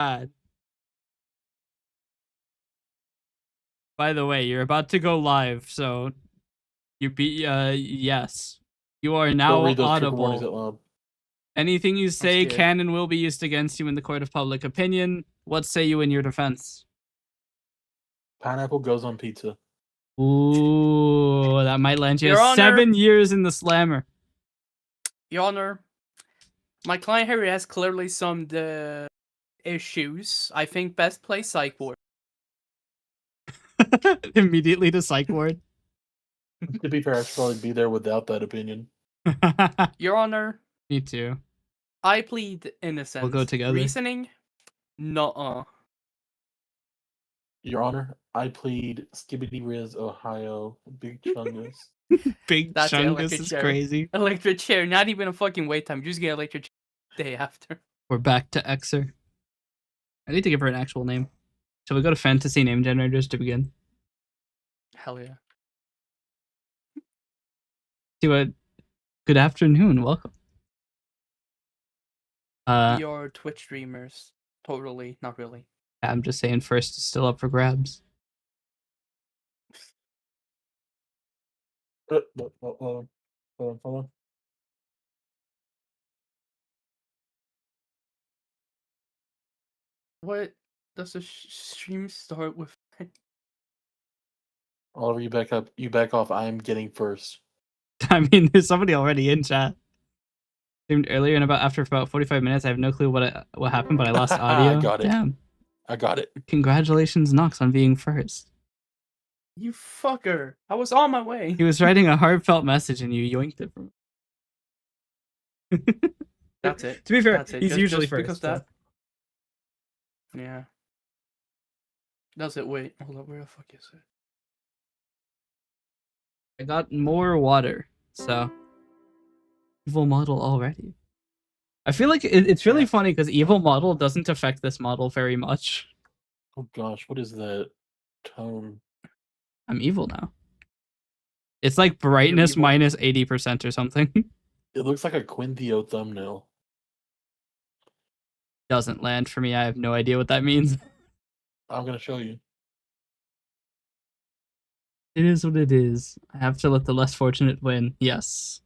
God. By the way, you're about to go live, so you be yes. You are now Don't read those trigger warnings audible. out loud. Anything you say scared. can and will be used against you in the court of public opinion. What say you in your defense? Pineapple goes on pizza. Ooh, that might land you Your Honor. 7 years in the slammer. Your Honor, my client here has clearly some issues. I think best play psych ward. Immediately to psych ward. To be fair, I should probably be there without that opinion. Your Honor, Me too. I plead innocence. We'll go together. Reasoning? Nuh-uh. Your Honor, I plead Skibbity Riz, Ohio, Big Chungus. Big That's it, Chungus electric is chair. crazy. Electric chair, not even a fucking wait time. Just get electric chair day after. We're back to Xer. I need to give her an actual name. Shall we go to fantasy name generators to begin? Hell yeah. See what? Good afternoon. Welcome. Your Twitch streamers. Totally, not really. I'm just saying first is still up for grabs. Hold on. What does the stream start with? Oliver, you back up. You back off. I am getting first. I mean, there's somebody already in chat. Streamed earlier and after about 45 minutes. I have no clue what happened, but I lost audio. I got it. Damn. I got it. Congratulations, Nox, on being first. You fucker! I was on my way. He was writing a heartfelt message and you yoinked it from him. That's it. To be fair, That's it. he's usually just first. because that. Yeah. Does it? Wait, hold up. Where the fuck is it? I got more water, so evil model already. I feel like it's really funny because evil model doesn't affect this model very much. Oh gosh, what is that tone? I'm evil now. It's like brightness evil. minus 80% or something. It looks like a Quinthio thumbnail. Doesn't land for me. I have no idea what that means. I'm gonna show you. It is what it is. I have to let the less fortunate win. Yes.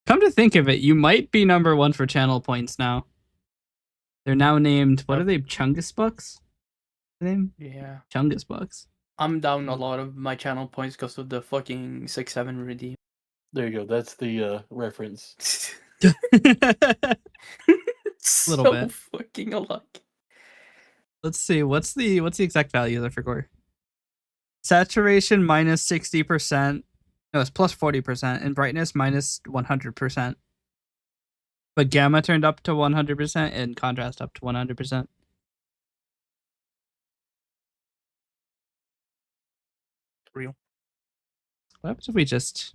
Come to think of it, you might be number 1 for channel points now. They're now named, what are they, Chungus Bucks? Name? Yeah. Chungus Bucks. I'm down a lot of my channel points because of the fucking 6-7 redeem. There you go. That's the reference. Little so bit. fucking alike. Let's see, what's the exact value I forgot? Saturation minus 60%. No, it's plus 40%, and brightness minus 100%. But gamma turned up to 100% and contrast up to 100%. Real. What happens if we just...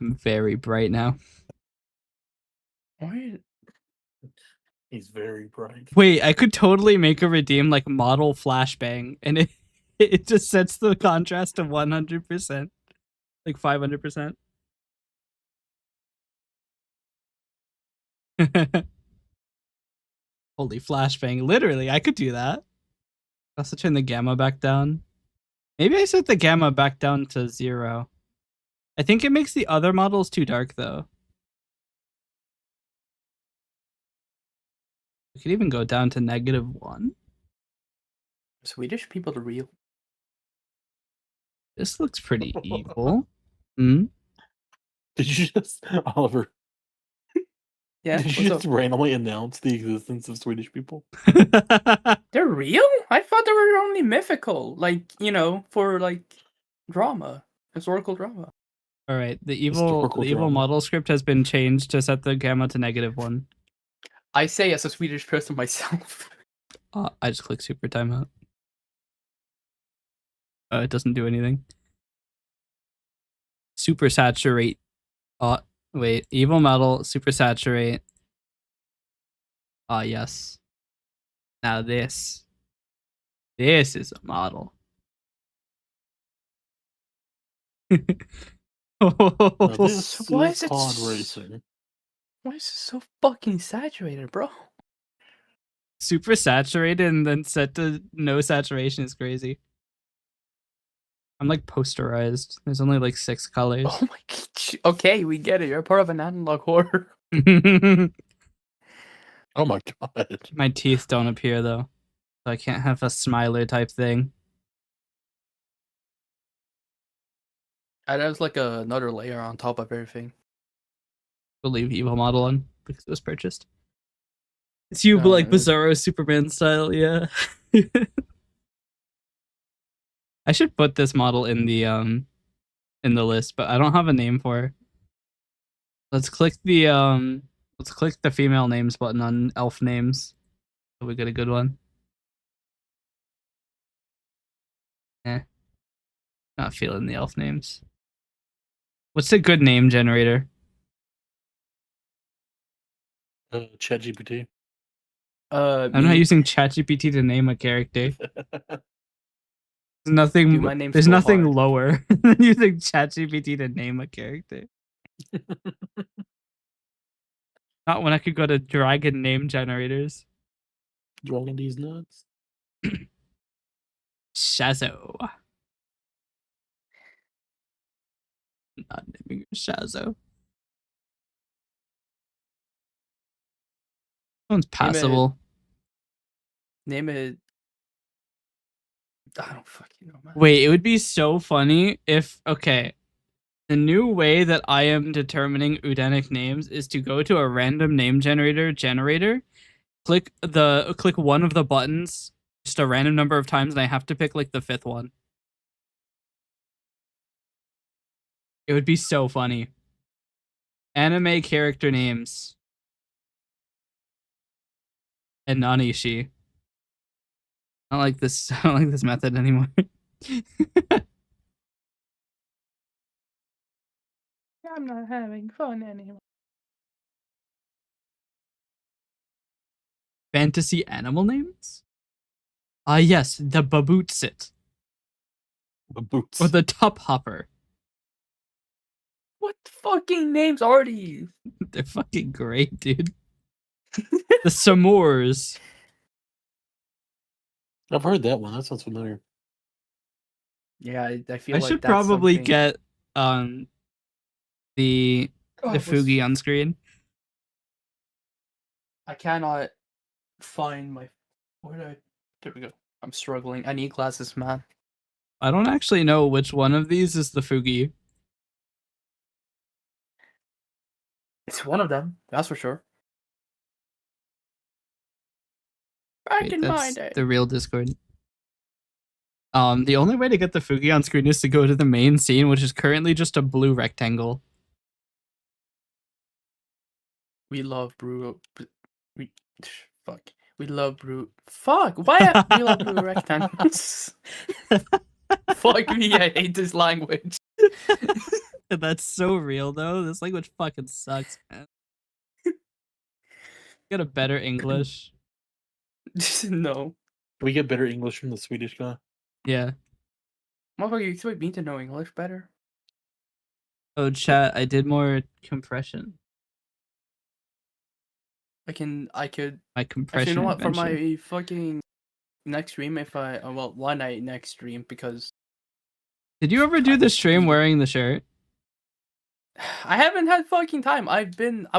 I'm very bright now. What? He's very bright. Wait, I could totally make a redeem like model flashbang, and it just sets the contrast to 100%. Like 500%. Holy flashbang. Literally, I could do that. I also turn the gamma back down. Maybe I set the gamma back down to 0. I think it makes the other models too dark, though. We could even go down to -1. Swedish people are real. This looks pretty evil. Hmm? Did you just, Oliver? Yeah. Did you just randomly announce the existence of Swedish people? They're real? I thought they were only mythical, like, you know, for like drama, historical drama. All right, the evil model script has been changed to set the gamma to -1. I say as a Swedish person myself. I just click super timeout. It doesn't do anything. Super saturate. Wait, evil model, super saturate. Yes. Now this is a model. Now this Why is is it pod racing. Why is this so fucking saturated, bro? Super saturated and then set to no saturation is crazy. I'm like posterized. There's only like 6 colors. Oh my god. Okay, we get it. You're part of an analog horror. Oh my god. My teeth don't appear though. So I can't have a smiler type thing. And there's like another layer on top of everything. We'll leave evil model on because it was purchased. It's you, but No, like it was- Bizarro Superman style, yeah. I should put this model in the list, but I don't have a name for her. Let's click the female names button on elf names. So we get a good one. Not feeling the elf names. What's a good name generator? ChatGPT. I'm not me. using ChatGPT to name a character. There's nothing. Dude, my name's there's so nothing hard. lower than using ChatGPT to name a character. Not when I could go to dragon name generators. Dragging these nuts. Shazo. Not naming her Shazo. One's passable. Name it. I don't fucking know, man. Wait, it would be so funny if the new way that I am determining Udenic names is to go to a random name generator, click one of the buttons just a random number of times, and I have to pick like the 5th one. It would be so funny. Anime character names. And Nanishi. I don't like this. I don't like this method anymore. I'm not having fun anymore. Fantasy animal names? Yes, the Babootsit. The boots. Or the Top Hopper. What fucking names are these? They're fucking great, dude. The S'mores. I've heard that one. That sounds familiar. Yeah, I feel I like should that's probably something... get the Fugi on screen. I cannot find my. Where did I? There we go. I'm struggling. I need glasses, man. I don't actually know which one of these is the Fugi. It's one of them. That's for sure. I Wait, can that's find it. the real Discord. The only way to get the Fugi on screen is to go to the main scene, which is currently just a blue rectangle. We love brew. We fuck. We love brew. Fuck. Why we love brew rectangles? Fuck me. I hate this language. That's so real, though. This language fucking sucks, man. Get a better English. No. We get better English from the Swedish guy. Yeah. Motherfucker, you expect me to know English better? Oh, chat. I did more compression. I could. My compression. Actually, you know what? For invention. my fucking next stream, if I one night next stream, because Did you ever do I the would stream eat it. wearing the shirt? I haven't had fucking time. I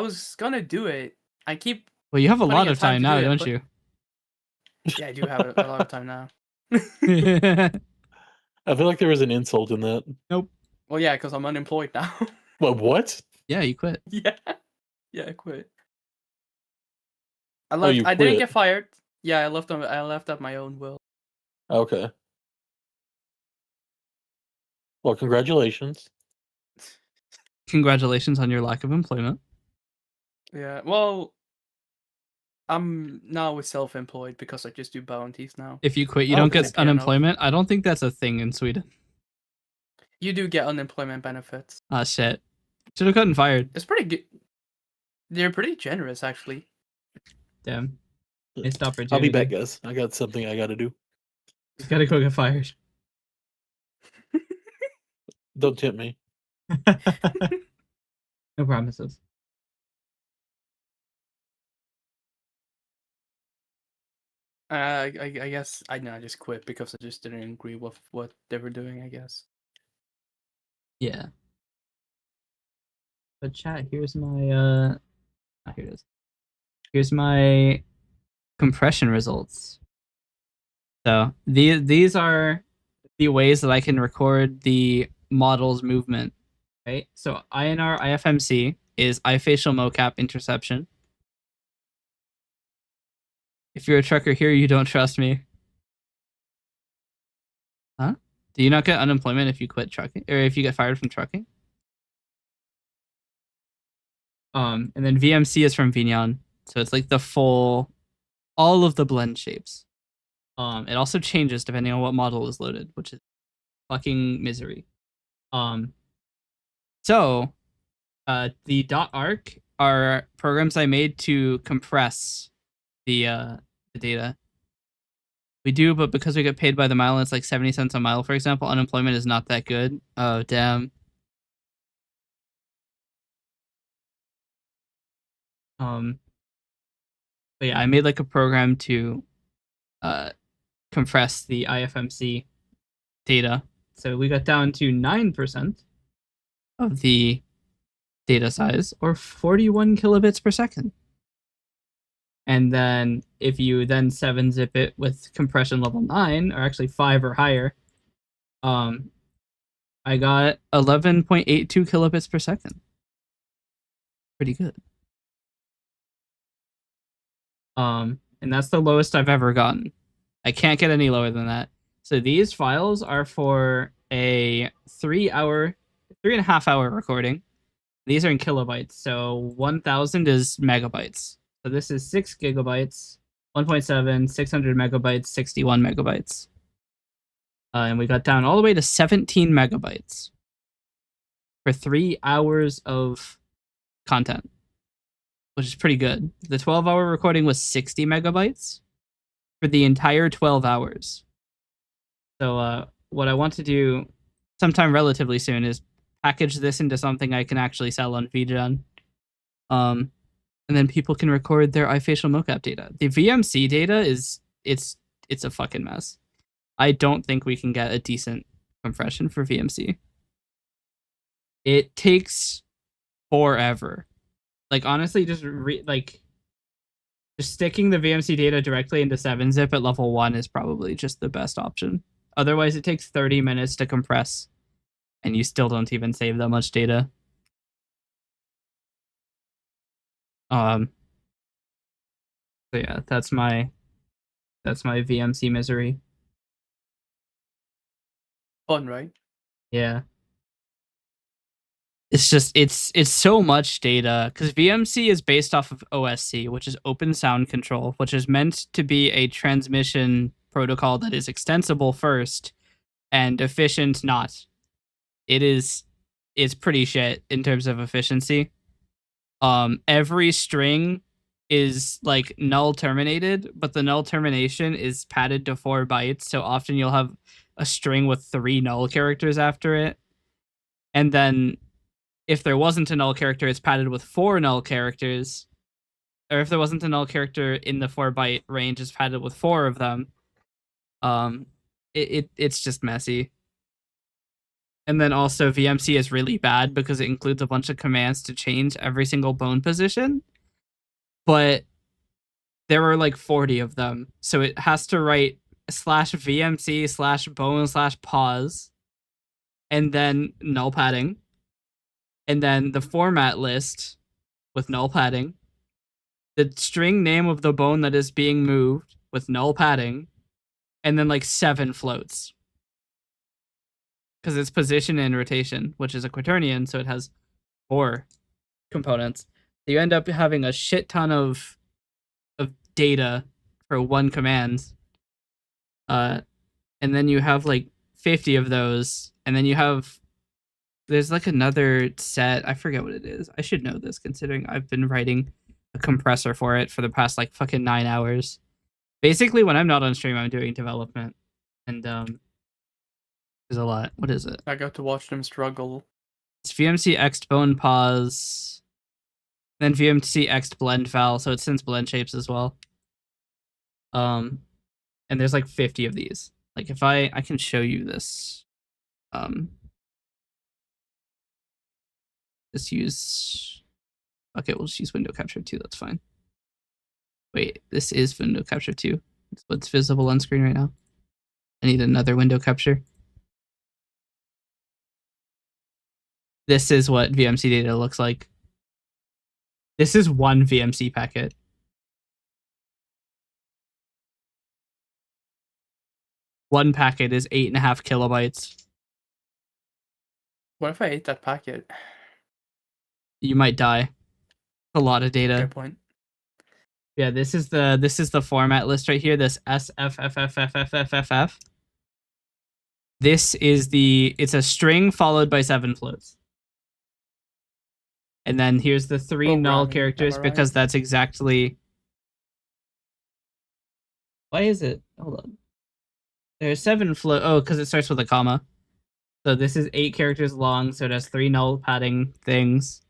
was gonna do it. I keep. Well, you have a Putting lot in of time time to do now, it, don't but- you? Yeah, I do have a lot of time now. I feel like there was an insult in that. Well, yeah, because I'm unemployed now. What? Yeah, you quit. Yeah, I quit. I Oh, left. you I didn't quit. get fired. Yeah, I left at my own will. Okay. Well, congratulations. Congratulations on your lack of employment. Yeah. Well, I'm now self-employed because I just do bounties now. If you quit, you Oh, don't okay. get unemployment. I don't think that's a thing in Sweden. You do get unemployment benefits. Ah, shit. Should have gotten fired. It's pretty good. They're pretty generous, actually. Damn. Missed opportunity. I'll be back, guys. I got something I got to do. You gotta go get fired. Don't tempt me. No promises. I guess I just quit because I just didn't agree with what they were doing. I guess. Yeah. But chat, here's my here it is. Here's my compression results. So these are the ways that I can record the model's movement. Right? So INR IFMC is eye facial mocap interception. If you're a trucker here, you don't trust me. Huh? Do you not get unemployment if you quit trucking or if you get fired from trucking? And then VMC is from Vignon. So it's like the full all of the blend shapes. It also changes depending on what model is loaded, which is fucking misery. So the .arc are programs I made to compress the data. We do, but because we get paid by the mile, and it's like 70 cents a mile, for example, unemployment is not that good. Oh, damn. But yeah, I made like a program to compress the IFMC data. So we got down to 9% of the data size, or 41 kilobits per second. And then if you then 7-zip it with compression level 9, or actually 5 or higher, I got 11.82 kilobits per second. Pretty good. And that's the lowest I've ever gotten. I can't get any lower than that. So these files are for a 3.5 hour recording. These are in kilobytes. So 1000 is megabytes. So this is 6 gigabytes, 1.7, 600 megabytes, 61 megabytes. And we got down all the way to 17 megabytes for 3 hours of content, which is pretty good. The 12-hour recording was 60 megabytes for the entire 12 hours. So what I want to do sometime relatively soon is package this into something I can actually sell on VGen. And then people can record their iFacial mocap data. The VMC data it's a fucking mess. I don't think we can get a decent compression for VMC. It takes forever. Like honestly, just sticking the VMC data directly into 7-zip at level 1 is probably just the best option. Otherwise, it takes 30 minutes to compress, and you still don't even save that much data. So yeah, that's my VMC misery. Fun, right? Yeah. It's just it's so much data because VMC is based off of OSC, which is Open Sound Control, which is meant to be a transmission protocol that is extensible first and efficient not. It's pretty shit in terms of efficiency. Every string is like null terminated, but the null termination is padded to 4 bytes, so often you'll have a string with 3 null characters after it. And then if there wasn't a null character, it's padded with 4 null characters. Or if there wasn't a null character in the 4-byte range, it's padded with 4 of them. It's just messy. And then also VMC is really bad because it includes a bunch of commands to change every single bone position. But there are like 40 of them. So it has to write /VMC/bone/pause and then null padding. And then the format list with null padding, the string name of the bone that is being moved with null padding, and then like 7 floats. Because it's position and rotation, which is a quaternion, so it has 4 components. So you end up having a shit ton of data for 1 command. And then you have like 50 of those, and then there's like another set. I forget what it is. I should know this considering I've been writing a compressor for it for the past like fucking 9 hours. Basically, when I'm not on stream, I'm doing development. And there's a lot. What is it? I got to watch them struggle. It's VMC X bone pause, then VMC X blend val, so it sends blend shapes as well. and there's like 50 of these. Like if I can show you this. Just use. Okay, we'll just use window capture 2. That's fine. Wait, this is window capture 2. It's what's visible on screen right now. I need another window capture. This is what VMC data looks like. This is one VMC packet. One packet is 8.5 kilobytes. What if I ate that packet? You might die. A lot of data. Fair point. Yeah, this is the format list right here. This SFFFFFFFF. This is it's a string followed by 7 floats. And then here's the 3 null Programming, characters am I right? because that's exactly. Why is it? Hold on. There's 7 float. Oh, because it starts with a comma. So this is 8 characters long, so it has 3 null padding things.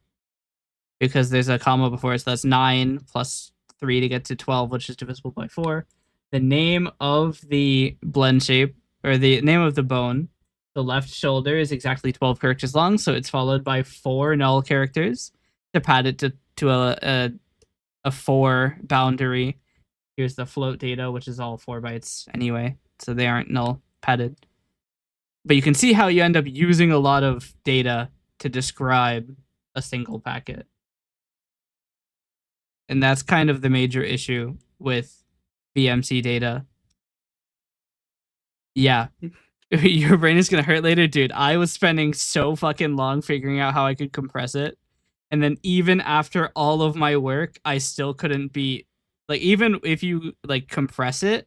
Because there's a comma before it, so that's 9 plus 3 to get to 12, which is divisible by 4. The name of the blend shape, or the name of the bone, the left shoulder is exactly 12 characters long, so it's followed by 4 null characters to pad it to a 4 boundary. Here's the float data, which is all 4 bytes anyway, so they aren't null padded. But you can see how you end up using a lot of data to describe a single packet. And that's kind of the major issue with VMC data. Yeah. Your brain is going to hurt later. Dude, I was spending so fucking long figuring out how I could compress it. And then even after all of my work, I still couldn't beat... Like, even if you, like, compress it...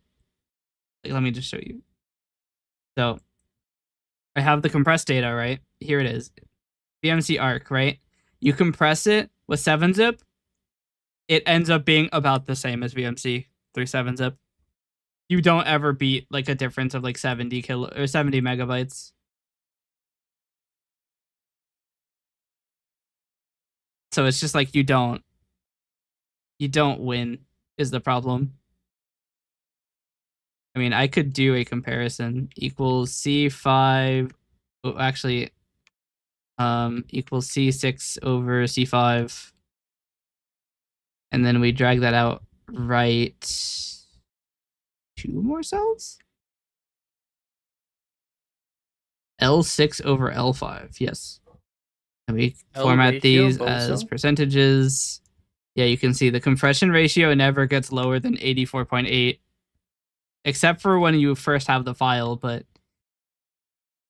Like, let me just show you. So, I have the compressed data, right? Here it is. VMC arc, right? You compress it with 7-zip, it ends up being about the same as VMC through 7-zip. You don't ever beat like a difference of like 70 megabytes. So it's just like you don't win is the problem. I mean, I could do a comparison equals C5 actually equals C6 over C5. And then we drag that out right 2 more cells? L6 over L5, yes. And we format ratio, these both as cells? percentages. Yeah, you can see the compression ratio never gets lower than 84.8. Except for when you first have the file, but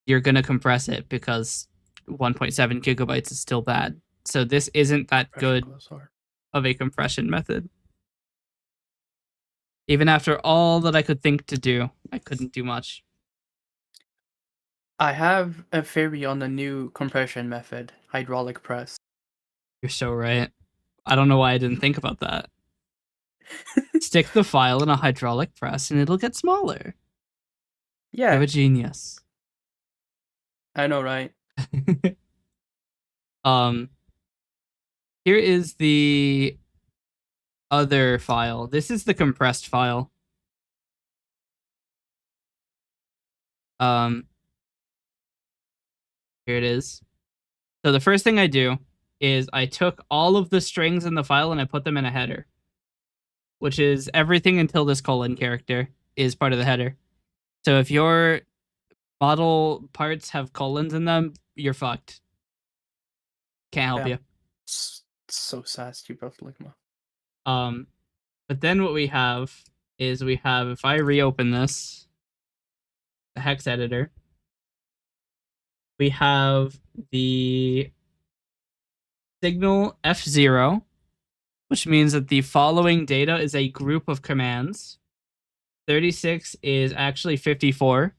you're going to compress it because 1.7 gigabytes is still bad. So this isn't that good of a compression method. Even after all that I could think to do, I couldn't do much. I have a theory on the new compression method, hydraulic press. You're so right. I don't know why I didn't think about that. Stick the file in a hydraulic press and it'll get smaller. Yeah, You're a genius. I know, right? Here is the other file. This is the compressed file. Here it is. So the first thing I do is I took all of the strings in the file and I put them in a header, which is everything until this colon character is part of the header. So if your model parts have colons in them, you're fucked. Can't help you. So sad, stupid Ligma. But then what we have is if I reopen this, the hex editor, we have the signal F0, which means that the following data is a group of commands. 36 is actually 54.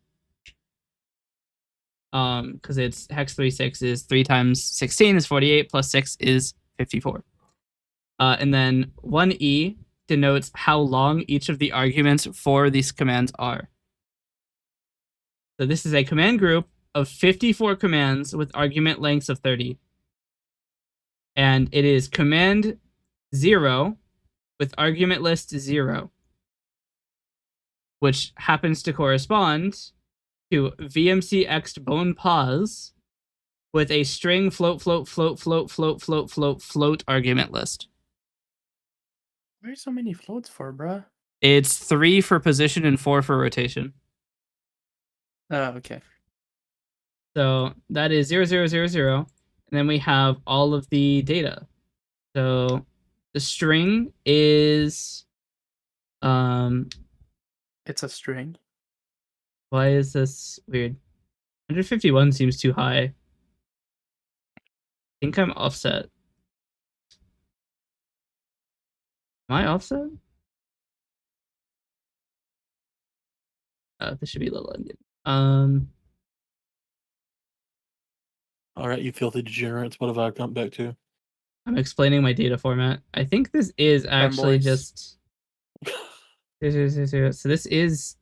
Because it's hex 36 is 3 times 16 is 48 plus 6 is 54. And then 1E denotes how long each of the arguments for these commands are. So this is a command group of 54 commands with argument lengths of 30. And it is command 0 with argument list 0. which happens to correspond to VMC X bone pause with a string float argument list. Where's so many floats for, bruh? It's 3 for position and 4 for rotation. Oh, okay. So that is 0, 0, 0, 0. And then we have all of the data. So the string is It's a string. why is this weird? 151 seems too high. I think I'm offset. Am I offset? This should be a little ended. All right, you filthy degenerates. What have I come back to? I'm explaining my data format. I think this is actually Fanboys. just 0, 0, 0, 0. So this is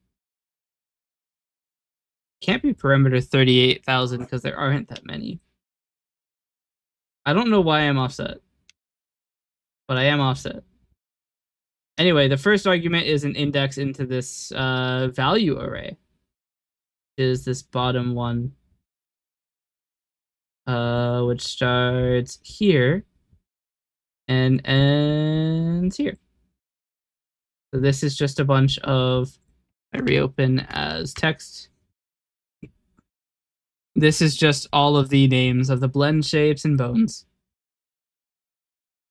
can't be parameter 38,000 because there aren't that many. I don't know why I'm offset, but I am offset. Anyway, the first argument is an index into this value array. Is this bottom one, which starts here and ends here. So this is just a bunch of, I reopen as text. This is just all of the names of the blend shapes and bones.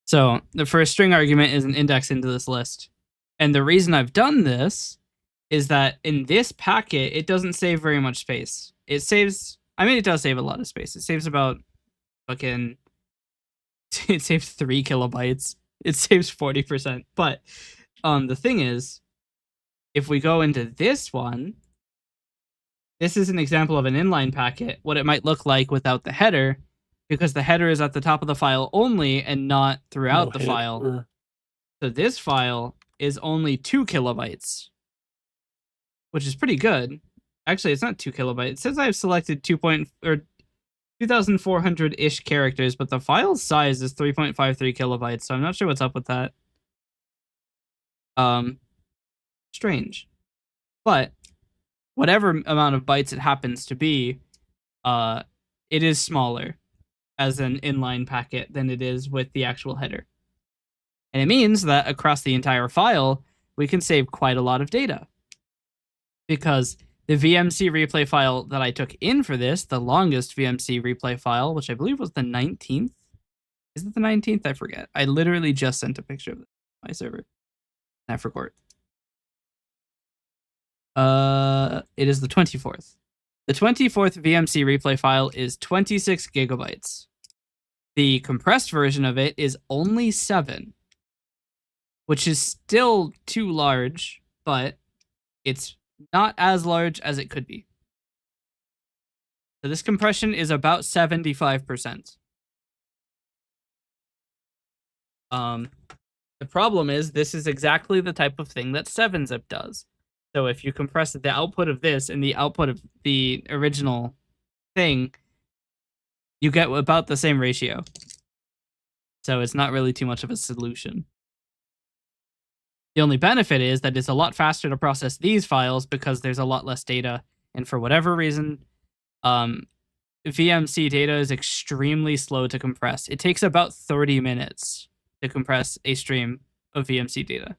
So the first string argument is an index into this list. And the reason I've done this is that in this packet, it doesn't save very much space. It saves, I mean, it does save a lot of space. It saves about fucking, it saves 3 kilobytes. It saves 40%. But the thing is, if we go into this one, this is an example of an inline packet, what it might look like without the header, because the header is at the top of the file only and not throughout the file. So this file is only 2 kilobytes, which is pretty good. Actually, it's not 2 kilobytes. It says I've selected 2,400-ish characters, but the file size is 3.53 kilobytes, so I'm not sure what's up with that. Strange. But whatever amount of bytes it happens to be, it is smaller as an inline packet than it is with the actual header. And it means that across the entire file, we can save quite a lot of data. Because the VMC replay file that I took in for this, the longest VMC replay file, which I believe was the 19th. Is it the 19th? I forget. I literally just sent a picture of my server. I forgot. It is the 24th. The 24th VMC replay file is 26 gigabytes. The compressed version of it is only 7, which is still too large, but it's not as large as it could be. So this compression is about 75%. The problem is this is exactly the type of thing that 7-zip does. So if you compress the output of this and the output of the original thing, you get about the same ratio. So it's not really too much of a solution. The only benefit is that it's a lot faster to process these files because there's a lot less data. And for whatever reason, VMC data is extremely slow to compress. It takes about 30 minutes to compress a stream of VMC data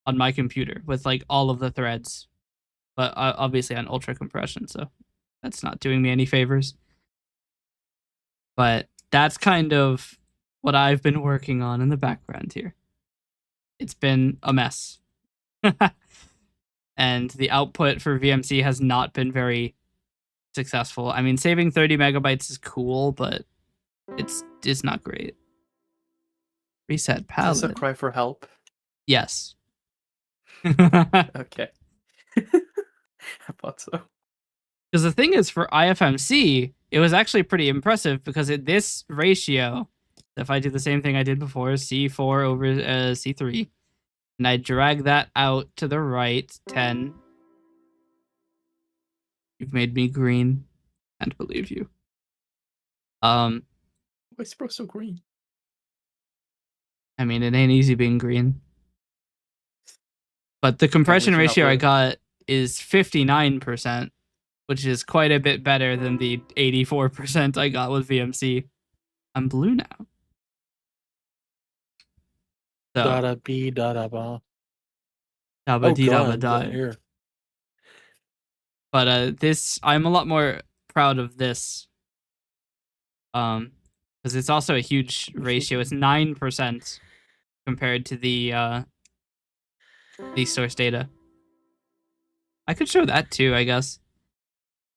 on my computer with like all of the threads, but obviously on ultra compression, so that's not doing me any favors. But that's kind of what I've been working on in the background here. It's been a mess. And the output for VMC has not been very successful. I mean, saving 30 megabytes is cool, but it's not great. Reset palette. Is this a cry for help? Yes. Okay. I thought so. Because the thing is, for IFMC, it was actually pretty impressive because at this ratio, if I do the same thing I did before, C4 over C3, and I drag that out to the right, 10. You've made me green. Can't believe you. Why is bro so green? I mean, it ain't easy being green. But the compression can ratio I upload it. got is 59%, which is quite a bit better than the 84% I got with VMC. I'm blue now. So, Dada B dada ba. dabba Oh dee dabba god, da. the air. But this, I'm a lot more proud of this. Because it's also a huge ratio. It's 9% compared to the source data. I could show that too, I guess.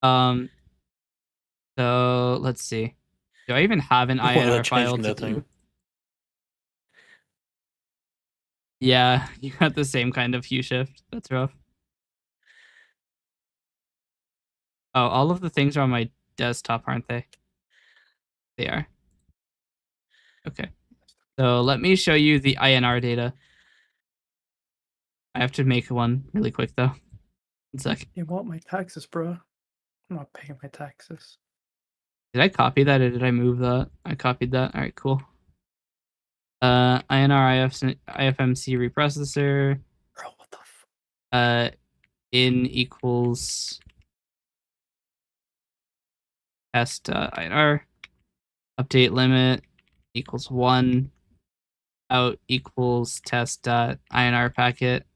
So let's see. Do I even have an Well, INR that file changed to nothing. do? Yeah, you got the same kind of hue shift. That's rough. Oh, all of the things are on my desktop, aren't they? They are. Okay. So let me show you the INR data. I have to make one really quick though. 1 sec. You want my taxes, bro? I'm not paying my taxes. Did I copy that or did I move that? I copied that. All right, cool. INR IFMC reprocessor. Bro, what the fuck? In equals test INR. Update limit equals 1. Out equals test INR packet.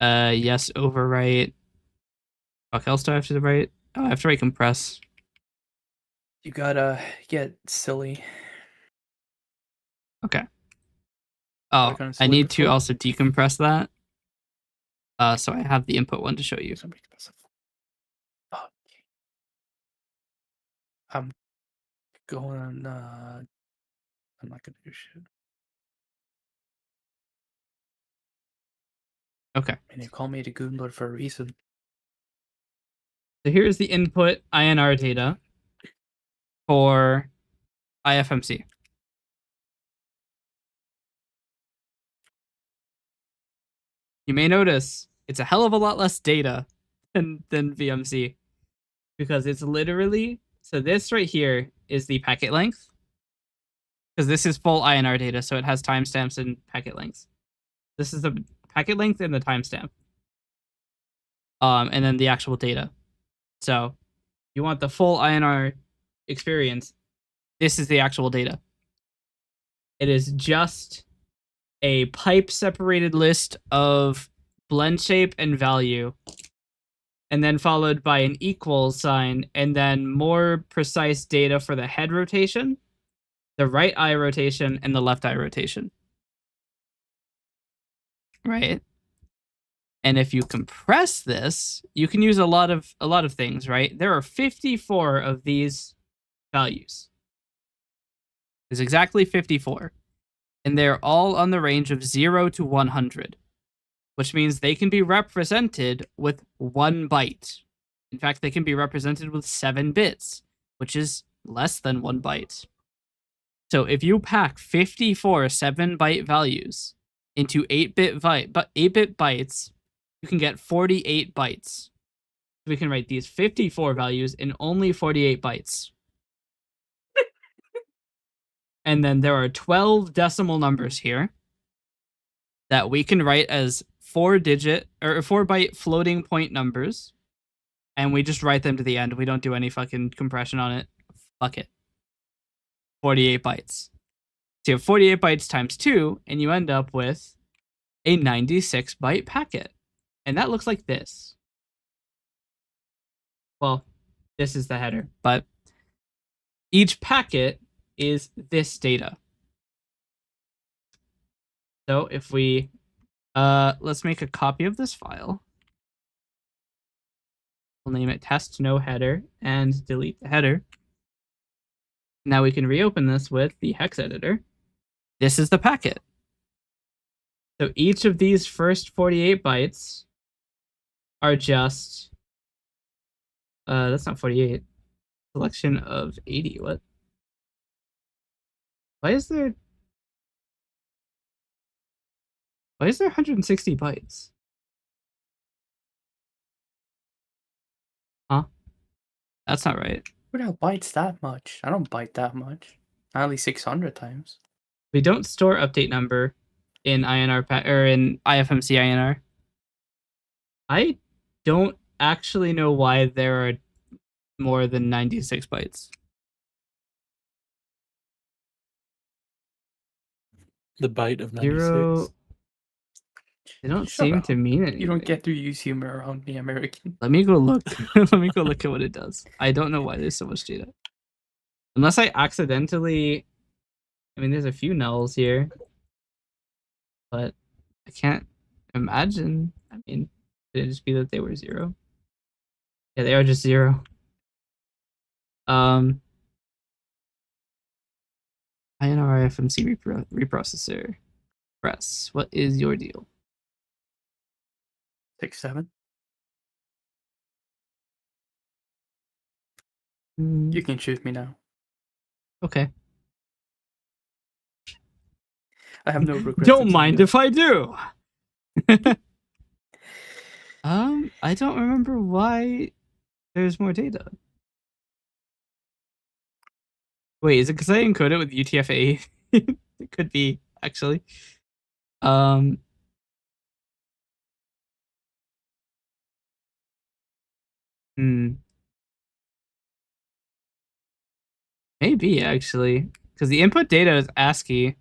Yes, overwrite. Fuck else do I have to write? Oh, I have to write compress. You gotta get silly. Okay. Oh, kind of I silly need to before? also decompress that. So I have the input one to show you. Somebody expensive. Oh, okay. I'm going. I'm not gonna do shit. Okay. And you call me the Goonblood for a reason. So here's the input INR data for IFMC. You may notice it's a hell of a lot less data than VMC because it's literally, so this right here is the packet length because this is full INR data, so it has timestamps and packet lengths. This is the packet length and the timestamp. And then the actual data. So you want the full INR experience. This is the actual data. It is just a pipe separated list of blend shape and value, and then followed by an equals sign, and then more precise data for the head rotation, the right eye rotation, and the left eye rotation. Right? And if you compress this, you can use a lot of things, right? There are 54 of these values. There's exactly 54. And they're all on the range of 0 to 100, which means they can be represented with 1 byte. In fact, they can be represented with 7 bits, which is less than 1 byte. So if you pack 54 7-byte values into 8-bit bytes, you can get 48 bytes. We can write these 54 values in only 48 bytes. And then there are 12 decimal numbers here that we can write as 4-byte floating point numbers. And we just write them to the end. We don't do any fucking compression on it. Fuck it. 48 bytes. So you have 48 bytes times 2, and you end up with a 96-byte packet. And that looks like this. Well, this is the header, but each packet is this data. So if we, let's make a copy of this file. We'll name it test no header and delete the header. Now we can reopen this with the hex editor. This is the packet. So each of these first 48 bytes are just, that's not 48. Selection of 80. What? Why is there 160 bytes? Huh? That's not right. Who the hell bites that much? I don't bite that much. At least 600 times. We don't store update number. in INR or in IFMC INR. I don't actually know why there are more than 96 bytes. The byte of 96. Zero. They don't Shut seem up. to mean anything. You don't get to use humor around the American. Let me go look. Let me go look at what it does. I don't know why there's so much data. Unless I accidentally. I mean, there's a few nulls here, but I can't imagine. I mean, could it just be that they were 0? Yeah, they are just 0. INR FMC reprocessor. Press. What is your deal? 6-7. Mm, You can shoot me now. okay. I have no regrets. Don't mind if I do. I don't remember why there's more data. Wait, is it because I encode it with UTF-8? It could be, actually. Maybe, actually. Because the input data is ASCII.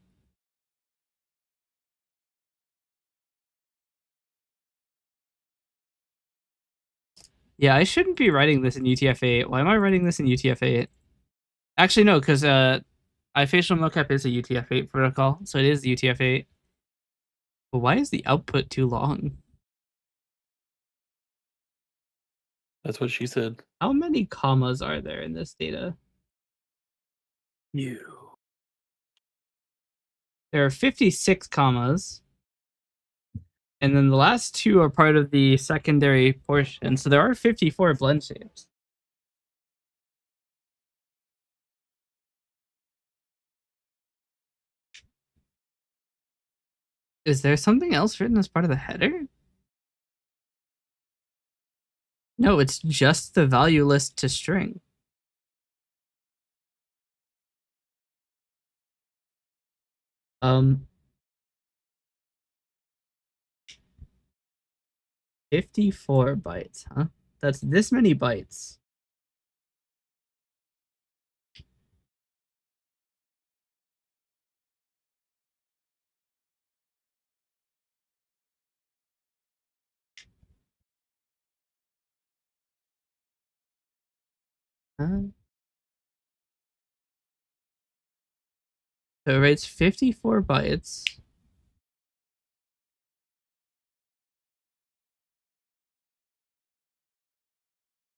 Yeah, I shouldn't be writing this in UTF-8. Why am I writing this in UTF-8? Actually, no, because iFacial mocap is a UTF-8 protocol, so it is UTF-8. But why is the output too long? That's what she said. How many commas are there in this data? You. There are 56 commas. And then the last 2 are part of the secondary portion. So there are 54 blend shapes. Is there something else written as part of the header? No, it's just the value list to string. Um, 54 bytes, huh? That's this many bytes. So it writes 54 bytes.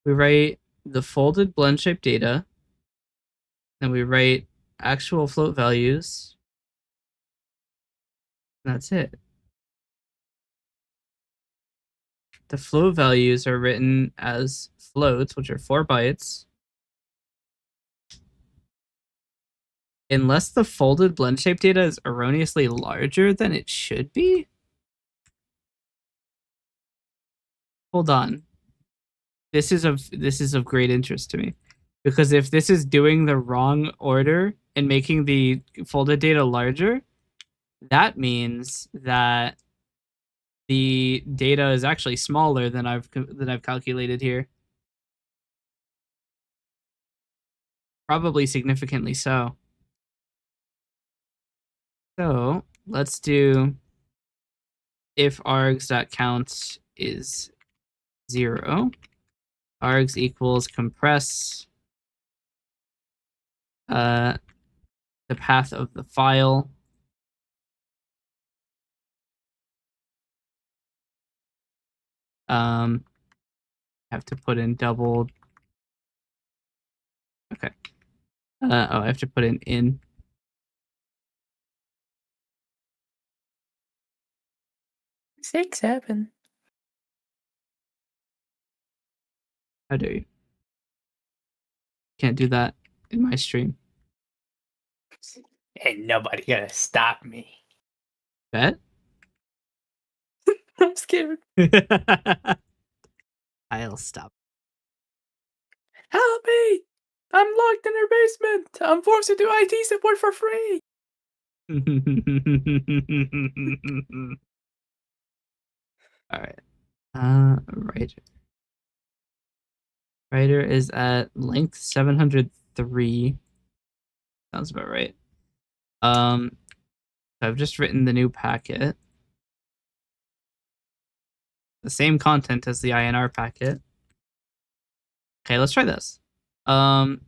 We write the folded blend shape data. Then we write actual float values. And that's it. The float values are written as floats, which are 4 bytes. Unless the folded blend shape data is erroneously larger than it should be. Hold on. This is of great interest to me. Because if this is doing the wrong order and making the folded data larger, that means that the data is actually smaller than I've calculated here. Probably significantly so. So let's do if args.count is 0, args equals compress the path of the file. Have to put in double. Okay. I have to put in. Six, 7. How dare you? Can't do that in my stream. Ain't nobody gonna stop me. Bet? I'm scared. I'll stop. Help me! I'm locked in her basement. I'm forced to do IT support for free. All right. Writer. Writer is at length 703. Sounds about right. I've just written the new packet. The same content as the INR packet. Okay, let's try this. The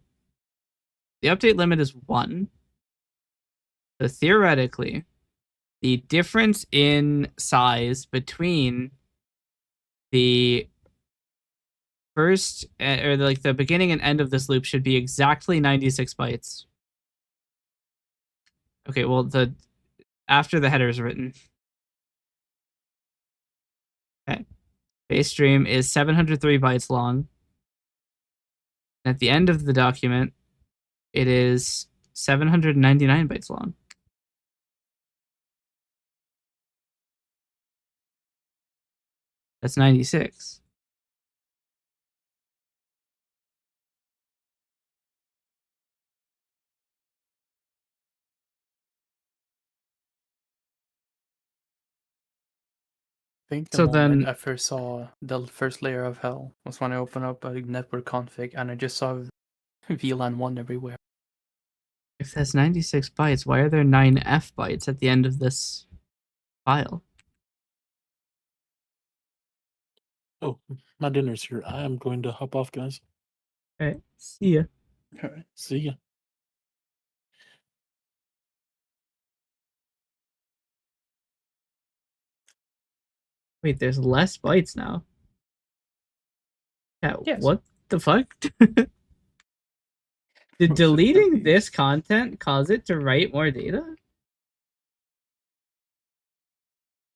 update limit is 1. So theoretically, the difference in size between the first or like the beginning and end of this loop should be exactly 96 bytes. Okay, well the after the header is written. Okay. Base stream is 703 bytes long. At the end of the document, it is 799 bytes long. That's 96. I think the So moment then- I first saw the first layer of hell was when I opened up a network config and I just saw VLAN 1 everywhere. If that's 96 bytes, why are there 9F bytes at the end of this file? Oh, my dinner's here. I am going to hop off, guys. All right, see ya. All right. See ya. Wait, there's less bytes now. Yeah, Yes. what the fuck? Did deleting this content cause it to write more data?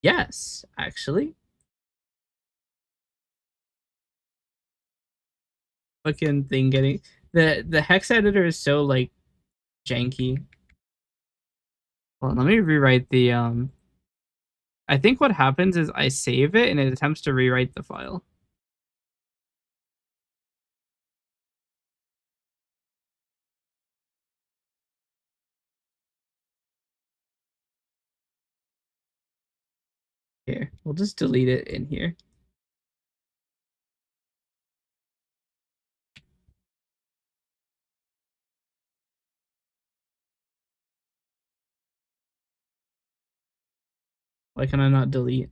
Yes, actually. Fucking thing getting the hex editor is so like janky. Well, let me rewrite the I think what happens is I save it and it attempts to rewrite the file. Here, we'll just delete it in here. Why can I not delete?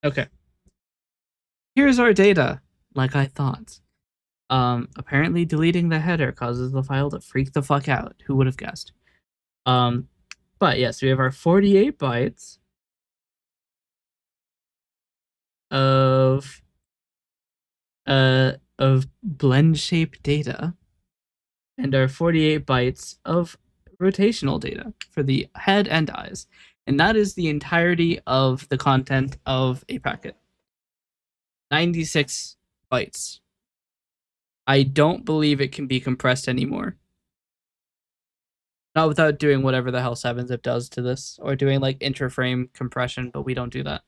Okay. Here's our data, like I thought. Apparently deleting the header causes the file to freak the fuck out. Who would have guessed? But yes, we have our 48 bytes of blend shape data and our 48 bytes of rotational data for the head and eyes. And that is the entirety of the content of a packet. 96 bytes. I don't believe it can be compressed anymore. Not without doing whatever the hell 7-zip does to this, or doing like interframe compression, but we don't do that.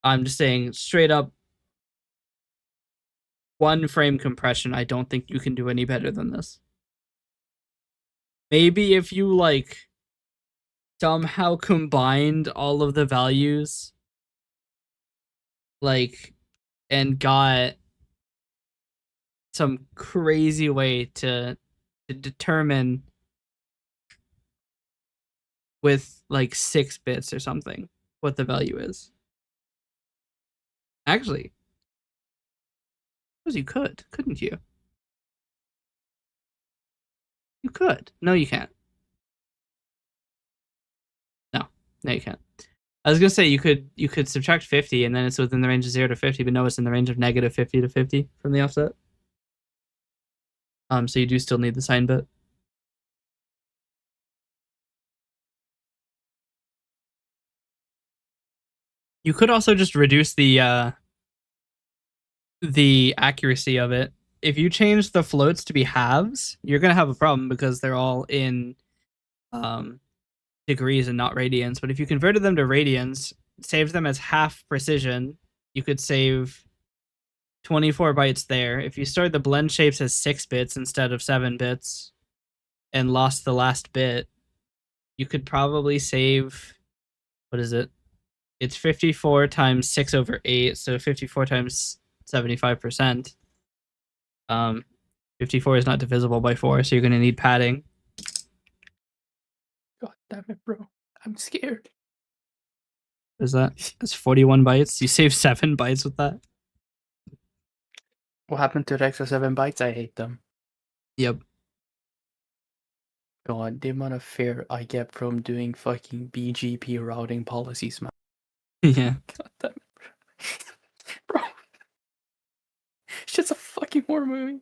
I'm just saying straight up, 1 frame compression, I don't think you can do any better than this. Maybe if you like somehow combined all of the values, like, and got some crazy way to determine with like 6 bits or something what the value is. Actually, you could, couldn't you? You could. No, you can't. No, you can't. I was gonna say you could subtract 50 and then it's within the range of 0 to 50, but no, it's in the range of negative 50 to 50 from the offset. So you do still need the sign bit. You could also just reduce the accuracy of it if you change the floats to be halves, you're gonna have a problem because they're all in degrees and not radians. But if you converted them to radians, saved them as half precision, you could save 24 bytes there. If you stored the blend shapes as 6 bits instead of 7 bits and lost the last bit, you could probably save, what is it? It's 54 times 6 over 8, so 54 times 75%. 54 is not divisible by 4, so you're going to need padding. God damn it, bro. I'm scared. What is that? That's 41 bytes. You save 7 bytes with that? What happened to the extra 7 bytes? I hate them. Yep. God, the amount of fear I get from doing fucking BGP routing policies, man. Yeah. God damn it, bro. It's just a fucking horror movie.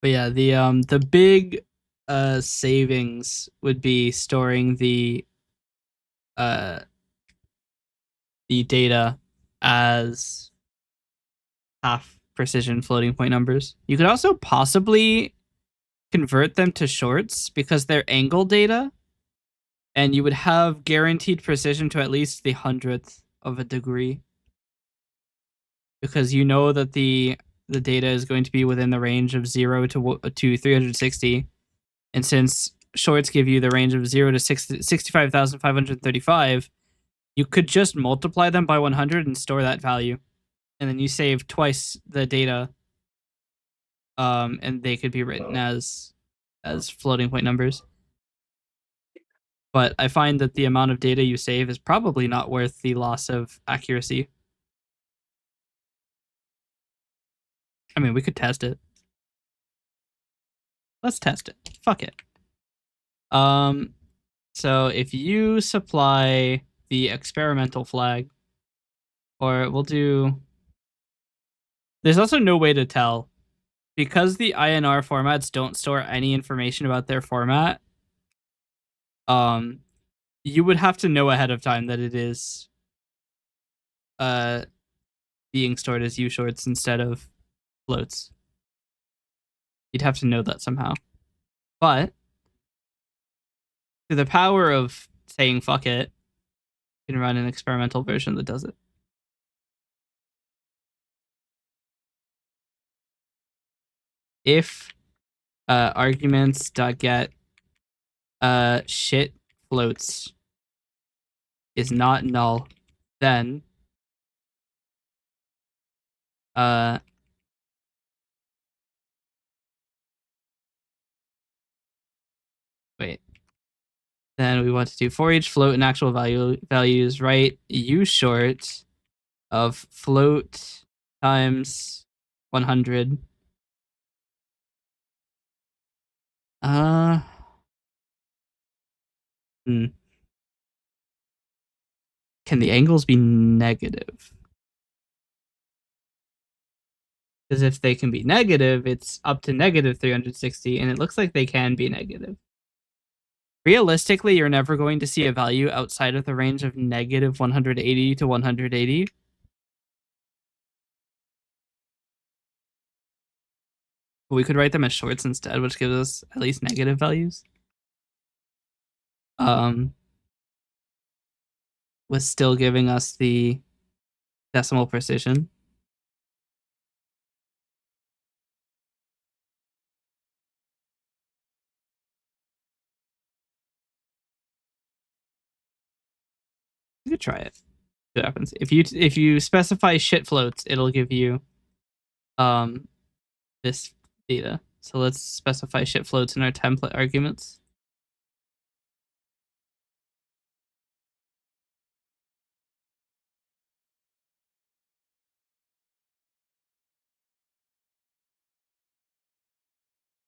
But yeah, the big savings would be storing the data as half precision floating point numbers. You could also possibly convert them to shorts because they're angle data, and you would have guaranteed precision to at least the 100th of a degree, because you know that the data is going to be within the range of 0 to 360, and since shorts give you the range of 0 to 65,535, you could just multiply them by 100 and store that value, and then you save twice the data, and they could be written as floating point numbers. But I find that the amount of data you save is probably not worth the loss of accuracy. I mean, we could test it. Let's test it. Fuck it. So if you supply the experimental flag, or we'll do... There's also no way to tell. Because the INR formats don't store any information about their format, you would have to know ahead of time that it is being stored as U-shorts instead of floats. You'd have to know that somehow. But through the power of saying fuck it, you can run an experimental version that does it. If arguments.get shit floats is not null, then wait. Then we want to do for each float and actual values, write U short of float times 100. Can the angles be negative? Because if they can be negative, it's up to negative 360, and it looks like they can be negative. Realistically, you're never going to see a value outside of the range of negative 180 to 180. But we could write them as shorts instead, which gives us at least negative values. With still giving us the decimal precision. You could try it. See what happens. If you specify shit floats, it'll give you this data. So let's specify shit floats in our template arguments.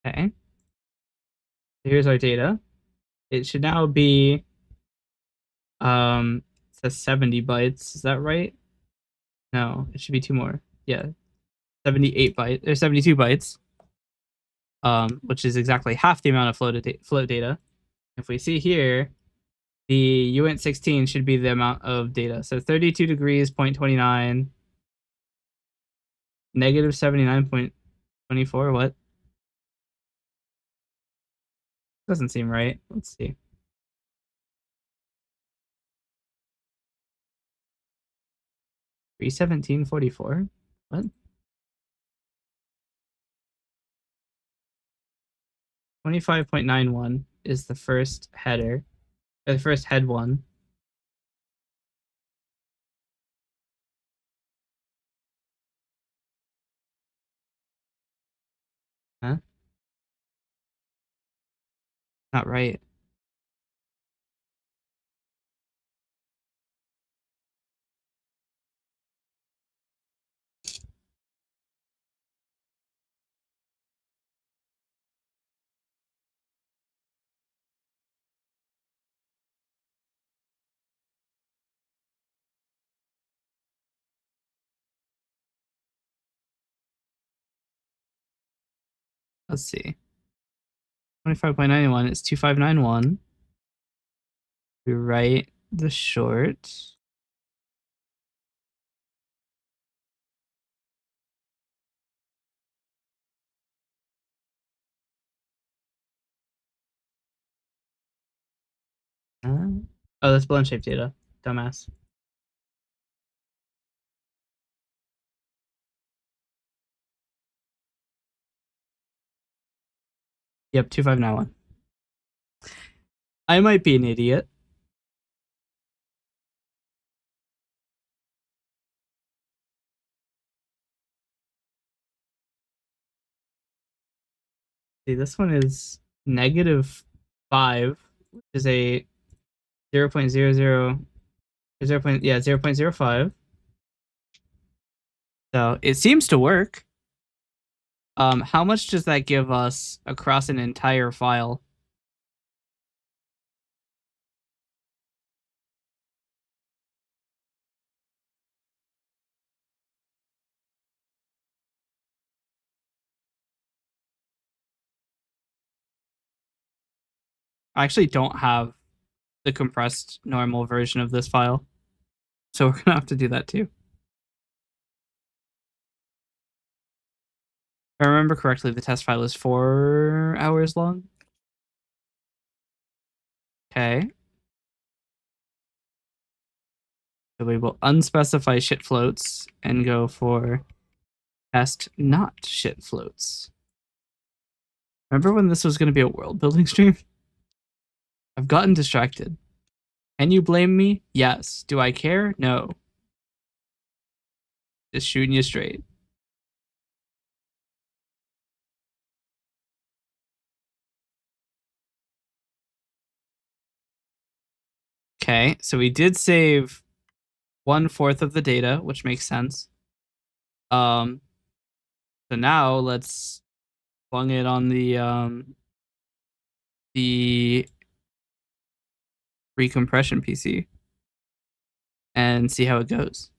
Okay. Here's our data. It should now be it says 70 bytes. Is that right? No, it should be 2 more. Yeah. 78 bytes or 72 bytes. Which is exactly half the amount of float data. If we see here, the uint 16 should be the amount of data. So 32 degrees, 0.29, Negative 79.24. What? Doesn't seem right. Let's see. $317.44. What? 25.91 is the first header. Or the first head one. Huh? Not right. Let's see. 25.91 is 2591. We write the short. Oh, that's blend shape data. Dumbass. Yep, 2591. I might be an idiot. See, this one is -5, which is a 0.00, 0.05. So it seems to work. How much does that give us across an entire file? I actually don't have the compressed normal version of this file, so we're gonna have to do that too. If I remember correctly, the test file is 4 hours long. Okay. So we will unspecify shit floats and go for test not shit floats. Remember when this was going to be a world building stream? I've gotten distracted. Can you blame me? Yes. Do I care? No. Just shooting you straight. Okay, so we did save 1/4 of the data, which makes sense. So now let's plug it on the recompression PC and see how it goes.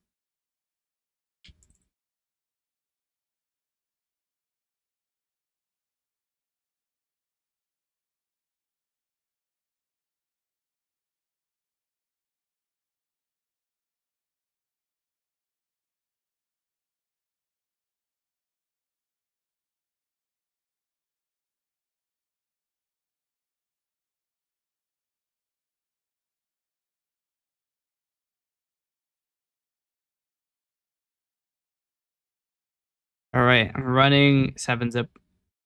All right, I'm running 7-zip.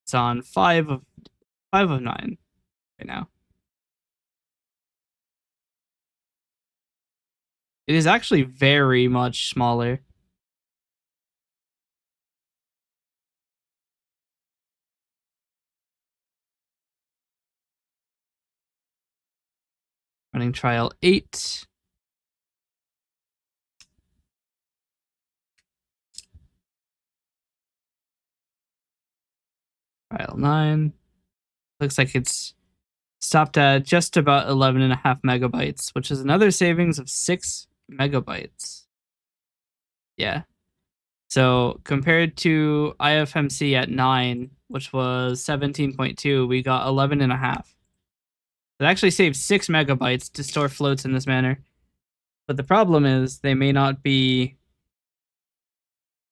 It's on 5 of 9 right now. It is actually very much smaller. Running trial 8. Trial 9. Looks like it's stopped at just about 11.5 megabytes, which is another savings of 6 megabytes. Yeah. So compared to IFMC at 9, which was 17.2, we got 11.5. It actually saves 6 megabytes to store floats in this manner. But the problem is they may not be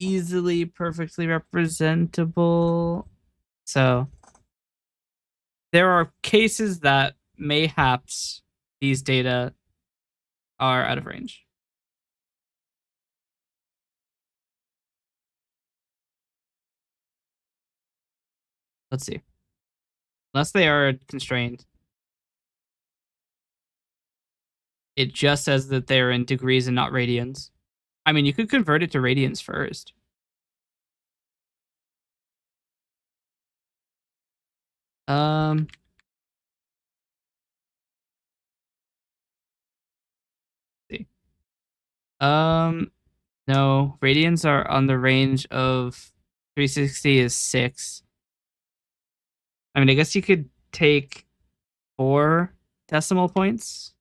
easily perfectly representable. So there are cases that mayhaps these data are out of range. Let's see. Unless they are constrained. It just says that they're in degrees and not radians. I mean, you could convert it to radians first. See. No, radians are on the range of 360 is 6. I mean, I guess you could take 4 decimal points.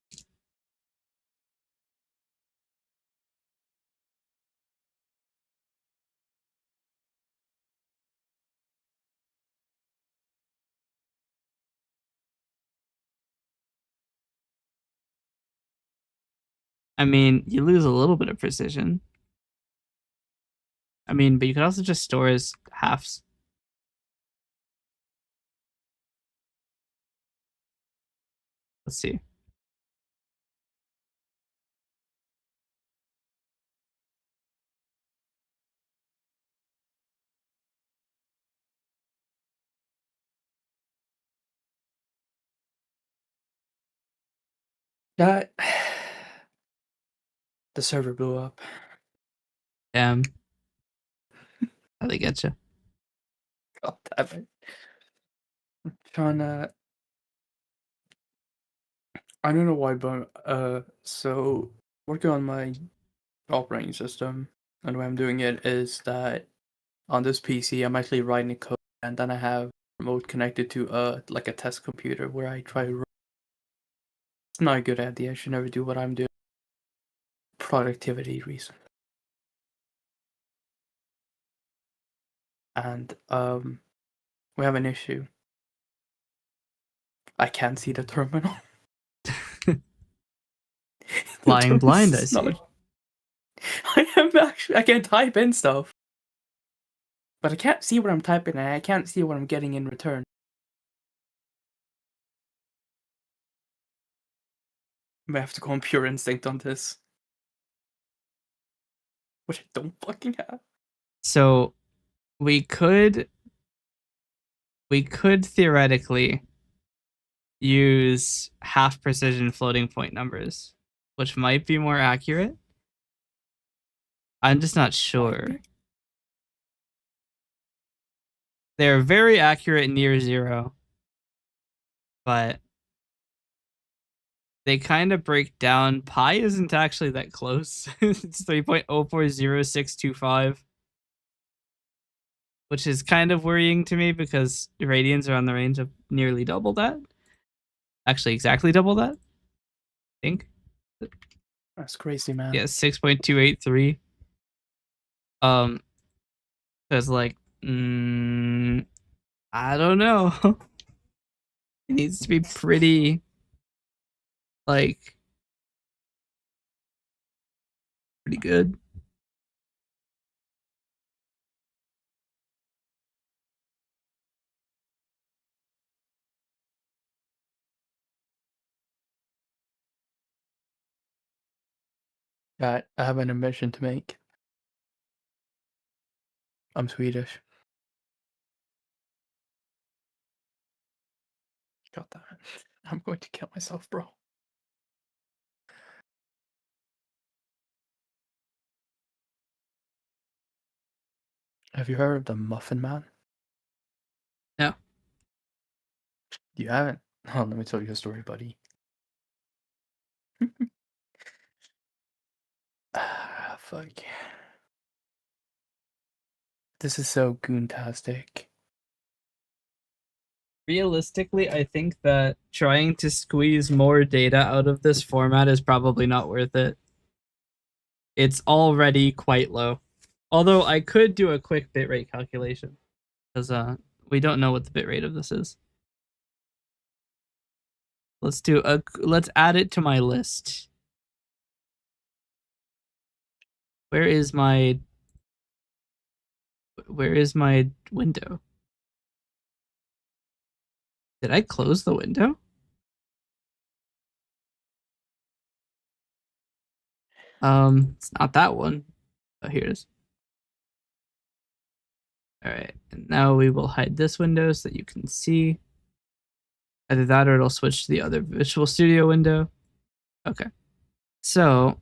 I mean, you lose a little bit of precision. I mean, but you could also just store as halves. Let's see. That the server blew up. Damn. How they get you? God damn it. I'm trying to. I don't know why, but so working on my operating system, and the way I'm doing it is that on this PC, I'm actually writing code, and then I have remote connected to like a test computer where I try to run. It's not a good idea. I should never do what I'm doing. Productivity reason. And we have an issue. I can't see the terminal. Flying blind, I see. I can type in stuff. But I can't see what I'm typing and I can't see what I'm getting in return. I have to go on pure instinct on this. Which I don't fucking have. So we could theoretically use half precision floating point numbers, which might be more accurate. I'm just not sure. They're very accurate near 0, but they kind of break down. Pi isn't actually that close. It's 3.040625, which is kind of worrying to me because radians are on the range of nearly double that. Actually, exactly double that, I think. That's crazy, man. Yeah, 6.283. So it's like, I don't know. It needs to be pretty, like, pretty good. I have an admission to make. I'm Swedish. God damn it. I'm going to kill myself, bro. Have you heard of the Muffin Man? No. You haven't? Oh, let me tell you a story, buddy. Fuck. This is so goontastic. Realistically, I think that trying to squeeze more data out of this format is probably not worth it. It's already quite low. Although I could do a quick bitrate calculation, because we don't know what the bitrate of this is. Let's add it to my list. Where is my Where is my window? Did I close the window? It's not that one. Oh, here it is. All right, and now we will hide this window so that you can see. Either that or it'll switch to the other Visual Studio window. Okay, so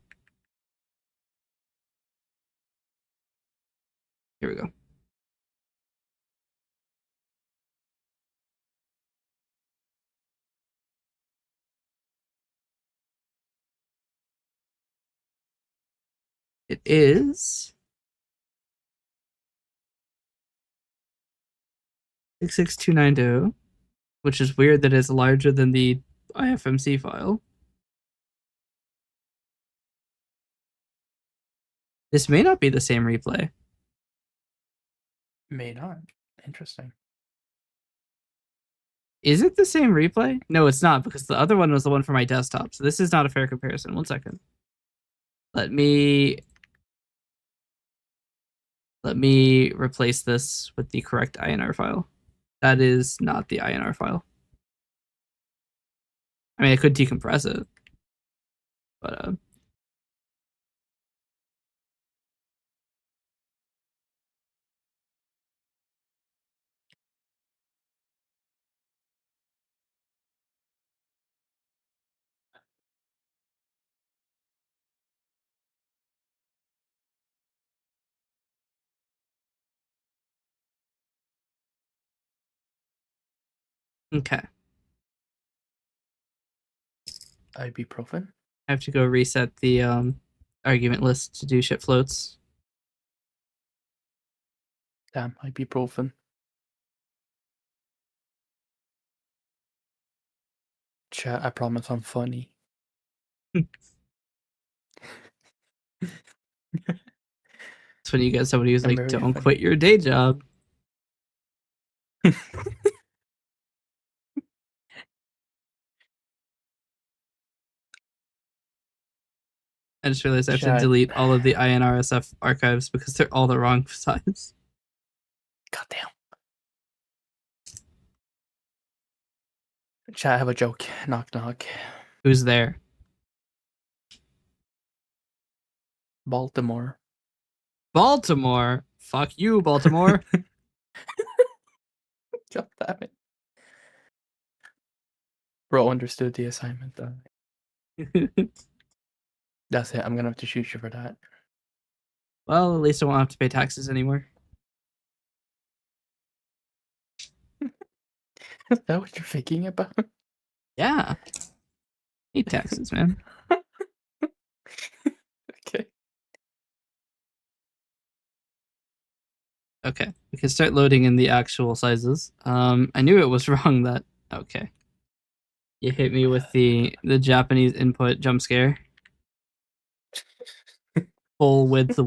here we go. It is 66290, which is weird that it's larger than the IFMC file. This may not be the same replay. May not. Interesting. Is it the same replay? No, it's not, because the other one was the one for my desktop. So this is not a fair comparison. 1 second. Let me replace this with the correct INR file. That is not the INR file. I mean, I could decompress it, but okay. Ibuprofen. I have to go reset the argument list to do shit floats. Damn, ibuprofen. Chat, I promise I'm funny. It's when you get somebody who's I'm like, very "Don't funny." quit your day job." I just realized I have to Chat. delete all of the INRSF archives because they're all the wrong size. Goddamn. Chat, I have a joke. Knock knock. Who's there? Baltimore. Baltimore. Fuck you, Baltimore. God damn it. Bro understood the assignment though. That's it. I'm gonna have to shoot you for that. Well, at least I won't have to pay taxes anymore. Is that what you're thinking about? Yeah. Hate taxes, man. Okay. Okay, we can start loading in the actual sizes. I knew it was wrong that. Okay. You hit me with the Japanese input jump scare. Full width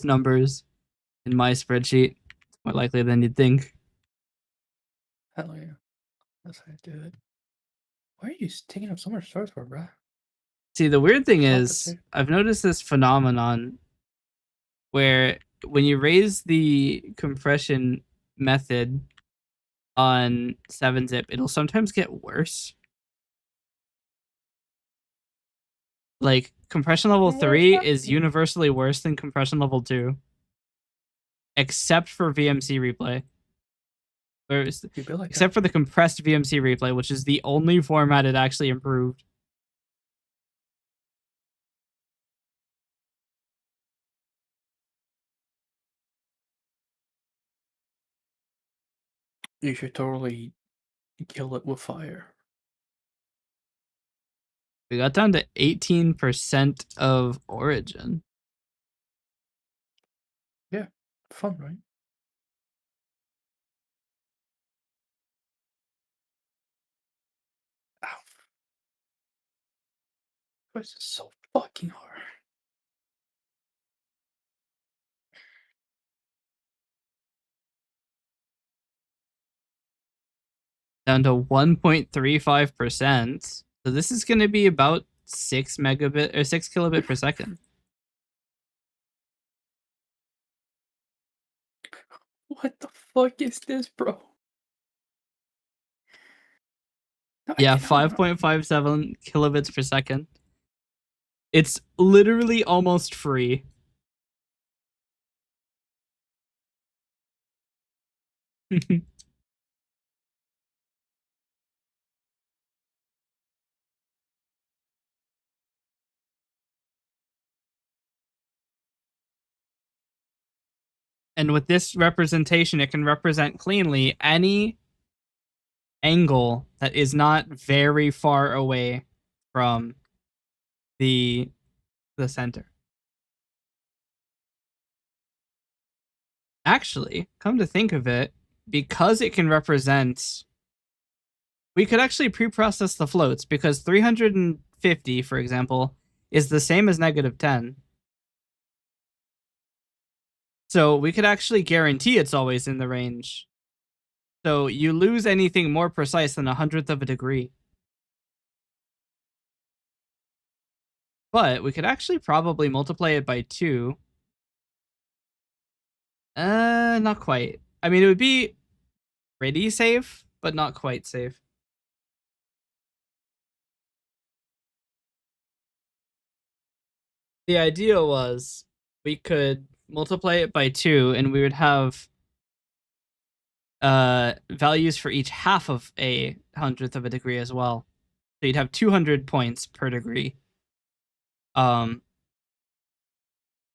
numbers in my spreadsheet. More likely than you'd think. Hell yeah. That's how I do it. Why are you taking up so much storage for, bruh? See, the weird thing Stop it, is, dude. I've noticed this phenomenon where when you raise the compression method on 7-zip, it'll sometimes get worse. Like, compression level 3 is universally worse than compression level 2. Except for VMC replay. You feel like Except for the compressed VMC replay, which is the only format it actually improved. you should totally kill it with fire. We got down to 18% of origin. Yeah. Fun, right? Ow. This is so fucking hard. Down to 1.35%. So this is going to be about 6 megabit or 6 kilobit per second. What the fuck is this, bro? No, I Yeah, cannot. 5.57 kilobits per second. It's literally almost free. And with this representation, it can represent cleanly any angle that is not very far away from the center. Actually, come to think of it, because it can represent, we could actually pre-process the floats, because 350, for example, is the same as -10. So we could actually guarantee it's always in the range. So you lose anything more precise than 1/100th of a degree. But we could actually probably multiply it by 2. Not quite. I mean, it would be pretty safe, but not quite safe. The idea was we could multiply it by 2 and we would have values for each half of a 100th of a degree as well. So you'd have 200 points per degree. But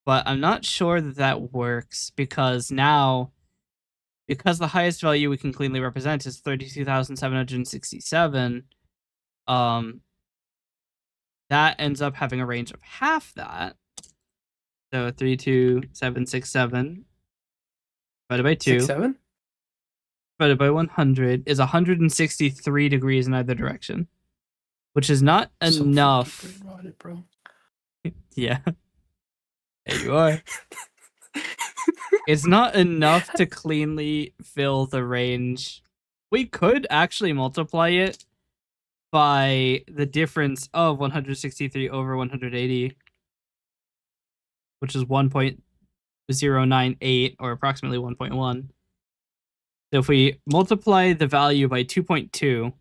I'm not sure that that works because now, because the highest value we can cleanly represent is 32,767, that ends up having a range of half that. So 32767 divided by 2 6, 7? divided by 100 is 163 degrees in either direction, which is not So enough. fucking brain-rotted, bro. Yeah. There you are. It's not enough to cleanly fill the range. We could actually multiply it by the difference of 163 over 180, which is 1.098 or approximately 1.1. So if we multiply the value by 2.2,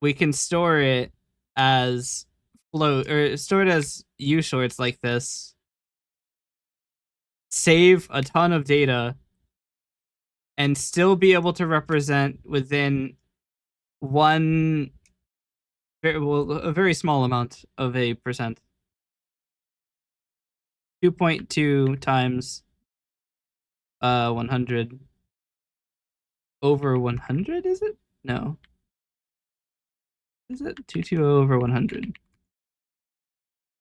we can store it as float, or store it as U shorts like this. Save a ton of data and still be able to represent within a very small amount of a percent. 2.2 times 100 over 100, is it? No. Is it 220 over 100?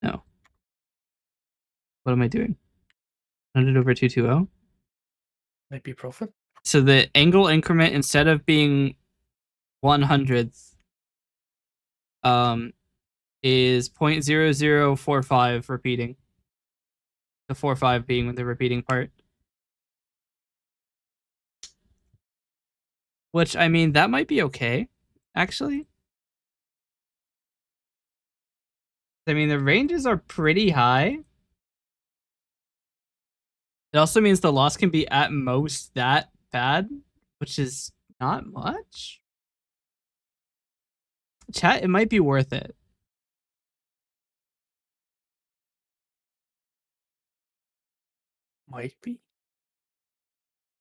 No. What am I doing? 100 over 220? Might be profit. So the angle increment, instead of being 100th, is 0.0045 repeating. The 45 being the repeating part. Which, I mean, that might be okay, actually. I mean, the ranges are pretty high. It also means the loss can be at most that bad, which is not much. Chat, it might be worth it. Might be.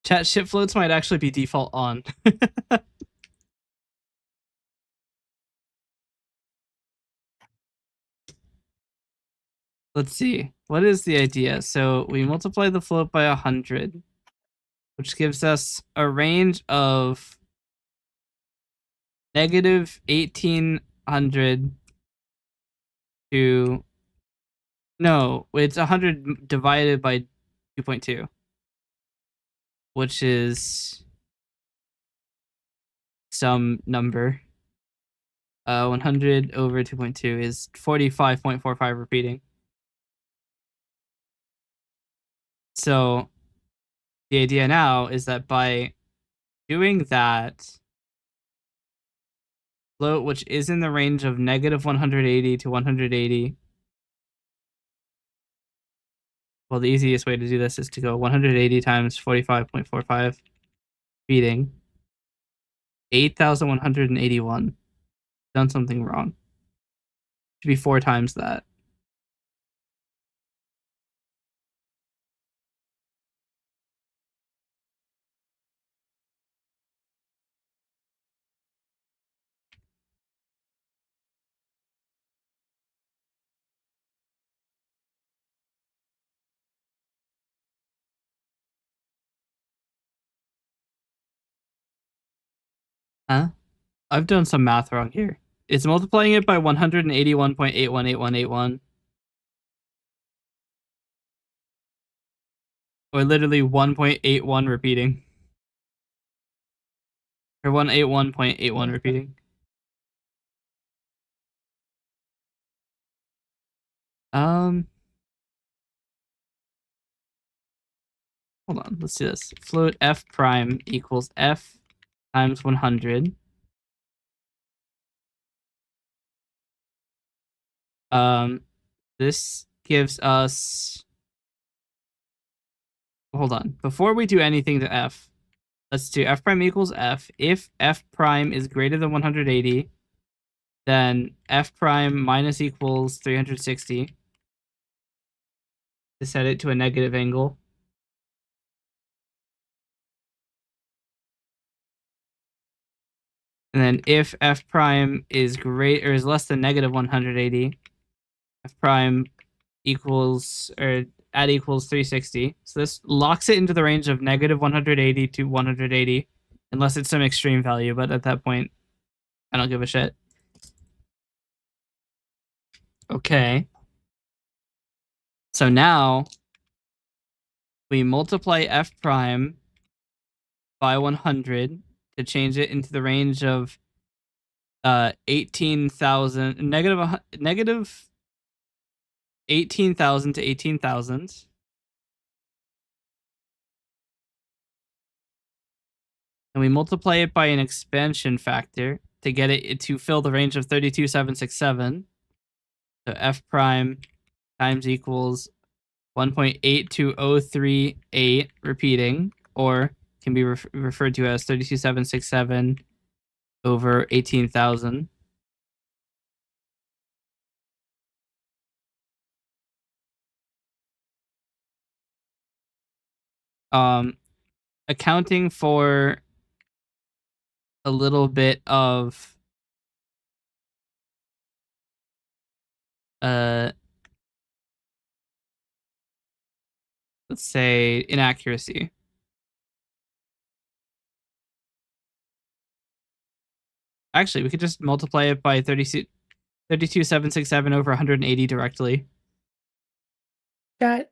Chat, ship floats might actually be default on. Let's see. What is the idea? So we multiply the float by 100, which gives us a range of negative 1800 to... No, it's 100 divided by 2.2, which is some number. 100 over 2.2 is 45.45 repeating. So the idea now is that by doing that, float, which is in the range of negative 180 to 180, well, the easiest way to do this is to go 180 times 45.45 repeating 8,181. Done something wrong. Should be 4 times that. Huh? I've done some math wrong here. It's multiplying it by 181.818181. Or literally 1.81 repeating. Or 181.81 repeating. Hold on, let's do this. Float f prime equals f times 100. This gives us. Hold on. Before we do anything to f, let's do f prime equals f. If f prime is greater than 180, then f prime minus equals 360 to set it to a negative angle. And then if f prime is great or is less than negative 180, f prime equals or at equals 360. So this locks it into the range of negative 180 to 180, unless it's some extreme value. But at that point, I don't give a shit. Okay. So now we multiply f prime by 100 to change it into the range of 18,000 negative 18,000 to 18,000. And we multiply it by an expansion factor to get it to fill the range of 32,767. So f prime times equals 1.82038 repeating, or can be referred to as 32,767 over 18,000. Accounting for a little bit of let's say inaccuracy. Actually, we could just multiply it by 32,767 over 180 directly. Chat,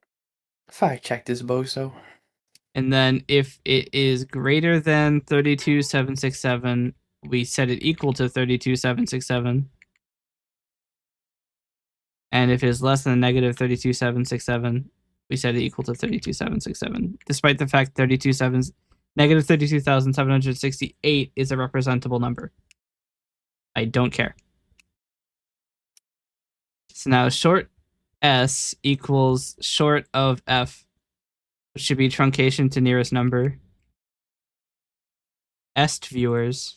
fact check this bozo. And then if it is greater than 32,767, we set it equal to 32,767. And if it is less than negative 32,767, we set it equal to 32,767. Despite the fact negative 32,768 is a representable number. I don't care. So now short s equals short of f, which should be truncation to nearest number. Est viewers.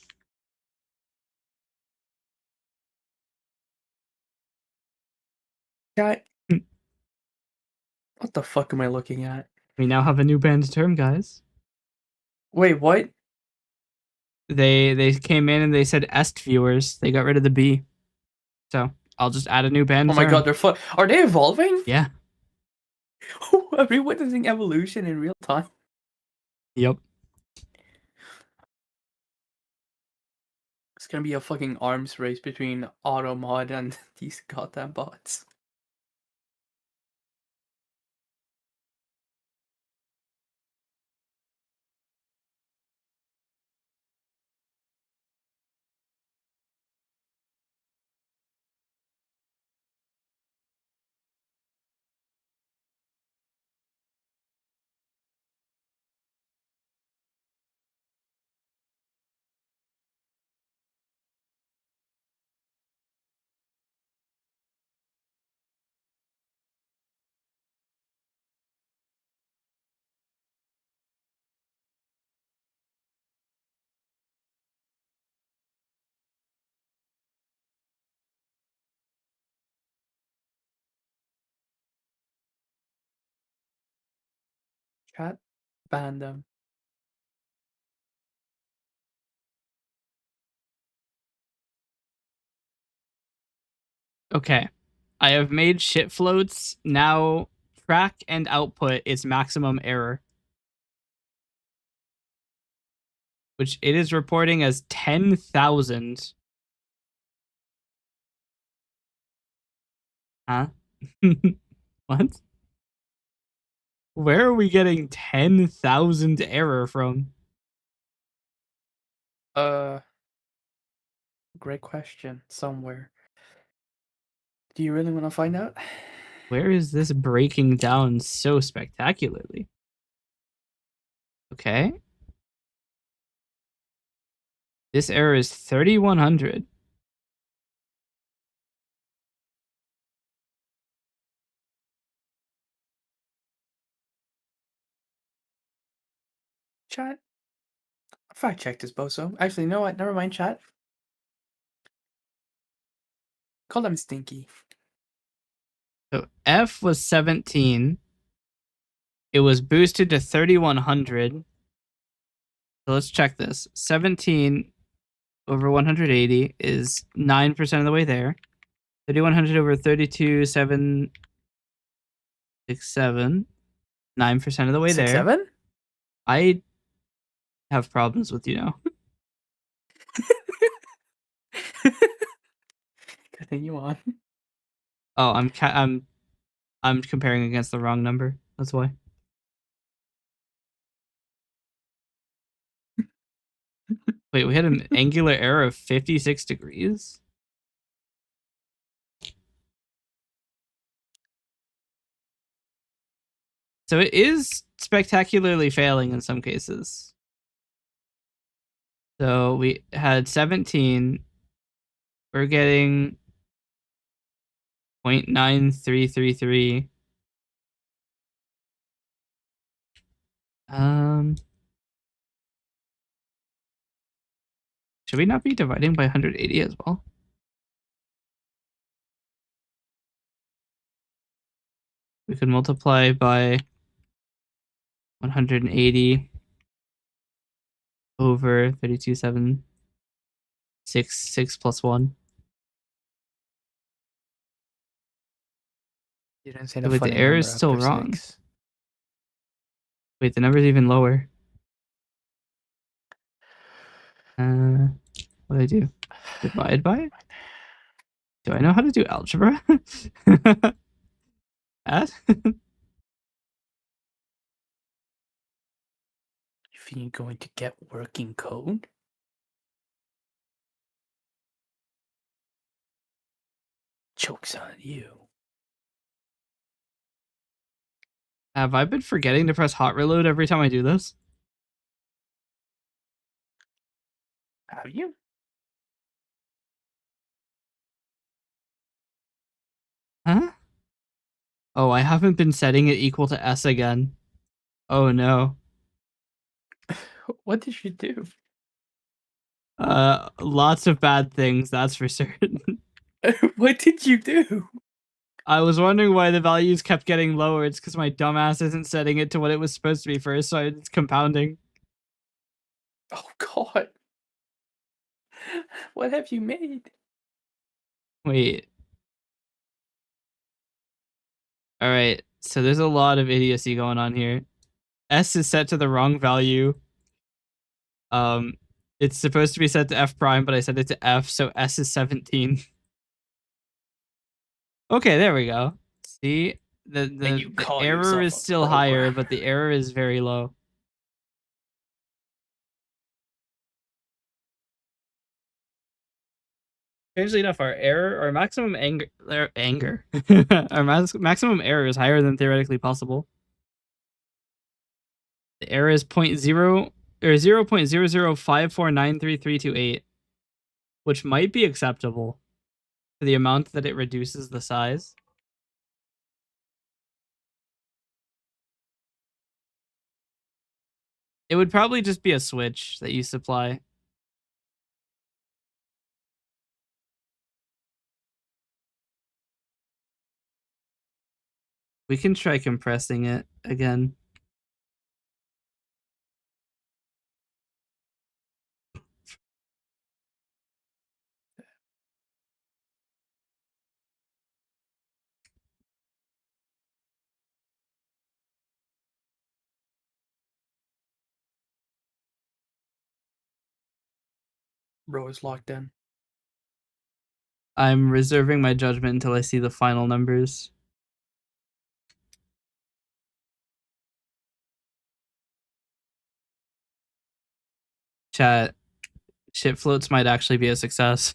Chat, what the fuck am I looking at? We now have a new banned term, guys. Wait, what? They came in and they said est viewers. They got rid of the b. So I'll just add a new banned Oh my term. god, are they evolving? Yeah. Are we witnessing evolution in real time? Yep. It's gonna be a fucking arms race between Automod and these goddamn bots. Chat, ban them. Okay. I have made shit floats. Now track and output its maximum error, which it is reporting as 10,000. Huh? What? Where are we getting 10,000 error from? Great question. Somewhere. Do you really want to find out? Where is this breaking down so spectacularly? Okay. This error is 3,100. Chat. Fact check this, bozo. Actually, you know what? Never mind, chat. Call them stinky. So F was 17. It was boosted to 3,100. So let's check this. 17 over 180 is 9% of the way there. 3,100 over 32,767. 9% of the way there. 7? I have problems with you now. Continue on. Oh, I'm comparing against the wrong number. That's why. Wait, we had an angular error of 56 degrees? So it is spectacularly failing in some cases. So we had 17. We're getting 0.9333. Should we not be dividing by 180 as well? We could multiply by 180 over 32,766 plus 1. You didn't say the Wait, funny the error number is still after wrong. 6. Wait, the number's even lower. What do I do? Divide by? Do I know how to do algebra? Add? You think you're going to get working code? Joke's on you. Have I been forgetting to press hot reload every time I do this? Have you? Huh? Oh, I haven't been setting it equal to S again. Oh no. What did you do? Lots of bad things, that's for certain. What did you do? I was wondering why the values kept getting lower. It's because my dumbass isn't setting it to what it was supposed to be first, so it's compounding. Oh god. What have you made? Wait. Alright, so there's a lot of idiocy going on here. S is set to the wrong value. It's supposed to be set to F prime, but I set it to F, so S is 17. Okay, there we go. See? The error is still higher, but the error is very low. Strangely enough, our maximum anger, our maximum error is higher than theoretically possible. The error is 0.0054933328, which might be acceptable for the amount that it reduces the size. It would probably just be a switch that you supply. We can try compressing it again. Bro is locked in. I'm reserving my judgment until I see the final numbers. Chat, shit floats might actually be a success.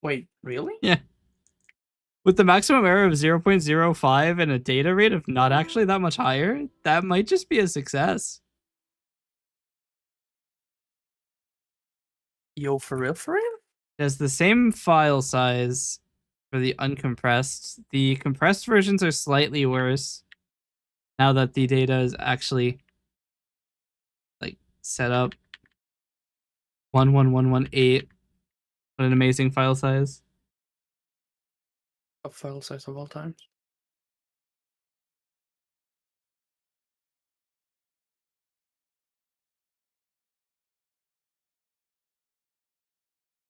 Wait, really? Yeah. With the maximum error of 0.05 and a data rate of not actually that much higher, that might just be a success. Yo, for real, for real? It has the same file size for the uncompressed. The compressed versions are slightly worse now that the data is actually like set up. 11118. What an amazing file size. A file size of all times.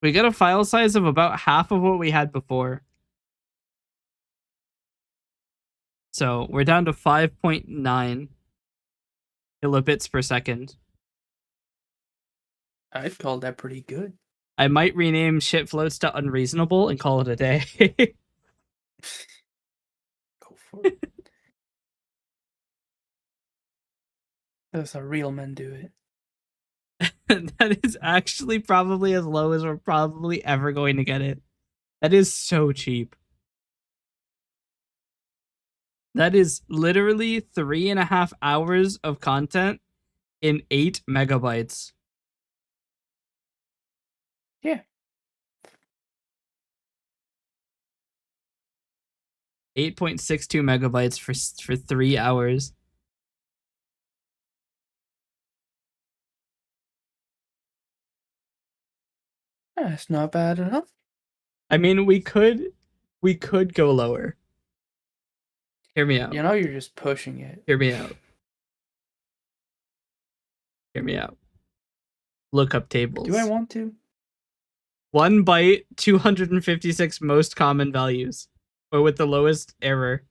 We got a file size of about half of what we had before. So we're down to 5.9 kilobits per second. I'd call that pretty good. I might rename shit floats to unreasonable and call it a day. Go for it. That's how real men do it. That is actually probably as low as we're probably ever going to get it. That is so cheap. That is literally 3.5 hours of content in 8 megabytes. Yeah. 8.62 megabytes for 3 hours. That's not bad enough. I mean, we could go lower. Hear me out. You know, you're just pushing it. Hear me out. Hear me out. Look up tables. Do I want to? 1 byte, 256 most common values, or with the lowest error.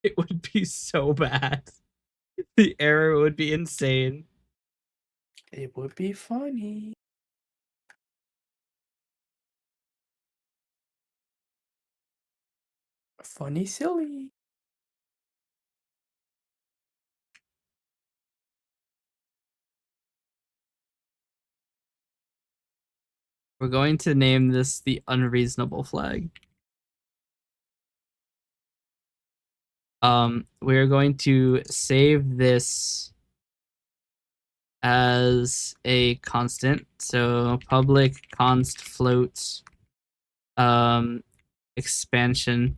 It would be so bad. The error would be insane. It would be funny. Funny, silly. We're going to name this the unreasonable flag. We're going to save this as a constant. So public const float expansion.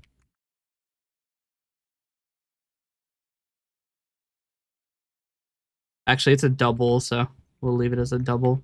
Actually, it's a double, so we'll leave it as a double.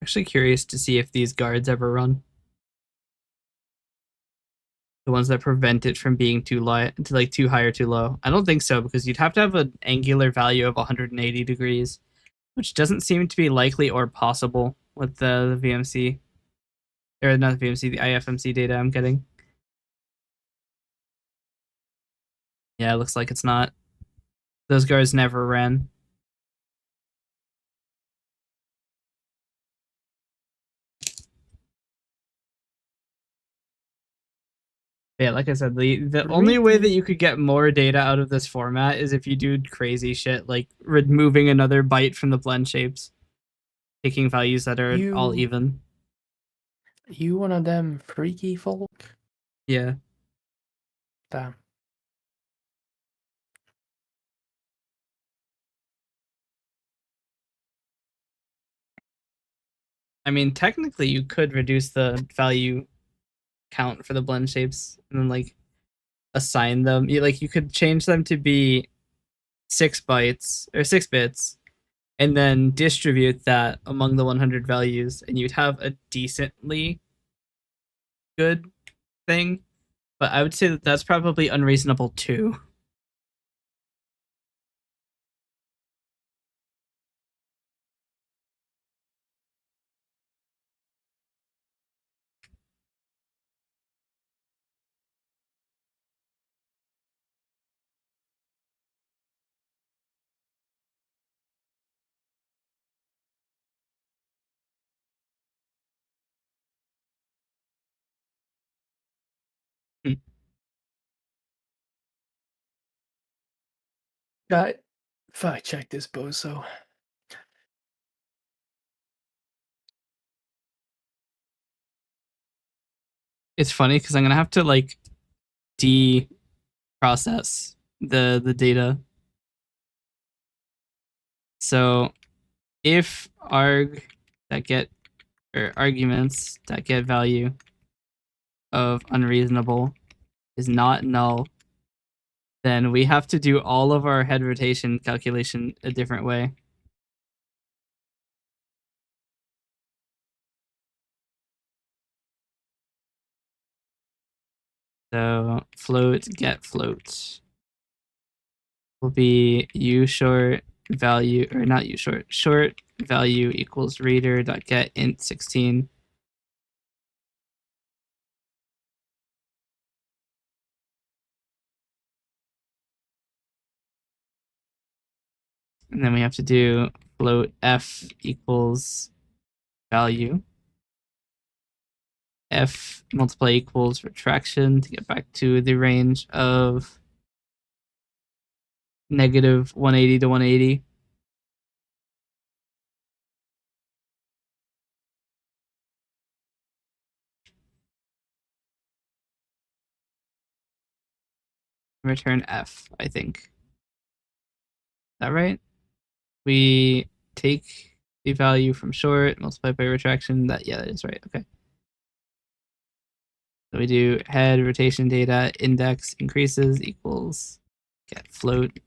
Actually curious to see if these guards ever run. The ones that prevent it from being too low, too high or too low. I don't think so, because you'd have to have an angular value of 180 degrees, which doesn't seem to be likely or possible with the VMC. Or not the VMC, the IFMC data I'm getting. Yeah, it looks like it's not. Those guards never ran. Yeah, like I said, the only way that you could get more data out of this format is if you do crazy shit like removing another byte from the blend shapes, taking values that are all even. You one of them freaky folk? Yeah. Damn. I mean, technically, you could reduce the value count for the blend shapes and then like assign them. You could change them to be 6 bytes or 6 bits, and then distribute that among the 100 values, and you'd have a decently good thing. But I would say that that's probably unreasonable too. Guy, fuck, check this bozo. It's funny because I'm gonna have to like de-process the data. So if arg that get or arguments that get value of unreasonable is not null, then we have to do all of our head rotation calculation a different way. So float get float will be u short value, or not u short value equals reader dot get int 16. And then we have to do float f equals value. F multiply equals retraction to get back to the range of negative 180 to 180. Return F, I think. Is that right? We take the value from short, multiply by retraction. That is right. Okay. So we do head rotation data index increases equals get float.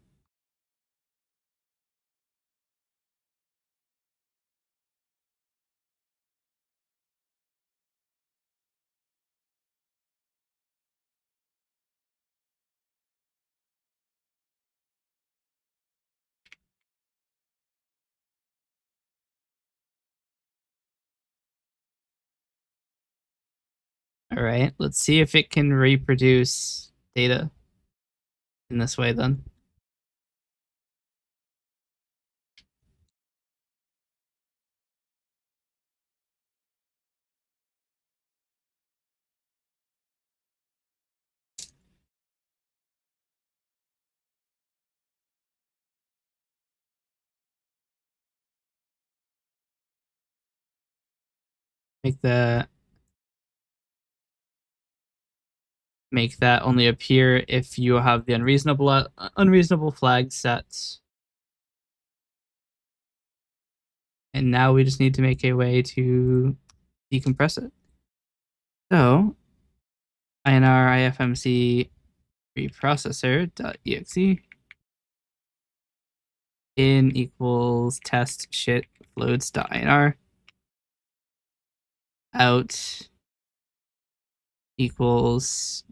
All right, let's see if it can reproduce data in this way then. Make that only appear if you have the unreasonable flag set. And now we just need to make a way to decompress it. So INR IFMC preprocessor.exe in equals test shit floats.inr out equals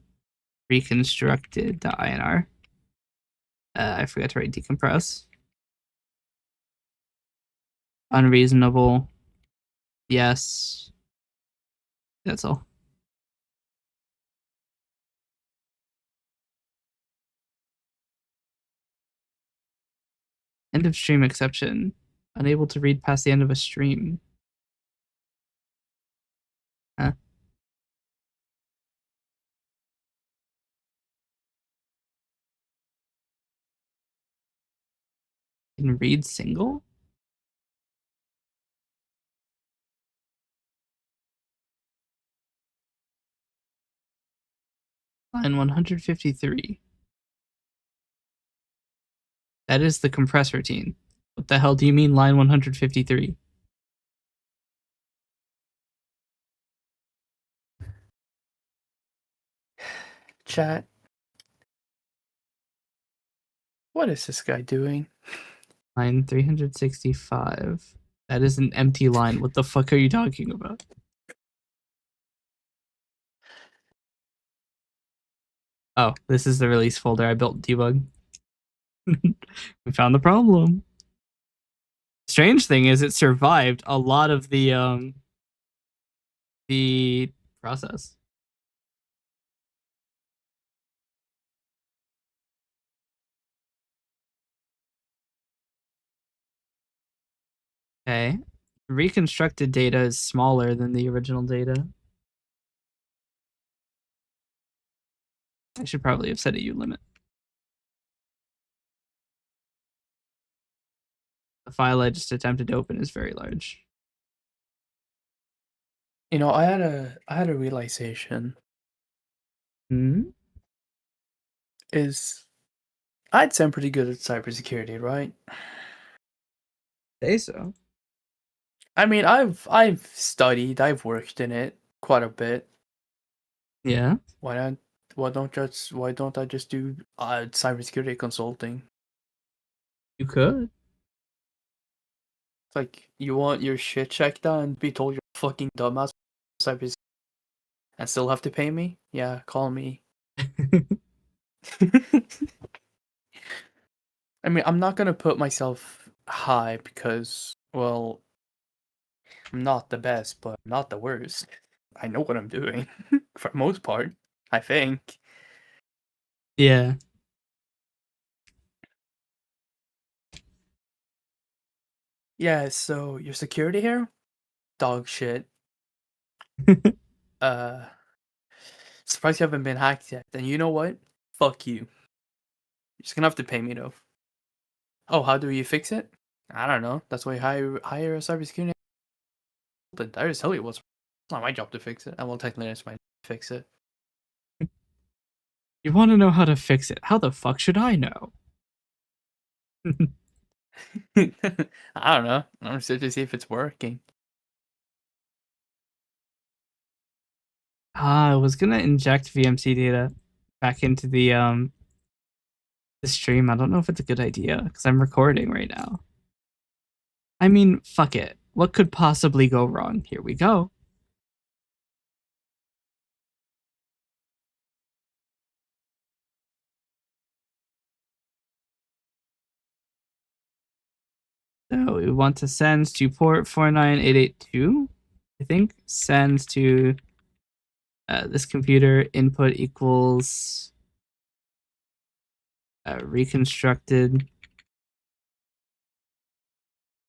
reconstructed.inr. I forgot to write decompress. Unreasonable. Yes. That's all. End of stream exception. Unable to read past the end of a stream. Huh? Can read single? Line 153. That is the compress routine. What the hell do you mean line 153? Chat. What is this guy doing? Line 365. That is an empty line. What the fuck are you talking about? Oh, this is the release folder I built debug. We found the problem. Strange thing is it survived a lot of the process. Okay. Reconstructed data is smaller than the original data. I should probably have set a U limit. The file I just attempted to open is very large. You know, I had a realization. Hmm? Is I'd say I'm pretty good at cybersecurity, right? Say so. I mean, I've studied, I've worked in it quite a bit. Yeah. Why don't I just do cybersecurity consulting? You could. It's like you want your shit checked out and be told you're a fucking dumbass cybersecurity and still have to pay me? Yeah, call me. I mean, I'm not gonna put myself high because, well, I'm not the best, but I'm not the worst. I know what I'm doing for the most part, I think. Yeah. Yeah, so your security here? Dog shit. Uh, Surprised you haven't been hacked yet. Then you know what? Fuck you. You're just gonna have to pay me though. Oh, how do you fix it? I don't know. That's why you hire a cybersecurity consultant. I just tell you what's. It's not my job to fix it. Well, technically, it's my job to fix it. You want to know how to fix it. How the fuck should I know? I don't know. I'm just to see if it's working. I was gonna inject VMC data back into the stream. I don't know if it's a good idea because I'm recording right now. I mean, fuck it. What could possibly go wrong? Here we go. So we want to send to port 49882, I think. Sends to this computer, input equals reconstructed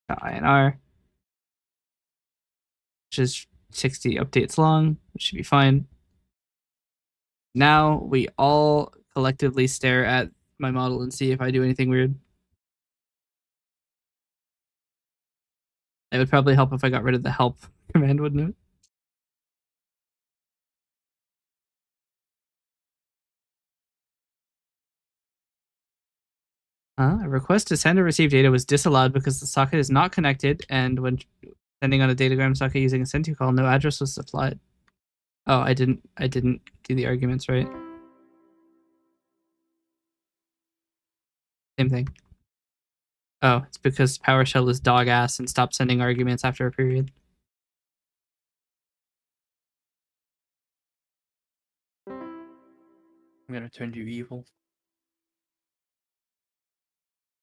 INR, which is 60 updates long, which should be fine. Now we all collectively stare at my model and see if I do anything weird. It would probably help if I got rid of the help command, wouldn't it? A request to send or receive data was disallowed because the socket is not connected, and when sending on a datagram socket using a send to call, no address was supplied. Oh, I didn't do the arguments right. Same thing. Oh, it's because PowerShell is dog ass and stopped sending arguments after a period. I'm gonna turn you evil.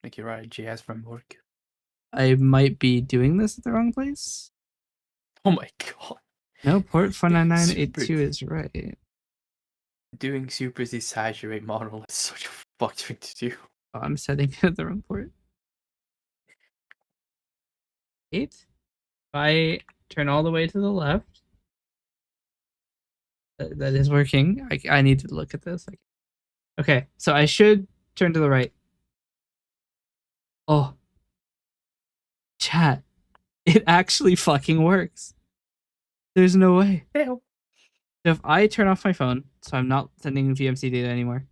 Make you write a JS framework. I might be doing this at the wrong place. Oh my god. No, port 49982 is right. Doing super desaturate model is such a fucked thing to do. Oh, I'm setting it at the wrong port. 8. If I turn all the way to the left, that is working. I need to look at this. Okay, so I should turn to the right. Oh. Chat. It actually fucking works. There's no way. Ew. So if I turn off my phone, so I'm not sending VMC data anymore.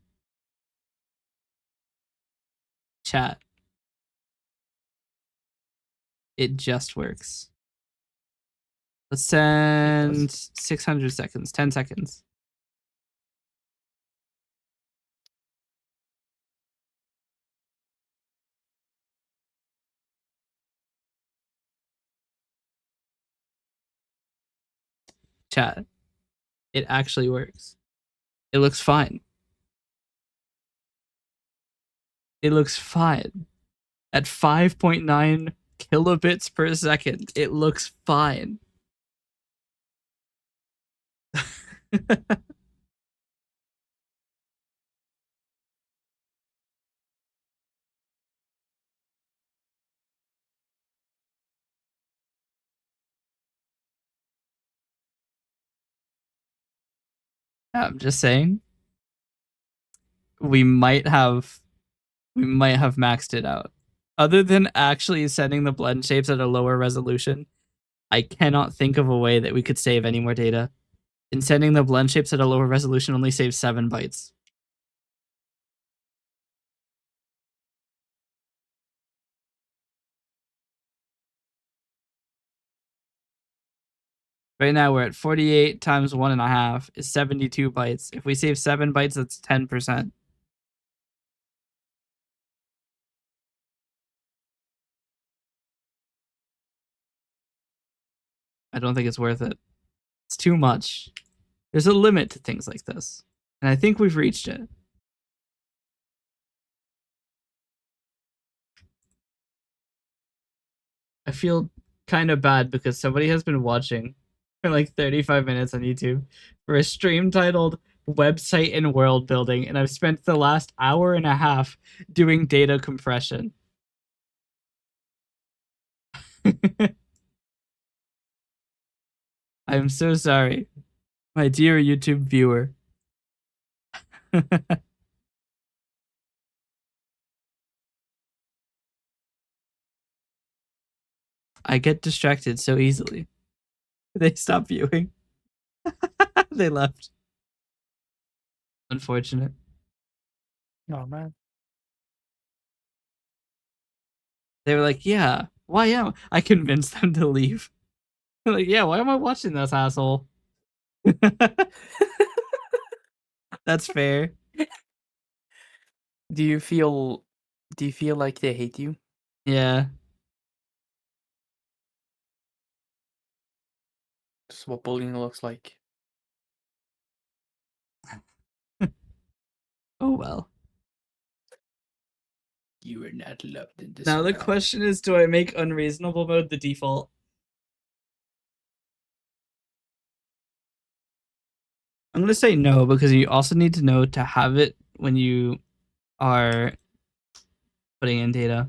Chat. It just works. Let's send 600 seconds, 10 seconds. Chat. It actually works. It looks fine. It looks fine. At 5.9 kilobits per second, it looks fine. I'm just saying we might have maxed it out. Other than actually setting the blend shapes at a lower resolution, I cannot think of a way that we could save any more data. And setting the blend shapes at a lower resolution only saves 7 bytes. Right now we're at 48 times 1.5 is 72 bytes. If we save 7 bytes, that's 10%. I don't think it's worth it. It's too much. There's a limit to things like this. And I think we've reached it. I feel kind of bad because somebody has been watching for like 35 minutes on YouTube for a stream titled Website and World Building, and I've spent the last hour and a half doing data compression. I'm so sorry, my dear YouTube viewer. I get distracted so easily. They stop viewing. They left. Unfortunate. Oh man. They were like, yeah, why am I convinced them to leave? Like, yeah, why am I watching this asshole? That's fair. Do you feel like they hate you? Yeah. This is what bullying looks like. Oh well. You are not loved in this Now the world. question is, do I make unreasonable mode the default? I'm gonna say no, because you also need to know to have it when you are putting in data.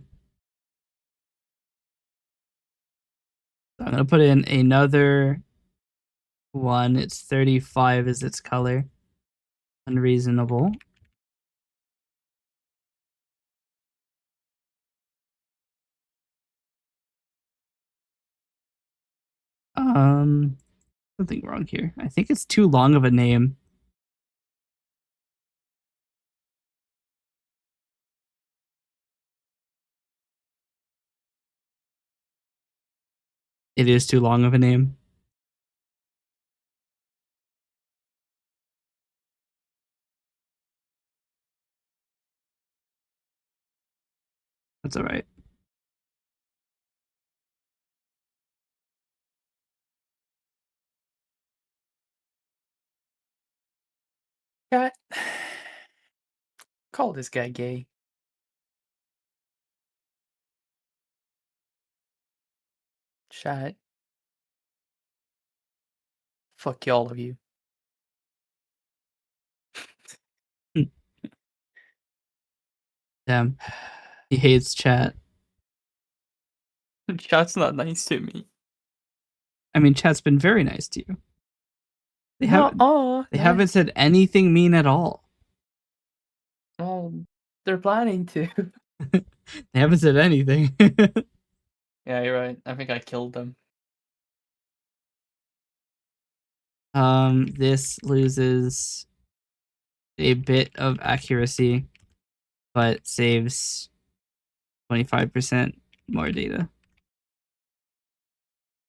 So I'm gonna put in another one. It's 35 is its color. Unreasonable. Something wrong here. I think it's too long of a name. It is too long of a name. That's all right. Chat. Call this guy gay. Chat. Fuck you, all of you. Damn. He hates chat. Chat's not nice to me. I mean, chat's been very nice to you. They haven't said anything mean at all. Well, they're planning to. They haven't said anything. Yeah, you're right. I think I killed them. This loses a bit of accuracy, but saves 25% more data.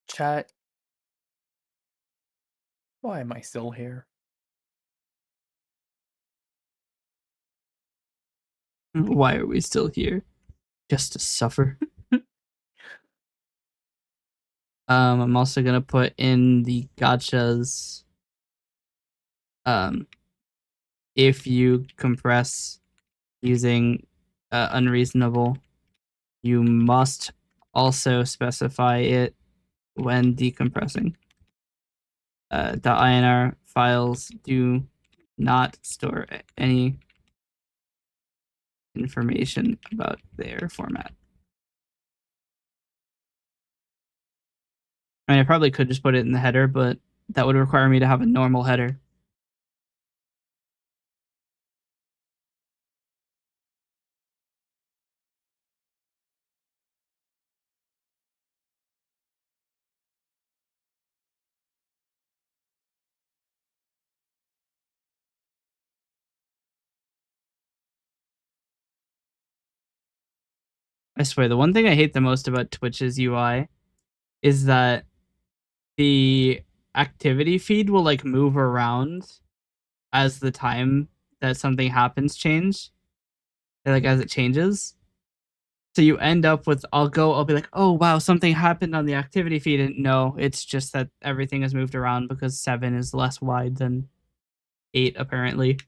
Chat. Why am I still here? Why are we still here? Just to suffer? I'm also gonna put in the gotchas. If you compress using unreasonable, you must also specify it when decompressing. .inr files do not store any information about their format. I mean, I probably could just put it in the header, but that would require me to have a normal header. I swear, the one thing I hate the most about Twitch's UI is that the activity feed will like move around as the time that something happens change, like as it changes. So you end up with I'll be like, oh wow, something happened on the activity feed, and no, it's just that everything has moved around because 7 is less wide than 8 apparently.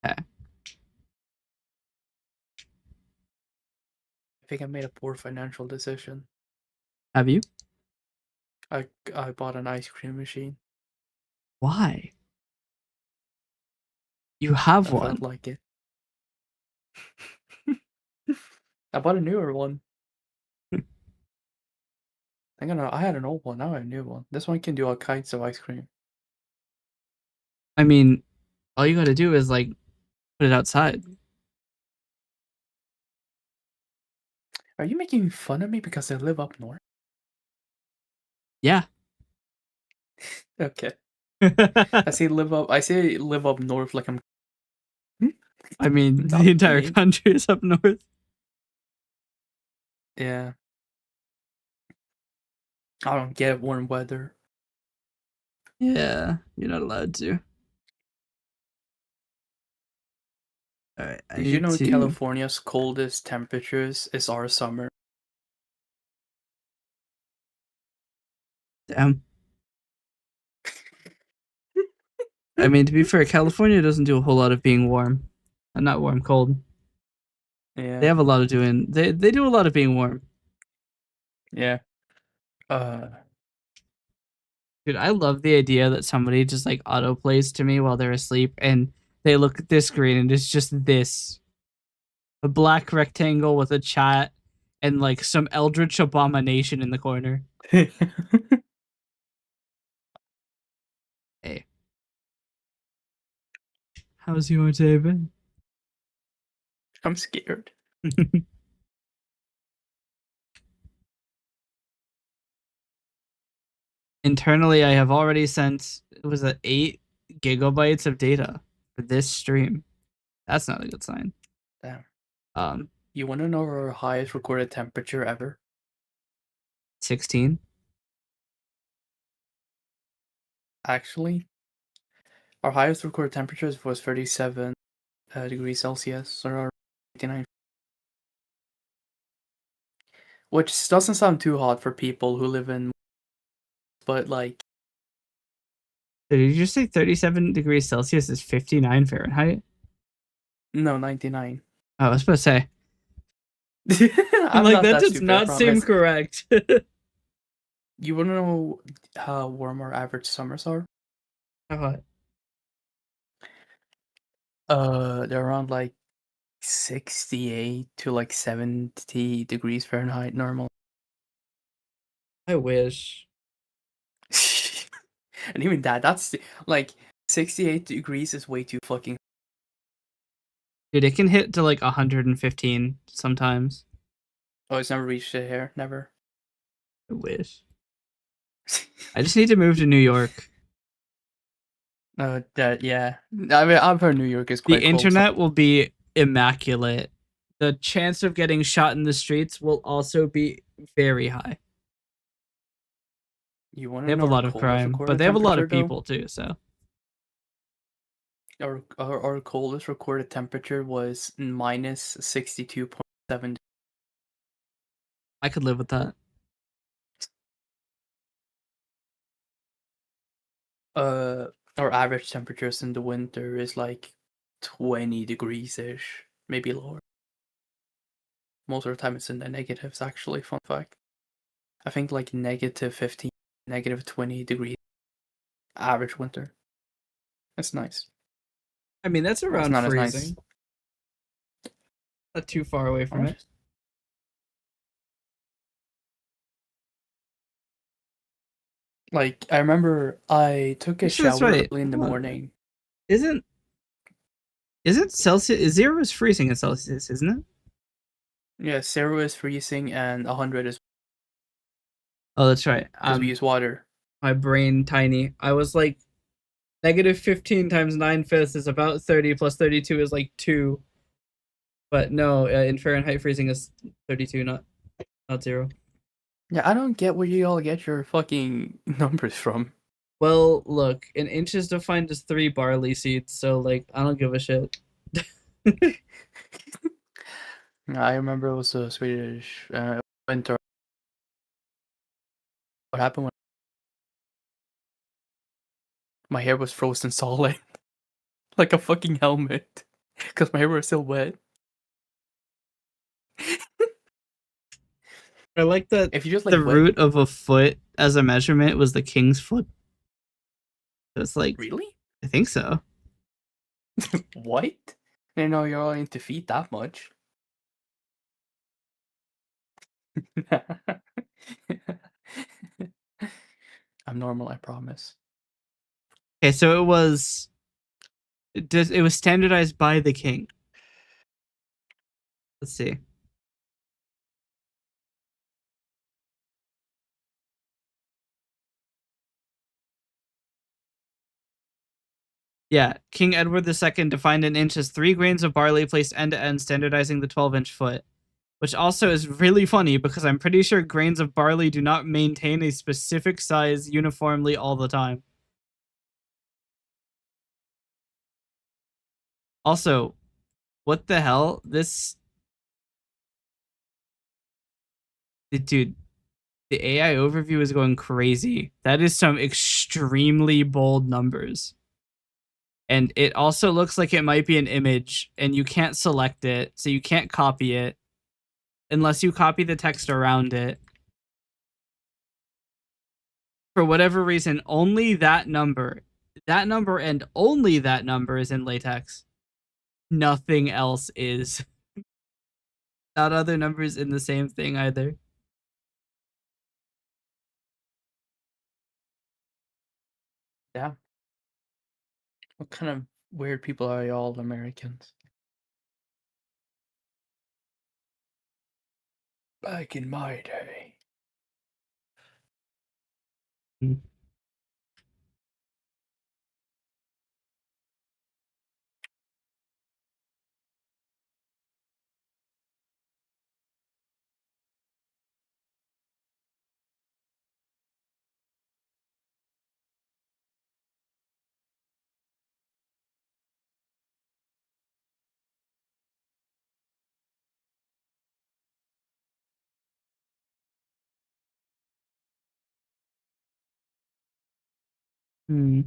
Okay. I think I made a poor financial decision. Have you? I bought an ice cream machine. Why? You have I one. felt like it. I bought a newer one. I had an old one. Now I have a new one. This one can do all kinds of ice cream. I mean, all you gotta do is like put it outside. Are you making fun of me because I live up north? Yeah. Okay. I say live up north like I'm. I mean, Not the entire me. country is up north. Yeah. I don't get warm weather. Yeah, you're not allowed to. All right, I Did you need know to. California's coldest temperatures is our summer? Damn. I mean, to be fair, California doesn't do a whole lot of being warm. Not warm, cold. Yeah. They have a lot of doing. They do a lot of being warm. Yeah. Dude, I love the idea that somebody just like auto plays to me while they're asleep, and they look at this screen and it's just this a black rectangle with a chat and like some eldritch abomination in the corner. Hey, how's your day been? I'm scared. Internally, I have already sent it was 8 gigabytes of data for this stream. That's not a good sign. Damn. Um, You want to know our highest recorded temperature ever? 16. Actually, our highest recorded temperature was 37 degrees Celsius, or 89, which doesn't sound too hot for people who live in, but like, Did you just say 37 degrees Celsius is 59 Fahrenheit? no, 99. Oh, I was supposed to say. I'm I'm like, not that that does stupid, I not seem promise. correct. You want to know how warm our average summers are? How hot? They're around like 68 to like 70 degrees Fahrenheit normal. I wish. And even that's like 68 degrees is way too fucking. Dude, it can hit to like 115 sometimes. Oh, it's never reached it here. Never. I wish. I just need to move to New York. That yeah. I mean, I've heard New York is The quite cold. internet will be immaculate. The chance of getting shot in the streets will also be very high. You want They to have know a our lot of coldest crime, but recorded they have a lot of temperature, though? people too, so. Our coldest recorded temperature was minus 62.7. I could live with that. Our average temperatures in the winter is like 20 degrees ish, maybe lower. Most of the time it's in the negatives, actually. Fun fact. I think like negative 15, negative 20 degrees average winter. That's nice. I mean, that's Well, it's around not as nice. freezing. Not too far away from it. Like, I remember I took a Actually, that's shower right. early in the Hold on. morning. Isn't Celsius? 0 is freezing in Celsius, isn't it? Yeah, 0 is freezing and 100 is Oh, that's right. because we use water. My brain tiny. I was like, negative 15 times 9/5 is about 30, plus 32 is like 2. But no, in Fahrenheit, freezing is 32, not 0. Yeah, I don't get where you all get your fucking numbers from. Well, look, an inch is defined as 3 barley seeds, so like, I don't give a shit. I remember it was a Swedish winter. What happened when my hair was frozen solid? Like a fucking helmet. Because my hair was still wet. I like that If you just like the wet, root of a foot as a measurement was the king's foot. So it's like, really? I think so. What? I didn't know you're all into feet that much. I'm normal, I promise. Okay, so it was standardized by the king. Let's see. Yeah, King Edward II defined an inch as 3 grains of barley placed end to end, standardizing the 12-inch foot. Which also is really funny because I'm pretty sure grains of barley do not maintain a specific size uniformly all the time. Also, what the hell? Dude, the AI overview is going crazy. That is some extremely bold numbers. And it also looks like it might be an image, and you can't select it, so you can't copy it unless you copy the text around it. For whatever reason, only that number and only that number is in latex. Nothing else is. Not other numbers in the same thing either. Yeah. What kind of weird people are y'all Americans? Back in my day. Mm. Hmm.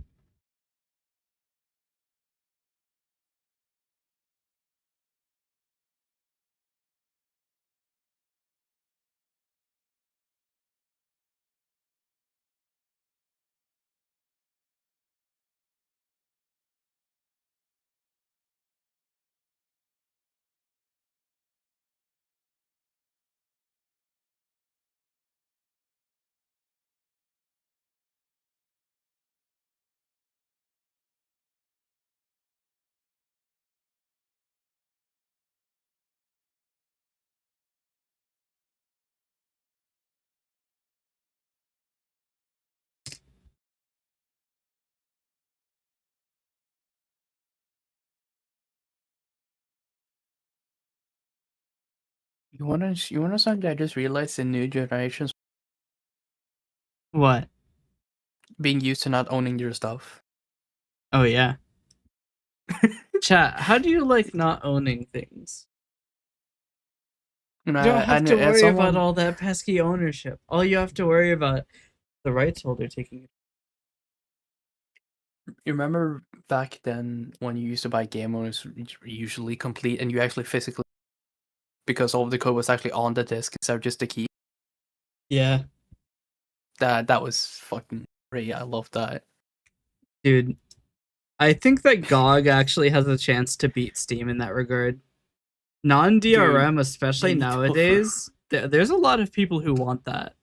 You wanna something I just realized in new generations What? being used to not owning your stuff. Oh yeah. Chat, how do you like not owning things? And You don't have to as worry about someone, all that pesky ownership. All you have to worry about the rights holder taking it. you remember back then when you used to buy game owners usually complete and you actually physically because all of the code was actually on the disk instead of just the key. Yeah. That was fucking great. I love that. Dude, I think that GOG actually has a chance to beat Steam in that regard. Non-DRM, especially they need to offer- nowadays, there's a lot of people who want that.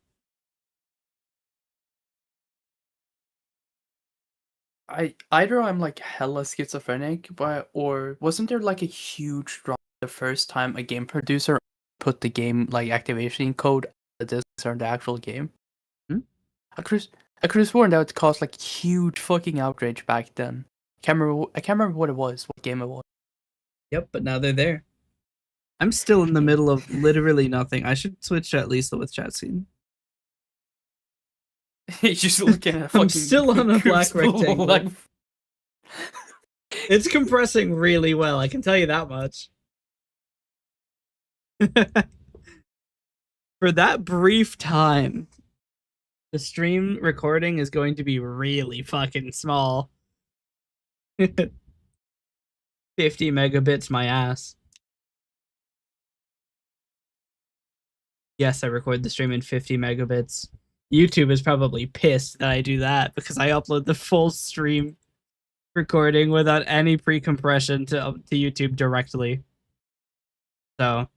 Either I'm like hella schizophrenic, or wasn't there like a huge drop the first time a game producer put the game like activation code on the discs or the actual game? Hmm? I could have sworn that would cause like huge fucking outrage back then. I can't remember what it was, what game it was. Yep, but now they're there. I'm still in the middle of literally nothing. I should switch to at least the with chat scene. He's just looking at I'm fucking still on a black rectangle. like, It's compressing really well, I can tell you that much. For that brief time, the stream recording is going to be really fucking small. 50 megabits my ass. Yes, I record the stream in 50 megabits. YouTube is probably pissed that I do that because I upload the full stream recording without any pre-compression to YouTube directly. So,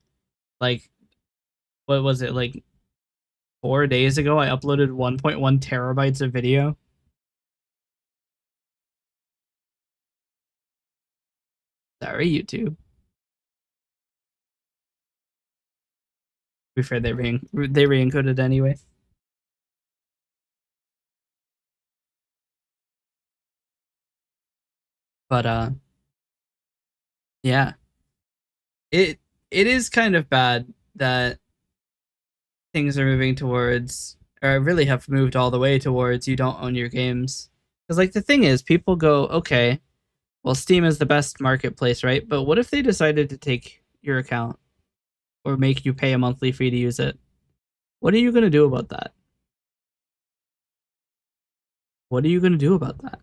like, what was it, like 4 days ago? I uploaded 1.1 terabytes of video. Sorry, YouTube. To be fair, they re-encoded anyway. But yeah, it is kind of bad that things are moving towards, or really have moved all the way towards, you don't own your games. Because like the thing is, people go, okay, well, Steam is the best marketplace, right? But what if they decided to take your account or make you pay a monthly fee to use it? What are you going to do about that? What are you going to do about that?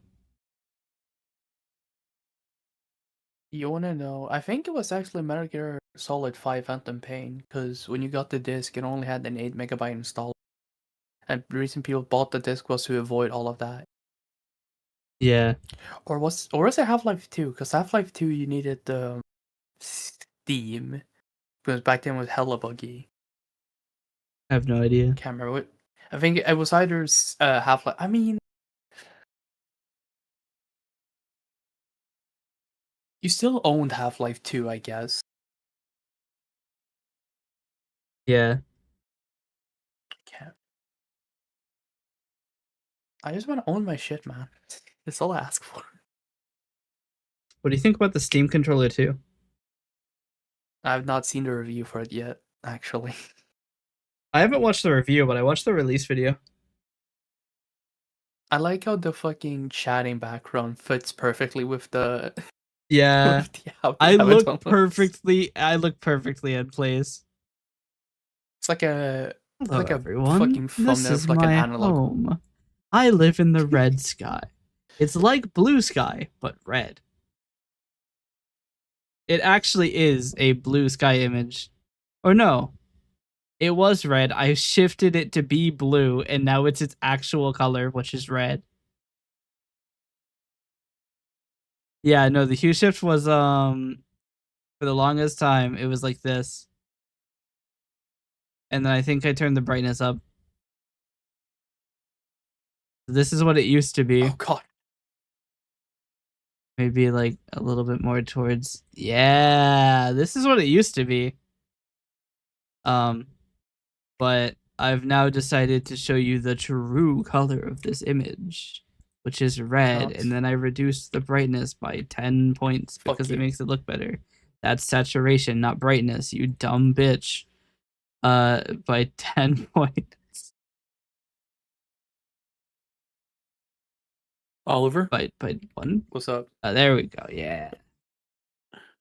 you wanna know? I think it was actually Metal Gear Solid 5 Phantom Pain, because when you got the disc, it only had an 8 megabyte install. And the reason people bought the disc was to avoid all of that. Yeah. Or was it Half-Life 2? Because Half-Life 2 you needed the Steam. Because back then it was hella buggy. I have no idea. Can't remember what. I think it was either Half-Life. I mean, you still owned Half-Life 2, I guess. Yeah. Can't. I just want to own my shit, man. That's all I ask for. What do you think about the Steam controller too? I've not seen the review for it yet, actually. I haven't watched the review, but I watched the release video. I like how the fucking chatting background fits perfectly with the. Yeah. with the, how I how it look almost- perfectly in place. It's like a. Hello, like a everyone. fucking This thumbnail is of like an my analog. home. I live in the red sky. It's like blue sky, but red. It actually is a blue sky image. Or no, it was red. I shifted it to be blue, and now it's its actual color, which is red. Yeah, no, the hue shift was for the longest time it was like this. And then I think I turned the brightness up. This is what it used to be. Oh god. Maybe like a little bit more towards, yeah, this is what it used to be. But I've now decided to show you the true color of this image, which is red, God. and then I reduced the brightness by 10 points Fuck because it you. makes it look better. That's saturation, not brightness, you dumb bitch. by 10 points. Oliver, By 1. What's up? There we go. Yeah.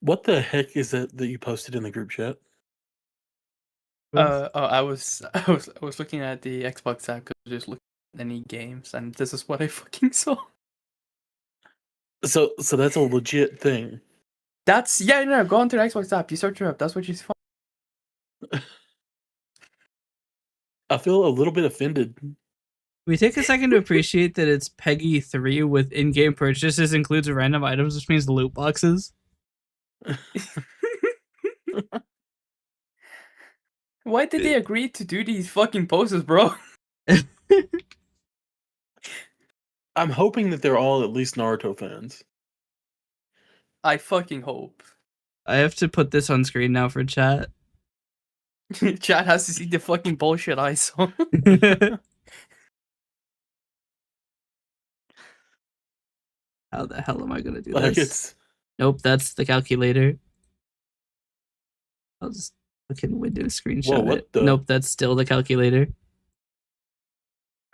what the heck is that you posted in the group chat? I was looking at the Xbox app because I was just looking at any games, and this is what I fucking saw. So that's a legit thing. That's no. Go onto the Xbox app. You search her up. That's what you find. I feel a little bit offended. We take a second to appreciate that it's Peggy 3 with in-game purchases includes random items, which means loot boxes. Why did they agree to do these fucking poses, bro? I'm hoping that they're all at least Naruto fans. I fucking hope. I have to put this on screen now for chat. Chat has to see the fucking bullshit I saw. How the hell am I gonna do Like this? Nope, that's the calculator. I'll just fucking Windows screenshot what it. the- Nope, that's still the calculator.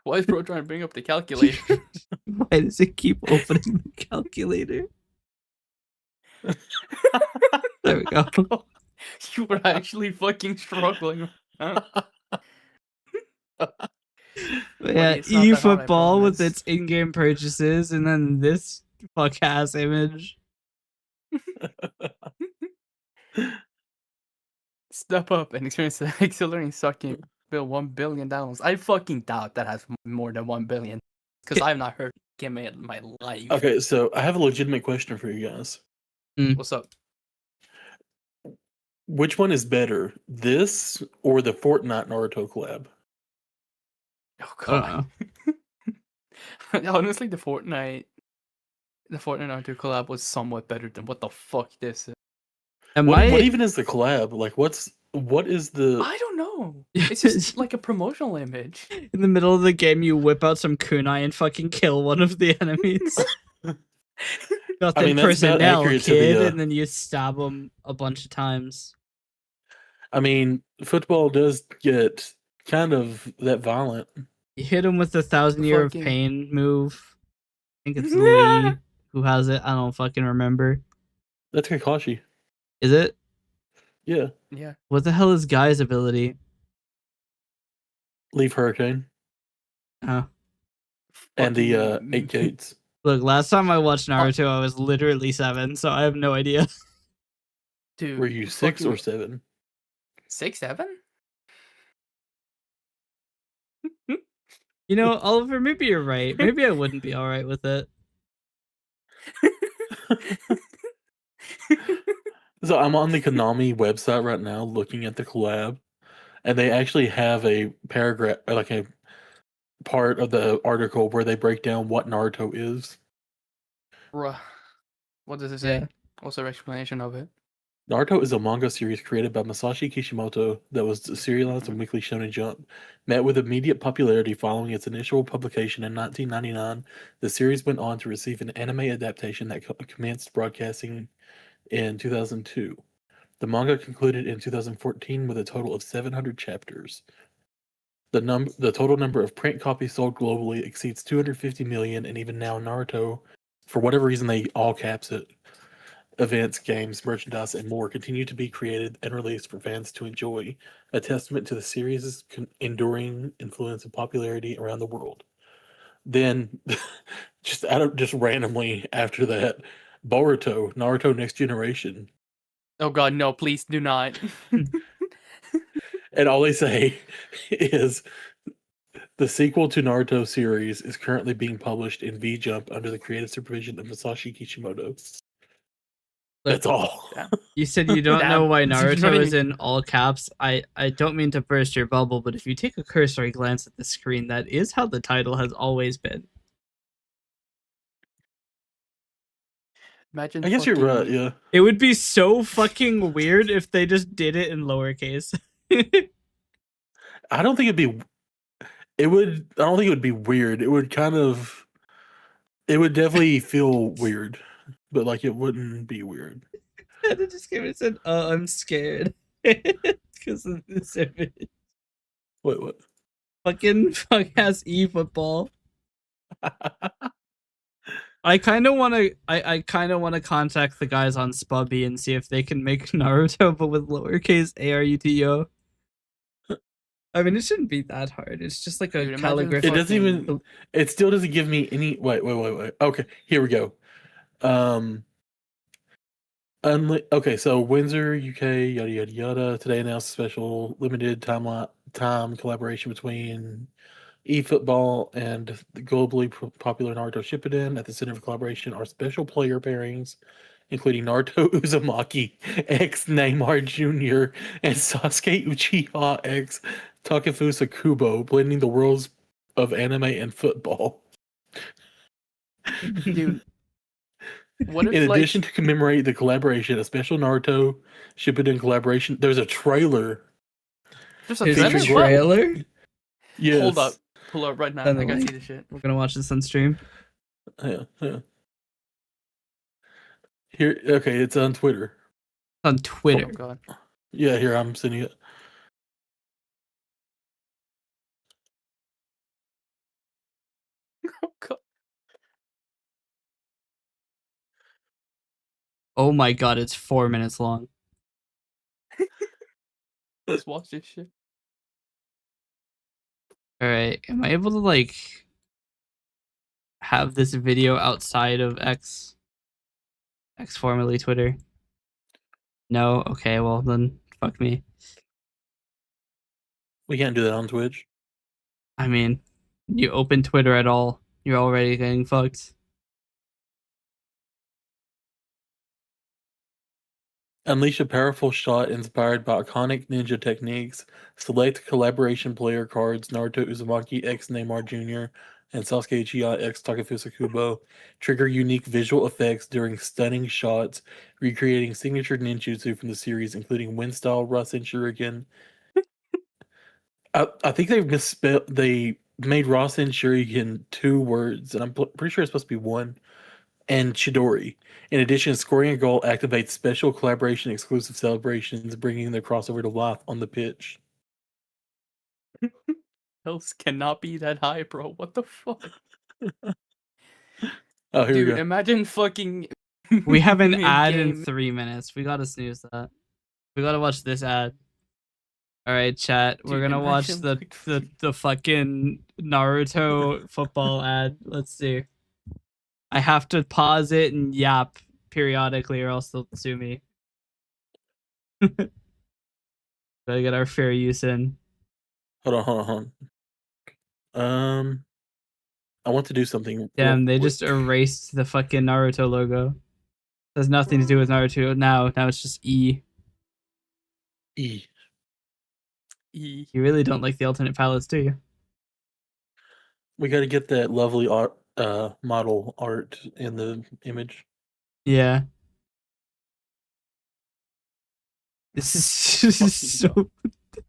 Why is bro trying to bring up the calculator? Why does it keep opening the calculator? There we go. You were actually fucking struggling. Huh? Yeah, it's not that hard, I eFootball with promise. its in-game purchases, and then this fuck-ass image. Step up and experience the exhilarating sucking bill $1 billion. I fucking doubt that has more than 1 billion. Because I've not heard game in my life. Okay, so I have a legitimate question for you guys. What's up? Which one is better, this or the Fortnite Naruto collab? Oh I god. don't know. Honestly, the Fortnite Naruto collab was somewhat better than what the fuck this is. What even is the collab? Like, what is the? I don't know. It's just like a promotional image. In the middle of the game, you whip out some kunai and fucking kill one of the enemies. Nothing I mean, that's about personnel, accurate to kid, the, and then you stab them a bunch of times. I mean, football does get kind of that violent. You hit him with the 1,000 Year of Fucking- Pain move. I think it's Lee who has it. I don't fucking remember. That's Kakashi. Is it? Yeah, Yeah. What the hell is Guy's ability? leave Hurricane Oh. and the Fucking- 8 gates. Look, last time I watched Naruto, I was literally 7, so I have no idea. Dude, Were you 6 or fucking 7? 6, 7? You know, Oliver, maybe you're right. Maybe I wouldn't be alright with it. So I'm on the Konami website right now looking at the collab, and they actually have a paragraph, like a part of the article where they break down what Naruto is. Bruh. What does it say? Yeah. What's their explanation of it? Naruto is a manga series created by Masashi Kishimoto that was serialized on Weekly Shonen Jump. Met with immediate popularity following its initial publication in 1999, the series went on to receive an anime adaptation that commenced broadcasting in 2002. The manga concluded in 2014 with a total of 700 chapters. The total number of print copies sold globally exceeds 250 million, and even now Naruto, for whatever reason they all caps it, events, games, merchandise, and more continue to be created and released for fans to enjoy, a testament to the series' enduring influence and popularity around the world. Then, just randomly after that, Boruto, Naruto Next Generation. Oh god, no, please do not. And all they say is the sequel to Naruto series is currently being published in V Jump under the creative supervision of Masashi Kishimoto. That's all. You said you don't Damn. know why You know what I Naruto is mean? in all caps. I don't mean to burst your bubble, but if you take a cursory glance at the screen, that is how the title has always been. Imagine I guess you're right, fucking- yeah. It would be so fucking weird if they just did it in lowercase. I don't think I don't think it would be weird. It would definitely feel weird, but like it wouldn't be weird. And it just came and said, "Oh, I'm scared." because of this image. What? Fucking fuck ass eFootball. I kind of want to. I kind of want to contact the guys on Spubby and see if they can make Naruto, but with lowercase ARUTO. I mean, it shouldn't be that hard. It's just like a Dude, imagine calligraphy. It doesn't fucking- even. It still doesn't give me any. Wait. Okay, here we go. Okay, so Windsor, UK, yada yada yada. Today announced a special limited time collaboration between eFootball and the globally popular Naruto Shippuden. At the center of the collaboration are special player pairings, including Naruto Uzumaki x Neymar Jr. and Sasuke Uchiha x Takefusa Kubo, blending the worlds of anime and football. Dude, what if In like addition to commemorate the collaboration, a special Naruto Shippuden collaboration, there's a trailer. there's a There's a featuring trailer? trailer. Yes. Hold up, pull up right now. Send the I gotta link. see the shit. We're gonna watch this on stream. Yeah. Here, okay, it's on Twitter. On Oh Twitter. god. Yeah, here I'm sending it. Oh god. Oh my god, it's 4 minutes long. Let's watch this shit. All right, am I able to like have this video outside of X formerly Twitter? No. Okay, well then, fuck me. We can't do that on Twitch. I mean, you open Twitter at all, you're already getting fucked. Unleash a powerful shot inspired by iconic ninja techniques. Select collaboration player cards Naruto Uzumaki x Neymar Jr. and Sasuke Uchiha x Takefusa Kubo. Trigger unique visual effects during stunning shots, recreating signature ninjutsu from the series, including wind style, Rasen Shuriken. I think they misspelled. They made Rasen Shuriken 2 words, and I'm pretty sure it's supposed to be one. And Chidori. In addition, scoring a goal activates special collaboration exclusive celebrations, bringing the crossover to life on the pitch. Else cannot be that high, bro. What the fuck? Oh, here Dude, we go. imagine fucking We have an ad in mid-game. 3 minutes. We gotta snooze that. We gotta watch this ad. All right, chat. We're Dude, gonna watch imagine, the like, the fucking Naruto football ad. Let's see. I have to pause it and yap periodically, or else they'll sue me. Gotta get our fair use in. Hold on. I want to do something. Damn, real they quick. just erased the fucking Naruto logo. Has nothing to do with Naruto now. Now it's just E. E. E. You really don't like the alternate palettes, do you? We got to get that lovely art, model art in the image. Yeah. This is so.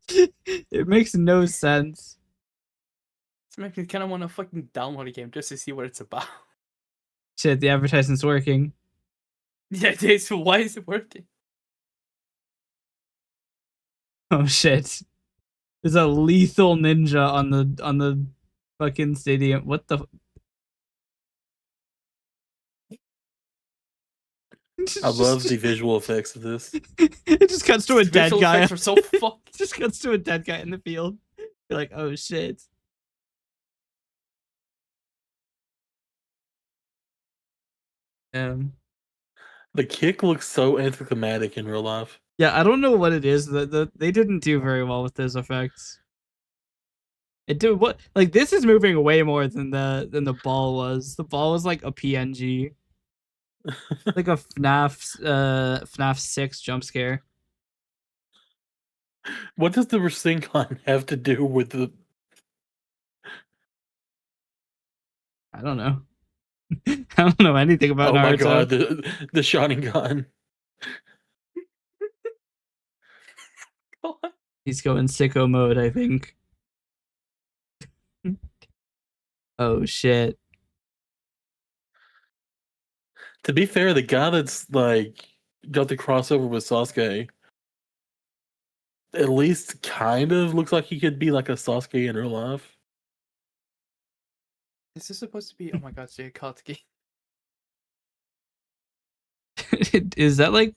It makes no sense. It's making me kind of want to fucking download a game just to see what it's about. Shit, the advertisement's working. Yeah, dude, so why is it working? Oh shit. There's a lethal ninja on the fucking stadium. What the? I love the visual effects of this. It just cuts to a dead Visual guy. effects are so fucked. It just cuts to a dead guy in the field. You're like, oh shit. The kick looks so anticlimactic in real life. Yeah, I don't know what it is. They didn't do very well with those effects. It did what like this is moving way more than the ball was. The ball was like a PNG. Like a FNAF 6 jump scare. What does the Rasengan have to do with the? I don't know. I don't know anything about Oh Naruto. my god, the Sharingan. God. He's going sicko mode, I think. Oh shit. To be fair, the guy that's like got the crossover with Sasuke at least kind of looks like he could be like a Sasuke in real life. Is this supposed to be? Oh my god, Jay Katsuki. Is that like?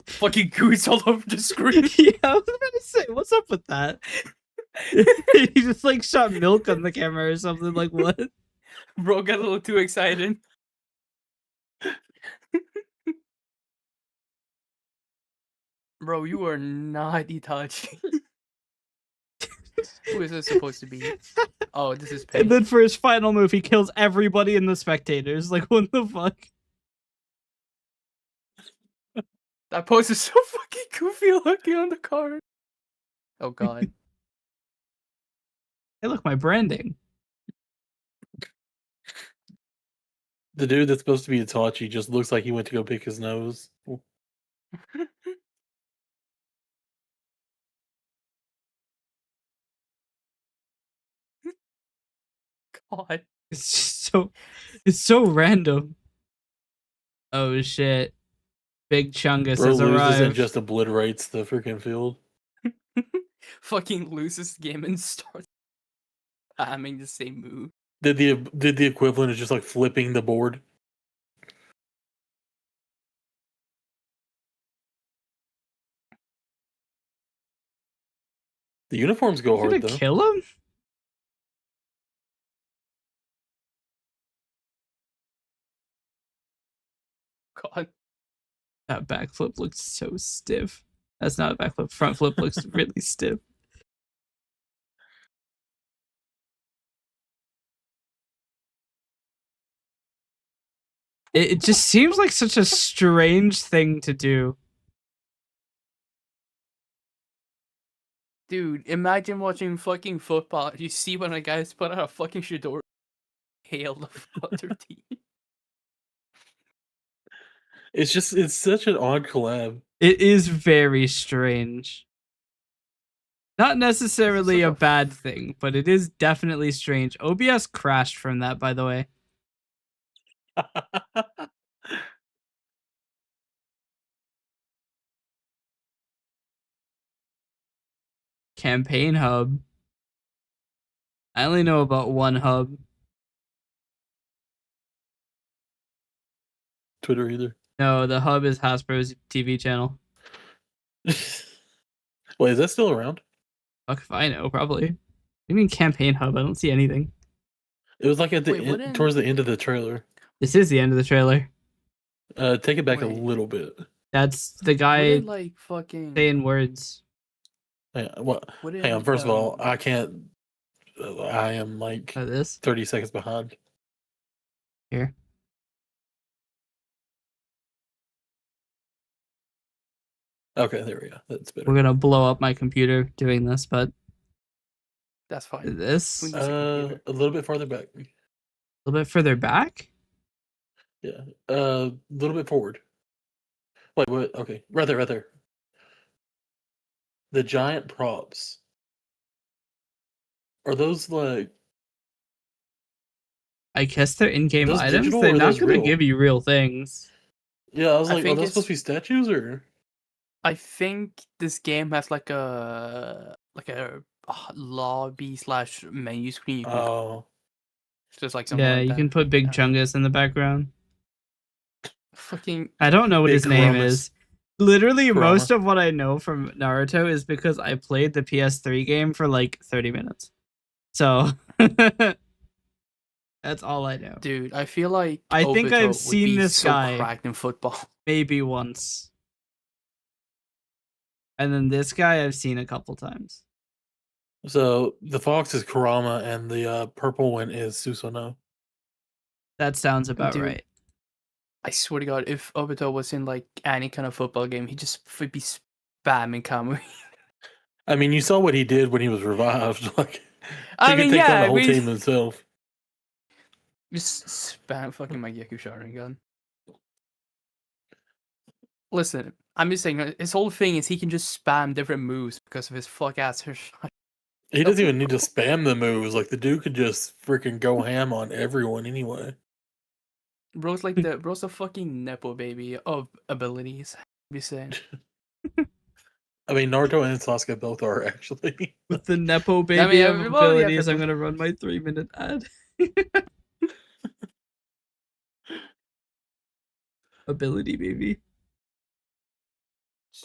Fucking goose all over the screen. Yeah, I was gonna say, what's up with that? He just like shot milk on the camera or something. Like what? Bro got a little too excited. Bro, you are not Itachi. Who is this supposed to be? Oh, this is And Pain. then for his final move, he kills everybody in the spectators. Like what the fuck? That pose is so fucking goofy looking on the card. Oh god. Hey, look, my branding. The dude that's supposed to be Itachi just looks like he went to go pick his nose. God. It's just so random. Oh shit! Big Chungus Bro has loses and arrived. just obliterates the freaking field. Fucking loses the game and starts spamming the same move. Did the equivalent of just like flipping the board? The uniforms go You gonna hard though. kill him? God. That backflip looks so stiff. That's not a backflip. Front flip looks really stiff. It just seems like such a strange thing to do. Dude, imagine watching fucking football. You see when a guy's put out a fucking Shador hail the other team. It's such an odd collab. It is very strange. Not necessarily Such a a bad thing, but it is definitely strange. OBS crashed from that, by the way. Campaign hub. I only know about one hub. Twitter either. No, the hub is Hasbro's TV channel. Wait, is that still around? Fuck if I know, probably. What do you mean campaign hub? I don't see anything. It was like at the Wait, end, wouldn't- towards the end of the trailer. This is the end of the trailer. Take it back a Wait. little bit. That's the guy Wouldn't, like fucking saying words. Hang on, what? wouldn't, Hang on. First of all, um, I can't. I am like Oh, this 30 seconds behind. here. Okay, there we go. That's better. We're gonna blow up my computer doing this, but that's fine. this Who a needs a computer? A little bit farther back. little bit further back. Yeah. A little bit forward. Wait, what? Okay, right there, right there. The giant props. Are those like? I guess they're in-game Those items. digital They're or not those gonna real? give you real things. Yeah, I was I like, are think those supposed to be it's- statues or? I think this game has like a lobby / menu screen. You can Oh, just like something Yeah, like you that. can put Big Yeah. Chungus in the background. Fucking I don't know what Big his name Karamas. is. Literally, Kurama. most of what I know from Naruto is because I played the PS3 game for like 30 minutes. So that's all I know. dude, I feel like I think Obito I've would seen be this so guy. cracked in football. Maybe once. And then this guy I've seen a couple times. so the fox is Kurama and the purple one is Susanoo. That sounds about Dude. right. I swear to God, if Obito was in like any kind of football game, he'd just would be spamming Kamui. I mean, you saw what he did when he was revived. Like, I he could mean, take yeah, down the I whole mean- team himself. Just spam fucking Mangekyou Sharingan. Listen, I'm just saying, his whole thing is he can just spam different moves because of his fuck ass hair. He doesn't even need to spam the moves. Like, the dude could just freaking go ham on everyone anyway. Bro's a fucking nepo baby of abilities. I'm just saying. I mean, Naruto and Sasuke both are actually. With the Nepo baby mean, of well, yeah, abilities, I'm people- gonna run my 3-minute ad. Ability baby.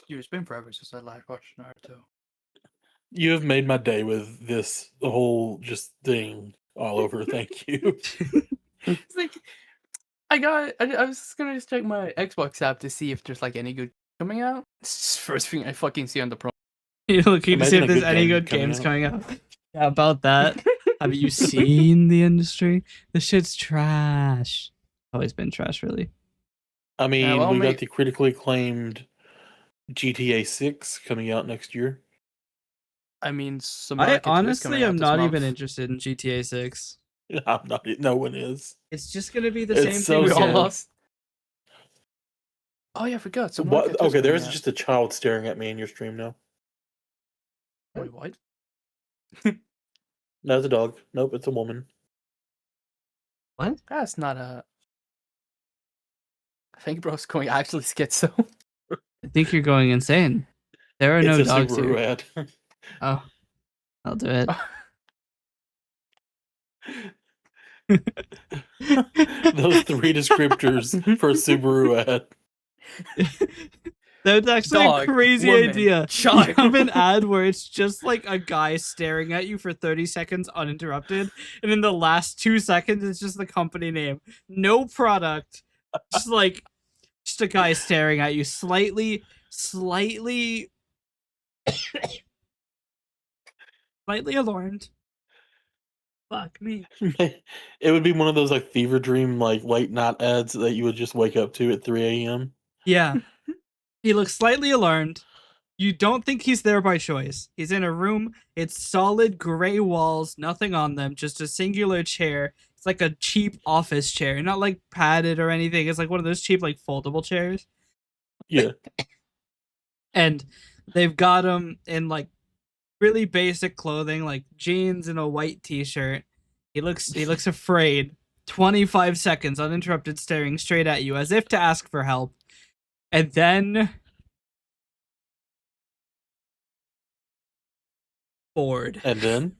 Dude, it's been forever since I last watched Naruto. You have made my day with this whole just thing all over. Thank you. It's like I was just gonna just check my Xbox app to see if there's like any good coming out. It's just first thing I fucking see on the pro. You're looking to see Imagine if a there's good any game good coming games out. coming out. Yeah, about that. Have you seen the industry? The shit's trash. Always been trash, really. I mean, well, we mate- got the critically acclaimed GTA 6 coming out next year. I mean, some I Rocket 2 is honestly coming out am this not month. even interested in GTA 6. I'm not. No one is. It's just gonna be the It's same so thing We all sad. again. lost. Oh yeah, I forgot. Some What? Rocket 2 is Okay, there coming is out. just a child staring at me in your stream now. Wait, what? No, it's a dog. Nope, it's a woman. What? That's not a. I think bro's going actually schizo. I think you're going insane. There are It's no a dogs Subaru here. ad. Oh, I'll do it. Those 3 descriptors for a Subaru ad. That's actually Dog, a crazy woman, idea. child. You have an ad where it's just like a guy staring at you for 30 seconds uninterrupted, and in the last 2 seconds, it's just the company name. No product. Just a guy staring at you, slightly alarmed. Fuck me. It would be one of those like fever dream like late night ads that you would just wake up to at 3 a.m. Yeah. He looks slightly alarmed. You don't think he's there by choice. He's in a room. It's solid gray walls, nothing on them, just a singular chair. It's like a cheap office chair, not like padded or anything. It's like one of those cheap like foldable chairs. Yeah. And they've got him in like really basic clothing, like jeans and a white t-shirt. He looks afraid. 25 seconds uninterrupted, staring straight at you as if to ask for help. And then bored. And then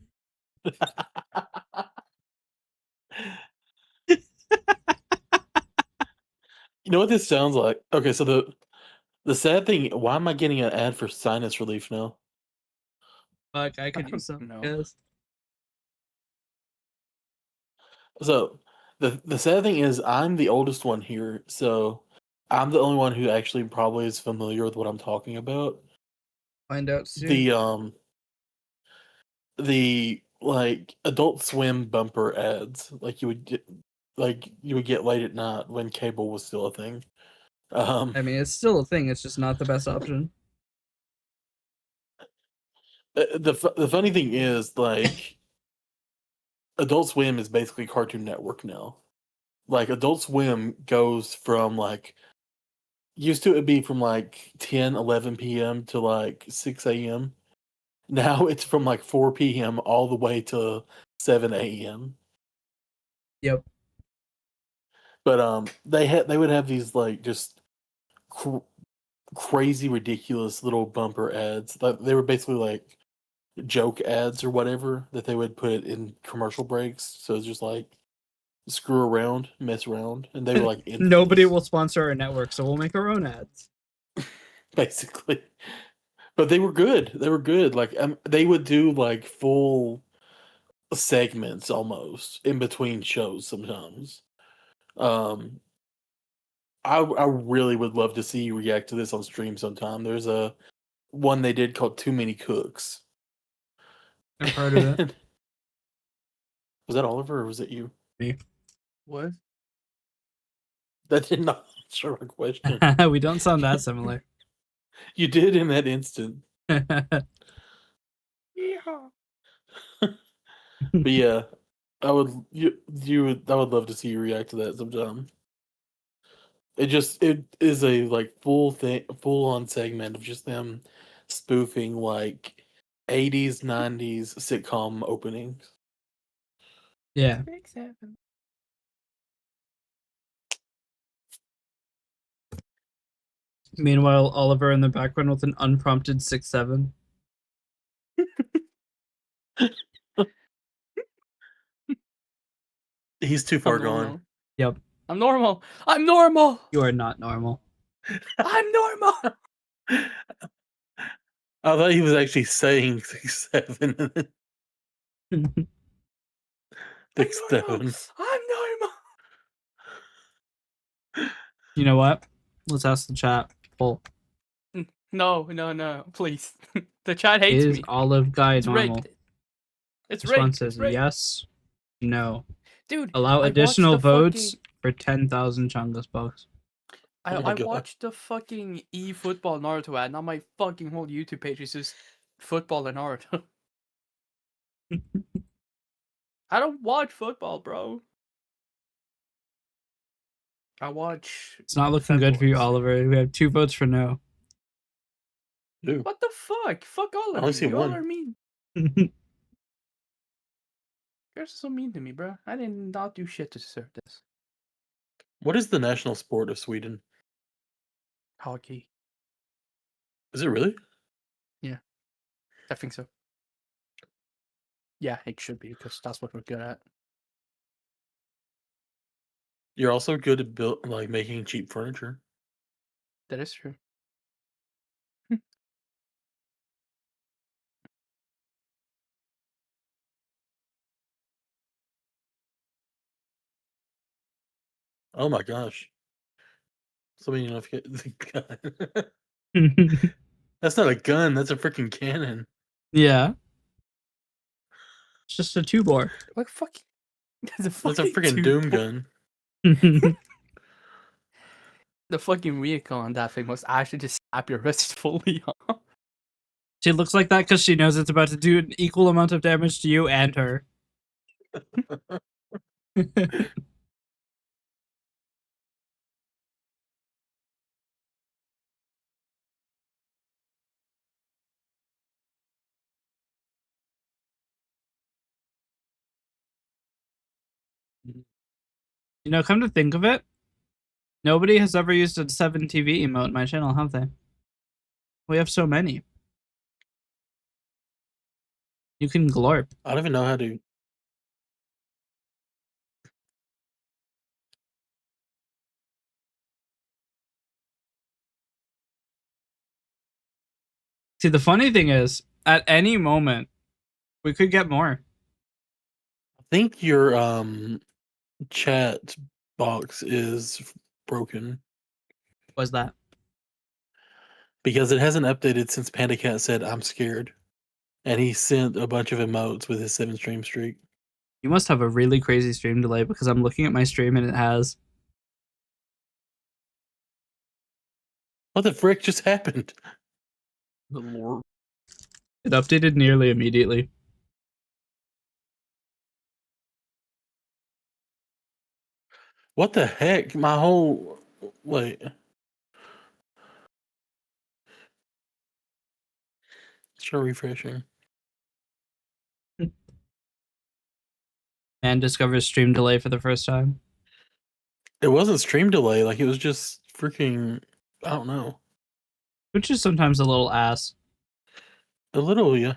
you know what this sounds like? Okay, so the sad thing, why am I getting an ad for sinus relief now? Fuck, I could use some. No. Yes. So the sad thing is I'm the oldest one here, so I'm the only one who actually probably is familiar with what I'm talking about. Find out soon. The like Adult Swim bumper ads, like you would get late at night when cable was still a thing. I mean, it's still a thing. It's just not the best option. The funny thing is, like, Adult Swim is basically Cartoon Network now. Like, Adult Swim goes from like used to it be from like 10, 11 p.m. to like 6 a.m. Now it's from like 4 p.m. all the way to 7 a.m. Yep. But they would have these like just crazy ridiculous little bumper ads. They were basically like joke ads or whatever that they would put in commercial breaks. So it's just like screw around, mess around, and they were like Nobody infamous, will sponsor our network, so we'll make our own ads. basically. But they were good. They were good. Like they would do like full segments almost in between shows sometimes. Um, I really would love to see you react to this on stream sometime. There's a one they did called Too Many Cooks. I've heard of it. Was that Oliver or was it you? What? That did not answer my question. We don't sound that similar. You did in that instant. Yeah. But yeah, I would I would love to see you react to that sometime. It is a like full on segment of just them spoofing like 80s, 90s sitcom openings. Yeah. 6, 7. Meanwhile, Oliver in the background with an unprompted 6-7. He's too far I'm gone. normal. Yep. I'm normal. I'm normal. You are not normal. I'm normal. I thought he was actually saying 6-7. I'm 6-7. normal. I'm normal. You know what? Let's ask the chat. Poll. No, please. The chat hates Is me. Olive Guy It's normal? rigged. It's This one rigged. says It's rigged. yes, no. Dude, Allow I additional watched the votes fucking- for 10,000 Chungus bucks. I, Oh my I God. watched the fucking eFootball Naruto ad, and on my fucking whole YouTube page is just football and Naruto. I don't watch football, bro. I watch. It's not looking good for you, Femboys. Oliver. We have 2 votes for no. Dude. What the fuck? Fuck all I of only you. see You all one. are mean. You're so mean to me, bro. I did not do shit to deserve this. What is the national sport of Sweden? Hockey. Is it really? I think so. Yeah, it should be because that's what we're good at. You're also good at making cheap furniture. That is true. Oh my gosh. Somebody know if you get the gun. That's not a gun, that's a freaking cannon. Yeah. It's just a 2-bore. What fuck? That's a That's a fucking freaking Doom gun. The fucking vehicle on that thing must actually just snap your wrist fully off. She looks like that because she knows it's about to do an equal amount of damage to you and her. You know, come to think of it, nobody has ever used a 7TV emote in my channel, have they? We have so many. You can glorp. I don't even know how to. See, the funny thing is, at any moment, we could get more. I think your chat box is broken Was that? because it hasn't updated since Panda Cat said I'm scared. And he sent a bunch of emotes with his 7-stream streak. You must have a really crazy stream delay because I'm looking at my stream and it has. What the frick just happened? The Lord. It updated nearly immediately. What the heck? My whole. Wait. Try refreshing. Man discovers stream delay for the first time. It wasn't stream delay, like it was just freaking. I don't know. Which is sometimes a little ass. A little, yeah.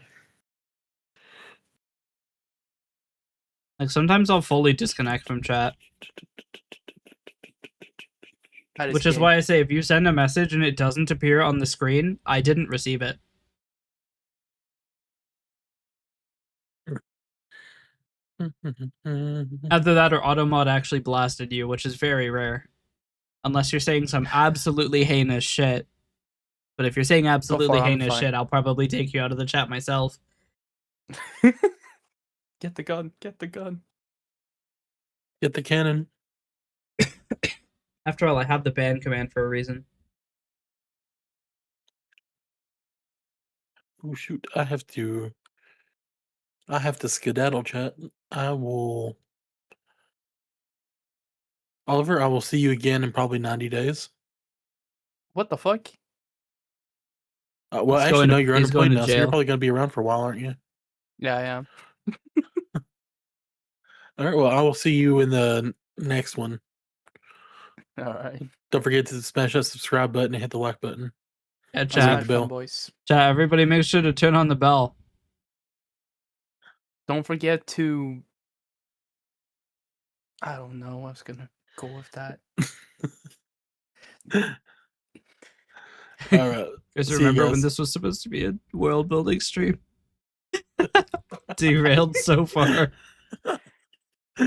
Like sometimes I'll fully disconnect from chat. Which is why I say if you send a message and it doesn't appear on the screen, I didn't receive it. Either that or Automod actually blasted you, which is very rare. Unless you're saying some absolutely heinous shit. But if you're saying absolutely far, I'm heinous fine. shit, I'll probably take you out of the chat myself. Get the gun. Get the gun. Get the cannon. After all, I have the ban command for a reason. Oh shoot! I have to skedaddle, chat. I will. Oliver, I will see you again in probably 90 days. What the fuck? Well, He's actually, going to- no, you're he's going underplayed to now, so you're jail. probably going to be around for a while, aren't you? Yeah, I am. All right, well, I will see you in the next one. All right. Don't forget to smash that subscribe button and hit the like button. Yeah, Ring chat. the bell. Boys. Chat. Everybody, make sure to turn on the bell. Don't forget to. I don't know. I was gonna go with that. All right. Guys, See you remember when guys. this was supposed to be a world building stream? Derailed so far.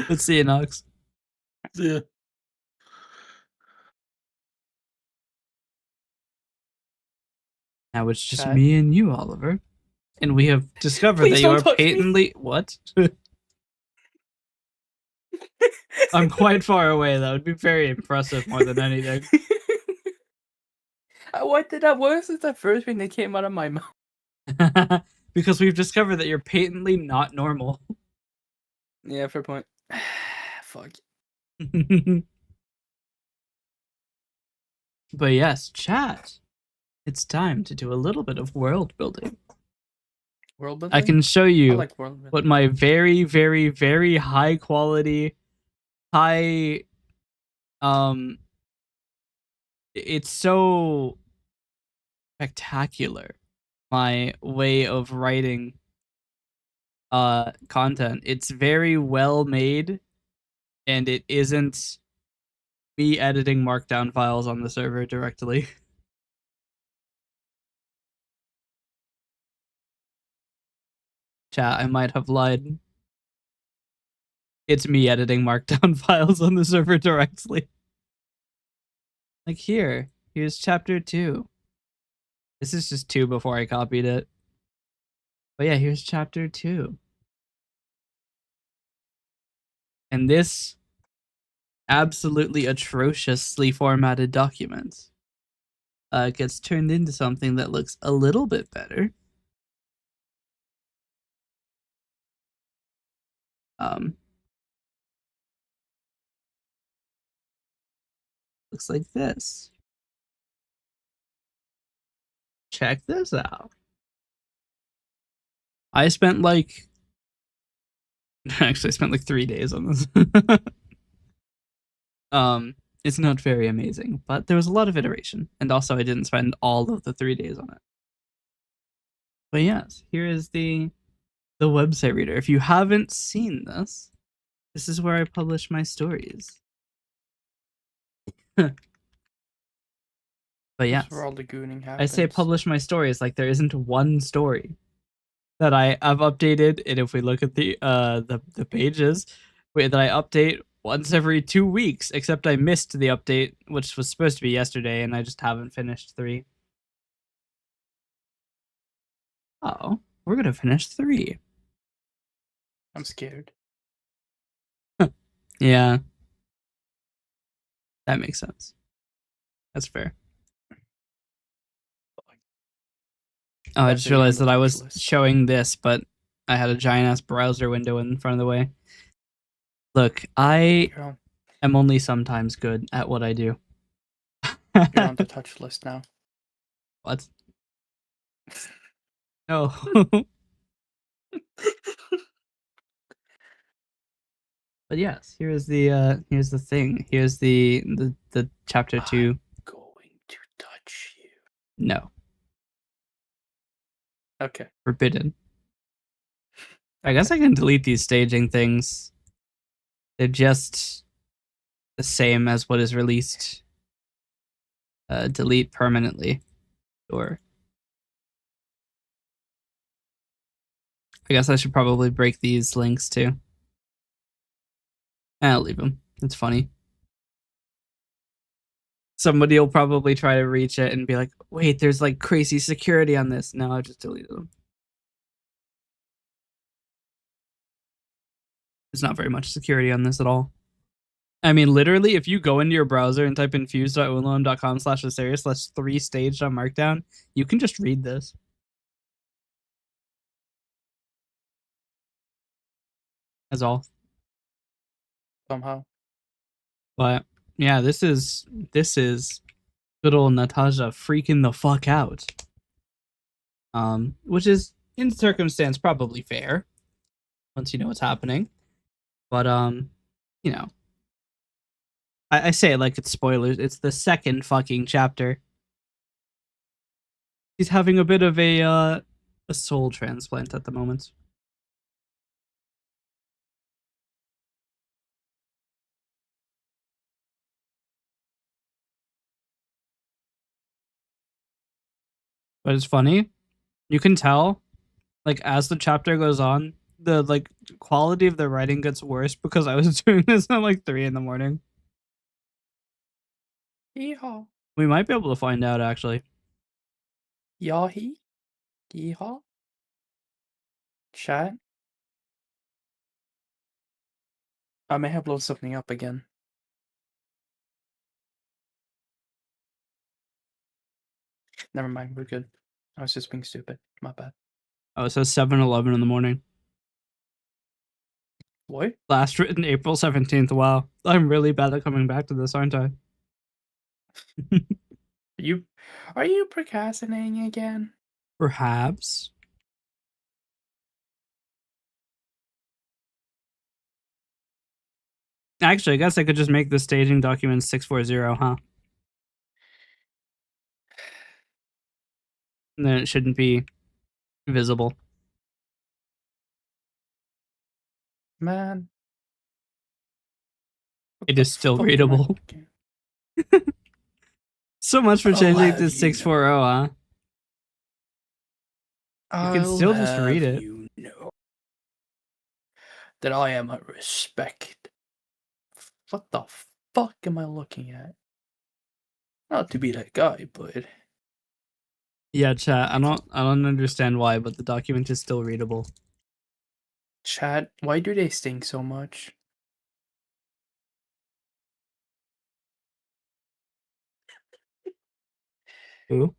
Let's see you, Nox. See ya. Now it's just Chat. me and you, Oliver. And we have discovered Please that you don't are touch me. patently... What? I'm quite far away. That would be very impressive more than anything. What did that? What was the first thing that came out of my mouth? Because we've discovered that you're patently not normal. Yeah, fair point. Fuck. But yes, chat. It's time to do a little bit of world building. World building. I can show I you like world building. what my very, very, very high quality, high, it's so spectacular. My way of writing content. It's very well made, and it isn't me editing markdown files on the server directly. Chat, I might have lied. It's me editing markdown files on the server directly. Like here's chapter 2. This is just 2 before I copied it. But yeah, here's chapter 2. And this absolutely atrociously formatted document gets turned into something that looks a little bit better. Looks like this. Check this out. I spent like actually I spent like 3 days on this. It's not very amazing, but there was a lot of iteration, and also I didn't spend all of the 3 days on it. But yes, here is the website reader. If you haven't seen this, this is where I publish my stories. But yes, That's where all the gooning happens. I say publish my stories like there isn't one story that I've updated, and if we look at the pages, that I update once every 2 weeks, except I missed the update, which was supposed to be yesterday, and I just haven't finished 3. Oh, we're gonna finish 3. I'm scared. Yeah, that makes sense. That's fair. Oh, I That's just gonna be on realized the that I touch was list. showing this, but I had a giant ass browser window in front of the way. Look, I You're am only sometimes good at what I do. on the touch list now. What? No. But yes, here's the thing. Here's the chapter 2. Going to touch you. No, Okay. forbidden. I guess I can delete these staging things. They're just the same as what is released. Delete permanently. Sure. I guess I should probably break these links too. I'll leave them. It's funny. Somebody will probably try to reach it and be like, wait, there's like crazy security on this. No, I just deleted them. There's not very much security on this at all. I mean, literally, if you go into your browser and type in fuse.unloam.com/Asterius/3staged on Markdown, you can just read this. That's all. Somehow. But yeah, this is good old Natasha freaking the fuck out. Which is in circumstance probably fair once you know what's happening. But you know, I say it like it's spoilers. It's the second fucking chapter. He's having a bit of a soul transplant at the moment. But it's funny. You can tell, like, as the chapter goes on, the like quality of the writing gets worse because I was doing this at like 3 a.m. Yeehaw. We might be able to find out actually. Yahi. Yeehaw. Chat. I may have blown something up again. Never mind, we're good. I was just being stupid. My bad. Oh, it says 7:11 in the morning. What? Last written April 17th. Wow. I'm really bad at coming back to this, aren't I? Are you procrastinating again? Perhaps. Actually, I guess I could just make the staging document 640, huh? And then it shouldn't be visible. Man. What It the is still fuck am I readable. looking- So much for I'll changing have to you 640, huh? You can I'll still just read have it. you know that I am a respect. What the fuck am I looking at? Not to be that guy, but Yeah, chat. I don't understand why, but the document is still readable. chat, why do they stink so much? Who?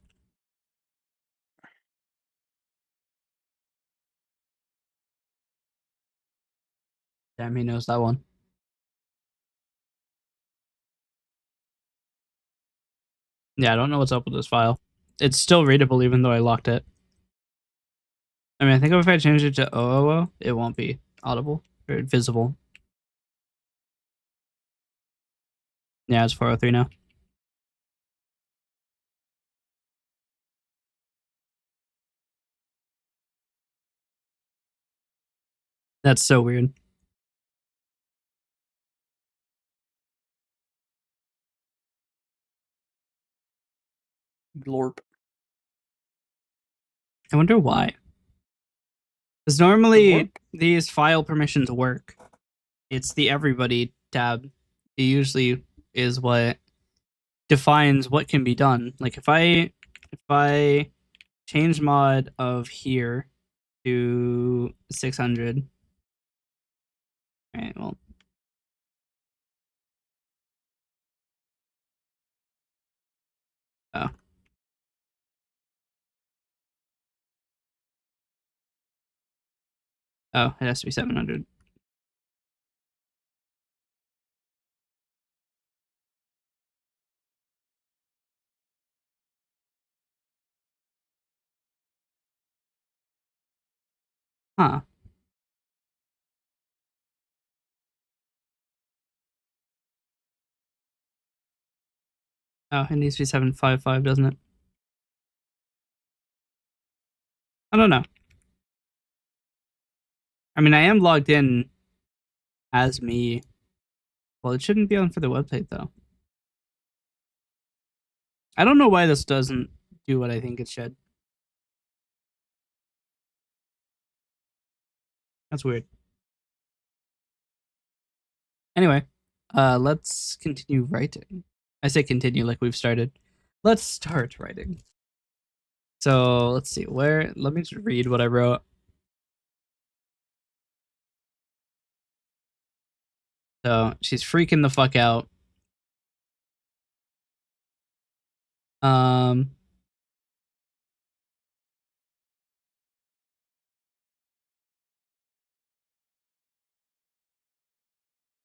Damn, he knows that one. Yeah, I don't know what's up with this file. It's still readable even though I locked it. I mean, I think if I change it to OOO, it won't be audible or visible. Yeah, it's 403 now. That's so weird. Glorp. I wonder why. Because normally Glorp? these file permissions work. It's the everybody tab. It usually is what defines what can be done. Like if I change mod of here to 600. Alright, well. Oh. Oh, it has to be 700. Huh. Oh, it needs to be 755, doesn't it? I don't know. I mean, I am logged in as me. Well, it shouldn't be on for the website, though. I don't know why this doesn't do what I think it should. That's weird. Anyway, let's continue writing. I say continue like we've started. Let's start writing. So let's see where. Let me just read what I wrote. So she's freaking the fuck out. Um.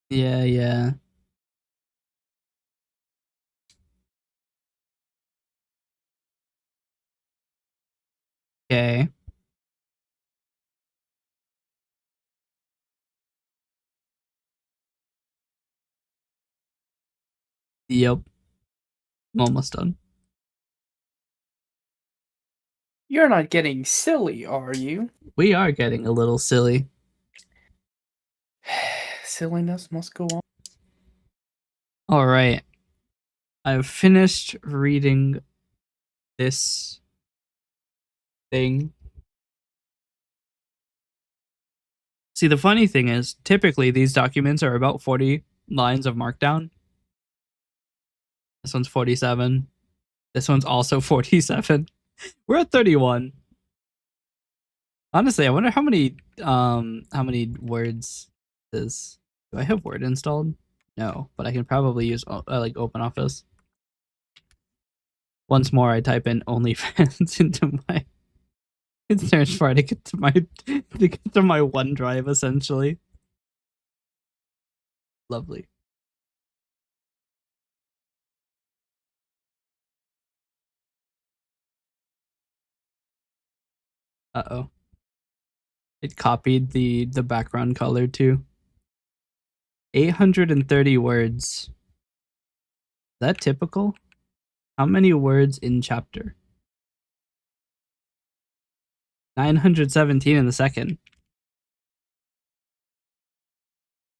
Yeah, yeah. Okay. Yep. I'm almost done. You're not getting silly, are you? We are getting a little silly. Silliness must go on. All right. I've finished reading this thing. See, the funny thing is, typically these documents are about 40 lines of markdown. This one's 47. This one's also 47. We're at 31. Honestly, I wonder how many words this. Do I have Word installed? No, but I can probably use like OpenOffice. Once more, I type in OnlyFans into my search bar to get to my OneDrive essentially. Lovely. Uh-oh. It copied the background color too. 830 words. Is that typical? How many words in chapter? 917 in the second.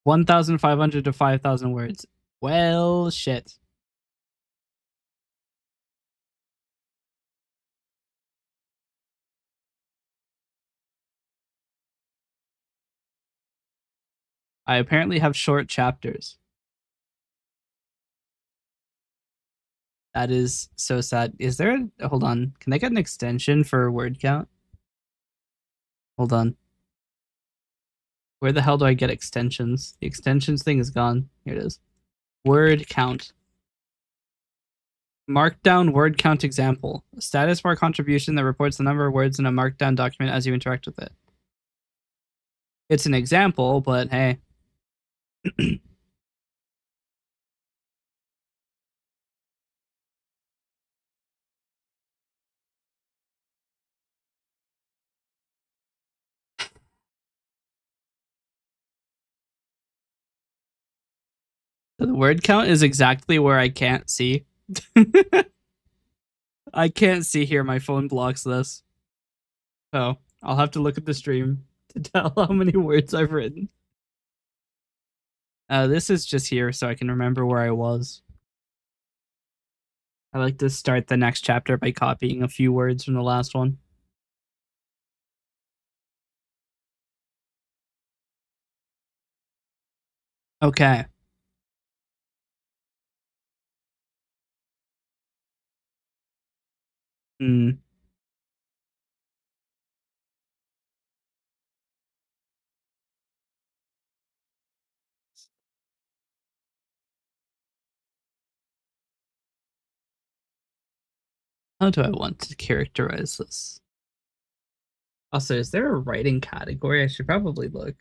1,500 to 5,000 words. Well, shit. I apparently have short chapters. That is so sad. Is there a, hold on. Can I get an extension for word count? Hold on. Where the hell do I get extensions? The extensions thing is gone. Here it is. Word count. Markdown word count example. A status bar contribution that reports the number of words in a markdown document as you interact with it. It's an example, but hey. So the word count is exactly where I can't see. I can't see here. My phone blocks this. So I'll have to look at the stream to tell how many words I've written. This is just here so I can remember where I was. I like to start the next chapter by copying a few words from the last one. Okay. Hmm. How do I want to characterize this? Also, is there a writing category? I should probably look.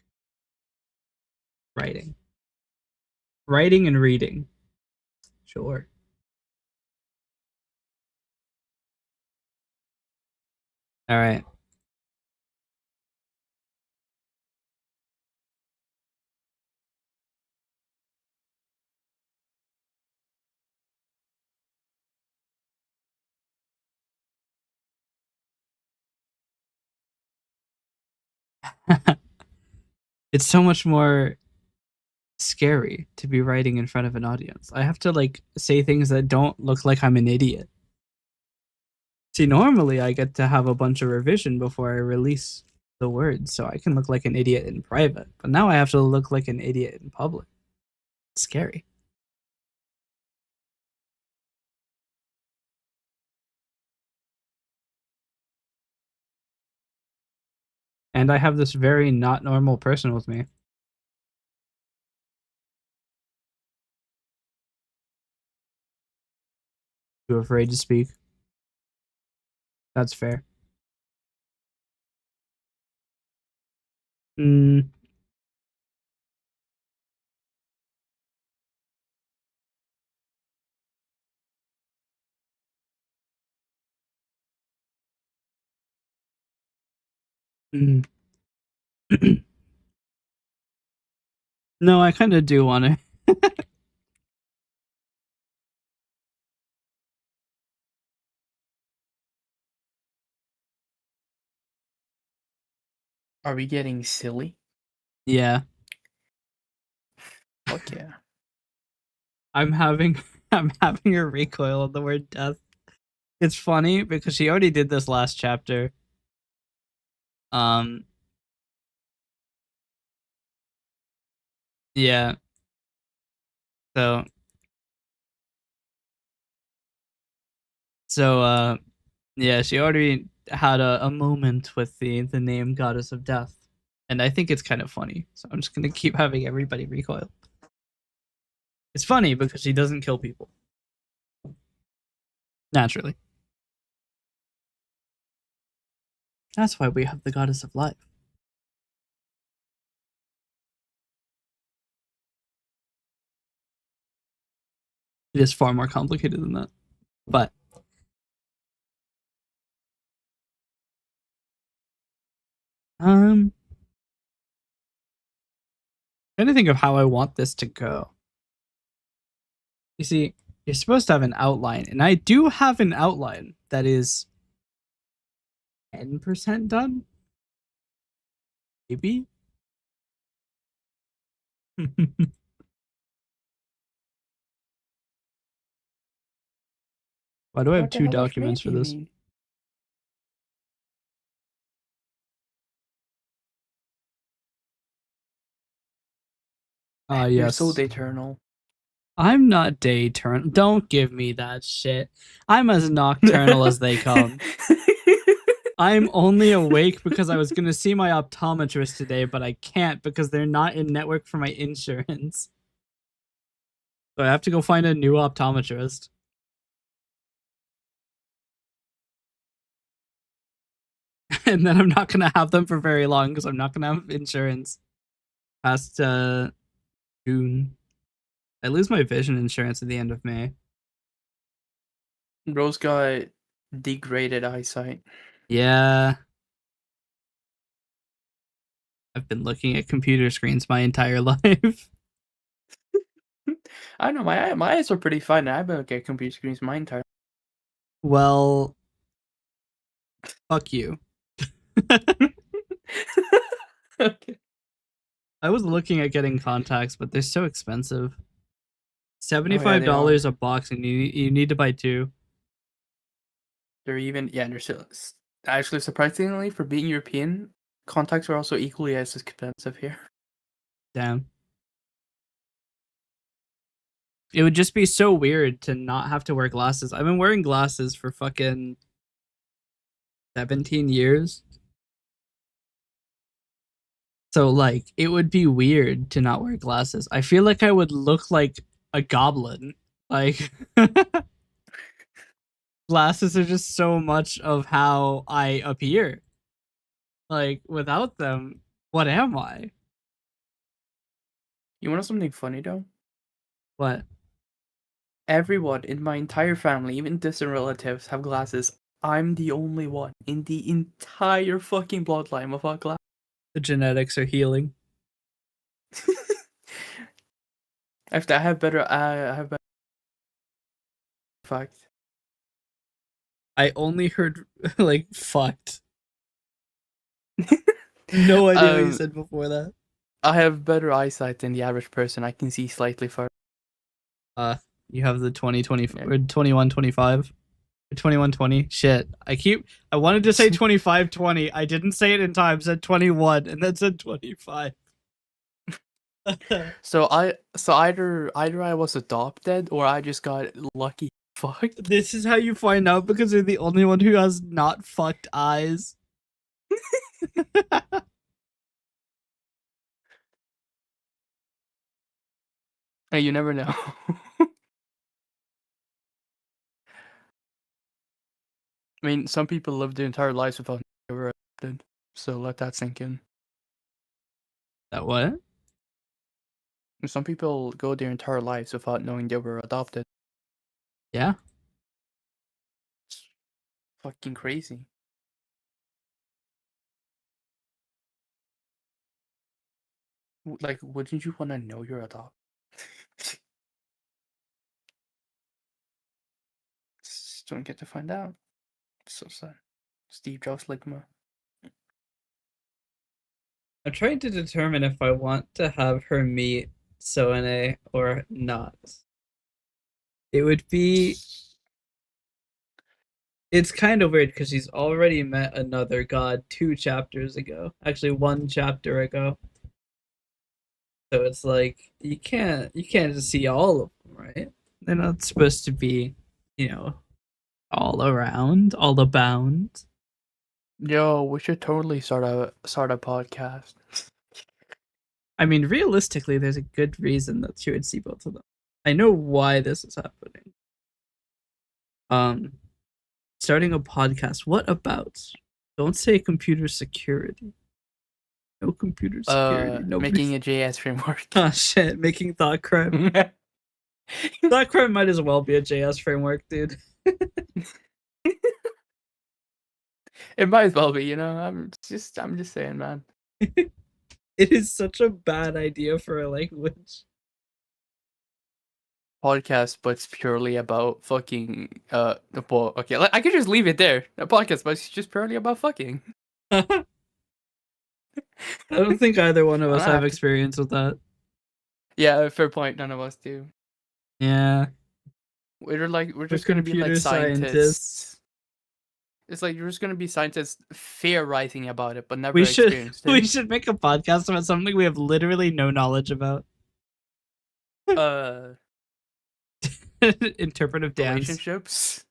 Writing. Writing and reading. Sure. All right. It's so much more scary to be writing in front of an audience. I have to like say things that don't look like I'm an idiot. See, normally I get to have a bunch of revision before I release the words, so I can look like an idiot in private. But now I have to look like an idiot in public. It's scary. And I have this very not normal person with me. Too afraid to speak. That's fair. Mm. Mm. No, I kind of do want to. Are we getting silly? Yeah, Fuck yeah. I'm having I'm having a recoil on the word death. It's funny because she already did this last chapter. Um, yeah. So yeah, she already had a moment with the name Goddess of Death, and I think it's kind of funny. So I'm just gonna keep having everybody recoil. It's funny because she doesn't kill people naturally. That's why we have the Goddess of Life. It is far more complicated than that, but trying to think of how I want this to go. You see, you're supposed to have an outline, and I do have an outline that is 10% done, maybe. Why do I have What the two hell does documents for maybe this? mean? You're so Yes. eternal. I'm not dayturnal. Don't give me that shit. I'm as nocturnal as they come. I'm only awake because I was gonna see my optometrist today, but I can't because they're not in network for my insurance. So I have to go find a new optometrist. And then I'm not gonna have them for very long because I'm not gonna have insurance past June. I lose my vision insurance at the end of May. Rose got degraded eyesight. Yeah. I've been looking at computer screens my entire life. I don't know, my eyes are pretty fine. I've been looking at computer screens my entire. Well, fuck you. Okay. I was looking at getting contacts, but they're so expensive. Oh, yeah, they are. $75 a box, and you need to buy two. They're even they're still actually surprisingly for being European, contacts are also equally as expensive here. Damn. It would just be so weird to not have to wear glasses. I've been wearing glasses for fucking 17 years. So like it would be weird to not wear glasses. I feel like I would look like a goblin. Like glasses are just so much of how I appear. Like without them, what am I? You want something funny though? What? Everyone in my entire family, even distant relatives, have glasses. I'm the only one in the entire fucking bloodline without glasses. The genetics are healing. I have better. I have better. Fact. I only heard like fucked. No idea what you said before that. I have better eyesight than the average person. I can see slightly further. You have the 2020 Yeah. or 2125 or 2120. Shit. I wanted to say 2520. I didn't say it in time. Said 21 and then said 25. So either I was adopted or I just got lucky. Fucked. This is how you find out because you're the only one who has not fucked eyes. Hey, you never know. I mean, some people live their entire lives without ever adopted. So let that sink in. That what? Some people go their entire lives without knowing they were adopted. Yeah. It's fucking crazy. Like, wouldn't you want to know you're adopted? Just don't get to find out. So sad. Steve Jobs Ligma. I'm trying to determine if I want to have her meet Soane or not. It would be. It's kind of weird because she's already met another god 2 chapters ago. Actually, 1 chapter ago. So it's like you can't just see all of them, right? They're not supposed to be, all around, all abound. Yo, we should totally start a podcast. I mean, realistically, there's a good reason that she would see both of them. I know why this is happening. Starting a podcast. What about? Don't say computer security. No computer security. Making a JS framework. Oh shit! Making thought crime. Thought crime might as well be a JS framework, dude. It might as well be, you know. I'm just saying, man. It is such a bad idea for a language. Podcast, but it's purely about fucking. Well, okay, I could just leave it there. A podcast, but it's just purely about fucking. I don't think either one of us have to- experience with that. Yeah, fair point. None of us do. Yeah, We're just gonna be like computer scientists. It's like you're just gonna be scientists theorizing about it, but never we should experienced it. we should make a podcast about something we have literally no knowledge about. Interpretive dance. Relationships.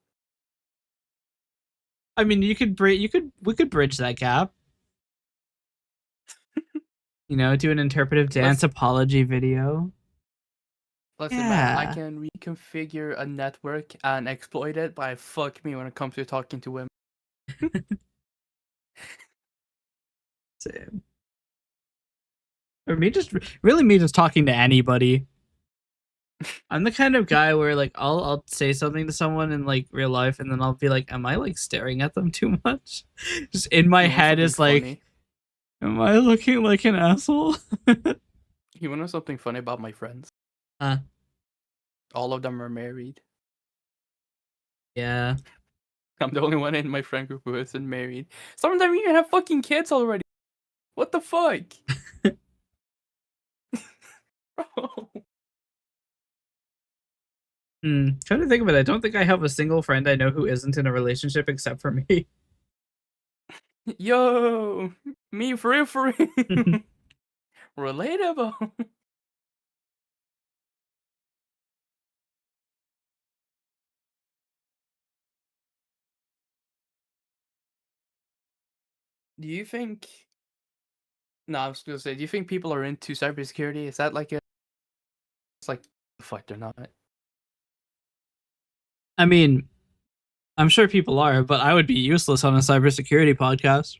I mean, we could bridge that gap. Do an interpretive dance apology video. Listen, man, I Yeah. can reconfigure a network and exploit it, but fuck me when it comes to talking to women. Same. Or me just talking to anybody. I'm the kind of guy where like I'll say something to someone in like real life and then I'll be like, am I like staring at them too much? Just in my You want head is something like, funny? am I looking like an asshole? You want to know something funny about my friends? Huh. All of them are married. Yeah. I'm the only one in my friend group who isn't married. Some of them even have fucking kids already. What the fuck? Bro. Trying to think of it. I don't think I have a single friend I know who isn't in a relationship except for me. Yo, me for real. Relatable. Do you think? No, I was gonna say, do you think people are into cybersecurity? Is that like a? It's like the fuck they're not. I mean, I'm sure people are, but I would be useless on a cybersecurity podcast.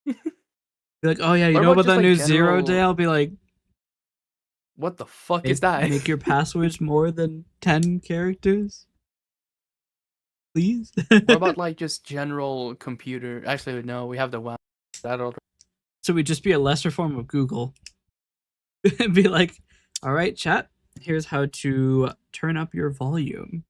Be like, oh yeah, you What know about about that just, new like, 0 day? general- I'll be like, What the fuck is that? make your passwords more than 10 characters, please. What about like just general computer? Actually, no, we have the web. That all. So we'd just be a lesser form of Google. Be like, all right, chat. Here's how to turn up your volume.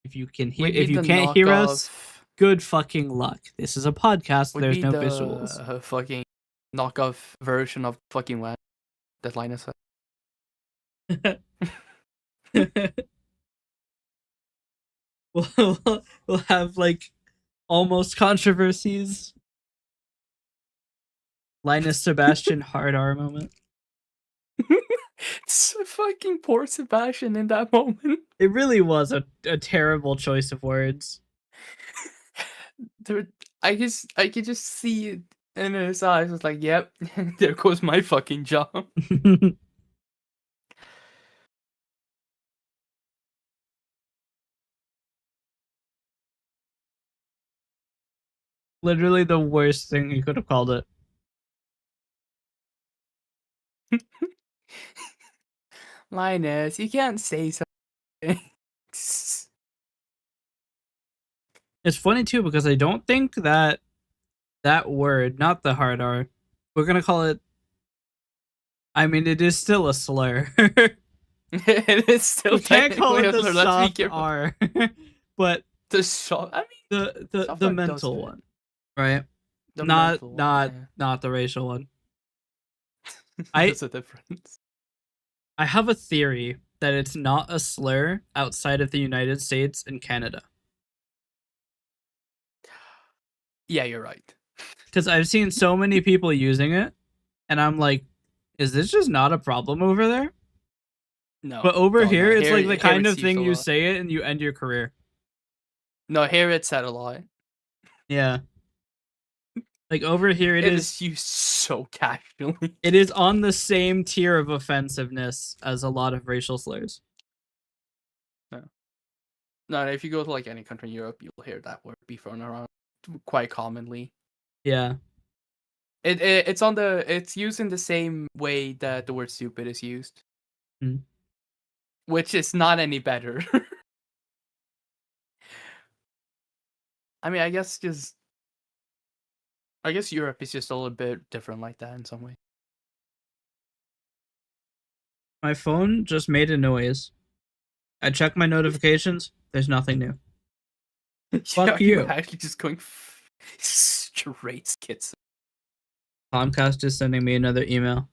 If you can hear, if you can't hear us, good fucking luck. This is a podcast. There's no visuals. Fucking knockoff version of fucking web that Linus said. We'll have like almost controversies. Linus Sebastian hard R moment. It's fucking poor Sebastian in that moment. It really was a terrible choice of words. I could just see it in his eyes. It's like, yep, there goes my fucking job. Literally the worst thing you could have called it. Linus, you can't say something. It's funny too because I don't think that word, not the hard R, we're gonna call it. I mean, it is still a slur. It is still. We can't call it the technically a slur, let's be soft careful. R, but The soft. I mean, the soft R does mental fit. one, right? The Not mental one, yeah. not the racial one. There's a difference. I have a theory that it's not a slur outside of the United States and Canada. Yeah, you're right. Because I've seen so many people using it, and I'm like, is this just not a problem over there? No. But over no, here, it's like the here kind it's of used thing a you lot. say it and you end your career. No, here it's said a lot. Yeah. Like over here, It is used so casually. it is on the same tier of offensiveness as a lot of racial slurs. No, if you go to like any country in Europe, you'll hear that word be thrown around quite commonly. Yeah. It's used in the same way that the word stupid is used. Mm. Which is not any better. I mean, I guess Europe is just a little bit different like that in some way. My phone just made a noise. I check my notifications. There's nothing new. Fuck you. Actually just going straight skits. Comcast is sending me another email.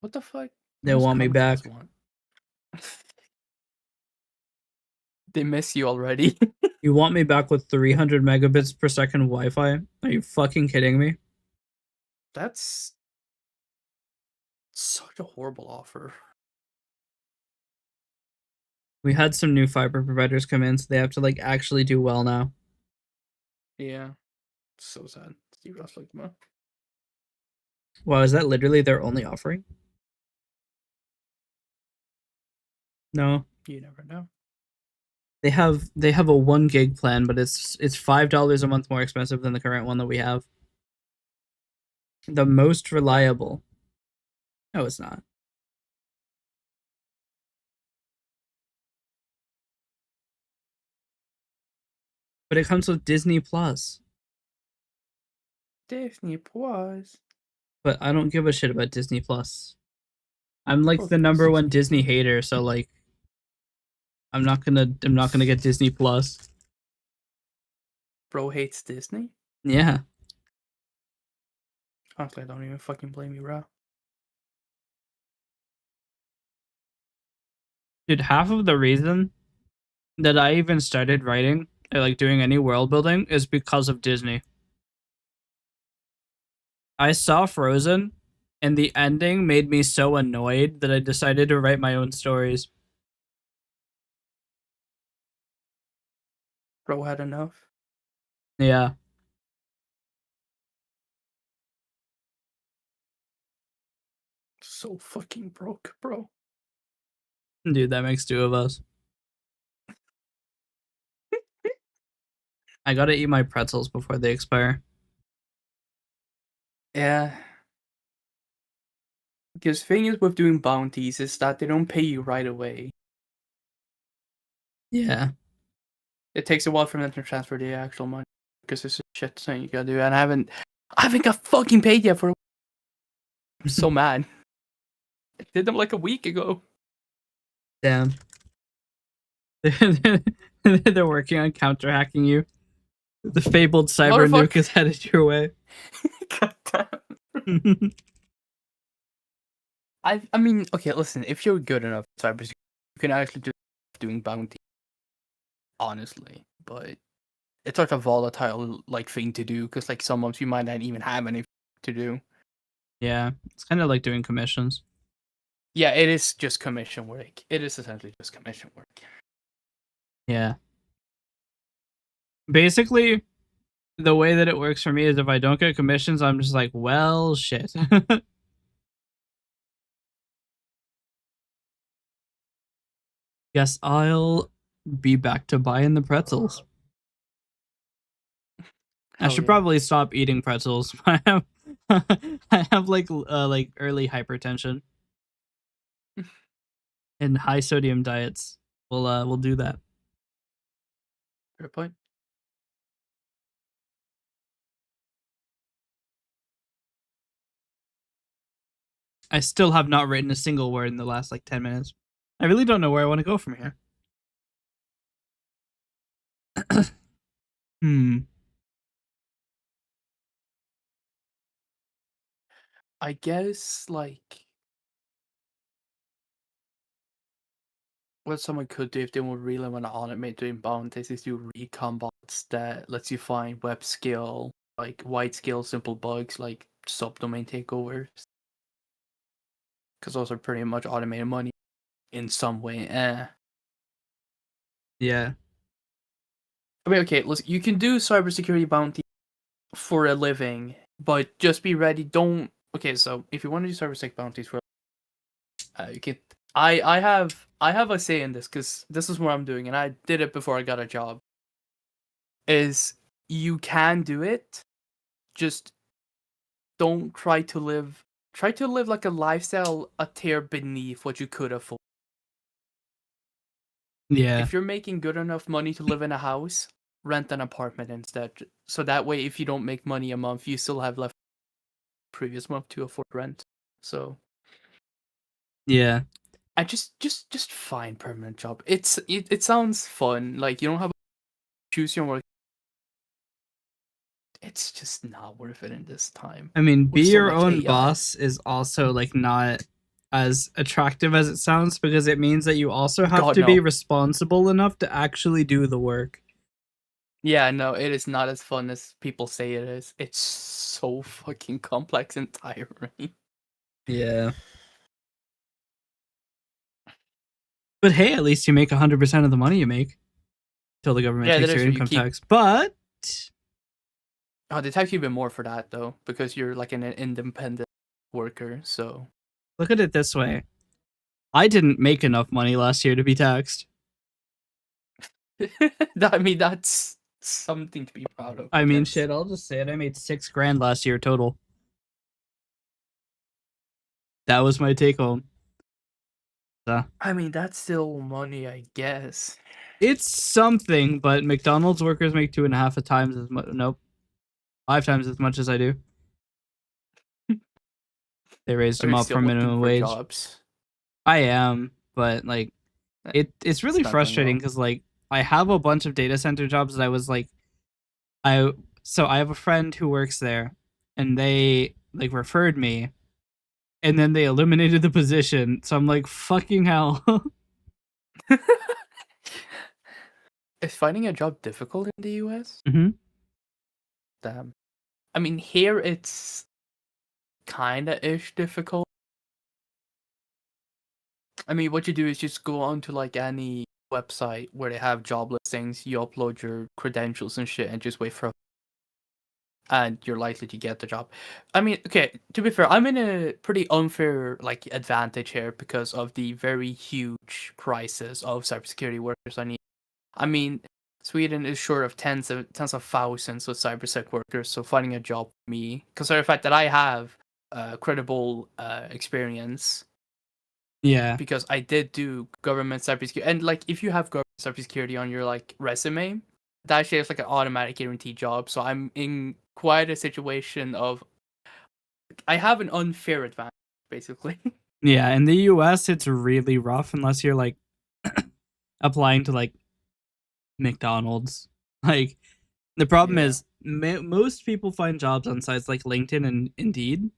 What the fuck? They want me back. They miss you already. You want me back with 300 megabits per second Wi-Fi? Are you fucking kidding me? That's such a horrible offer. We had some new fiber providers come in, so they have to like actually do well now. Yeah. So sad. Steve Ross like more. Wow, is that literally their only offering? No. You never know. They have a 1 gig plan, but it's $5 a month more expensive than the current one that we have. The most reliable. No, it's not. But it comes with Disney Plus. Disney Plus. But I don't give a shit about Disney Plus. I'm like Bro, the number one Disney Disney hater, so like I'm not gonna get Disney Plus. Bro hates Disney? Yeah. Honestly, I don't even fucking blame you, bro. Dude, half of the reason that I even started writing or like doing any world building is because of Disney. I saw Frozen and the ending made me so annoyed that I decided to write my own stories. Bro had enough. Yeah. So fucking broke, bro. Dude, that makes 2 of us. I gotta eat my pretzels before they expire. Yeah. Because the thing is with doing bounties is that they don't pay you right away. Yeah. It takes a while for them to transfer the actual money. Because it's a shit thing you gotta do. And I haven't got fucking paid yet for I'm so mad. I did them like a week ago. Damn. They're working on counter hacking you. The fabled cyber nuke is headed your way. God damn. I mean, okay, listen, if you're good enough at cybersecurity, you can actually do doing bounty. Honestly. But it's such a volatile like thing to do, because like some months you might not even have anything to do. Yeah. It's kind of like doing commissions. Yeah, it is just commission work. It is essentially just commission work. Yeah. Basically, the way that it works for me is if I don't get commissions, I'm just like, well, shit. Guess I'll be back to buying the pretzels. I should probably stop eating pretzels. I have like early hypertension and high sodium diets. We'll do that. Fair point. I still have not written a single word in the last like 10 minutes. I really don't know where I want to go from here. I guess like what someone could do if they would really want to automate doing bounties is do recon bots that lets you find web skill, like wide scale simple bugs like subdomain takeovers. Because those are pretty much automated money in some way. Yeah. I mean, okay, listen, you can do cybersecurity bounty for a living, but just be ready. Don't. Okay, so if you want to do cybersec bounties for, you can. I have a say in this because this is what I'm doing, and I did it before I got a job. Is you can do it, just don't try to live. Try to live like a lifestyle a tier beneath what you could afford. Yeah. If you're making good enough money to live in a house, rent an apartment instead. So that way, if you don't make money a month, you still have left previous month to afford rent. So Yeah. I just find permanent job. It sounds fun. Like you don't have to choose your work. It's just not worth it in this time. I mean, be With so your much own AI. boss is also like not as attractive as it sounds because it means that you also have God, to be no. responsible enough to actually do the work. Yeah, no, it is not as fun as people say it is. It's so fucking complex and tiring. Yeah. But hey, at least you make 100% of the money you make until the government Yeah, that takes your is true. You income keep. tax. But Oh, they tax you a bit more for that though, because you're like an independent worker. So look at it this way. I didn't make enough money last year to be taxed. I mean, that's something to be proud of. I mean, guess. shit, I'll just say it. I made $6,000 last year total. That was my take home. So, I mean, that's still money, I guess. it's something, but McDonald's workers make 2.5 times as much. Nope, 5 times as much as I do. They raised Are them you up still from looking minimum for wage. jobs? I am, but like, it's really not going frustrating well. because like I have a bunch of data center jobs that I was like, so I have a friend who works there, and they like referred me, and then they eliminated the position. So I'm like, fucking hell. Is finding a job difficult in the US? Mm-hmm. Damn. I mean, here it's kinda ish difficult. I mean, what you do is just go onto like any website where they have job listings, you upload your credentials and shit, and just wait for, and you're likely to get the job. I mean, okay, to be fair, I'm in a pretty unfair like advantage here because of the very huge prices of cybersecurity workers. I mean, Sweden is short of tens of thousands of cybersec workers, so finding a job for me, because of the fact that I have credible experience, Yeah. because I did do government cybersecurity, and like if you have government cybersecurity on your like resume, that actually is like an automatic guaranteed job. So I'm in quite a situation of I have an unfair advantage, basically. Yeah. In the US, it's really rough unless you're like applying to like McDonald's. Like, the problem Yeah. is most people find jobs on sites like LinkedIn and Indeed,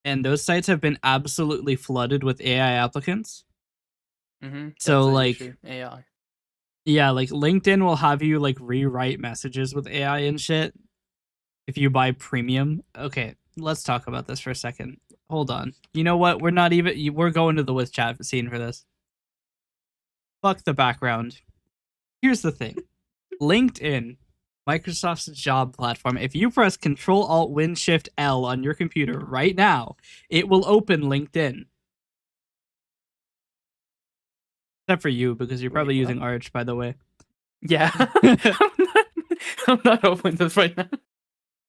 and those sites have been absolutely flooded with AI applicants. Mm-hmm. So That's the like, issue. AI. yeah, like LinkedIn will have you like rewrite messages with AI and shit if you buy premium. Okay, let's talk about this for a second. Hold on. You know what? We're not even. We're going to the with chat scene for this. Fuck the background. Here's the thing. LinkedIn, Microsoft's job platform. If you press Control Alt Win Shift L on your computer right now, it will open LinkedIn. Except for you, because you're probably Wait, what? using Arch, by the way. Yeah. I'm not opening this right now.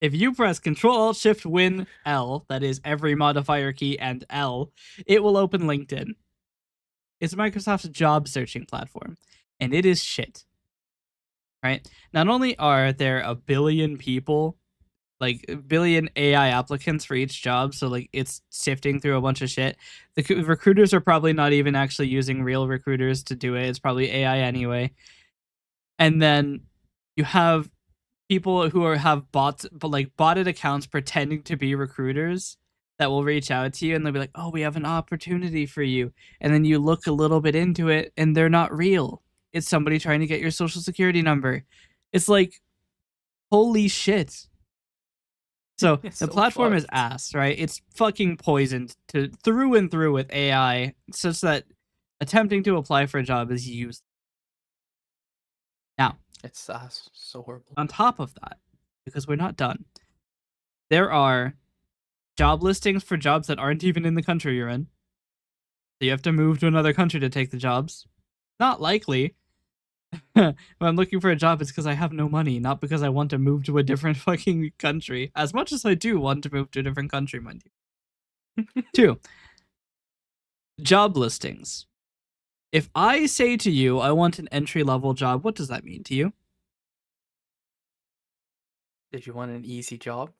If you press Control Alt Shift Win L, that is every modifier key and L, it will open LinkedIn. It's Microsoft's job searching platform, and it is shit. Right? Not only are there a billion people, like a billion AI applicants for each job, so like it's sifting through a bunch of shit. The recruiters are probably not even actually using real recruiters to do it. It's probably AI anyway. And then you have people who have bots, but like botted accounts pretending to be recruiters that will reach out to you and they'll be like, "Oh, we have an opportunity for you." And then you look a little bit into it and they're not real. It's somebody trying to get your social security number. It's like, holy shit. So It's the so platform is fucked. ass, right? It's fucking poisoned to through and through with AI, such that attempting to apply for a job is used. Now, It's so horrible. on top of that, because we're not done, there are job listings for jobs that aren't even in the country you're in. So you have to move to another country to take the jobs. Not likely. If I'm looking for a job, it's because I have no money, not because I want to move to a different fucking country. As much as I do want to move to a different country, mind you. 2, job listings. If I say to you, I want an entry-level job, what does that mean to you? Did you want an easy job?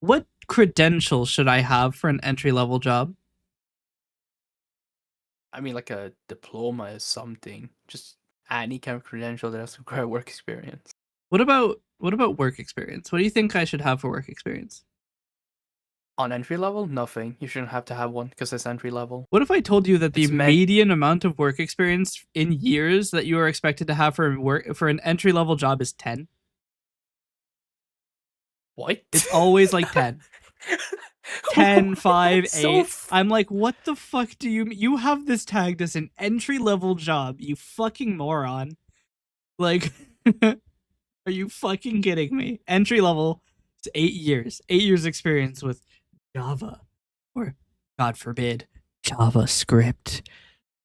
What credentials should I have for an entry-level job? I mean, like a diploma is something. Just any kind of credential that has required work experience. What about work experience? What do you think I should have for work experience? On entry level, nothing. You shouldn't have to have one because it's entry level. What if I told you that the It's meant- median amount of work experience in years that you are expected to have for an entry-level job is 10? What? It's always like 10. 10, 5, 8. So I'm like, what the fuck do you have this tagged as an entry-level job, you fucking moron. Like, are you fucking kidding me? Entry level, it's 8 years. 8 years experience with Java. Or, God forbid, JavaScript.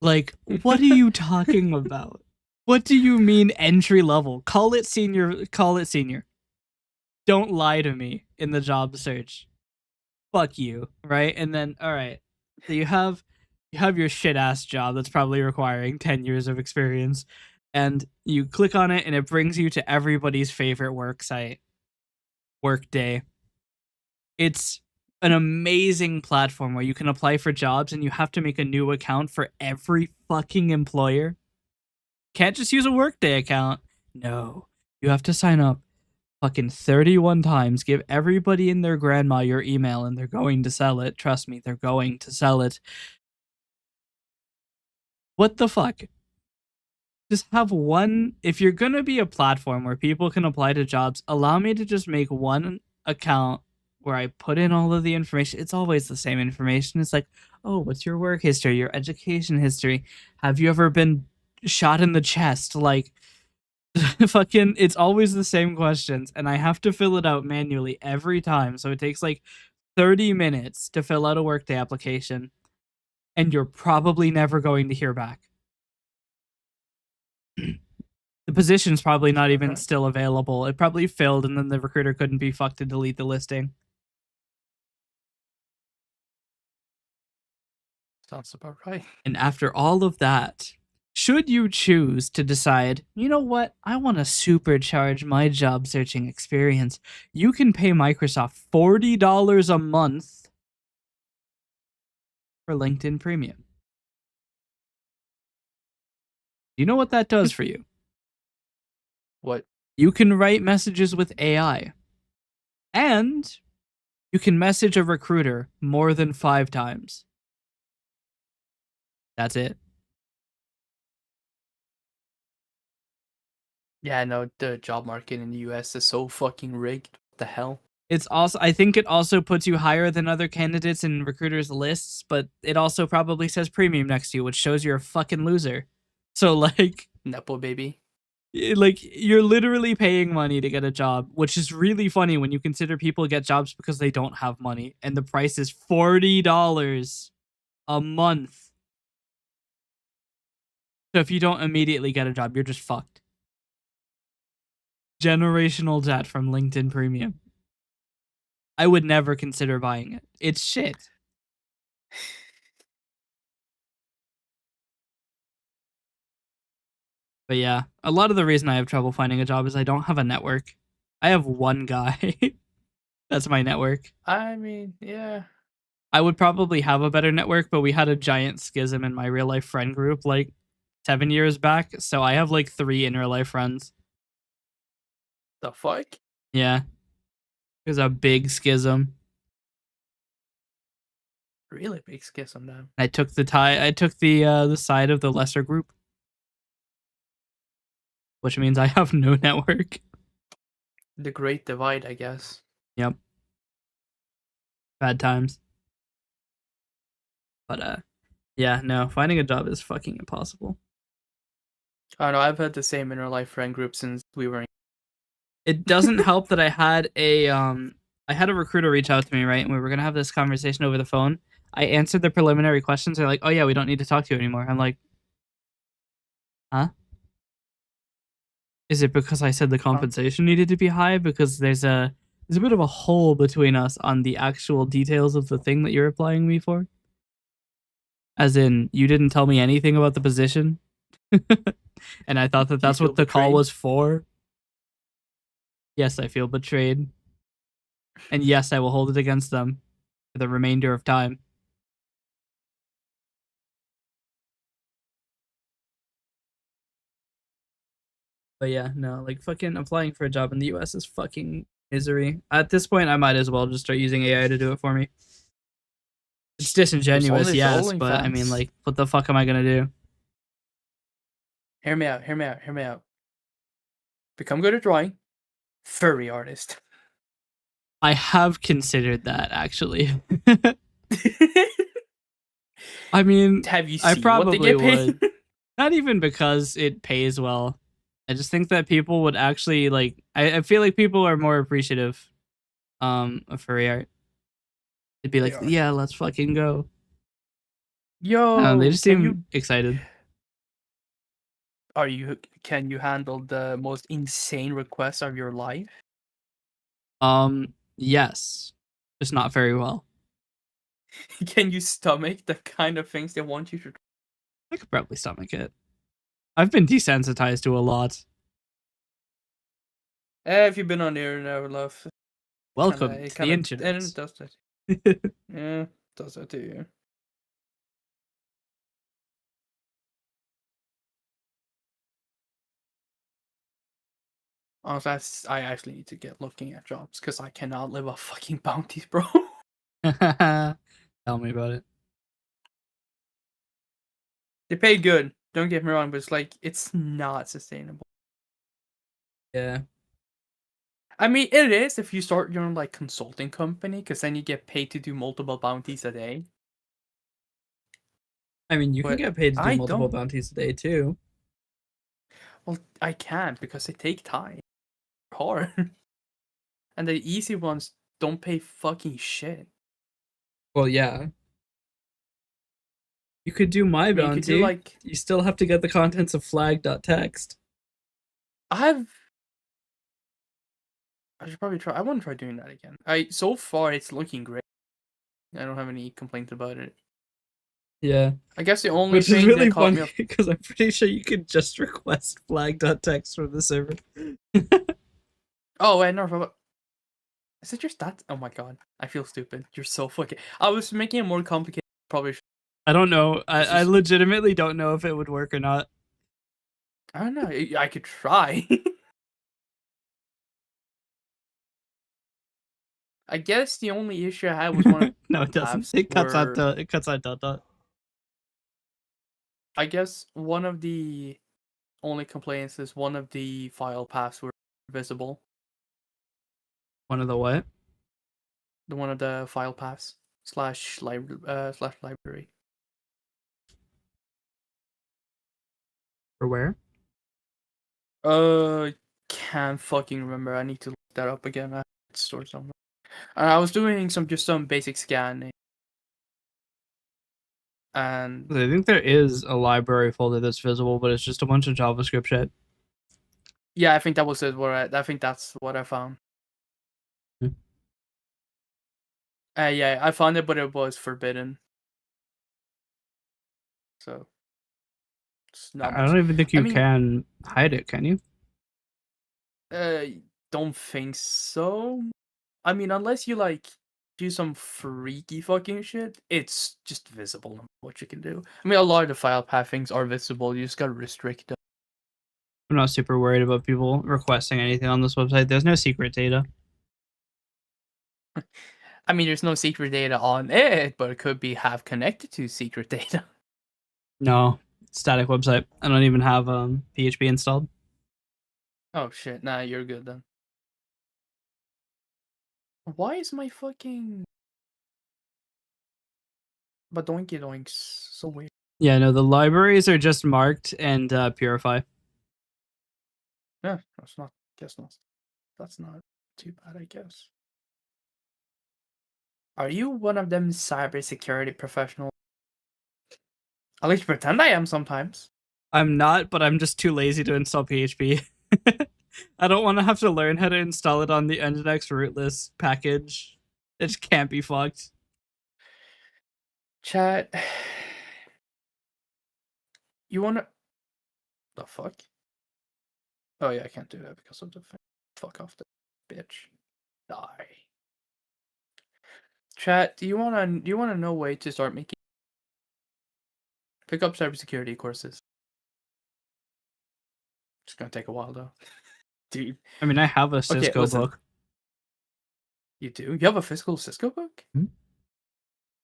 Like, what are you talking about? What do you mean entry level? Call it senior. Call it senior. Don't lie to me in the job search. Fuck you, right? And then, all right, so you have your shit ass job that's probably requiring 10 years of experience, and you click on it and it brings you to everybody's favorite work site, Workday. It's an amazing platform where you can apply for jobs and you have to make a new account for every fucking employer. Can't just use a Workday account. No, you have to sign up fucking 31 times, give everybody and their grandma your email, and they're going to sell it. Trust me, they're going to sell it. What the fuck? Just have one. If you're gonna be a platform where people can apply to jobs, allow me to just make one account where I put in all of the information. It's always the same information. It's like, oh, what's your work history, your education history? Have you ever been shot in the chest? Like, fucking, it's always the same questions, and I have to fill it out manually every time. So it takes like 30 minutes to fill out a Workday application, and you're probably never going to hear back. The position's probably not even still available. It probably filled, and then the recruiter couldn't be fucked to delete the listing. Sounds about right. And after all of that, should you choose to decide, you know what, I want to supercharge my job searching experience, you can pay Microsoft $40 a month for LinkedIn Premium. You know what that does for you? What? You can write messages with AI. And you can message a recruiter more than 5 times. That's it. Yeah, no, the job market in the US is so fucking rigged. What the hell? It's also, I think it also puts you higher than other candidates in recruiters' lists, but it also probably says premium next to you, which shows you're a fucking loser. So like, Nepo baby. like you're literally paying money to get a job, which is really funny when you consider people get jobs because they don't have money, and the price is $40 a month. So if you don't immediately get a job, you're just fucked. Generational debt from LinkedIn Premium. I would never consider buying it. It's shit. But yeah, a lot of the reason I have trouble finding a job is I don't have a network. I have one guy. That's my network. I mean, yeah. I would probably have a better network, but we had a giant schism in my real life friend group like 7 years back. So I have like 3 in real life friends. The fuck? Yeah. It was a big schism. Really big schism then. I took the side of the lesser group, which means I have no network. The Great Divide, I guess. Yep. Bad times. But yeah, no, finding a job is fucking impossible. I don't know, I've had the same inner life friend group since we were in. It doesn't help that I had a recruiter reach out to me, right? And we were gonna have this conversation over the phone. I answered the preliminary questions. They're like, "Oh yeah, we don't need to talk to you anymore." I'm like, "Huh? Is it because I said the compensation needed to be high? Because there's a bit of a hole between us on the actual details of the thing that you're applying me for. As in, you didn't tell me anything about the position, and I thought that that's what the call was for." Yes, I feel betrayed. And yes, I will hold it against them for the remainder of time. But yeah, no, like fucking applying for a job in the US is fucking misery. At this point, I might as well just start using AI to do it for me. It's disingenuous, yes, but I mean, like, what the fuck am I gonna do? Hear me out, hear me out, hear me out. Become good at drawing. Furry artist. I have considered that, actually. I mean, have you seen I probably what they get paid? would. Not even because it pays well. I just think that people would actually, like, I feel like people are more appreciative of furry art. It'd be like, yeah, let's fucking go. Yo, they just seem excited. Can you handle the most insane requests of your life? Yes. Just not very well. Can you stomach the kind of things they want you to? I could probably stomach it. I've been desensitized to a lot. If you've been on the internet, love. Welcome to the internet. And it does that. Yeah, it does that to you. Honestly, I actually need to get looking at jobs because I cannot live off fucking bounties, bro. Tell me about it. They pay good. Don't get me wrong, but it's like it's not sustainable. Yeah. I mean, it is if you start your own like consulting company, because then you get paid to do multiple bounties a day. I mean, you can get paid to do multiple bounties a day too. Well, I can't because they take time. Hard. And the easy ones don't pay fucking shit. Well, yeah. You could do my bounty. You could do, like, you still have to get the contents of flag.txt. I should probably try. I want to try doing that again. So far it's looking great. I don't have any complaints about it. Yeah. I guess the only thing really that caught me off because I'm pretty sure you could just request flag.txt from the server. Oh wait, no. Is it just that? Oh my god, I feel stupid. You're so fucking. I was making it more complicated. Probably. I don't know. I legitimately don't know if it would work or not. I don't know. I could try. I guess the only issue I had was one. No, it doesn't. It cuts out dot dot. I guess one of the only complaints is one of the file paths were visible. One of the what? One of the file paths slash library. For where? Can't fucking remember. I need to look that up again. I stored somewhere. I was doing some basic scanning. And I think there is a library folder that's visible, but it's just a bunch of JavaScript shit. Yeah, I think that was it. I think that's what I found. Yeah, I found it, but it was forbidden. So it's not I don't even think you can hide it, can you? Don't think so. I mean, unless you like do some freaky fucking shit, it's just visible what you can do. I mean, a lot of the file path things are visible. You just gotta restrict them. I'm not super worried about people requesting anything on this website. There's no secret data. I mean, there's no secret data on it, but it could be have connected to secret data. No, static website. I don't even have PHP installed. Oh shit! Nah, you're good then. Why is my fucking Badoinky Doinks so weird? Yeah, no, the libraries are just marked and purify. Yeah, that's not. Guess not. That's not too bad, I guess. Are you one of them cybersecurity professionals? At least pretend I am sometimes. I'm not, but I'm just too lazy to install PHP. I don't want to have to learn how to install it on the Nginx rootless package. It just can't be fucked. Chat. You wanna? The fuck? Oh yeah, I can't do that because of the fuck off the bitch. Die. Chat. Do you wanna know a way to start making? Pick up cybersecurity courses. It's gonna take a while though. Dude. I mean, I have a Cisco listen. book. You do? You have a physical Cisco book? Hmm?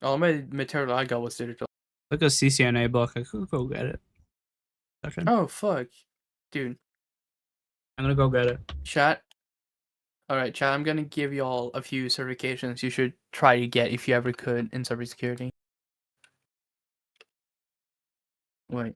All my material I got was digital. Like a CCNA book. I could go get it. Second. Oh fuck. Dude. I'm gonna go get it. Chat. Alright, chat, I'm gonna give y'all a few certifications you should try to get if you ever could in cybersecurity. Wait.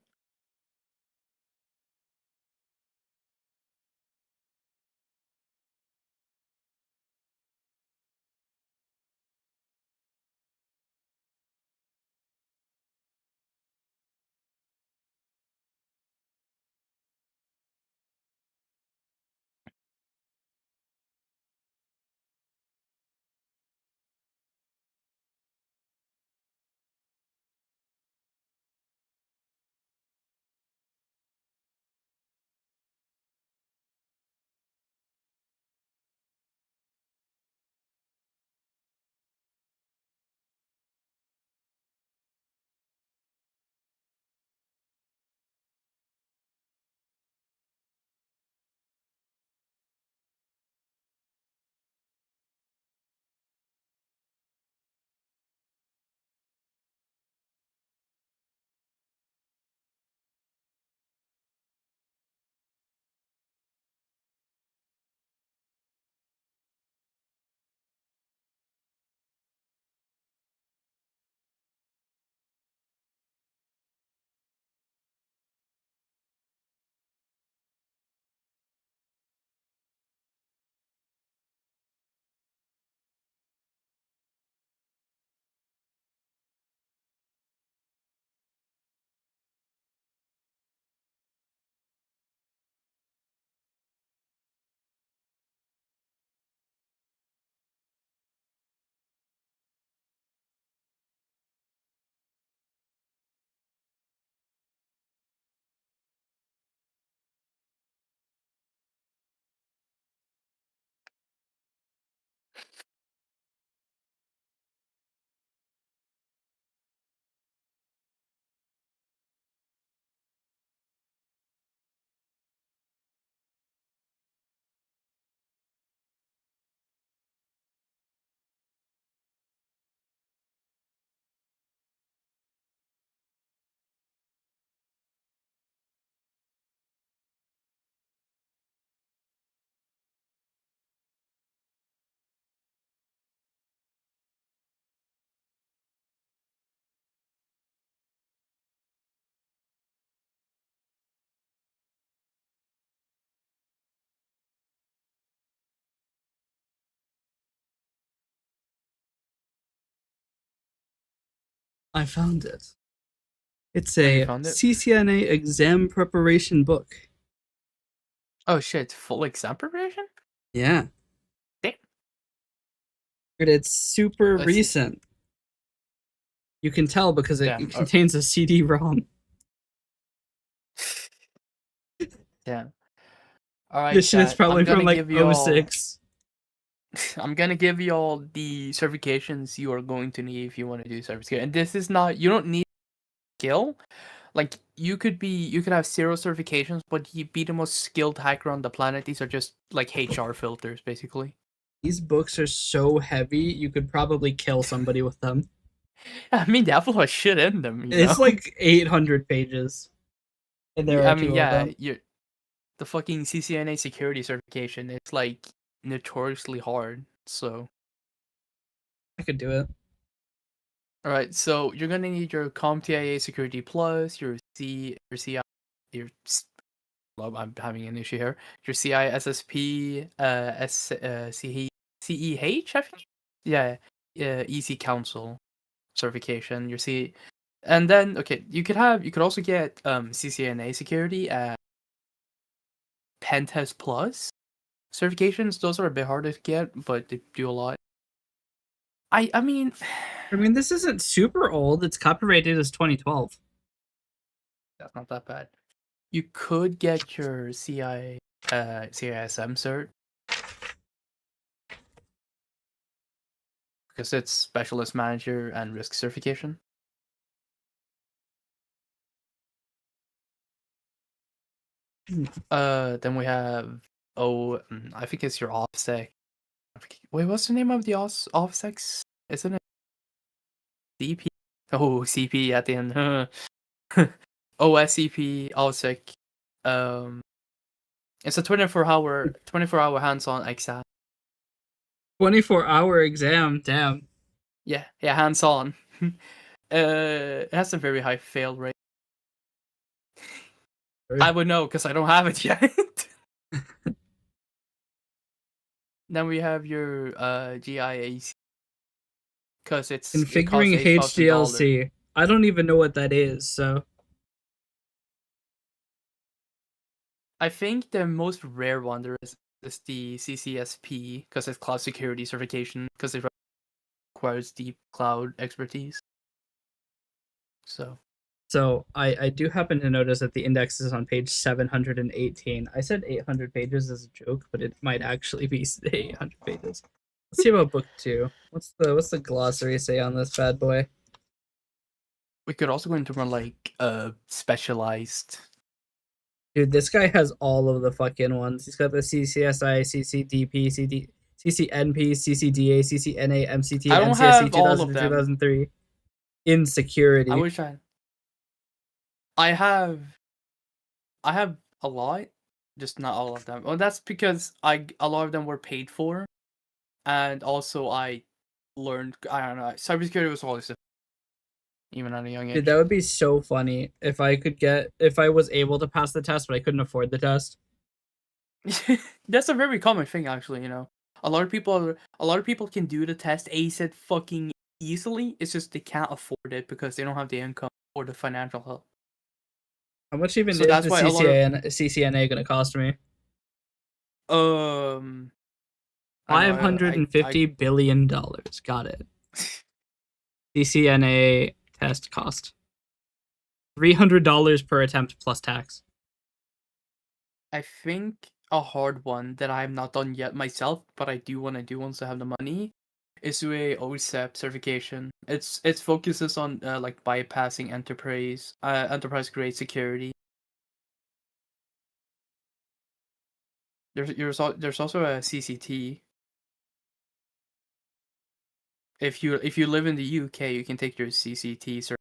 I found it. It's Oh, you a found it? CCNA exam preparation book. Oh shit, full exam preparation? Yeah. Damn. But it's super Let's see. recent. You can tell because it Damn. contains a CD-ROM. Damn. Alright, This shit is chat. probably I'm gonna from like give y'all 06. I'm gonna give y'all the certifications you are going to need if you want to do cybersecurity. And this is not you don't need skill. Like you could have 0 certifications, but you be the most skilled hacker on the planet. These are just like HR filters, basically. These books are so heavy, you could probably kill somebody with them. I mean, they have a lot of shit in them. It's like 800 pages. And there are I mean, two of yeah, them. the fucking CCNA security certification. It's like notoriously hard. So, I could do it. all right. So you're gonna need your CompTIA Security Plus, your CI, your well, I'm having an issue here. Your CISSP, CEH, I think. Yeah, EC Council certification. Your C, and then okay, you could also get CCNA security at Pentest Plus certifications. Those are a bit harder to get, but they do a lot. I mean, I mean, this isn't super old. It's copyrighted as 2012. that's not that bad. You could get your CISM cert because it's specialist manager and risk certification. Then we have I think it's your OffSec. Wait, what's the name of the OffSecs? Isn't it CP? Oh, CP at the end. OSCP OffSec. It's a 24-hour hands-on exam. 24-hour exam. Damn. Yeah, hands-on. It has a very high fail rate. I would know because I don't have it yet. Then we have your GIAC because it costs Configuring $8,000. HDLC. I don't even know what that is, so. I think the most rare one there is the CCSP because it's cloud security certification because it requires deep cloud expertise. So I do happen to notice that the index is on page 718. I said 800 pages as a joke, but it might actually be 800 pages. Let's see about book 2. What's the glossary say on this bad boy? We could also go into more like specialized. Dude, this guy has all of the fucking ones. He's got the CCSI, CCDP, CCNP, CCDA, CCNA, MCT, I don't NCSC have all of 2000 them. 2003. In security. I wish I have a lot, just not all of them. Well, that's because a lot of them were paid for, and also I learned. I don't know. Cybersecurity was always even at a young age. Dude, that would be so funny if I was able to pass the test, but I couldn't afford the test. That's a very common thing, actually. A lot of people can do the test, ace it fucking easily. It's just they can't afford it because they don't have the income or the financial help. How much even So is that's the why a lot of CCNA gonna cost me? I don't know, $550 billion. Got it. CCNA test cost $300 per attempt plus tax. I think a hard one that I have not done yet myself, but I do want to do once I have the money, is do a OSEP certification. It focuses on like bypassing enterprise grade security. There's also a CCT. If you live in the UK, you can take your CCT cert.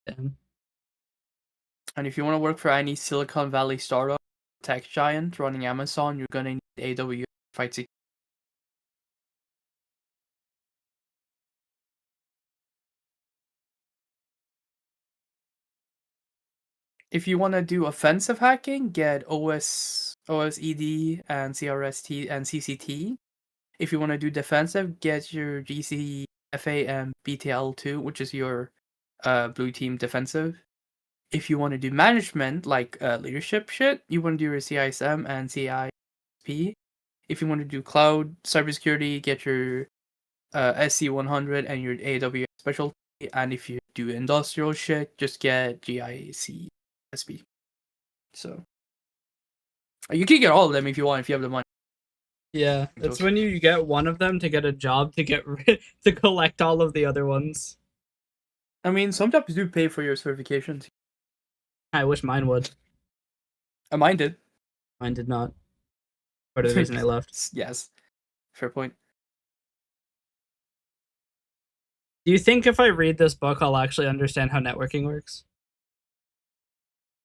Damn. And if you want to work for any Silicon Valley startup, tech giant running Amazon, you're gonna need AWS Fight Security. If you want to do offensive hacking, get OSED and CRST and CCT. If you want to do defensive, get your GCFA and BTL2, which is your blue team defensive. If you want to do management, like leadership shit, you want to do your CISM and CISP. If you want to do cloud cybersecurity, get your SC100 and your AWS specialty. And if you do industrial shit, just get GICSP. So you can get all of them if you want, if you have the money. Yeah, it's when you get one of them to get a job to to collect all of the other ones. I mean, some jobs do pay for your certifications. I wish mine would. Mine did. Mine did not. Part of the reason I left. Yes. Fair point. Do you think if I read this book, I'll actually understand how networking works?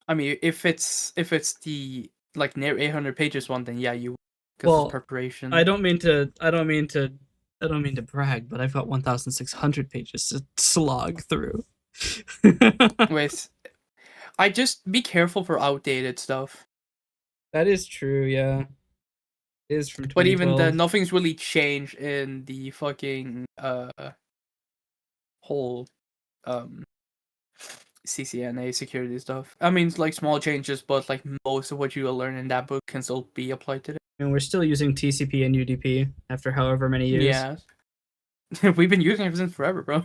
I mean, if it's the like near 800 pages one, then yeah, you because Well, it's preparation. I don't mean to brag, but I've got 1,600 pages to slog through. Wait, I just be careful for outdated stuff. That is true, yeah. It is from But even 2012. then, nothing's really changed in the fucking whole CCNA security stuff. I mean, it's like small changes, but like most of what you will learn in that book can still be applied today. And we're still using TCP and UDP after however many years. Yeah, we've been using it since forever, bro.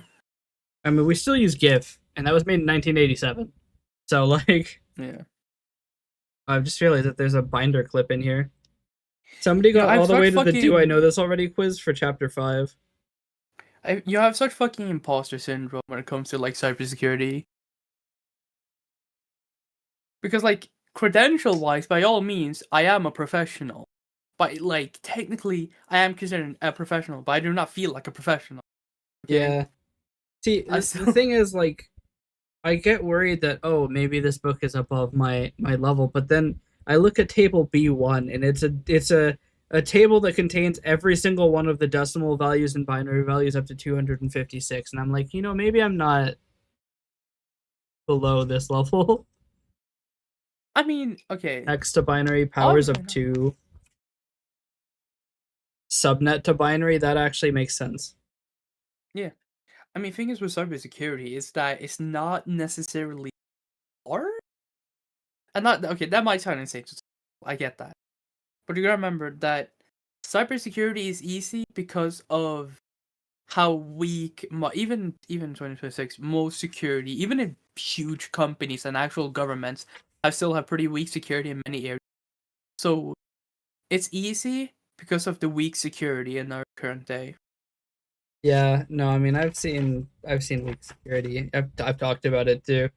I mean, we still use GIF, and that was made in 1987. So, like, Yeah. I've just realized that there's a binder clip in here. Somebody got I've all the way to such the Do I fucking- Know This Already quiz for chapter 5. You have such fucking imposter syndrome when it comes to like cybersecurity. Because like credential wise, by all means, I am a professional. But like technically, I am considered a professional, but I do not feel like a professional. Okay? Yeah. See, I the still- thing is, like, I get worried that, oh, maybe this book is above my level, but then I look at table B1, and it's a table that contains every single one of the decimal values and binary values up to 256, and I'm like, maybe I'm not below this level. I mean, okay. Hex to binary, powers of 2, subnet to binary, that actually makes sense. Yeah. I mean, thing is with cybersecurity is that it's not necessarily hard. And not okay, that might sound insane. I get that. But you gotta remember that cybersecurity is easy because of how weak even 2026 most security, even in huge companies and actual governments, still have pretty weak security in many areas. So it's easy because of the weak security in our current day. Yeah, no, I mean, I've seen weak security. I've talked about it too.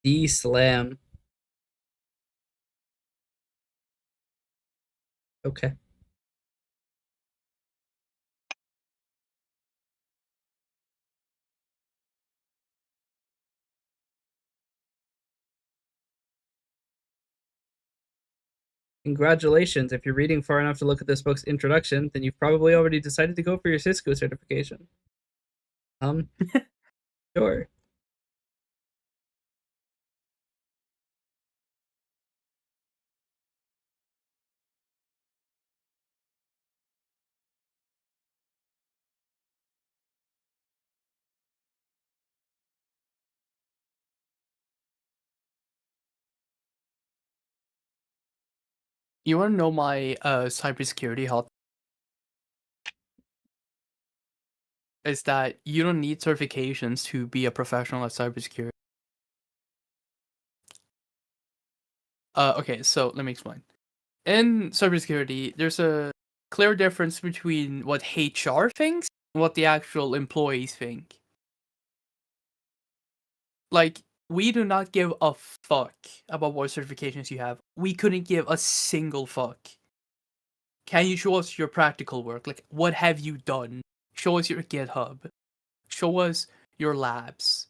D-slam. Okay. Congratulations. If you're reading far enough to look at this book's introduction, then you've probably already decided to go for your Cisco certification. Sure. You wanna know my cybersecurity hot is that you don't need certifications to be a professional at cybersecurity. Okay, so let me explain. In cybersecurity, there's a clear difference between what HR thinks and what the actual employees think. Like, we do not give a fuck about what certifications you have. We couldn't give a single fuck. Can you show us your practical work? Like, what have you done? Show us your GitHub. Show us your labs.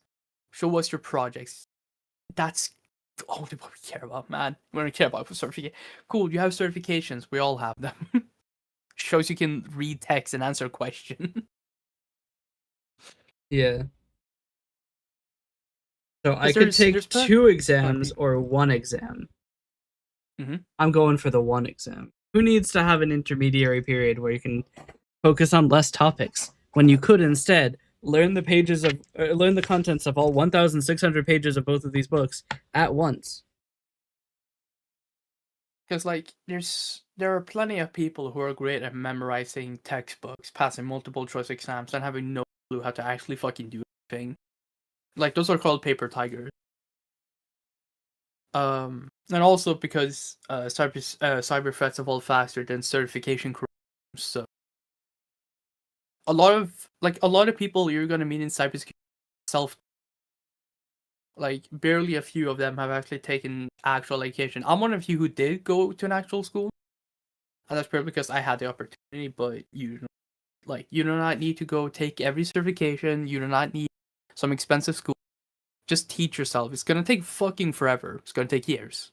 Show us your projects. That's only what we care about, man. We don't care about certification. Cool, you have certifications. We all have them. Shows you can read text and answer a question. Yeah. So I 'Cause could take there's 2 exams or 1 exam. Mhm. I'm going for the 1 exam. Who needs to have an intermediary period where you can focus on less topics when you could instead learn the contents of all 1,600 pages of both of these books at once? Because like there are plenty of people who are great at memorizing textbooks, passing multiple choice exams, and having no clue how to actually fucking do anything. Like those are called paper tigers. And also because cyber threats evolve faster than certification programs, so a lot of people you're gonna meet in cybersecurity self. Like barely a few of them have actually taken actual education. I'm one of you who did go to an actual school, and that's probably because I had the opportunity. But you do not need to go take every certification. You do not need some expensive school. Just teach yourself. It's gonna take fucking forever. It's gonna take years.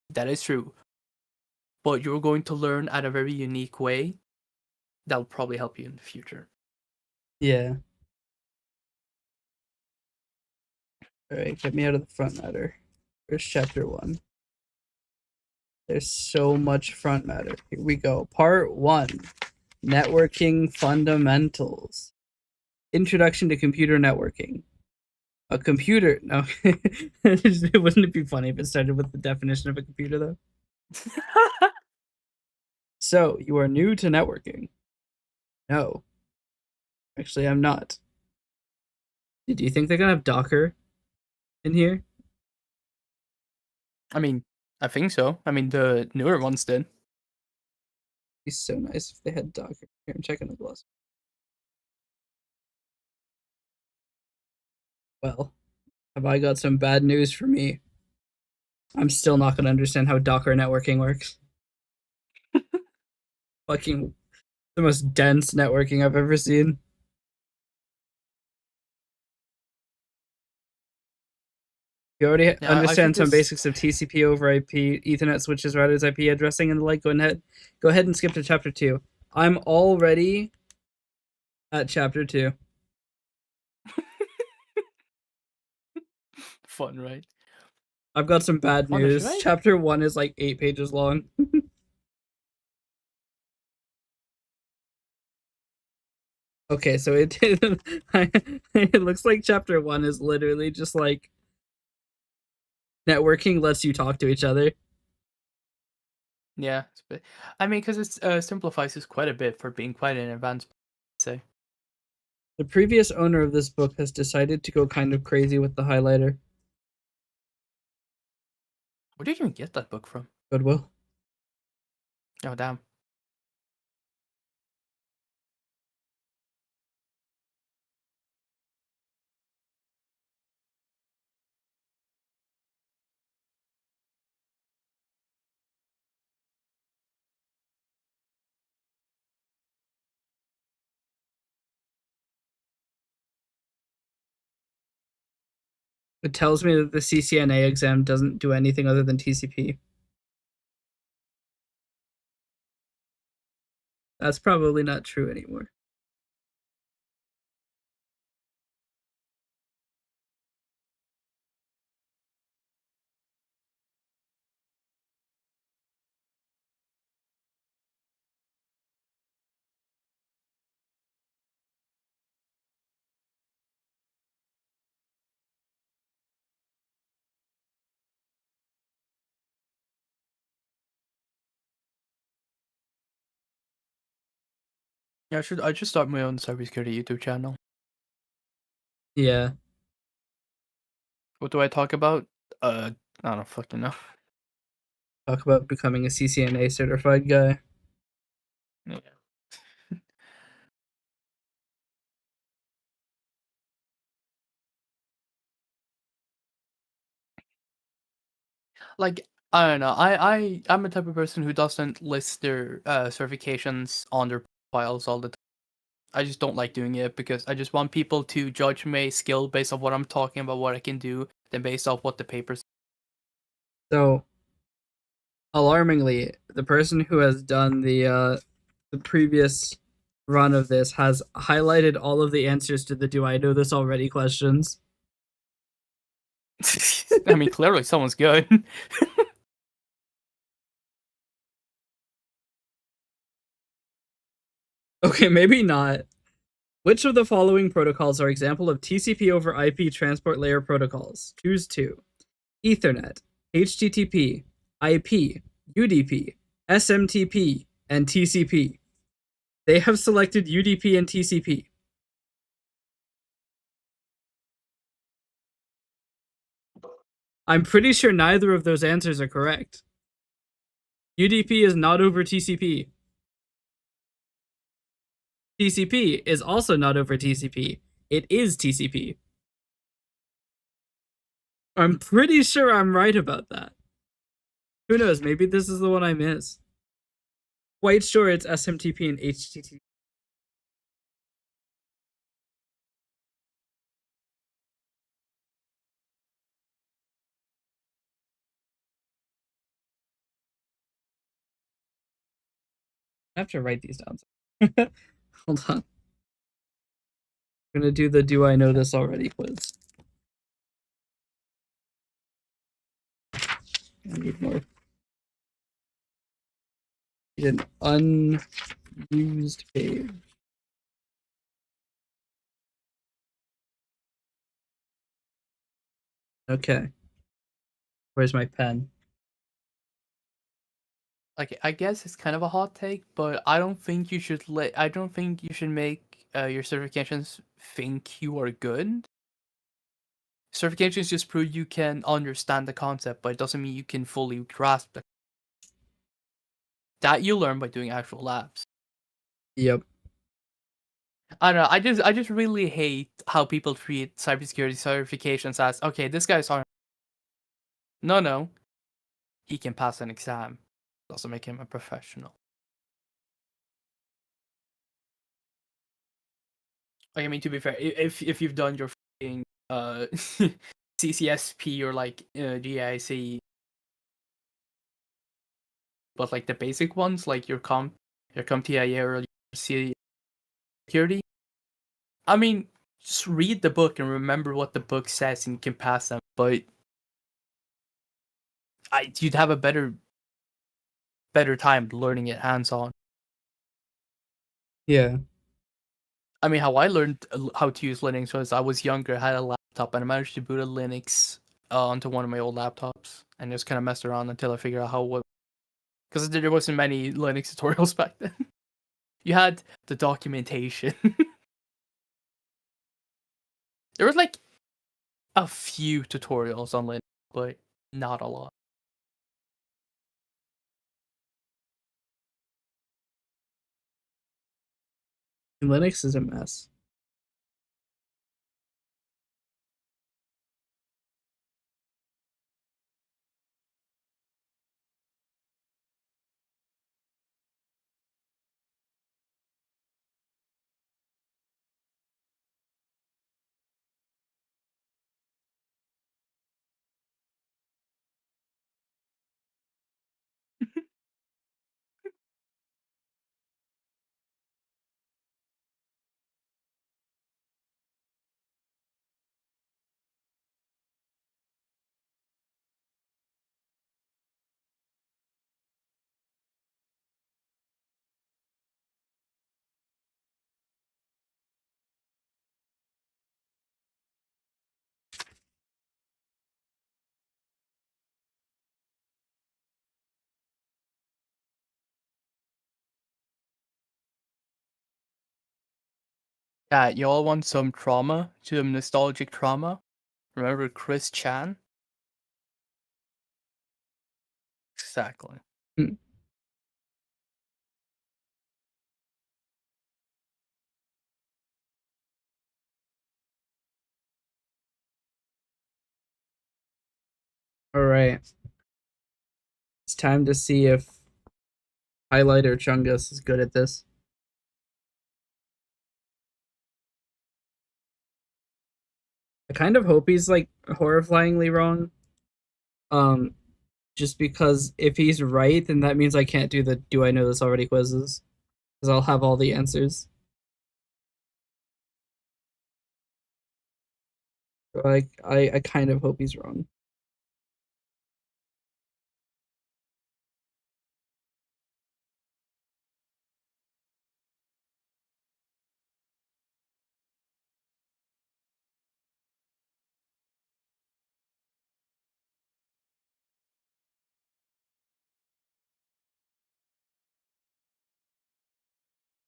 That is true. But you're going to learn at a very unique way that will probably help you in the future. Yeah. All right, get me out of the front matter. Here's chapter 1. There's so much front matter. Here we go. Part 1. Networking fundamentals. Introduction to computer networking. A computer. No. Wouldn't it be funny if it started with the definition of a computer, though? So, you are new to networking. No. Actually, I'm not. Do you think they're going to have Docker in here? I mean, I think so. I mean, the newer ones did. It'd be so nice if they had Docker. Here, I'm checking the gloss. Well, have I got some bad news for me? I'm still not going to understand how Docker networking works. Fucking the most dense networking I've ever seen. You already understand some basics of TCP over IP, Ethernet switches, routers, IP addressing, and the like. Go ahead and skip to chapter 2. I'm already at chapter 2. Fun, right? I've got some bad news. Right? Chapter 1 is like 8 pages long. Okay, so it looks like chapter 1 is literally just like networking lets you talk to each other. Yeah, I mean, because it simplifies this quite a bit for being quite an advanced. Say, the previous owner of this book has decided to go kind of crazy with the highlighter. Where did you even get that book from? Goodwill. Oh damn. It tells me that the CCNA exam doesn't do anything other than TCP. That's probably not true anymore. Yeah, I should start my own cybersecurity YouTube channel. Yeah. What do I talk about? I don't fucking know. Talk about becoming a CCNA certified guy. Yeah. Like, I don't know. I'm a type of person who doesn't list their certifications on their files all the time. I just don't like doing it because I just want people to judge my skill based on what I'm talking about, what I can do, than based off what the papers. So, alarmingly, the person who has done the previous run of this has highlighted all of the answers to the "Do I know this already?" questions. I mean, clearly someone's good. Okay, maybe not. Which of the following protocols are example of TCP over IP transport layer protocols? Choose 2. Ethernet, HTTP, IP, UDP, SMTP, and TCP. They have selected UDP and TCP. I'm pretty sure neither of those answers are correct. UDP is not over TCP. TCP is also not over TCP. It is TCP. I'm pretty sure I'm right about that. Who knows? Maybe this is the one I missed. Quite sure it's SMTP and HTTP. I have to write these down. Hold on. I'm gonna do the "Do I know this already?" quiz. I need more. Need an unused page. Okay. Where's my pen? Like, I guess it's kind of a hot take, but I don't think you should I don't think you should make your certifications think you are good. Certifications just prove you can understand the concept, but it doesn't mean you can fully grasp it. That you learn by doing actual labs. Yep. I don't know. I just really hate how people treat cybersecurity certifications as, okay, this guy's hard. No, he can pass an exam. Doesn't make him a professional. Like, I mean, to be fair, if you've done your fucking CCSP or like GIC, but like the basic ones, like your CompTIA or your security. I mean, just read the book and remember what the book says, and you can pass them. But you'd have a better time learning it hands on. Yeah. I mean, how I learned how to use Linux was I was younger, I had a laptop, and I managed to boot a Linux onto one of my old laptops, and just kind of messed around until I figured out how it. Because there wasn't many Linux tutorials back then. You had the documentation. There was like a few tutorials on Linux, but not a lot. Linux is a mess. Yeah, you all want some trauma, some nostalgic trauma? Remember Chris Chan? Exactly. Hmm. All right. It's time to see if Highlighter Chungus is good at this. I kind of hope he's like horrifyingly wrong. Just because if he's right, then that means I can't do the "Do I know this already?" quizzes, because I'll have all the answers. Like I kind of hope he's wrong.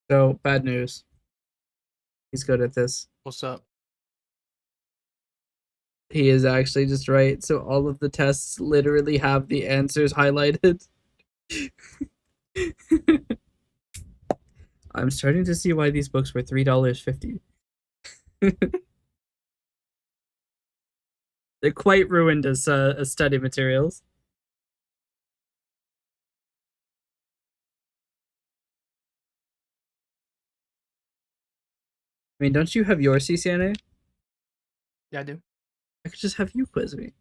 So bad news. He's good at this. What's up? He is actually just right. So all of the tests literally have the answers highlighted. I'm starting to see why these books were $3.50. They're quite ruined as study materials. I mean, don't you have your CCNA? Yeah, I do. I could just have you quiz me.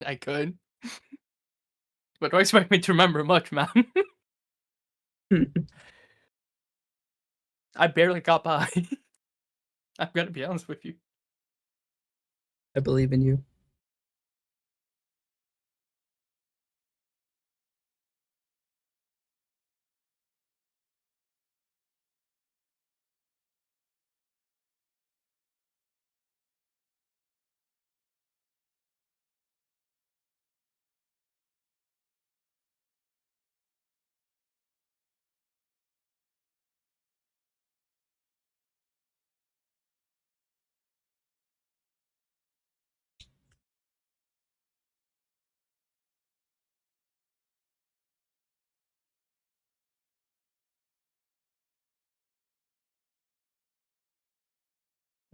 I could. But don't expect me to remember much, man. I barely got by. I'm gonna be honest with you. I believe in you.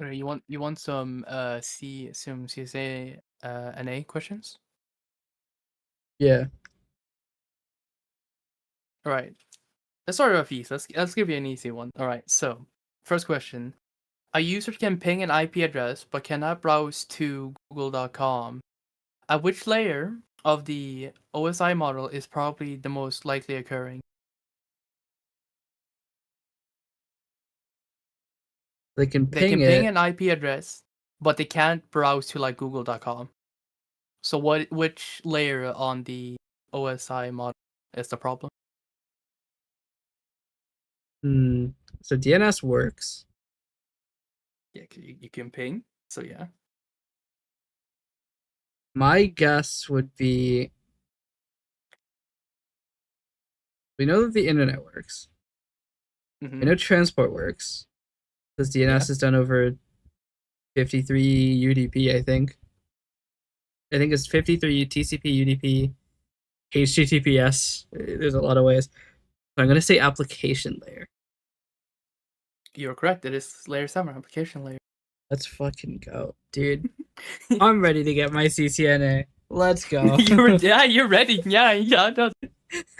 You want some some CSA NA questions? Yeah. All right. Let's start off easy. Let's give you an easy one. All right. So first question: a user can ping an IP address but cannot browse to google.com. At which layer of the OSI model is probably the most likely occurring? They can They ping can ping it. an IP address, but they can't browse to like google.com. So which layer on the OSI model is the problem? So DNS works. Yeah, you can ping. So yeah. My guess would be we know that the internet works. Mm-hmm. We know transport works. Because DNS Yeah. is done over 53 UDP, I think. I think it's 53 TCP UDP HTTPS. There's a lot of ways. So I'm gonna say application layer. You're correct. It is layer 7, application layer. Let's fucking go, dude. I'm ready to get my CCNA. Let's go. You're ready. Yeah. No,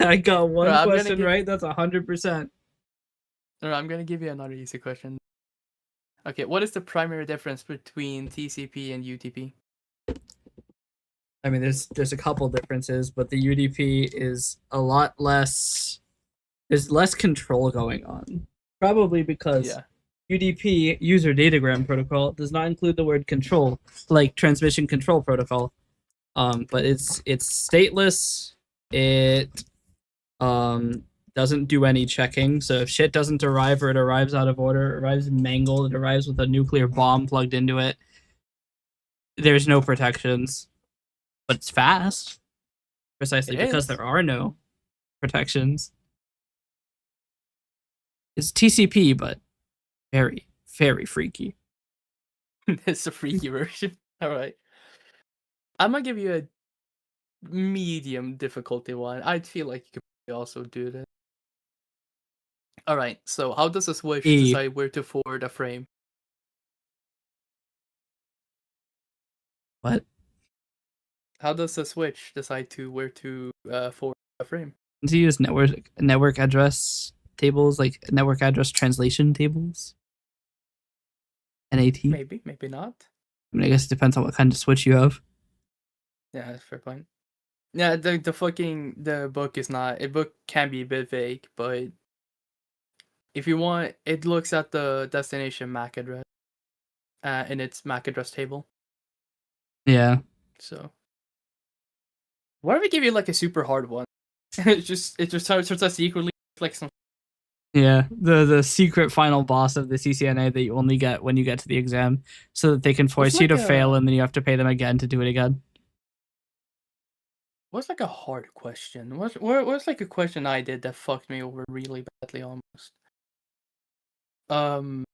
I got one I'm gonna question give. right. That's 100%. No, I'm gonna give you another easy question. Okay, what is the primary difference between TCP and UTP? I mean, there's a couple differences, but the UDP is a lot less. There's less control going on. Probably because Yeah. UDP, user datagram protocol, does not include the word control, like transmission control protocol. But it's stateless. It doesn't do any checking. So if shit doesn't arrive or it arrives out of order, it arrives mangled, it arrives with a nuclear bomb plugged into it, there's no protections. But it's fast, precisely It because is. there are no protections. It's TCP, but very, very freaky. It's a freaky version. All right. I'm gonna give you a medium difficulty one. I feel like you could also do that. All right. So, how does a switch E. decide where to forward a frame? What? How does a switch decide to where to forward a frame? To use network address tables, like network address translation tables. NAT. Maybe, maybe not. I mean, I guess it depends on what kind of switch you have. Yeah, that's a fair point. Yeah, the book is not. The book can be a bit vague, but if you want, it looks at the destination MAC address in its MAC address table. Yeah. So, why don't we give you like a super hard one? it just starts secretly like some. Yeah, the secret final boss of the CCNA that you only get when you get to the exam, so that they can What's force you like to fail a and then you have to pay them again to do it again. what's like a hard question? What's like a question I did that fucked me over really badly almost? Um,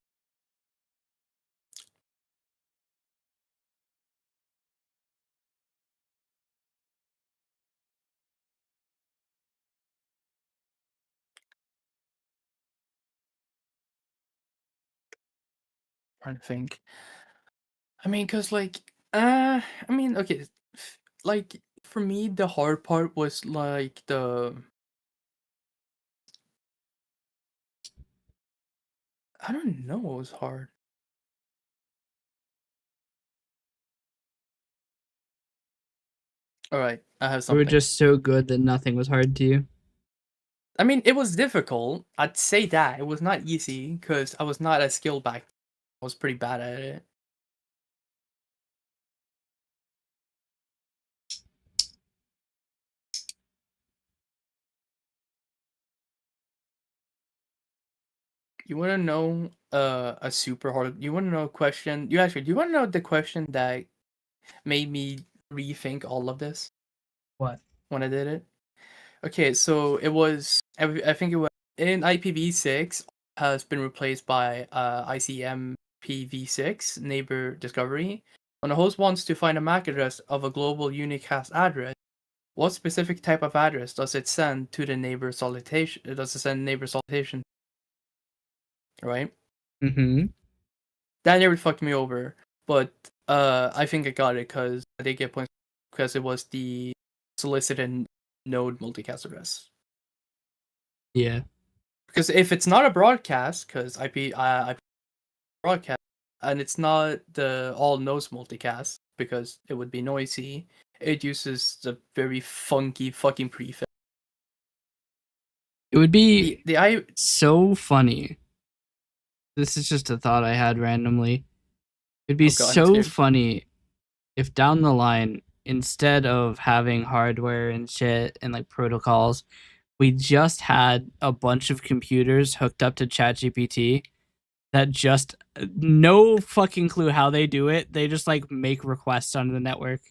trying to think. I mean, cause like, okay, like for me, the hard part was like I don't know what was hard. All right, I have You were something. just so good that nothing was hard to you. I mean, it was difficult. I'd say that it was not easy because I was not as skilled back. I was pretty bad at it. You want to know a super hard? You want to know a question? Do you want to know the question that made me rethink all of this What? when I did it? Okay, so it was I think it was in IPv6 has been replaced by ICMPv6 neighbor discovery. When a host wants to find a MAC address of a global unicast address, what specific type of address does it send to the neighbor salutation? Does it send neighbor salutation? Right? Mm-hmm. That never fucked me over, but I think I got it because I did get points because it was the solicited node multicast address. Yeah. Because if it's not a broadcast, because IP broadcast, and it's not the all nodes multicast because it would be noisy, it uses the very funky fucking prefix. It would be The I so funny. This is just a thought I had randomly. It'd be Oh god, I'm so scared. funny if down the line, instead of having hardware and shit and like protocols, we just had a bunch of computers hooked up to ChatGPT that just no fucking clue how they do it. They just like make requests on the network.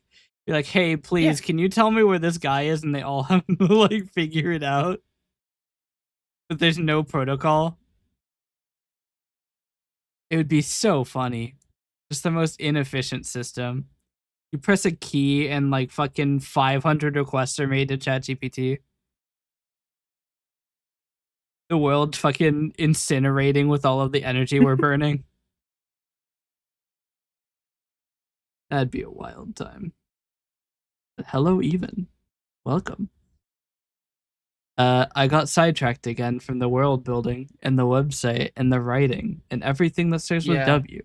Be like, hey, please, can you tell me where this guy is? And they all have to like figure it out. But there's no protocol. It would be so funny. Just the most inefficient system. You press a key and like fucking 500 requests are made to ChatGPT. The world fucking incinerating with all of the energy we're burning. That'd be a wild time. But hello, even. Welcome. I got sidetracked again from the world building and the website and the writing and everything that starts with Yeah. W.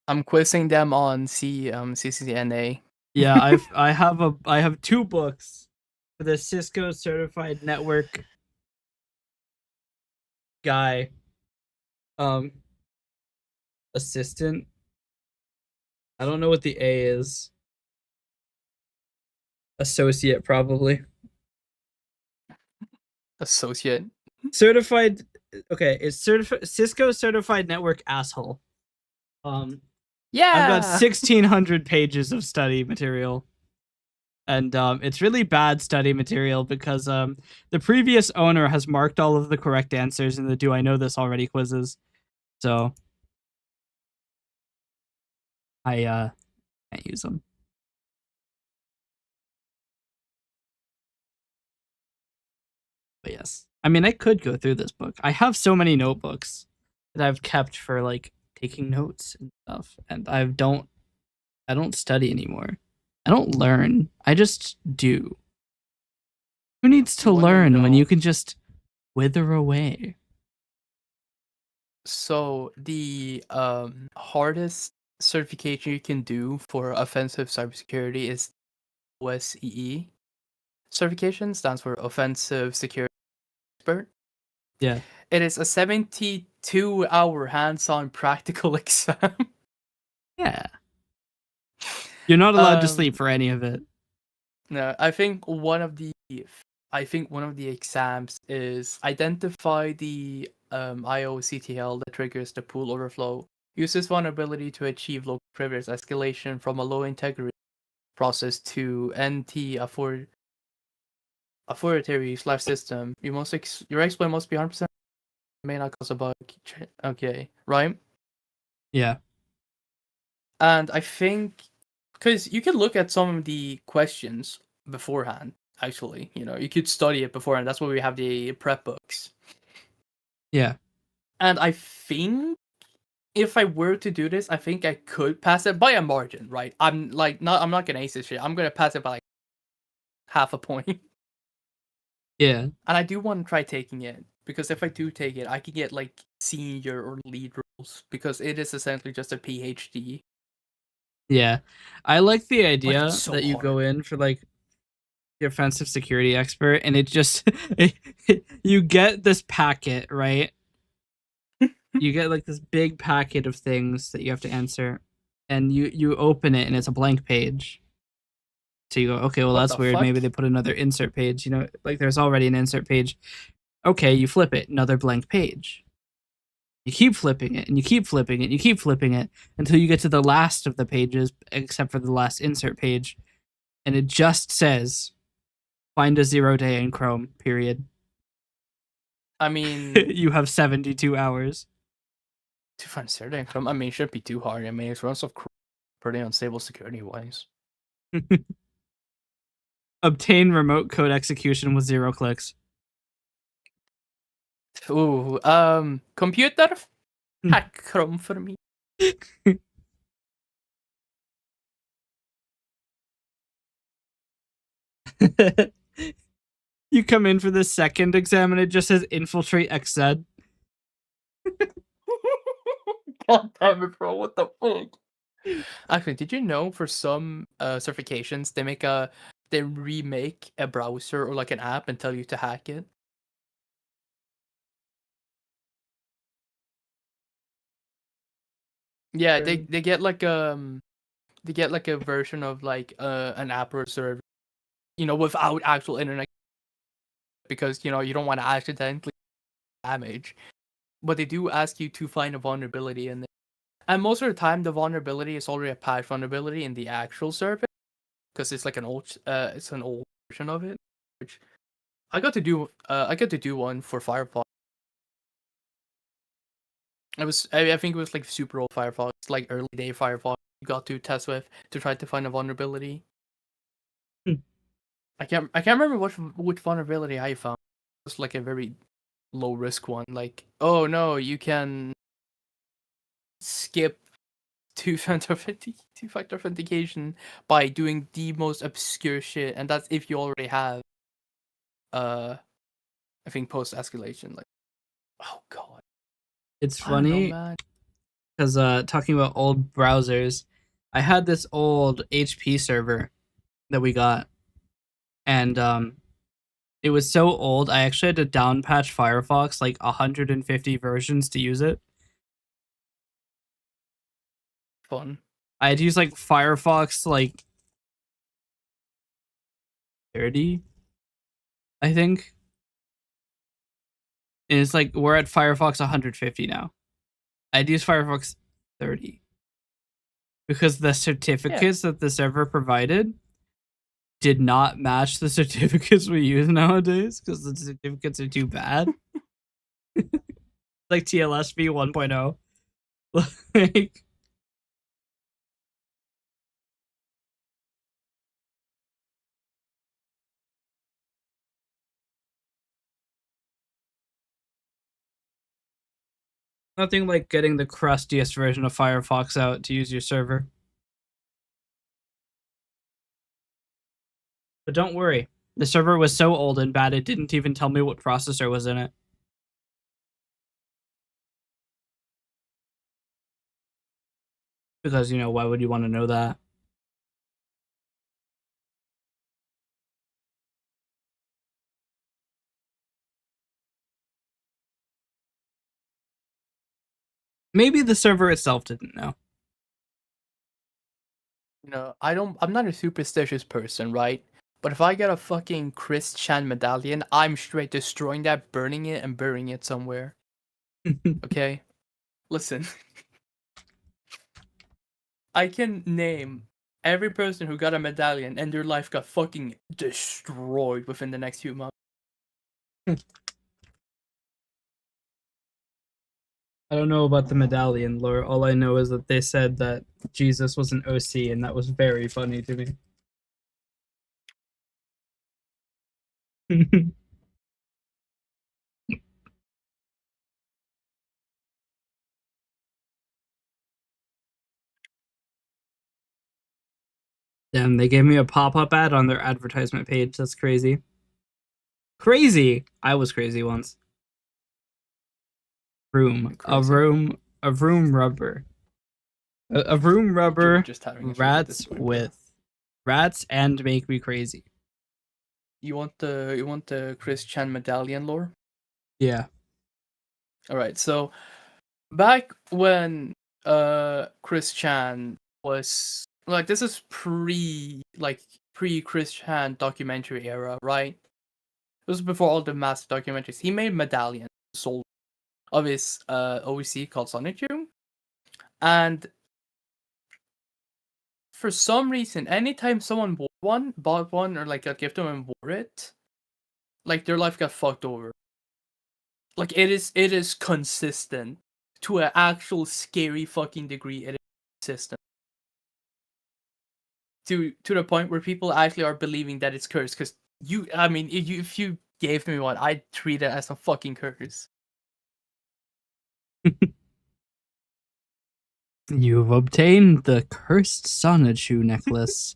I'm quizzing them on CCNA. Yeah, I have 2 books for the Cisco certified network guy assistant. I don't know what the A is. Associate probably. Associate. Certified. Okay, it's Cisco certified network asshole. Yeah. I've got 1,600 pages of study material, and it's really bad study material because the previous owner has marked all of the correct answers in the "Do I know this already?" quizzes. So I can't use them. But yes, I mean I could go through this book. I have so many notebooks that I've kept for like taking notes and stuff, and I don't study anymore. I don't learn. I just do. Who needs to You wanna learn when know- you can just wither away? So the hardest certification you can do for offensive cybersecurity is OSCE certification, stands for Offensive Security Expert. Yeah. It is a 72-hour hands-on practical exam. Yeah. You're not allowed to Um, sleep for any of it. No, I think one of the exams is identify the IOCTL that triggers the pool overflow. Use this vulnerability to achieve local privilege escalation from a low integrity process to NT authoritarian slash system. Your exploit must be 100% may not cause a bug. Okay, right? Yeah. And I think because you could look at some of the questions beforehand. Actually, you could study it beforehand. That's why we have the prep books. Yeah. And I think if I were to do this, I think I could pass it by a margin, right? I'm not gonna ace this shit. I'm gonna pass it by like half a point. Yeah. And I do want to try taking it because if I do take it, I could get like senior or lead roles because it is essentially just a PhD. Yeah. I like the But idea it's so that you hard. go in for like the offensive security expert and it just you get this packet, right? You get like this big packet of things that you have to answer and you open it and it's a blank page. So you go, okay, well What that's the weird. fuck? Maybe they put another insert page, like there's already an insert page. Okay, you flip it, another blank page. You keep flipping it and you keep flipping it and you keep flipping it until you get to the last of the pages, except for the last insert page. And it just says, find a 0 day in Chrome, period. I mean, You have 72 hours. to find certain income, I mean, it shouldn't be too hard. I mean, it runs off pretty unstable security wise. Obtain remote code execution with 0 clicks. Ooh, computer, hack Chrome for me. You come in for the second exam and it just says infiltrate XZ. God damn it, bro! What the fuck? Actually, did you know for some certifications they remake a browser or like an app and tell you to hack it? Yeah, they get like a version of like an app or a server, without actual internet because you don't want to accidentally damage. But they do ask you to find a vulnerability in it. And most of the time the vulnerability is already a patch vulnerability in the actual server because it's like it's an old version of it, which I got to do one for Firefox. I think it was like super old Firefox, like early day Firefox. You got to test with to try to find a vulnerability. Hmm. I can't remember which vulnerability I found. It was like a very low risk one. Like, oh no, you can skip two-factor authentication by doing the most obscure shit, and that's if you already have I think post escalation. Like, oh god, It's I don't know, funny man. because talking about old browsers, I had this old HP server that we got, and it was so old I actually had to downpatch Firefox like 150 versions to use it. Fun. I had to use like Firefox like 30, I think. And it's like we're at Firefox 150 now. I'd use Firefox 30 because the Yeah. certificates that the server provided did not match the certificates we use nowadays because the certificates are too bad. Like TLSV 1.0. Like, nothing like getting the crustiest version of Firefox out to use your server. But don't worry, the server was so old and bad it didn't even tell me what processor was in it. Because, why would you want to know that? Maybe the server itself didn't know. I'm not a superstitious person, right? But if I get a fucking Chris Chan medallion, I'm straight destroying that, burning it, and burying it somewhere. Okay? Listen. I can name every person who got a medallion and their life got fucking destroyed within the next few months. I don't know about the medallion lore. All I know is that they said that Jesus was an OC, and that was very funny to me. Damn, they gave me a pop-up ad on their advertisement page. That's crazy. Crazy! I was crazy once. Room. Crazy. A room rubber. A room You're rubber, just having a stroke at this rats point, bro. with rats and make me crazy. You want the Chris Chan medallion lore? Yeah. All right. So back when Chris Chan was like, this is pre Chris Chan documentary era, right? It was before all the massive documentaries. He made medallions sold of his OEC called Sonichu, and for some reason, anytime someone bought one, or like got gifted and wore it, like their life got fucked over. Like it is consistent to an actual scary fucking degree. It is consistent to the point where people actually are believing that it's cursed. Because I mean, if you gave me one, I'd treat it as a fucking curse. You've obtained the cursed Sonichu necklace.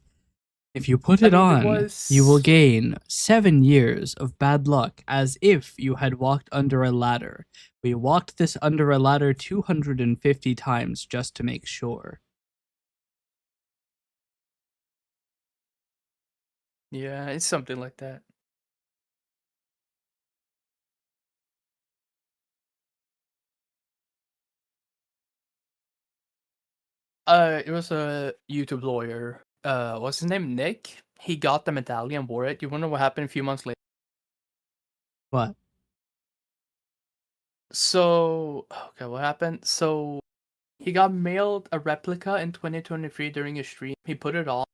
If you put it on, you will gain 7 years of bad luck, as if you had walked under a ladder. We walked this under a ladder 250 times just to make sure. Yeah, it's something like that. It was a YouTube lawyer. What's his name? Nick. He got the medallion, wore it. You wanna know what happened a few months later? What? So, okay, what happened? So, he got mailed a replica in 2023 during a stream. He put it on.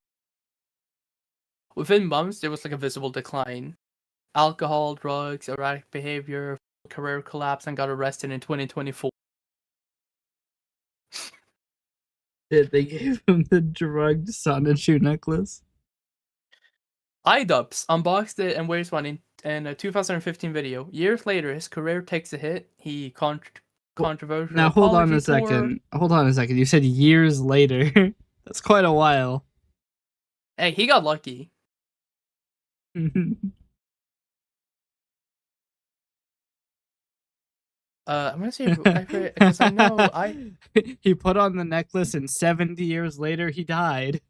Within months, there was like a visible decline. Alcohol, drugs, erratic behavior, career collapse, and got arrested in 2024. They gave him the drugged Sonichu necklace. iDubbbz unboxed it and wears one in a 2015 video. Years later, his career takes a hit. He controversial. Now hold on a apology tour. second. Hold on a second. You said years later. That's quite a while. Hey, he got lucky. I'm gonna say because I know he put on the necklace and 70 years later he died.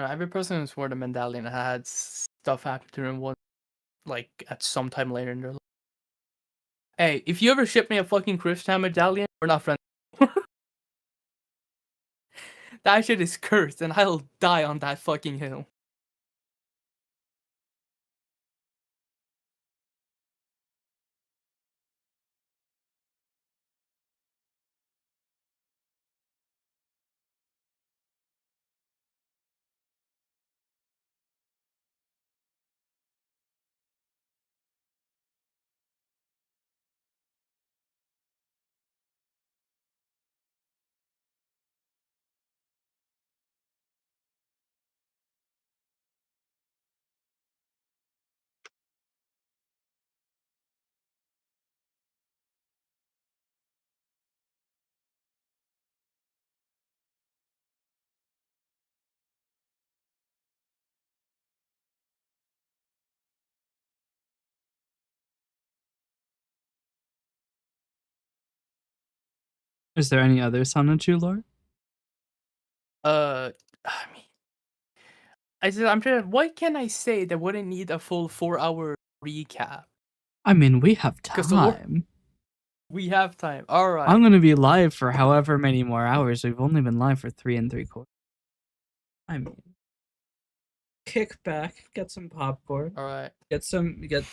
every person who's worn a medallion had stuff happen to them like at some time later in their life. Hey, if you ever ship me a fucking Christian medallion, we're not friends. That shit is cursed, and I'll die on that fucking hill. Is there any other Sonichu lore? I mean, I'm trying. What can I say that wouldn't need a full 4-hour recap? I mean, we have 'Cause the lore- time. We have time. All right. I'm gonna be live for however many more hours. We've only been live for 3 3/4. I mean, kick back, get some popcorn. All right.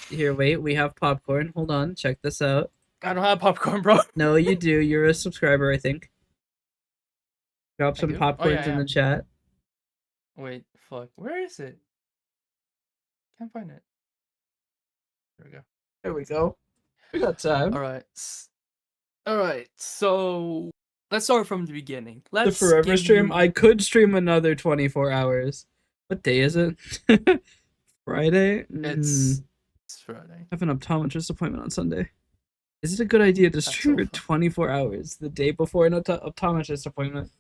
Here. Wait, we have popcorn. Hold on, check this out. I don't have popcorn, bro. No, you do. You're a subscriber, I think. Drop I some do? Oh, popcorns yeah, in the chat. Wait, fuck. Where is it? Can't find it. There we go. There we go. We got time. All right. All right. So let's start from the beginning. The Let's forever give stream. you- I could stream another 24 hours. What day is it? Friday? It's Friday. I have an optometrist appointment on Sunday. Is it a good idea to stream so for 24 hours the day before an optometrist appointment?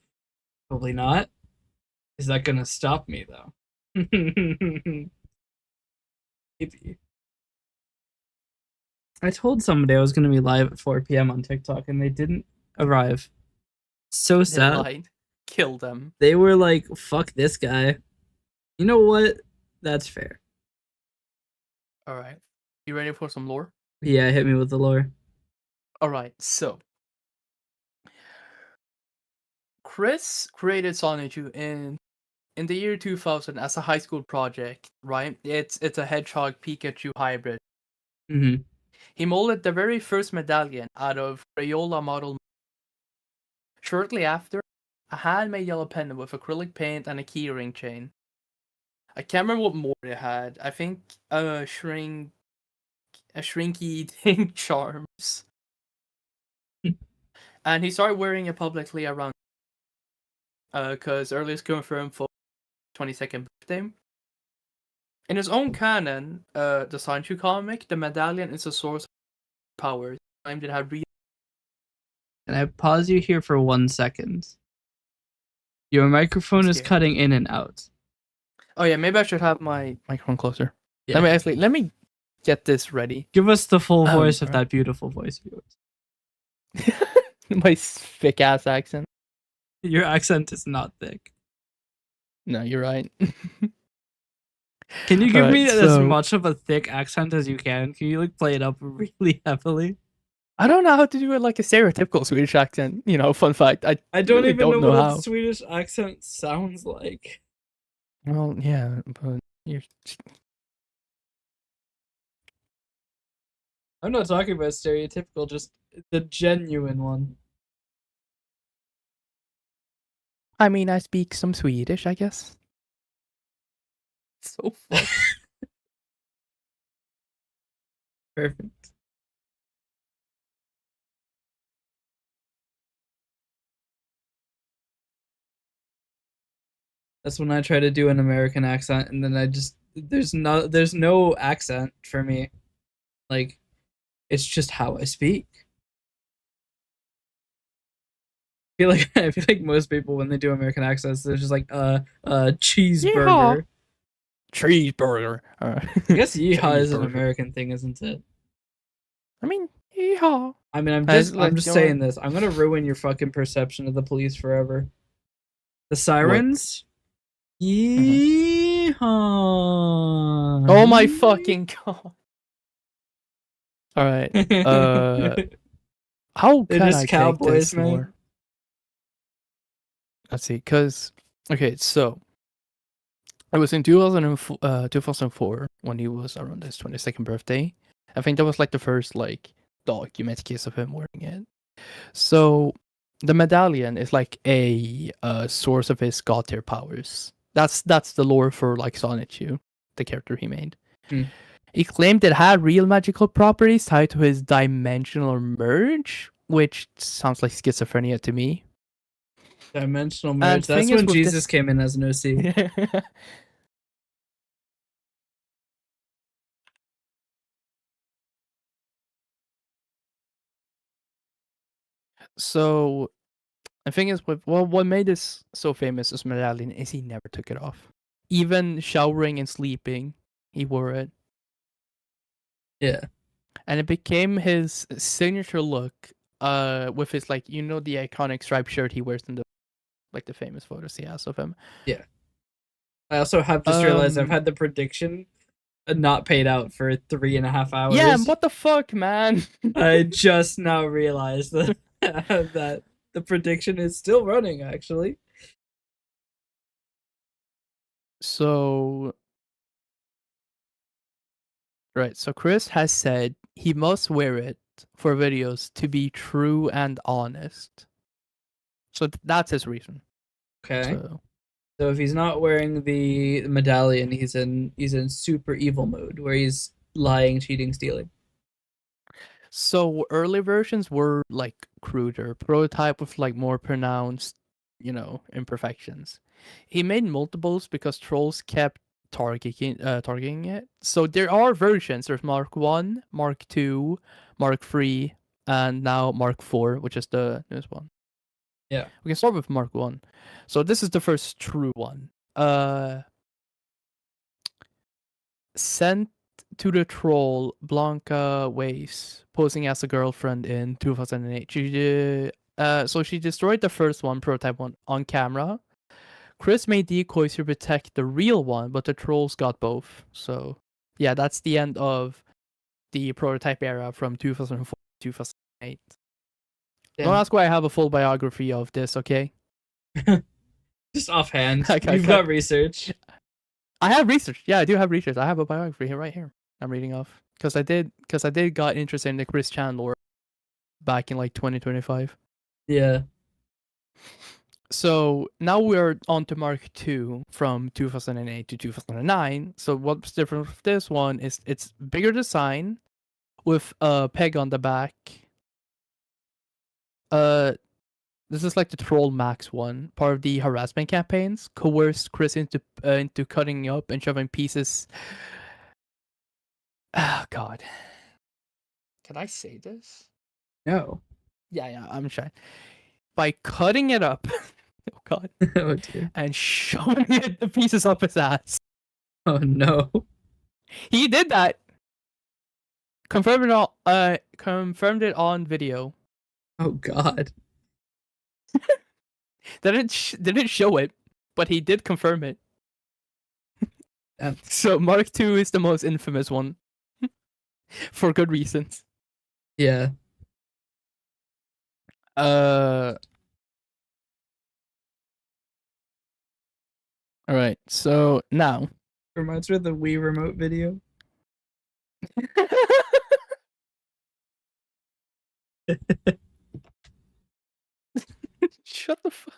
Probably not. Is that gonna stop me though? Maybe. I told somebody I was gonna be live at 4 p.m. on TikTok and they didn't arrive. So They sad. lied. Kill them. They were like, fuck this guy. You know what? That's fair. All right. You ready for some lore? Yeah, hit me with the lore. All right. So Chris created Sonic 2 in the year 2000 as a high school project, right? It's a Hedgehog Pikachu hybrid. Mm-hmm. He molded the very first medallion out of Crayola model. Shortly after, a handmade yellow pendant with acrylic paint and a keyring chain. I can't remember what more it had. I think a shrinky thing charms. And he started wearing it publicly around because earliest confirmed for 22nd birthday. In his own canon, the Sanchu comic, the medallion is a source of power. Claimed it had real. Can I pause you here for 1 second? Your microphone is scared. cutting in and out. Oh yeah, maybe I should have my microphone closer. Yeah. Let me get this ready. Give us the full voice of alright. that beautiful voice of yours. My thick ass accent. Your accent is not thick. No, you're right. Can you give Alright, me as so- much of a thick accent as you can? Can you like play it up really heavily? I don't know how to do it like a stereotypical Swedish accent. You know, fun fact. I don't really even know what how. a Swedish accent sounds like. Well, yeah, but you're. I'm not talking about stereotypical, just the genuine one. I mean, I speak some Swedish, I guess. So fun. Perfect. That's when I try to do an American accent and then there's no accent for me. Like it's just how I speak. I feel like most people when they do American accents they're just like cheeseburger. Cheeseburger. I guess yeehaw is an Cheeseburger. American thing, isn't it? I mean, yeehaw. I mean, I'm As, just like, saying this. I'm gonna ruin your fucking perception of the police forever. The sirens. Yeehaw! Oh my fucking god. All right. How They're can just I cowboys, take this man. more? Let's see, okay, so it was in 2004 when he was around his 22nd birthday. I think that was like the first like documented case of him wearing it. So the medallion is like a source of his god tier powers. That's the lore for like Sonic 2, the character he made. Hmm. He claimed it had real magical properties tied to his dimensional merge, which sounds like schizophrenia to me. Dimensional merge. That's thing is when with Jesus this- came in as an OC. So the thing is what made this so famous as medallion is he never took it off. Even showering and sleeping, he wore it. Yeah. And it became his signature look, with his like the iconic striped shirt he wears in the famous photos he has of him. I also have just realized I've Um, had the prediction not paid out for 3.5 hours. Yeah, what the fuck, man? I just now realized that that the prediction is still running. Actually, So right, so Chris has said he must wear it for videos to be true and honest. So that's his reason. okay. So So if he's not wearing the medallion, he's in super evil mode where he's lying, cheating, stealing. So early versions were like cruder, prototype with like more pronounced, imperfections. He made multiples because trolls kept targeting it. So there are versions. There's Mark 1, Mark 2, Mark 3, and now Mark 4, which is the newest one. Yeah. We can start with Mark 1. So this is the first true one. Sent to the troll Blanca Weiss, posing as a girlfriend in 2008. So she destroyed the first one, prototype one, on camera. Chris made decoys to protect the real one, but the trolls got both. So yeah, that's the end of the prototype era from 2004 to 2008. Yeah. Don't ask why I have a full biography of this, okay? Just offhand. Okay, You've got research. I have research. Yeah, I do have research. I have a biography here, right here. I'm reading off because I did got interested in the Chris Chandler back in like 2025. Yeah. So now we're on to Mark II from 2008 to 2009. So what's different with this one is it's bigger design with a peg on the back. This is like the Troll Max one, part of the harassment campaigns, coerced Chris into cutting up and shoving pieces. Oh God, can I say this? No. Yeah, I'm shy. By cutting it up, oh God, Oh dear. and shoving it the pieces up his ass. Oh no. He did that. Confirmed it on video. Oh God. Didn't show it, but he did confirm it. So Mark II is the most infamous one, for good reasons. Yeah. All right. So now Reminds me of the Wii remote video. Shut the fuck.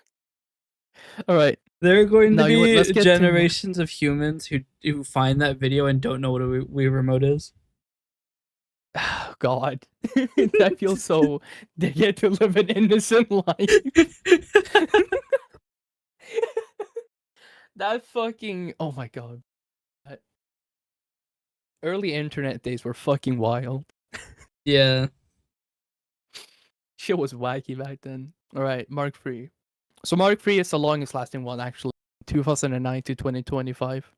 All right. There are going to Now, be let's get to- generations of humans who find that video and don't know what a Wii remote is. Oh, God. That feels so. They get to live an innocent life. That fucking. Oh my God. Early internet days were fucking wild. Yeah. Shit was wacky back then. All right, Mark III. So Mark III is the longest lasting one, actually. 2009 to 2025.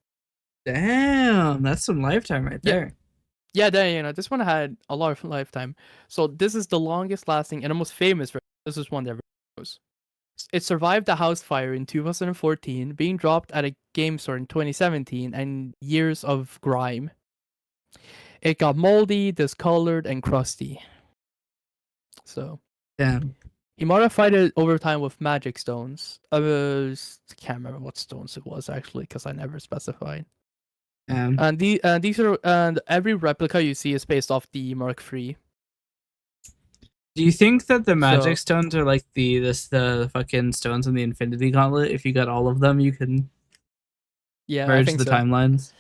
Damn, that's some lifetime right Yeah. there. Yeah, this one had a lot of lifetime. So this is the longest lasting and the most famous version. This is one that goes. It survived a house fire in 2014, being dropped at a game store in 2017, and years of grime. It got moldy, discolored, and crusty. So Damn. he modified it over time with magic stones. I can't remember what stones it was actually, because I never specified. And these are every replica you see is based off the Mark III. Do you think that the magic stones are like the fucking stones in the Infinity Gauntlet? If you got all of them, you can merge I think the so. timelines.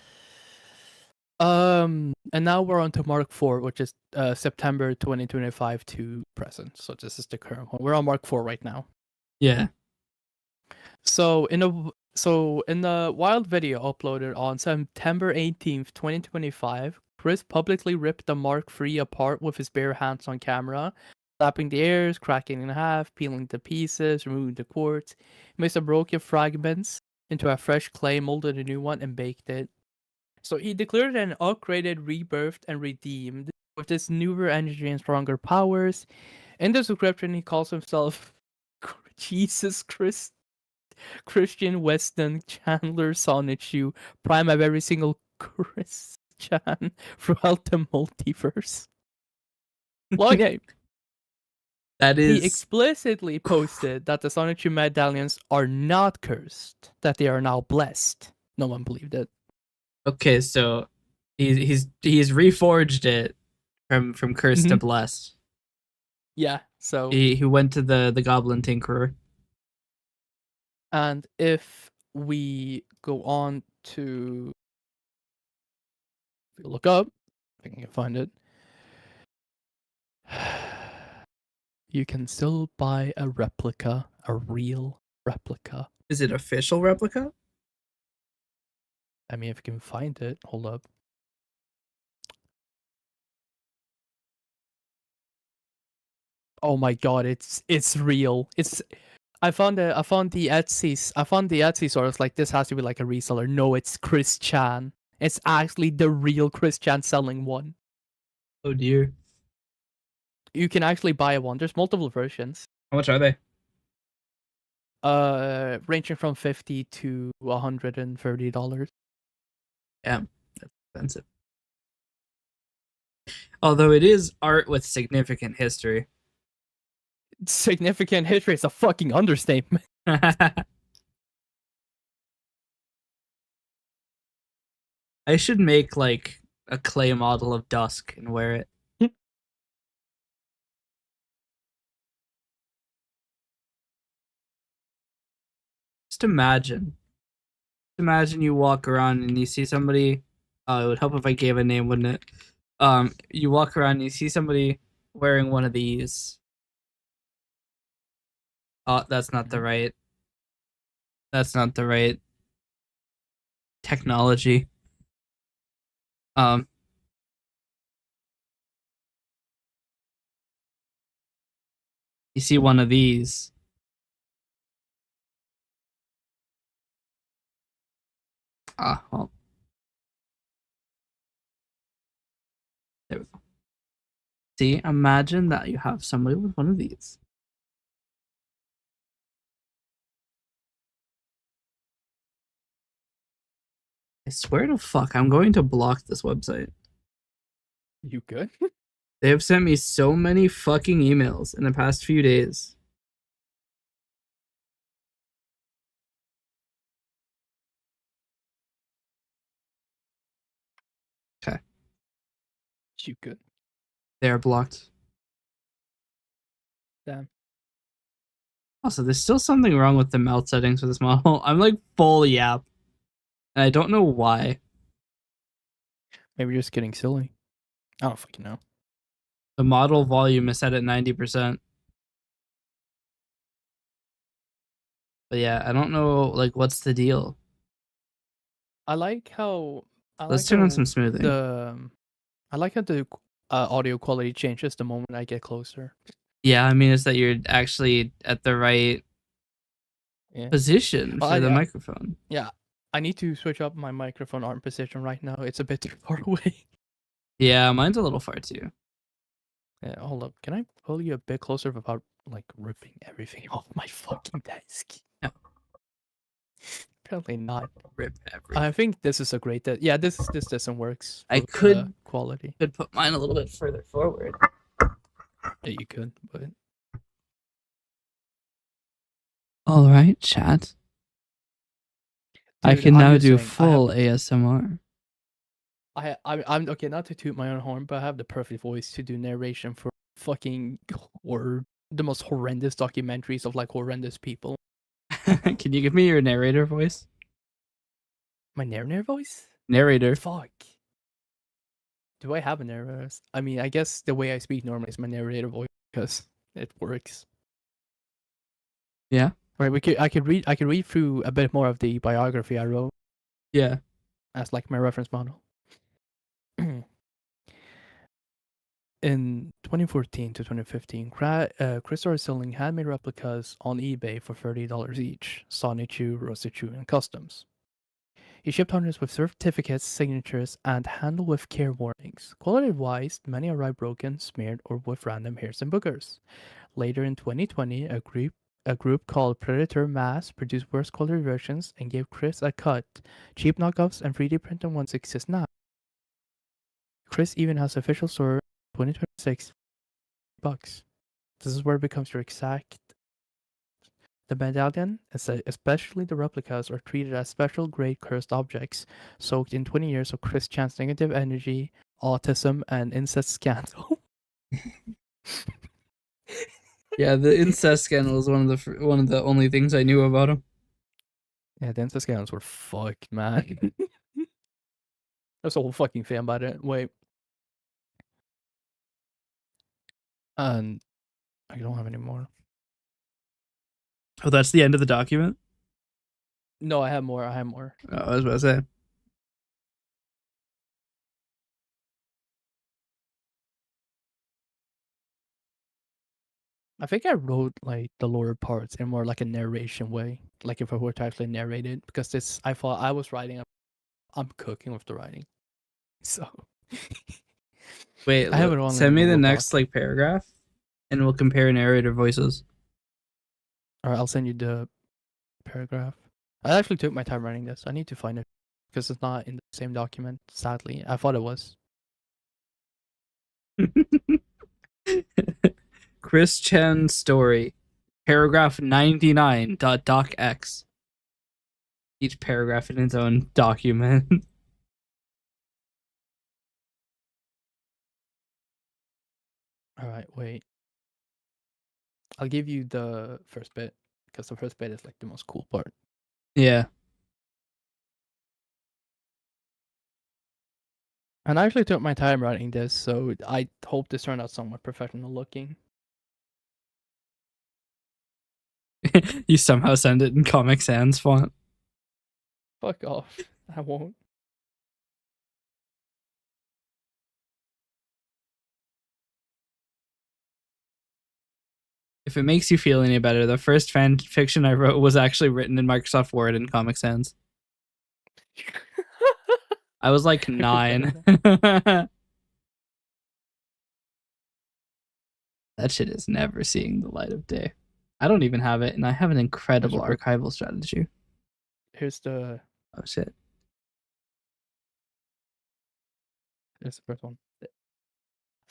And now we're on to Mark IV, which is September 2025 to present. So this is the current one. We're on Mark IV right now. Yeah. So in the wild video uploaded on September 18th, 2025, Chris publicly ripped the Mark III apart with his bare hands on camera, slapping the airs, cracking it in half, peeling the pieces, removing the quartz. He mixed the broken fragments into a fresh clay, molded a new one, and baked it. So he declared an upgraded, rebirthed, and redeemed with this newer energy and stronger powers. In the description, he calls himself Jesus Christ. Christian Weston Chandler Sonichu, prime of every single Christian throughout the multiverse. Long name. That is. He explicitly posted that the Sonichu medallions are not cursed, that they are now blessed. No one believed it. Okay, so he's reforged it from cursed to blessed. Yeah, so he went to the Goblin Tinkerer. And if we go on to look up, if I can find it. You can still buy a replica, a real replica. Is it official replica? I mean, if you can find it, hold up. Oh my god, it's real. I found the Etsy source, like this has to be like a reseller. No, it's Chris Chan. It's actually the real Chris Chan selling one. Oh dear. You can actually buy one. There's multiple versions. How much are they? Ranging from $50 to $130. Yeah, that's expensive. Although it is art with significant history. Significant history is a fucking understatement. I should make like a clay model of Dusk and wear it. Just imagine you walk around and you see somebody. Oh, it would help if I gave a name, wouldn't it? You walk around and you see somebody wearing one of these. Oh, that's not the right. That's not the right technology. You see one of these. Well. There we go. See, imagine that you have somebody with one of these. I swear to fuck, I'm going to block this website. You good? They have sent me so many fucking emails in the past few days. Okay. You good? They are blocked. Damn. Also, there's still something wrong with the mouth settings for this model. I'm like full yap. And I don't know why. Maybe you're just getting silly. I don't fucking know. The model volume is set at 90%. But yeah, I don't know like what's the deal. I like how Let's turn on some smoothing. I like how the audio quality changes the moment I get closer. Yeah, I mean it's that you're actually at the right position for the microphone. Yeah, I need to switch up my microphone arm position right now. It's a bit too far away. Yeah, mine's a little far too. Yeah, hold up. Can I pull you a bit closer without like ripping everything off my fucking desk? No. Apparently not. Rip everything. I think this is a great. Yeah, this doesn't works. I could quality. Could put mine a little bit further forward. Yeah, you could, but. All right, chat. Dude, I can now do full ASMR. I'm okay. Not to toot my own horn, but I have the perfect voice to do narration for fucking horror, the most horrendous documentaries of like horrendous people. Can you give me your narrator voice? My narrator voice? Narrator. Fuck. Do I have a narrator? I mean, I guess the way I speak normally is my narrator voice because it works. Yeah. Right. I could read through a bit more of the biography I wrote. Yeah. As like my reference model. In 2014 to 2015, Chris started selling handmade replicas on eBay for $30 each, Sonichu, Rosichu, and customs. He shipped hundreds with certificates, signatures, and handled with care warnings. Quality-wise, many arrived broken, smeared, or with random hairs and boogers. Later in 2020, a group called Predator Mass produced worse quality versions and gave Chris a cut. Cheap knockoffs and 3D printed ones exist now. Chris even has official store 2026 bucks. This is where it becomes your exact. The medallion, especially the replicas, are treated as special grade cursed objects, soaked in 20 years of Chris Chan's negative energy, autism, and incest scandal. Yeah, the incest scandal is one of the only things I knew about him. Yeah, the incest scandals were fucked, man. There's a whole fucking thing about it. Wait. And I don't have any more. Oh, that's the end of the document? No, I have more. I have more. Oh, I was about to say. I think I wrote like the lower parts in more like a narration way, like if I were to actually narrate it, because this I thought I was writing. I'm cooking with the writing, so Wait, I have it on send in me the Google next Doc. like paragraph, and we'll compare narrator voices. Or I'll send you the paragraph. I actually took my time writing this. I need to find it because it's not in the same document. Sadly, I thought it was. Chris Chen story, paragraph 99.docx. Each paragraph in its own document. All right, wait. I'll give you the first bit because the first bit is like the most cool part. Yeah. And I actually took my time writing this, so I hope this turned out somewhat professional looking. You somehow send it in Comic Sans font. Fuck off. I won't. If it makes you feel any better, the first fan fiction I wrote was actually written in Microsoft Word and Comic Sans. I was like 9. That shit is never seeing the light of day. I don't even have it, and I have an incredible archival strategy. Here's the. Oh shit. Here's the first one. I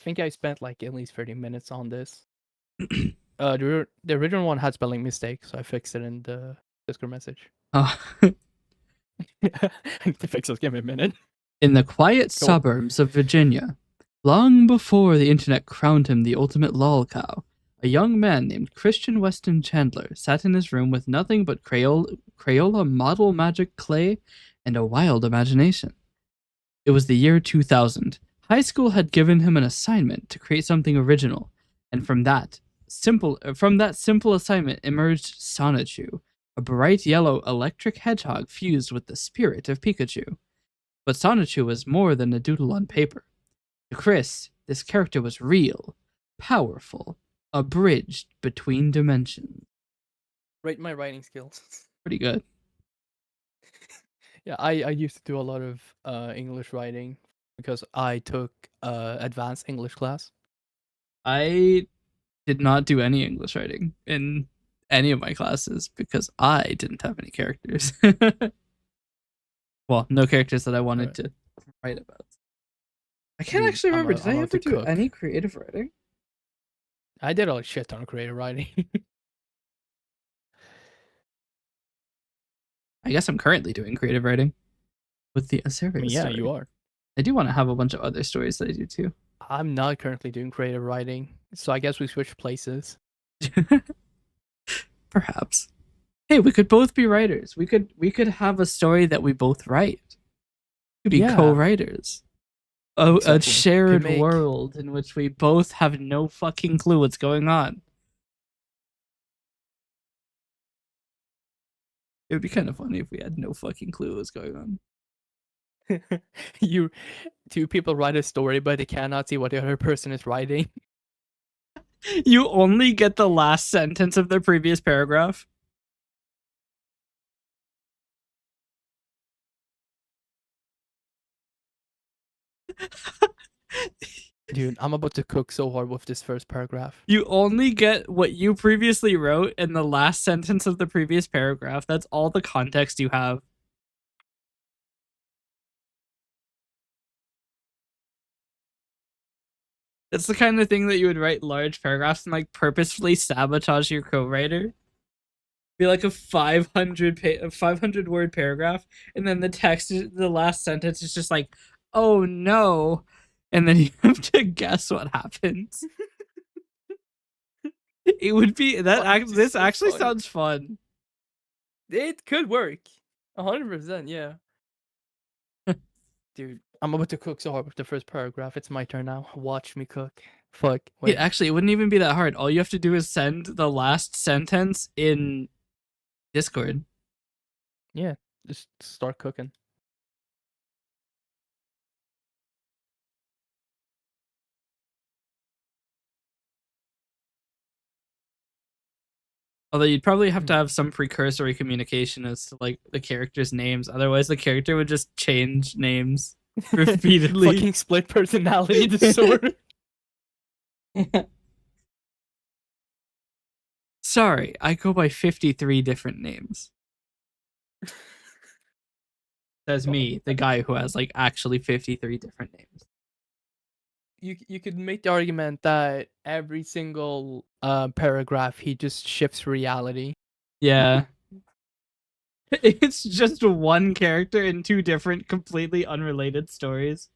think I spent like at least 30 minutes on this. The original one had spelling mistakes, so I fixed it in the Discord message. Oh. I need to fix this. Give me a minute. In the quiet suburbs of Virginia, long before the internet crowned him the ultimate lol cow, a young man named Christian Weston Chandler sat in his room with nothing but Crayola model magic clay and a wild imagination. It was the year 2000. High school had given him an assignment to create something original, and from that simple assignment emerged Sonichu, a bright yellow electric hedgehog fused with the spirit of Pikachu. But Sonichu was more than a doodle on paper. To Chris, this character was real, powerful, a bridge between dimensions. Rate my writing skills. Pretty good. Yeah, I used to do a lot of English writing because I took advanced English class. I did not do any English writing in any of my classes because I didn't have any characters. Well, no characters that I wanted to write about. I can't actually remember. Did I ever do any creative writing? I did a shit ton of creative writing. I guess I'm currently doing creative writing with the Acerbius yeah, story. you are. I do want to have a bunch of other stories that I do too. I'm not currently doing creative writing, so I guess we switch places. Perhaps. Hey, we could both be writers. We could have a story that we both write. We could be co-writers. A shared world in which we both have no fucking clue what's going on. It would be kind of funny if we had no fucking clue what's going on. Two people write a story, but they cannot see what the other person is writing. You only get the last sentence of the previous paragraph. Dude, I'm about to cook so hard with this first paragraph. You only get what you previously wrote in the last sentence of the previous paragraph. That's all the context you have. It's the kind of thing that you would write large paragraphs and like purposefully sabotage your co-writer. Be like a 500 word paragraph, and then the last sentence is just like, "Oh no," and then you have to guess what happens. It would be that. This actually sounds fun. It could work, 100%. Yeah. Dude, I'm about to cook so hard with the first paragraph. It's my turn now. Watch me cook. Fuck. Wait, Wait. actually, it wouldn't even be that hard. All you have to do is send the last sentence in Discord. Yeah. Just start cooking. Although you'd probably have to have some precursory communication as to like the characters' names. Otherwise, the character would just change names repeatedly. Fucking split personality disorder. Sorry, I go by 53 different names. Says me, the guy who has like actually 53 different names. You could make the argument that every single paragraph he just shifts reality. Yeah. It's just one character in two different, completely unrelated stories.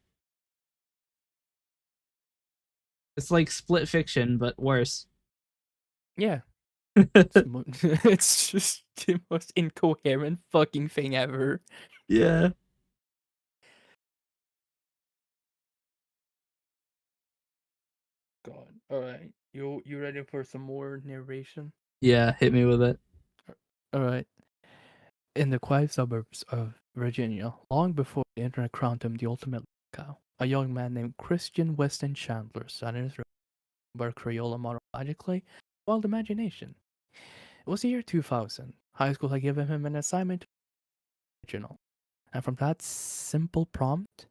It's like split fiction, but worse. Yeah. It's just the most incoherent fucking thing ever. Yeah. God. Alright. You ready for some more narration? Yeah, hit me with it. Alright. In the quiet suburbs of Virginia, long before the internet crowned him the ultimate cow, a young man named Christian Weston Chandler sat in his room where Crayola modeled magically wild imagination. It was the year 2000. High school had given him an assignment to be original. And from that simple prompt...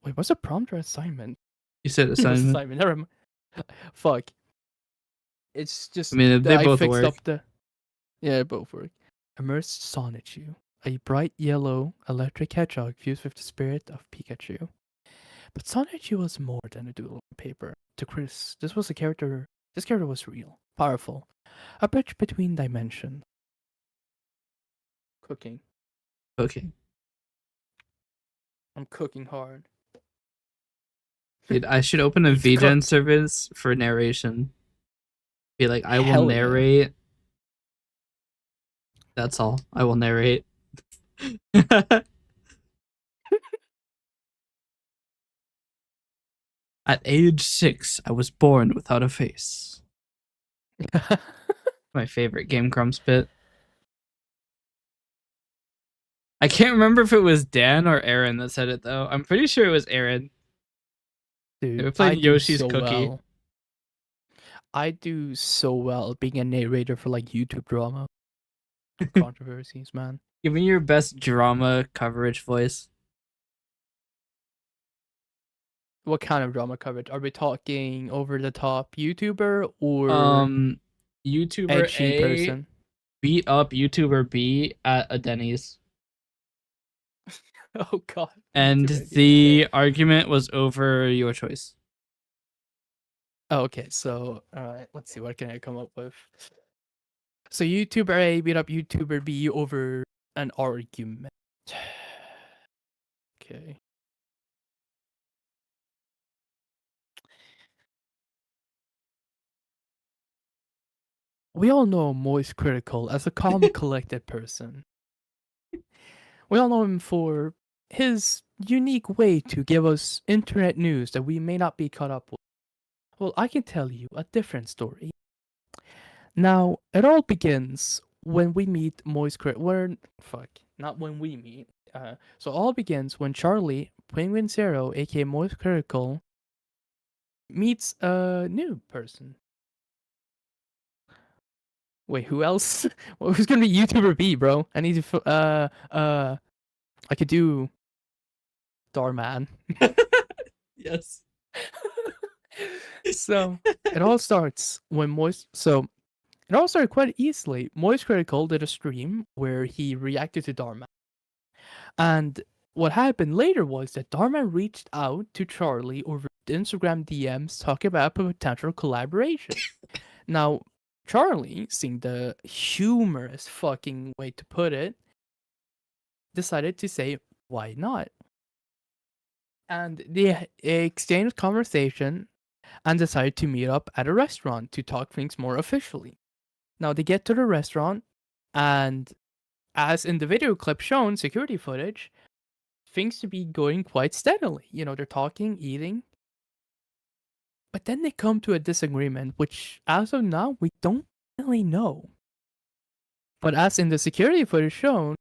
Wait, what's a prompt or assignment? You said It was assignment. assignment. Never mind. Fuck. It's just I mean, that they I both fixed work. up the... Yeah, both work. Immersed Sonichu, a bright yellow electric hedgehog fused with the spirit of Pikachu. But Sonichu was more than a doodle on paper. To Chris, this character was real, powerful, a bridge between dimensions. Cooking. Okay. I'm cooking hard. Dude, I should open a It's VGen cooked. service for narration. Be like, I will Hell yeah. narrate. That's all. I will narrate. At age 6, I was born without a face. My favorite Game Grumps bit. I can't remember if it was Dan or Aaron that said it though. I'm pretty sure it was Aaron. Dude, They were playing I do Yoshi's so Cookie. well. I do so well being a narrator for like YouTube drama. Controversies, man. Give me your best drama coverage voice. What kind of drama coverage? Are we talking over the top YouTuber or YouTuber edgy A person? beat up YouTuber B at a Denny's. Oh god. And YouTuber, the okay. argument was over your choice. Oh, okay, so alright, let's see what can I come up with. So YouTuber A beat up YouTuber B over an argument. Okay. We all know Moist Critical as a calm, collected person. We all know him for his unique way to give us internet news that we may not be caught up with. Well, I can tell you a different story. Now, it all begins when we meet Moist Critical. Not when we meet. So all begins when Charlie, Penguin Zero, aka Moist Critical, meets a new person. Wait, who else? Well, who's gonna be YouTuber B, bro? I need to. I could do Darman. Yes. So it all starts when it all started quite easily. Moist Critical did a stream where he reacted to Darman, and what happened later was that Darman reached out to Charlie over Instagram DMs talking about a potential collaboration. Now, Charlie, seeing the humorous fucking way to put it, decided to say, why not? And they exchanged conversation and decided to meet up at a restaurant to talk things more officially. Now they get to the restaurant, and as in the video clip shown, security footage, things to be going quite steadily. You know, they're talking, eating, But then they come to a disagreement, which as of now we don't really know. But as in the security footage shown,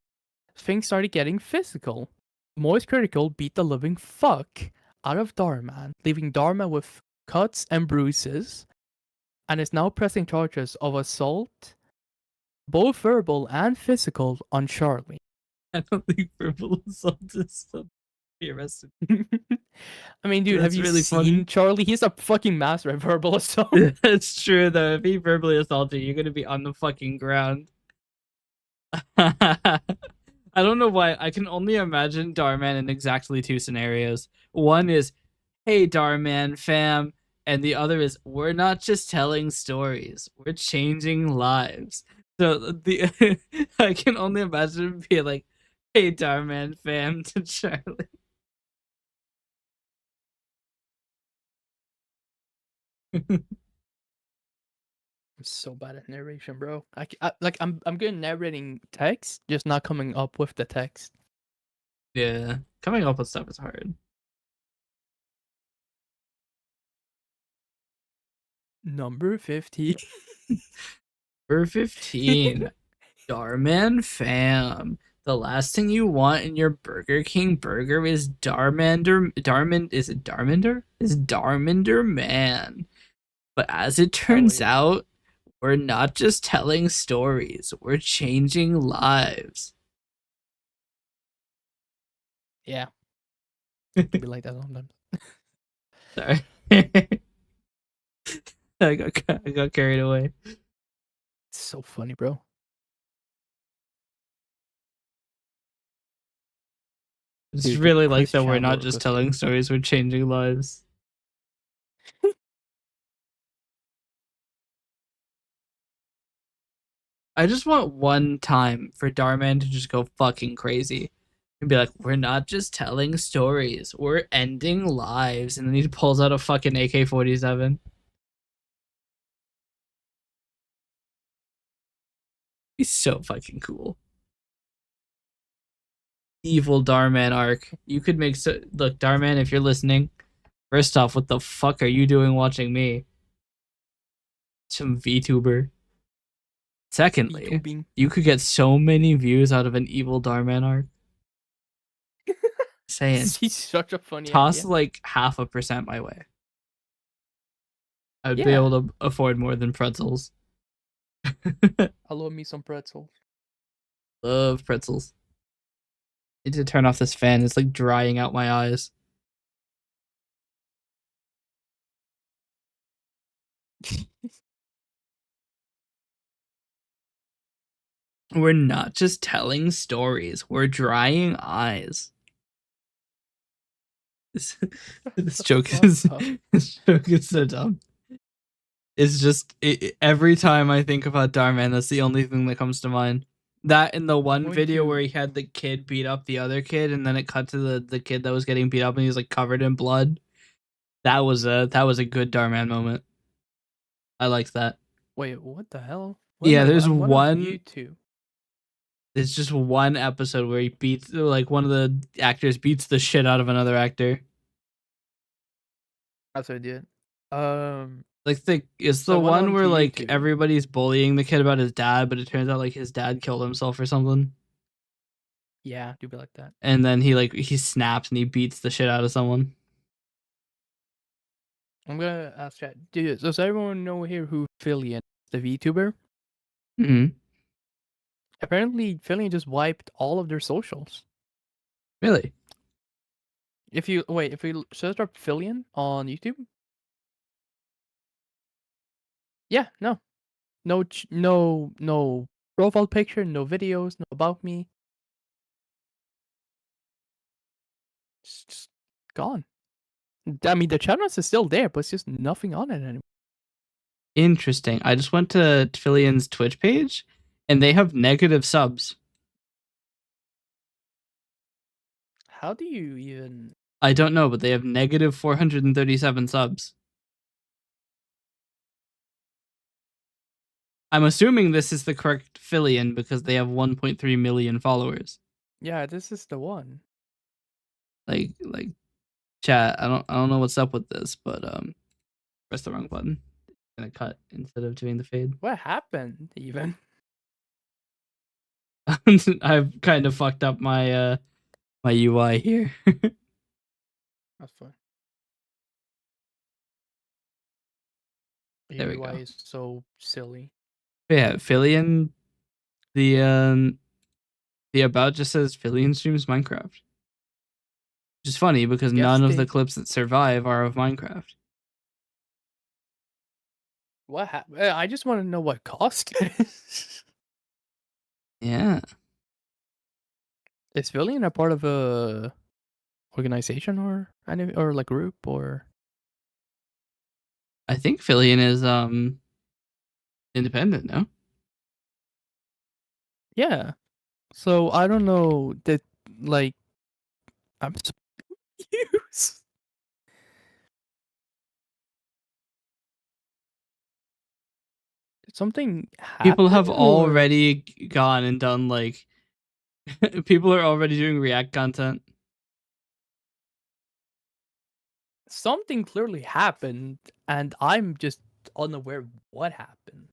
things started getting physical. Moist Critical beat the living fuck out of Darman, leaving Darman with cuts and bruises, and is now pressing charges of assault, both verbal and physical, on Charlie. I don't think verbal assault is so be arrested. I mean, dude, have That's you really seen funny. Charlie? He's a fucking master at verbal assault. That's true though. If he verbally assaulted you, you're gonna be on the fucking ground. I don't know why. I can only imagine Darman in exactly two scenarios. One is, hey Darman fam, and the other is, we're not just telling stories, we're changing lives. So the I can only imagine him being like, hey Darman fam to Charlie. I'm so bad at narration, bro. I'm good at narrating text, just not coming up with the text. Yeah, coming up with stuff is hard. Number 50. Number 15, Darman fam. The last thing you want in your Burger King burger is is it Darmander? Is Darmander man. But as it turns yeah. out, we're not just telling stories, we're changing lives. Yeah. It can be like that sometimes. Sorry. I got carried away. It's so funny, bro. It's Dude, really Chris like that we're not Chandler just was telling funny. stories, we're changing lives. I just want one time for Darman to just go fucking crazy and be like, we're not just telling stories, we're ending lives. And then he pulls out a fucking AK-47. He's so fucking cool. Evil Darman arc. You could make so look, Darman, if you're listening, first off, what the fuck are you doing watching me? Some VTuber. Secondly, VTubing. you could get so many views out of an evil Darman arc. Saying He's such a funny toss idea. like 0.5% my way. I'd be Yeah. able to afford more than pretzels. I love me some pretzels. Love pretzels. Need to turn off this fan. It's like drying out my eyes. We're not just telling stories. We're drying eyes. This joke is this joke is so dumb. It's just every time I think about Darman, that's the only thing that comes to mind. That in the one video where he had the kid beat up the other kid, and then it cut to the kid that was getting beat up, and he was like covered in blood. That was a good Darman moment. I liked that. Wait, what the hell? Yeah, there's one. YouTube. It's just one episode where he beats, like, one of the actors beats the shit out of another actor. That's what I did. Like it's the one where like everybody's bullying the kid about his dad, but it turns out like his dad killed himself or something. Yeah, do be like that. And then he snaps and he beats the shit out of someone. I'm gonna ask chat. Does everyone know here who Fillion, the VTuber? Mm-hmm. Apparently, Fillion just wiped all of their socials. Really? If you search up Fillion on YouTube. Yeah, no profile picture, no videos, no about me. Just gone. I mean, the channel is still there, but it's just nothing on it anymore. Interesting. I just went to Fillion's Twitch page, and they have negative subs. How do you even? I don't know, but they have negative 437 subs. I'm assuming this is the correct Fillion because they have 1.3 million followers. Yeah, this is the one. Like chat, I don't know what's up with this, but Press the wrong button. It's gonna cut instead of doing the fade. What happened even? I've kind of fucked up my my UI here. That's fine. There we Your UI go. is so silly. Yeah, Fillion. The about just says Fillion streams Minecraft, which is funny because Guess none of the they- clips that survive are of Minecraft. What happened? I just want to know what cost is. Yeah, Is Villian a part of a organization or like group or? I think Fillion is independent. No, Yeah. So I don't know that like I'm so confused. Did something people have happen, or already gone and done like people are already doing React content. something clearly happened and I'm just unaware of what happened.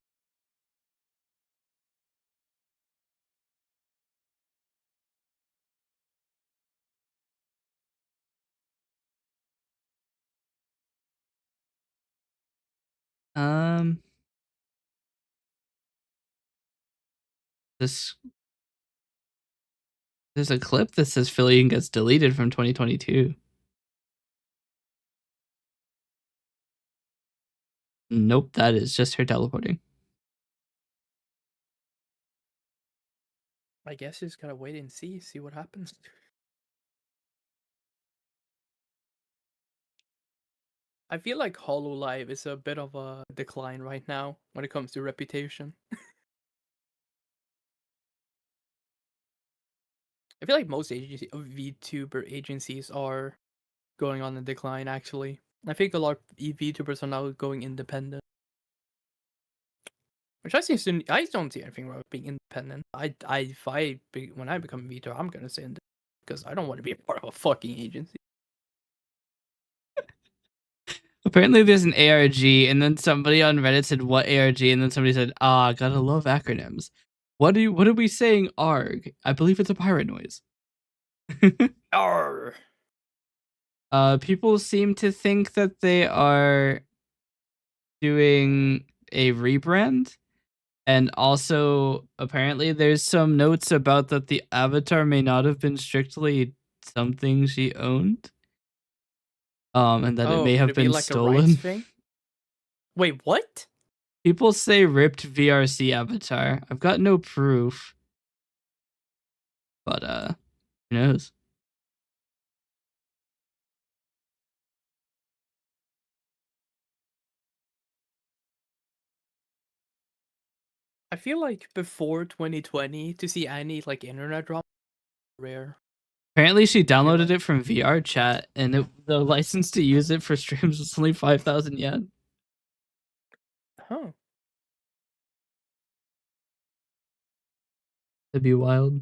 Um, this there's a clip that says Fillion gets deleted from 2022. Nope, that is just her teleporting. I guess just gotta wait and see what happens. I feel like Hololive is a bit of a decline right now when it comes to reputation. I feel like most VTuber agencies are going on a decline. Actually, I think a lot of VTubers are now going independent, which I don't see anything wrong with being independent. When I become a VTuber, I'm gonna say independent because I don't want to be a part of a fucking agency. Apparently, there's an ARG, and then somebody on Reddit said, "What ARG?" And then somebody said, "Ah, gotta love acronyms." What are we saying? ARG? I believe it's a pirate noise. Arr. People seem to think that they are doing a rebrand, and also apparently there's some notes about that the avatar may not have been strictly something she owned, and that it Oh, may could have it be been like a rights stolen. thing? Wait, what? People say ripped VRC avatar. I've got no proof, but who knows? I feel like before 2020 to see any like internet drama rare. Apparently, she feel downloaded like- it from VR chat, and the license to use it for streams was only 5,000 yen. Huh. That'd be wild.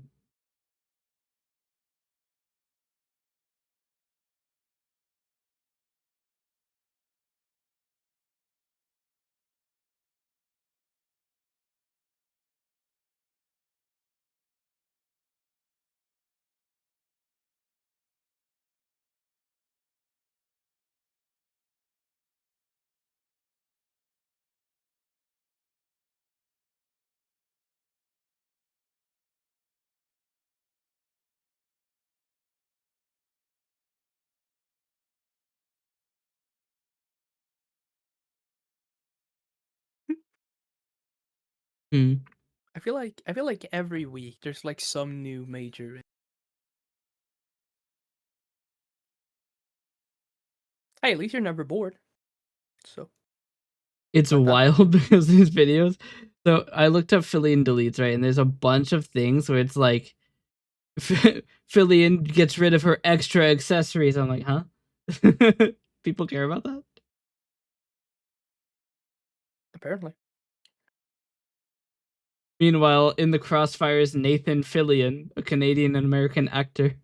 Hmm. I feel like every week there's like some new major. Hey, at least you're never bored. So It's like that. wild because these videos. So I looked up Fillion deletes, right? And there's a bunch of things where it's like Fillion gets rid of her extra accessories. I'm like, huh? People care about that? Apparently. Meanwhile, in the crossfire is Nathan Fillion, a Canadian and American actor.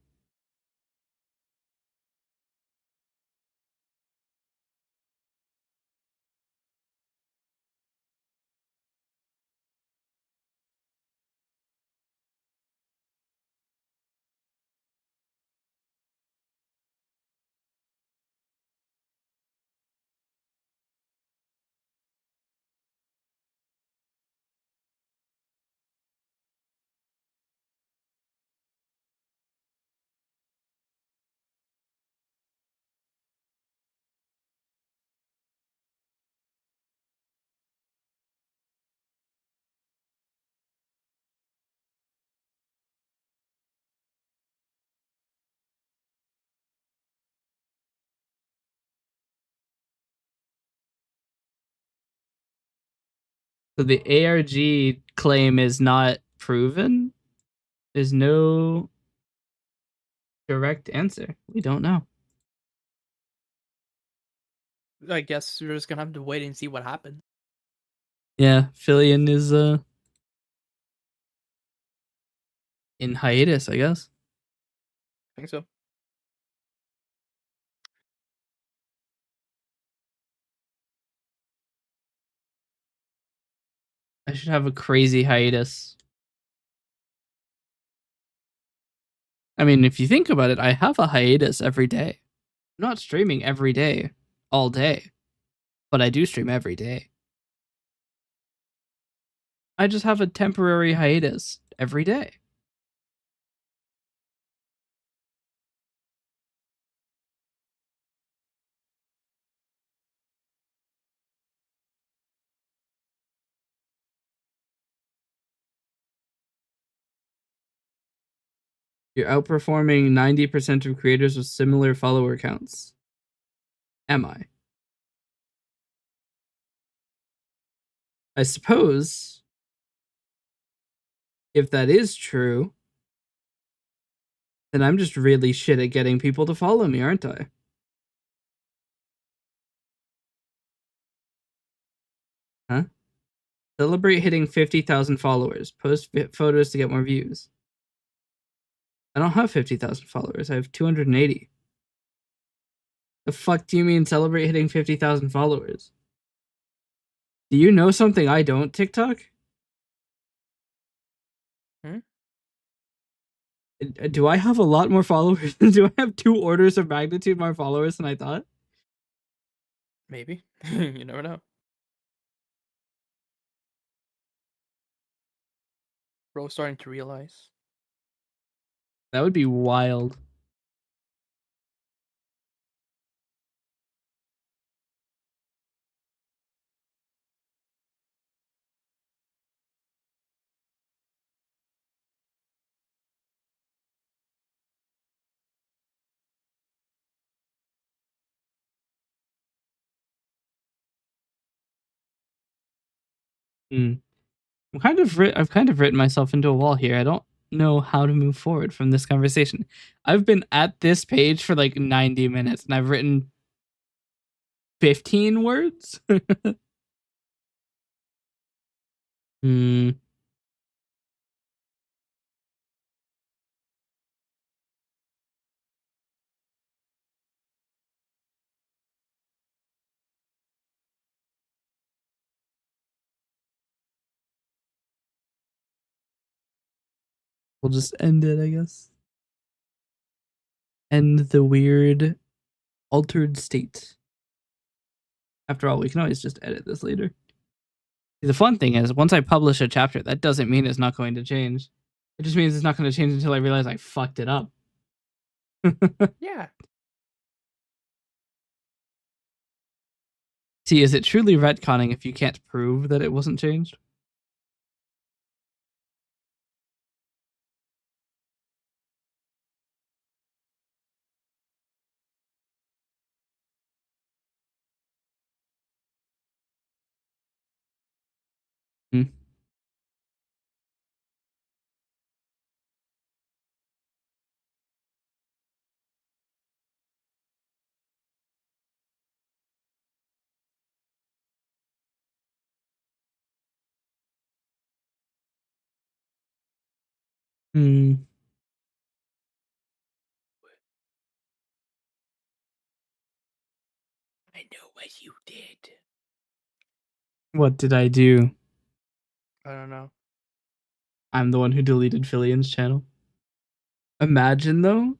So the ARG claim is not proven? There's no direct answer. We don't know. I guess we're just gonna have to wait and see what happens. Yeah, Fillion is in hiatus, I guess. I think so. I should have a crazy hiatus. I mean, if you think about it, I have a hiatus every day. I'm not streaming every day, all day, but I do stream every day. I just have a temporary hiatus every day. You're outperforming 90% of creators with similar follower counts. Am I? I suppose if that is true, then I'm just really shit at getting people to follow me, aren't I? Huh? Celebrate hitting 50,000 followers. Post photos to get more views. I don't have 50,000 followers. I have 280. The fuck do you mean celebrate hitting 50,000 followers? Do you know something I don't, TikTok? Do I have a lot more followers? Do I have 2 orders of magnitude more followers than I thought? Maybe. You never know. Bro's starting to realize. That would be wild. I've kind of written myself into a wall here. I don't know how to move forward from this conversation. I've been at this page for like 90 minutes and I've written 15 words. Hmm. We'll just end it, I guess. End the weird altered state. After all, we can always just edit this later. The fun thing is, once I publish a chapter, that doesn't mean it's not going to change. It just means it's not going to change until I realize I fucked it up. Yeah. See, is it truly retconning if you can't prove that it wasn't changed? Hmm. Hmm. I know what you did. What did I do? I don't know. I'm the one who deleted Fillion's channel. Imagine, though.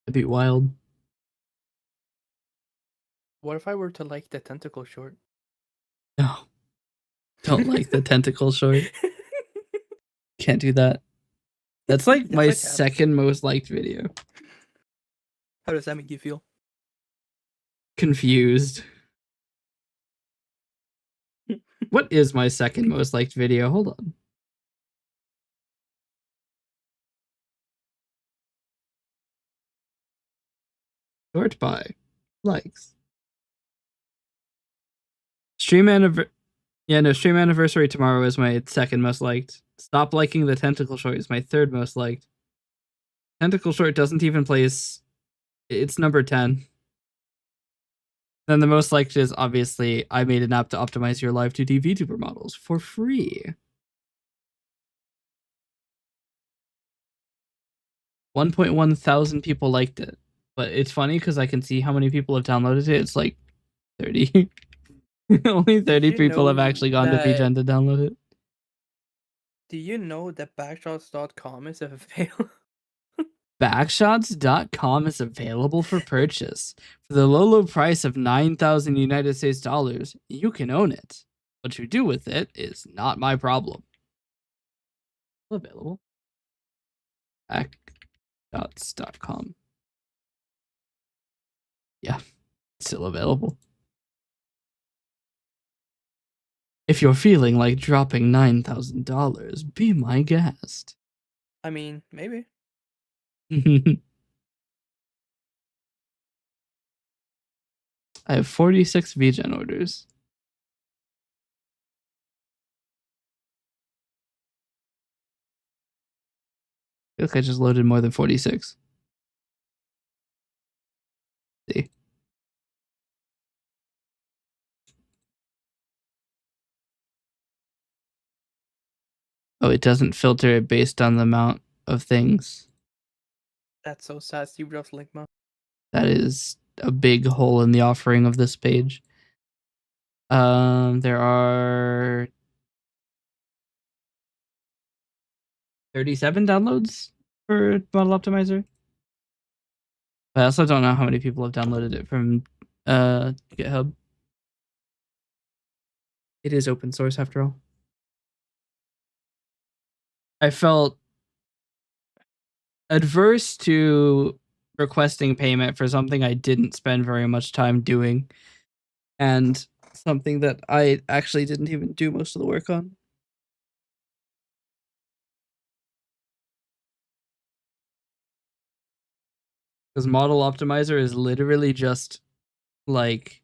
That'd be wild. What if I were to like the tentacle short? No. Don't like the tentacle short. Can't do that. That's like Yes, my I can. second most liked video. How does that make you feel? Confused. What is my second most liked video? Hold on. Sort by likes. Stream anniversary tomorrow is my second most liked. Stop liking the tentacle short is my third most liked. Tentacle short doesn't even place. It's number 10. Then the most liked is obviously I made an app to optimize your live 2D VTuber models for free. 1.1 thousand people liked it. But it's funny because I can see how many people have downloaded it. It's like 30. Only 30 people have actually gone to VGen to download it. Do you know that backshots.com is available? Backshots.com is available for purchase. For the low price of 9,000 United States dollars, you can own it. What you do with it is not my problem. Available. Backshots.com. Yeah, still available. If you're feeling like dropping $9,000, be my guest. I mean, maybe. I have 46 VGen orders. I feel like I just loaded more than 46. See. Oh, it doesn't filter it based on the amount of things. That's so sad, Steve Jobs Ligma. That is a big hole in the offering of this page. There are 37 downloads for Model Optimizer. But I also don't know how many people have downloaded it from GitHub. It is open source after all. I felt adverse to requesting payment for something I didn't spend very much time doing, and something that I actually didn't even do most of the work on. Because Model Optimizer is literally just like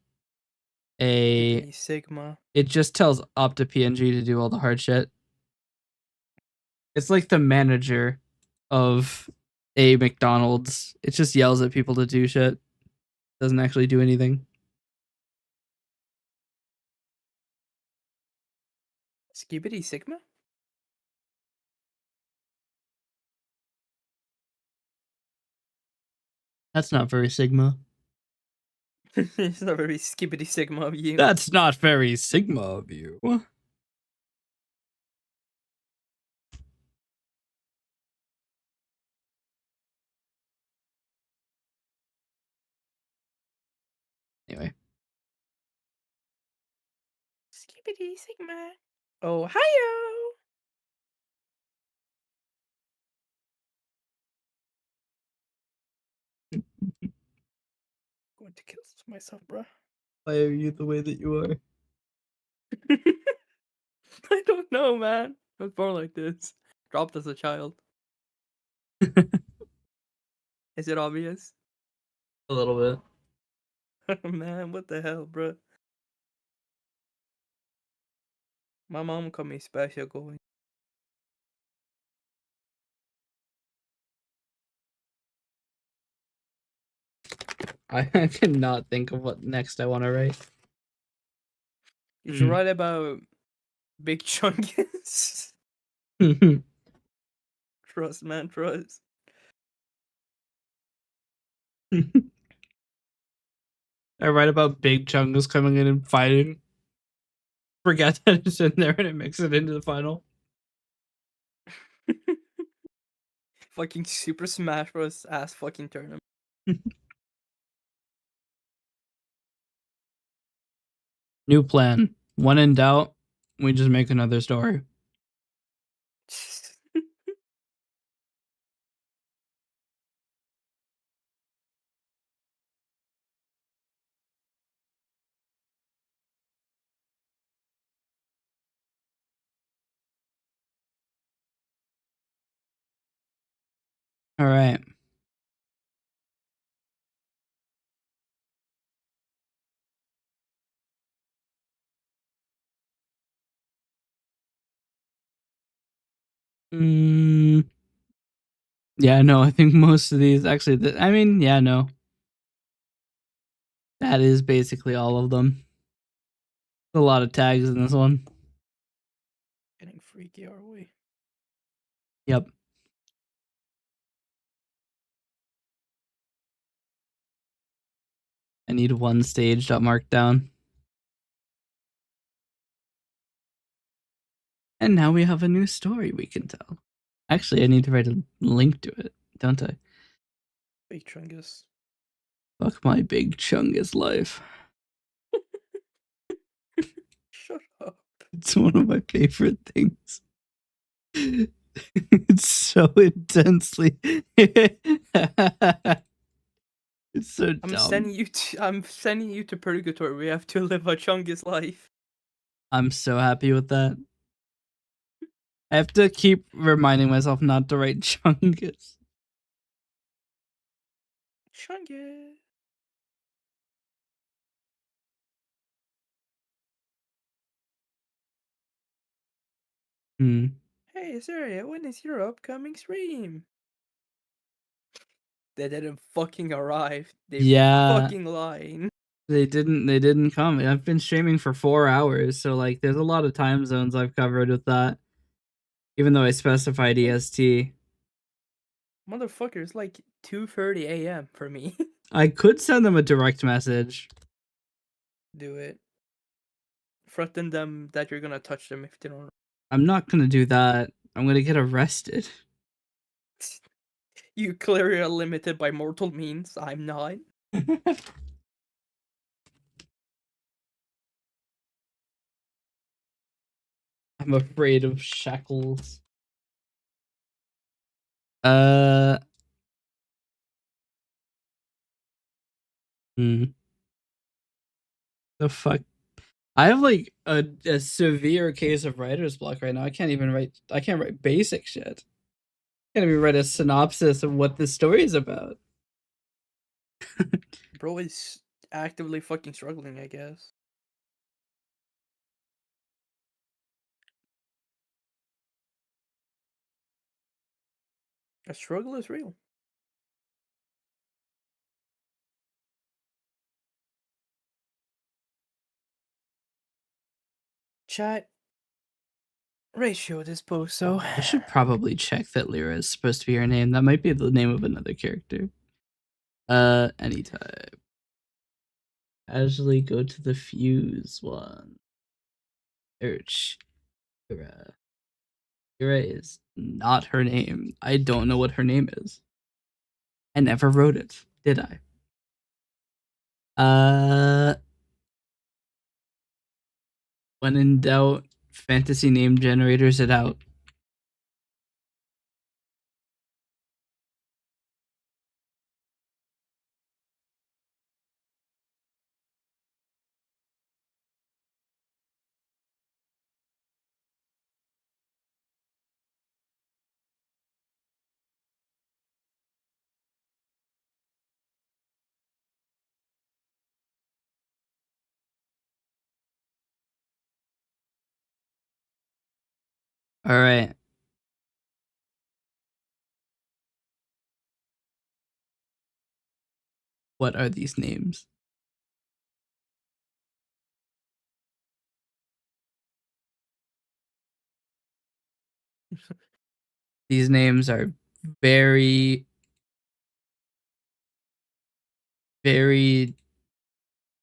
a Sigma. It just tells OptaPNG to do all the hard shit. It's like the manager of a McDonald's. It just yells at people to do shit. Doesn't actually do anything. Skibidi Sigma? That's not very Sigma. It's not very Skibidi Sigma of you. That's not very Sigma of you. Anyway. Skibidi Sigma. Ohio! Going to kill myself, bro. Why are you the way that you are? I don't know, man. I was born like this. Dropped as a child. Is it obvious? A little bit. Man, what the hell, bro? My mom called me special going. I cannot think of what next I want to write. You should write about Big Chungus. Trust, man, trust. I write about Big Chungus coming in and fighting. Forget that it's in there and it makes it into the final. Fucking Super Smash Bros. Ass fucking tournament. New plan. When in doubt, we just make another story. All right. Mm, yeah, no, I think most of these actually. I mean, yeah, no. That is basically all of them. A lot of tags in this one. Getting freaky, are we? Yep. I need one stage dot markdown. And now we have a new story we can tell. Actually, I need to write a link to it, don't I? Big Chungus. Fuck my big chungus life. Shut up. It's one of my favorite things. It's so intensely. It's so dumb. I'm sending you to purgatory. We have to live a Chungus life. I'm so happy with that. I have to keep reminding myself not to write chungus. Chungus. Hmm. Hey, Syria, when is your upcoming stream? They didn't fucking arrive. They Yeah. fucking lying. They didn't come. I've been streaming for 4 hours, so like there's a lot of time zones I've covered with that. Even though I specified EST. Motherfucker, it's like 2:30 a.m. for me. I could send them a direct message. Do it. Threaten them that you're gonna touch them if they don't. I'm not gonna do that. I'm gonna get arrested. You clearly are limited by mortal means. I'm not. I'm afraid of shackles. Hmm. The fuck? I have like a severe case of writer's block right now. I can't write basic shit. I can't even write a synopsis of what the story is about. Bro is actively fucking struggling, I guess. A struggle is real. Chat. Ratio this post, so I should probably check that Lyra is supposed to be her name. That might be the name of another character. Anytime. Casually go to the fuse one. Search. Lyra. Lyra is not her name. I don't know what her name is. I never wrote it, did I? When in doubt, fantasy name generators it out. All right. What are these names? These names are very, very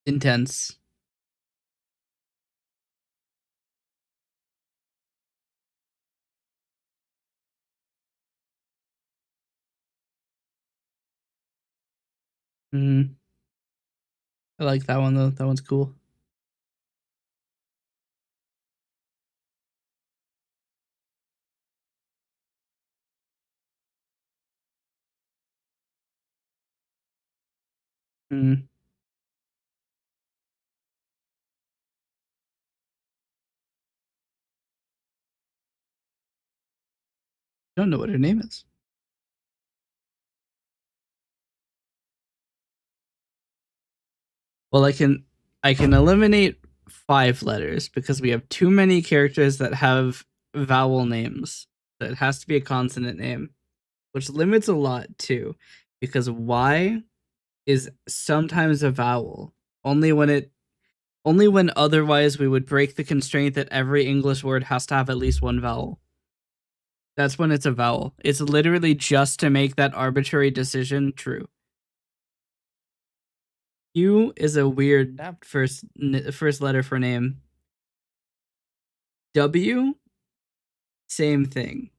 intense. Hmm. I like that one though. That one's cool. Hmm. Don't know what her name is. Well, I can eliminate 5 letters because we have too many characters that have vowel names. It has to be a consonant name, which limits a lot too, because Y is sometimes a vowel. Only when otherwise we would break the constraint that every English word has to have at least one vowel. That's when it's a vowel. It's literally just to make that arbitrary decision true. U is a weird first letter for name. W, same thing.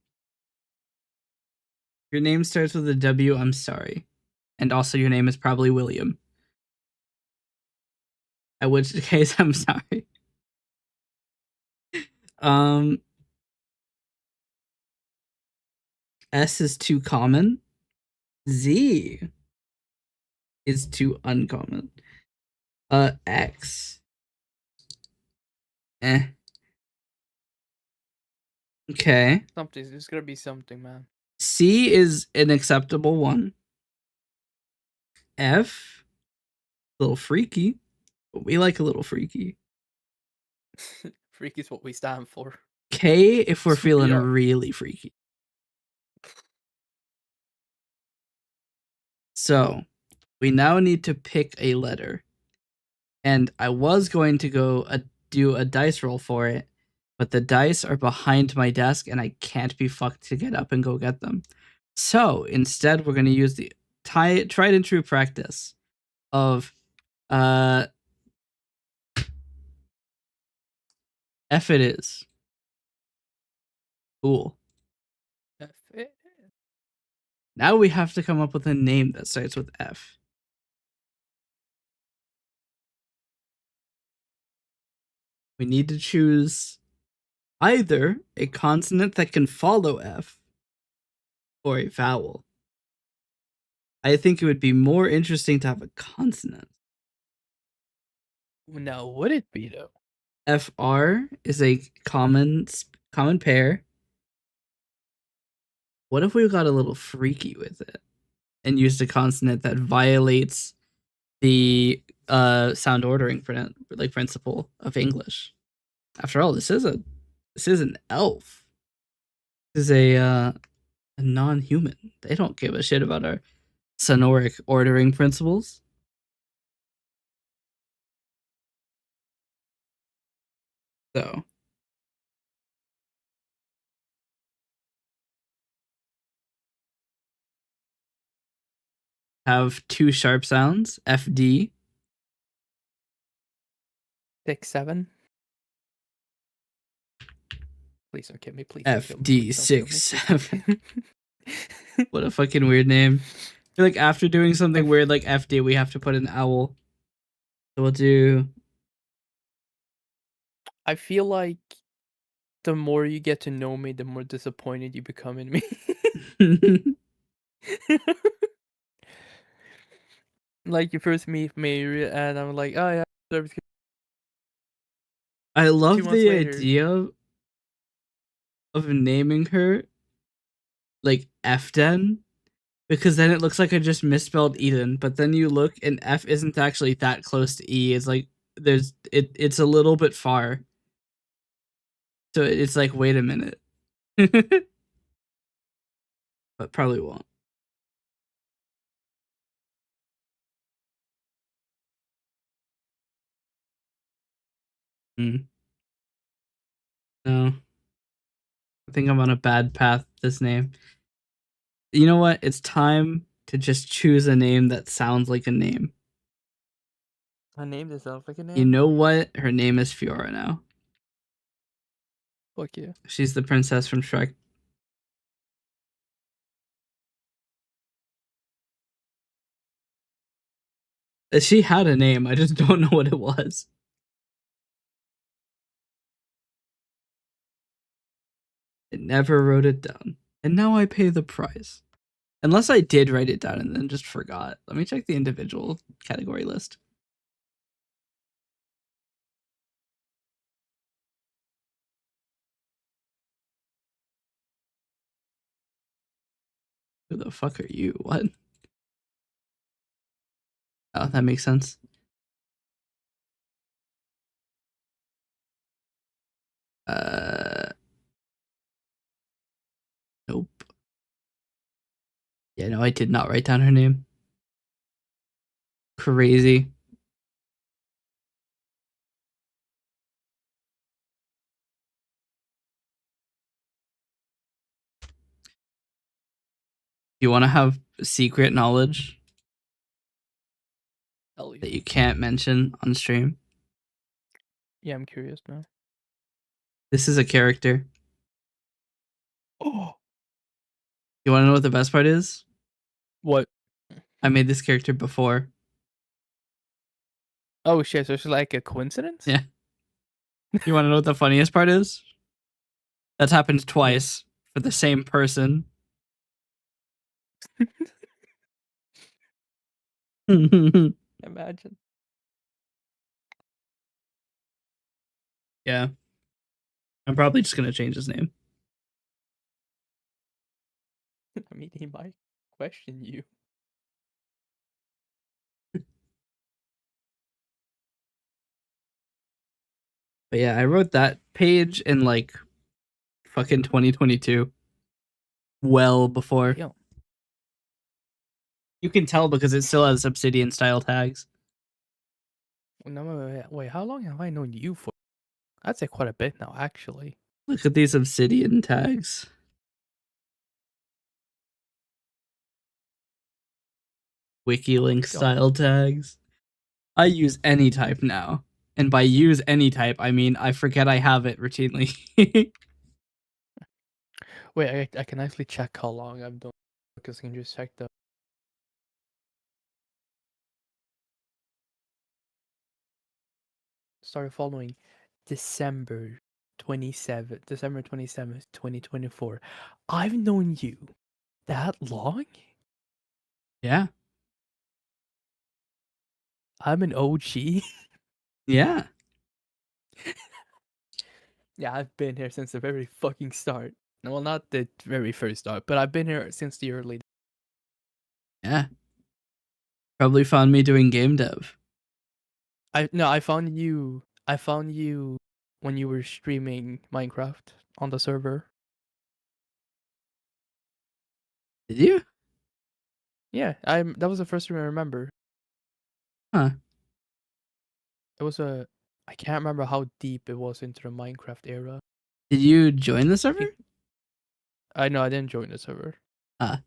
Your name starts with a W, I'm sorry. And also your name is probably William. In which case, I'm sorry. S is too common. Z is too uncommon. X. Okay. There's gonna be something, man. C is an acceptable one. F, a little freaky, but we like a little freaky. Freak is what we stand for. K, if we're feeling Yeah. really freaky. So, we now need to pick a letter. And I was going to go do a dice roll for it, but the dice are behind my desk and I can't be fucked to get up and go get them. So, instead, we're going to use the tried and true practice of F it is. Cool. F it. Now we have to come up with a name that starts with F. We need to choose either a consonant that can follow F or a vowel. I think it would be more interesting to have a consonant. Now, would it be though? FR is a common pair. What if we got a little freaky with it and used a consonant that violates the sound ordering principle of English? After all, this is an elf. This is a non-human. They don't give a shit about our sonoric ordering principles. So have two sharp sounds, FD. 6, 7. Please don't kill me. Please. FD 6, 7. What a fucking weird name. I feel like after doing something weird like FD, we have to put an owl. So we'll do. I feel like the more you get to know me, the more disappointed you become in me. Like you first meet me, and I'm like, oh yeah, service. I love 2 months the later. idea of naming her like Fden, because then it looks like I just misspelled Eden, but then you look and F isn't actually that close to E. It's like it's a little bit far. So it's like, wait a minute. But probably won't. No. I think I'm on a bad path with this name. You know what? It's time to just choose a name that sounds like a name. I named it sounds like a name. You know what? Her name is Fiora now. Fuck yeah. She's the princess from Shrek. She had a name. I just don't know what it was. I never wrote it down. And now I pay the price. Unless I did write it down and then just forgot. Let me check the individual category list. Who the fuck are you? What? Oh, that makes sense. Yeah, no, I did not write down her name. Crazy. You want to have secret knowledge that you can't mention on stream? Yeah, I'm curious now. This is a character. Oh, You want to know what the best part is? what? I made this character before. Oh shit! So it's like a coincidence? Yeah. You want to know what the funniest part is? That's happened twice for the same person. Imagine. Yeah. I'm probably just gonna change his name. I mean, he might question you. But yeah, I wrote that page in like fucking 2022. Well before. Damn. You can tell because it still has Obsidian style tags. No, wait, how long have I known you for? I'd say quite a bit now, actually. Look at these Obsidian tags. Wikilink style tags. I use any type now. And by use any type, I mean I forget I have it routinely. Wait, I can actually check how long I've done because I can just check the. Started following December 27th, 2024. I've known you that long? Yeah. I'm an OG. Yeah. Yeah, I've been here since the very fucking start. Well, not the very first start, but I've been here since the early. Yeah. Probably found me doing game dev. I found you. I found you when you were streaming Minecraft on the server. Did you? Yeah, that was the first time I remember. Huh. It was a. I can't remember how deep it was into the Minecraft era. Did you join the server? I know I didn't join the server. Ah.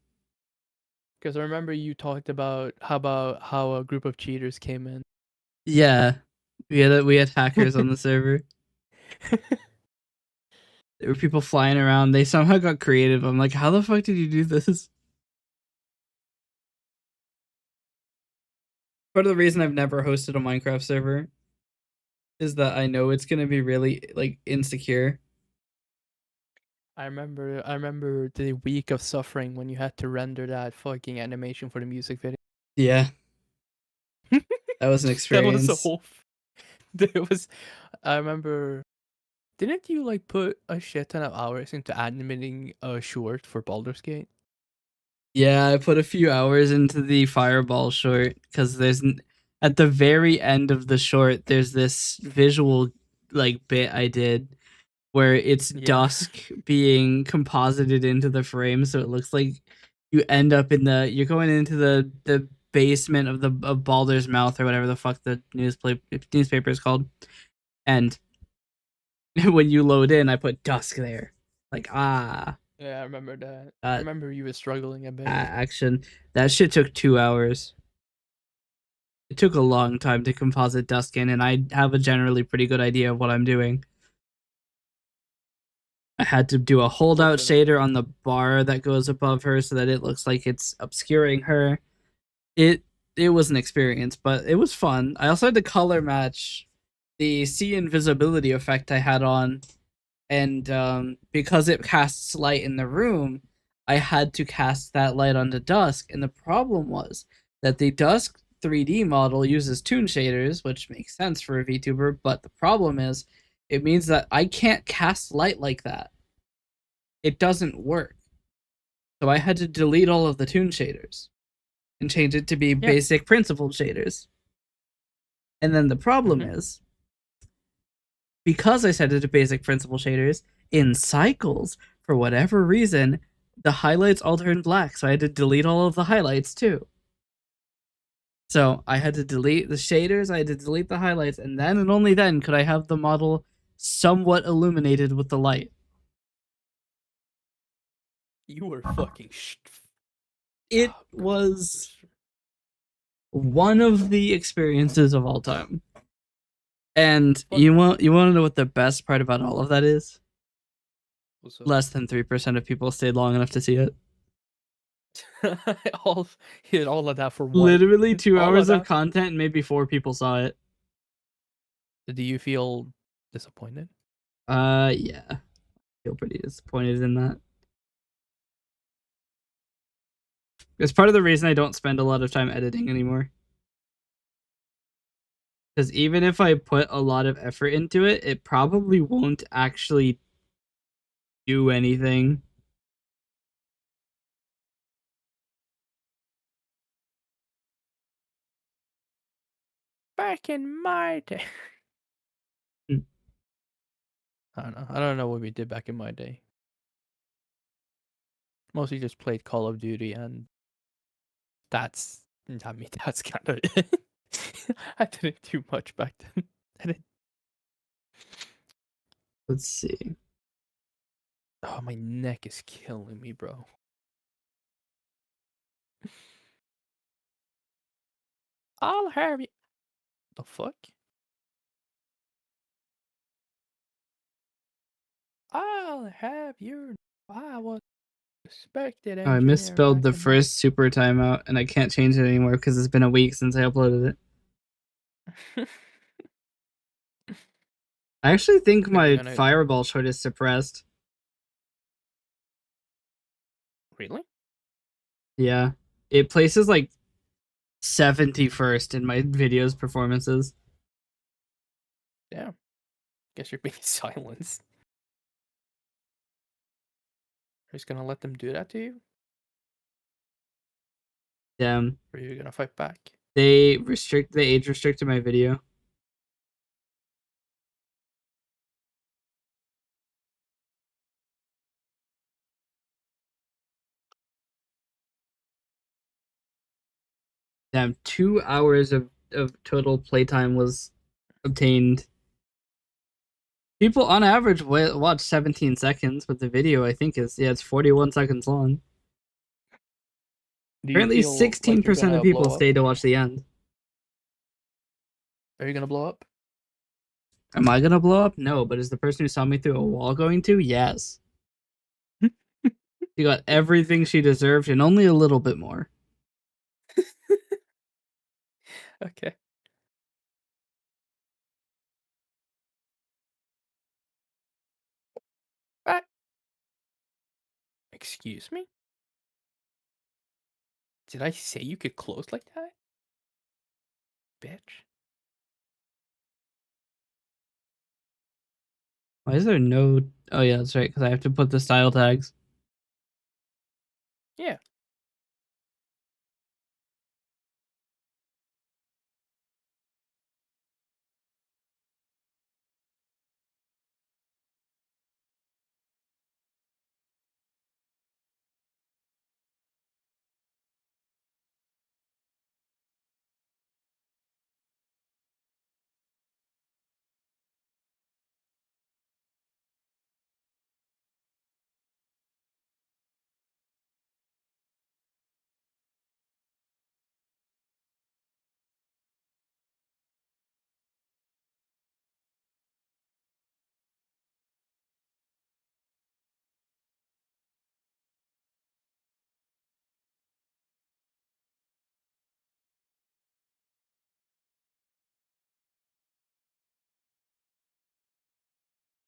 Because I remember you talked about how a group of cheaters came in. Yeah. We had hackers on the server. There were people flying around. They somehow got creative. I'm like, how the fuck did you do this? Part of the reason I've never hosted a Minecraft server is that I know it's gonna be really like insecure. I remember the week of suffering when you had to render that fucking animation for the music video. Yeah. That was an experience. That was a whole. There was. I remember. Didn't you like put a shit ton of hours into animating a short for Baldur's Gate? Yeah, I put a few hours into the fireball short because at the very end of the short, there's this visual like bit I did where it's dusk being composited into the frame, so it looks like you end up you're going into the basement of Baldur's Mouth or whatever the fuck the newspaper is called, and when you load in, I put dusk there, like Yeah, I remember that. I remember you were struggling a bit. Action. That shit took 2 hours. It took a long time to composite dusk in, and I have a generally pretty good idea of what I'm doing. I had to do a holdout shader on the bar that goes above her so that it looks like it's obscuring her. It was an experience, but it was fun. I also had to color match the sea invisibility effect I had on, and because it casts light in the room, I had to cast that light onto dusk, and the problem was that the dusk 3D model uses toon shaders, which makes sense for a VTuber, but the problem is it means that I can't cast light like that. It doesn't work. So I had to delete all of the toon shaders and change it to be basic principled shaders. And then the problem is, because I set it to basic principle shaders, in cycles, for whatever reason, the highlights all turned black, so I had to delete all of the highlights too. So I had to delete the shaders, I had to delete the highlights, and then and only then could I have the model somewhat illuminated with the light. You were fucking. It was one of the experiences of all time. And you want to know what the best part about all of that is? Less than 3% of people stayed long enough to see it. all of that for what? Literally 2 All hours of that? content and maybe 4 people saw it. Do you feel disappointed? Yeah. I feel pretty disappointed in that. It's part of the reason I don't spend a lot of time editing anymore. Because even if I put a lot of effort into it, it probably won't actually do anything. Back in my day. Hmm. I don't know. I don't know what we did back in my day. Mostly just played Call of Duty, and that's kind of it. I didn't do much back then. I didn't. Let's see. Oh, my neck is killing me, bro. I'll have you. The fuck? I'll have your. I was respected I engineer misspelled back the in my. first super timeout, and I can't change it anymore because it's been a week since I uploaded it. I actually think my fireball shot is suppressed. Really? Yeah. It places like 71st in my videos performances. Damn. Guess you're being silenced. Are you just gonna let them do that to you? Damn. Or are you gonna fight back? They age restricted my video. Damn, 2 hours of total playtime was obtained. People on average watch 17 seconds, but the video I think is it's 41 seconds long. Apparently, 16% of people stayed to watch the end. Are you gonna blow up? Am I gonna blow up? No, but is the person who saw me through a wall going to? Yes. She got everything she deserved and only a little bit more. Okay. What? Excuse me? Did I say you could close like that? Bitch. Why is there no... Oh yeah, that's right, because I have to put the style tags. Yeah.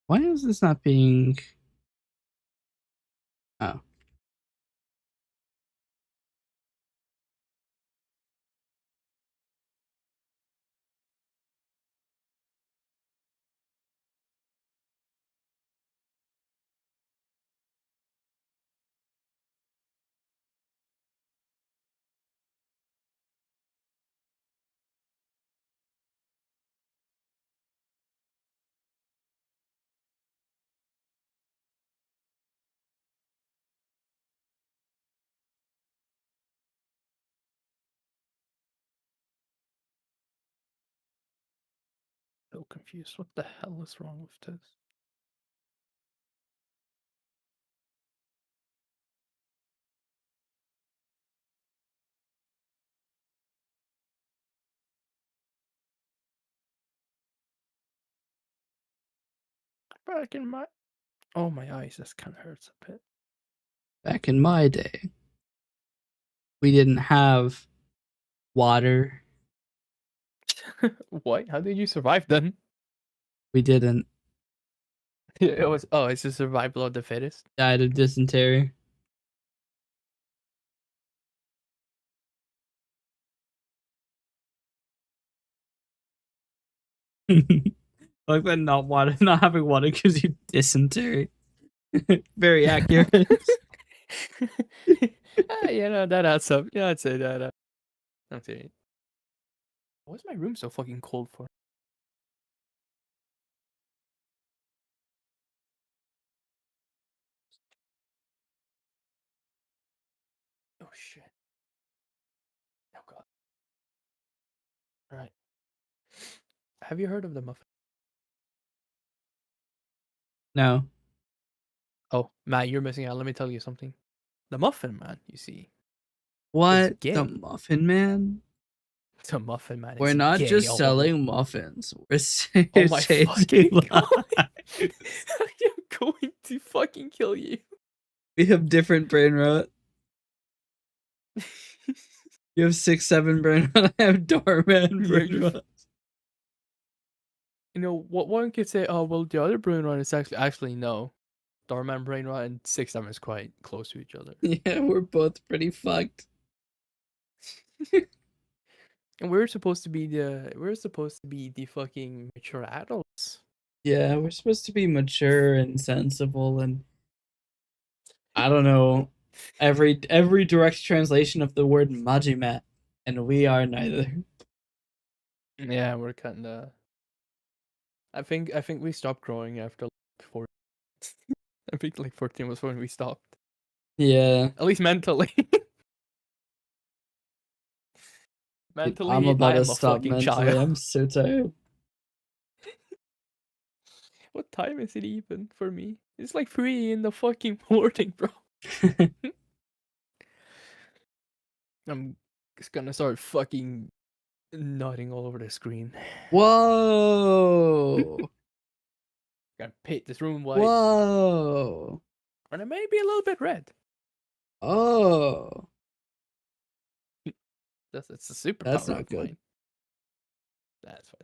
Why is this not being... Oh. So confused. What the hell is wrong with this? Back in my oh my eyes, this kind of hurts a bit. Back in my day, we didn't have water. What? How did you survive then? We didn't It was it's the survival of the fittest. died of dysentery. Like that, not having water gives you dysentery. Very accurate. That adds up. Yeah, I'd say that. I'd say. Why is my room so fucking cold for? Oh shit. Oh god. Alright. Have you heard of the muffin? No. Oh, Matt, you're missing out. Let me tell you something. The Muffin Man, you see. What? gay. The Muffin Man? The Muffin Man We're is not gay, just oh. selling muffins. We're Oh my changing fucking lives. god. I'm going to fucking kill you. We have different brain rot. You have 6, 7 brain rot. I have doorman Yeah, brain you- rot. You know, what one could say, oh, well, the other brain rot is actually no. Doorman brain rot and 6-7 is quite close to each other. Yeah, we're both pretty fucked. And we're supposed to be the fucking mature adults. Yeah, we're supposed to be mature and sensible and I don't know every direct translation of the word Majima, and we are neither. Yeah, we're kinda I think we stopped growing after like 14. I think like 14 was when we stopped. Yeah. At least mentally. Mentally, I'm about I to am a stop fucking mentally. child. I'm so tired. What time is it even for me? It's like 3 in the fucking morning, bro. I'm just gonna start fucking nutting all over the screen. Whoa. Gonna paint this room white. Whoa. And it may be a little bit red. Oh. It's a superpower That's not of good. mine. That's fine.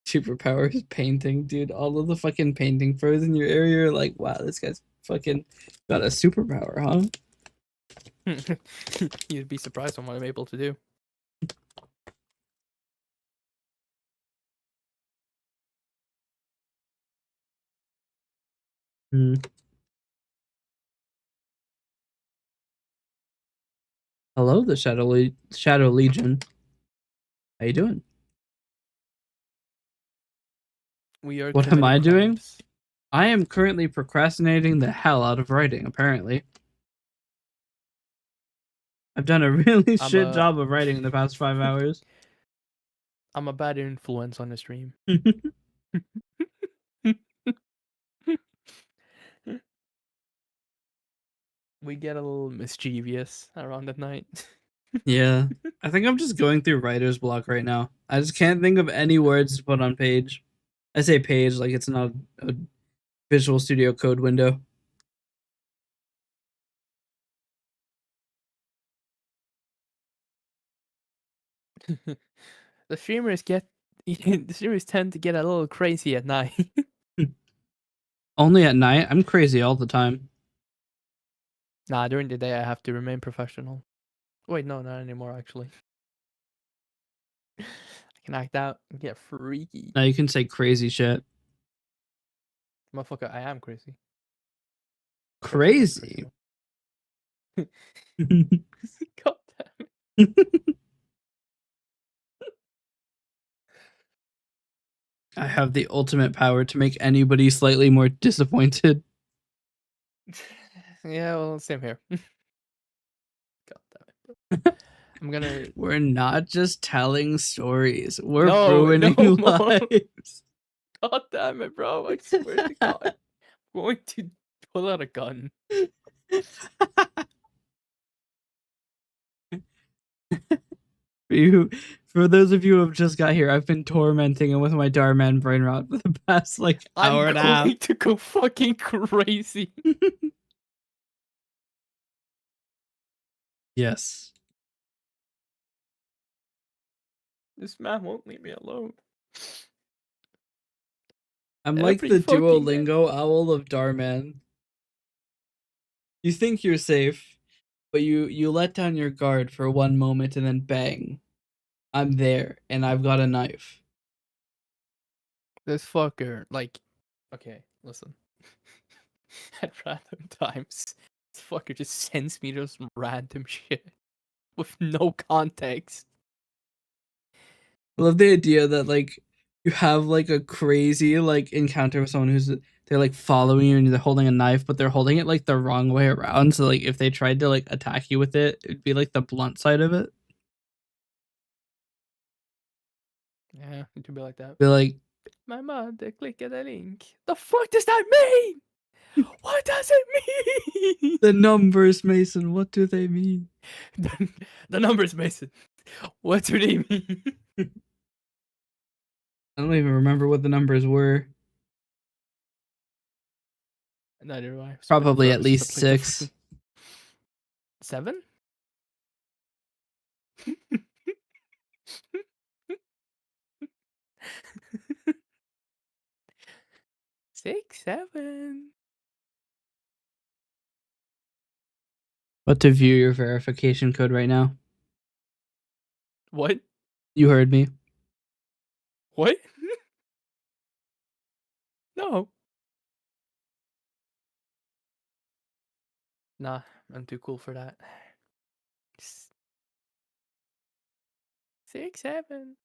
Superpower is painting, dude. All of the fucking painting pros in your area are like, wow, this guy's fucking got a superpower, huh? You'd be surprised on what I'm able to do. Hmm. Hello, the Shadow Legion. How you doing? We are What am I committing doing? crimes. I am currently procrastinating the hell out of writing, apparently. I've done a really I'm shit a- job of writing in the past 5 hours. I'm a bad influence on the stream. We get a little mischievous around at night. Yeah. I think I'm just going through writer's block right now. I just can't think of any words to put on page. I say page like it's not a Visual Studio Code window. The streamers tend to get a little crazy at night. Only at night? I'm crazy all the time. Nah, during the day I have to remain professional. Wait, no, not anymore actually. I can act out and get freaky. Now you can say crazy shit. Motherfucker, I am crazy. Crazy? God damn it. I have the ultimate power to make anybody slightly more disappointed. Yeah, well, same here. God damn it. I'm gonna. We're not just telling stories. We're No, ruining no more. lives. God damn it, bro! I swear to God, I'm going to pull out a gun. For those of you who have just got here, I've been tormenting him with my Darman brain rot for the past like hour and a half. I'm going to go fucking crazy. Yes. This man won't leave me alone. I'm like Every the fucking Duolingo owl of Darman. You think you're safe, but you let down your guard for one moment and then bang. I'm there and I've got a knife. This fucker, like, okay, listen. At random times, this fucker just sends me just random shit with no context. I love the idea that like you have like a crazy like encounter with someone who's they're like following you and they're holding a knife, but they're holding it like the wrong way around. So like if they tried to like attack you with it, it'd be like the blunt side of it. Yeah, it could be like that. Be like, My mother clicked the link. The fuck does that mean? What does it mean? the numbers, Mason. What do they mean? The numbers, Mason. What do they mean? I don't even remember what the numbers were. Neither do I. Probably at least Split the 6. 7? Six, 7. But to view your verification code right now. What? You heard me. What? No. Nah, I'm too cool for that. 6, 7.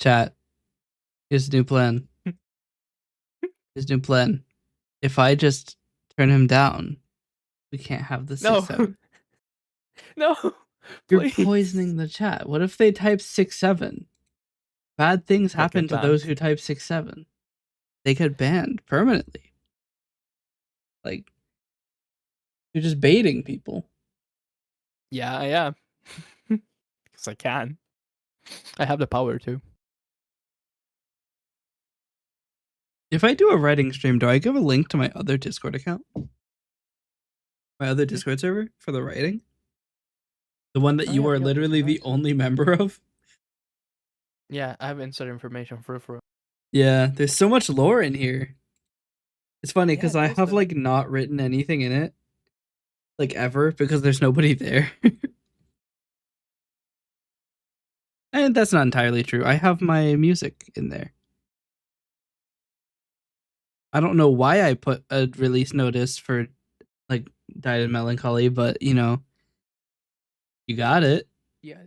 Chat. Here's the new plan. His new plan. If I just turn him down, we can't have the 6-7. No. You're Please. poisoning the chat. What if they type 6-7? Bad things They'll happen get to those banned. who type 6-7. They get banned permanently. Like, you're just baiting people. Yeah, I am. Because I can. I have the power to. If I do a writing stream, do I give a link to my other Discord account? My other Discord server for the writing? The one that Oh, you yeah, I are forgot you literally the forgot to. only member of? Yeah, I have inside information for. Yeah, there's so much lore in here. It's funny because Yeah, I there's have the- like not written anything in it. Like ever, because there's nobody there. And that's not entirely true. I have my music in there. I don't know why I put a release notice for like Died in Melancholy, but you know, you got it. Yeah.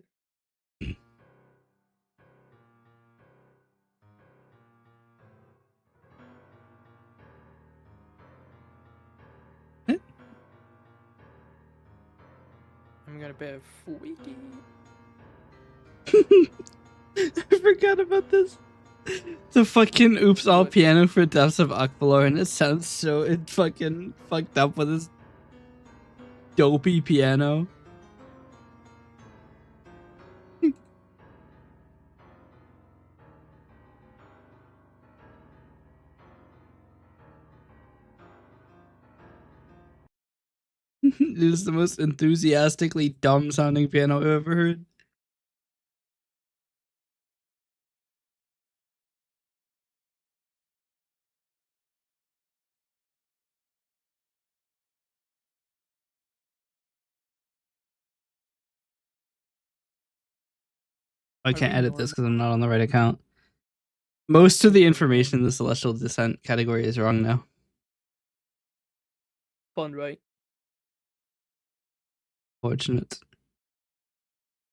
I'm gonna be freaky. I forgot about this. The fucking oops all What? piano for Deaths of Akbalor, and it sounds so it fucking fucked up with this dopey piano. It is the most enthusiastically dumb sounding piano I've ever heard. I can't we edit this normal? because I'm not on the right account. Most of the information in the Celestial Descent category is wrong now. Fun, right? Fortunate.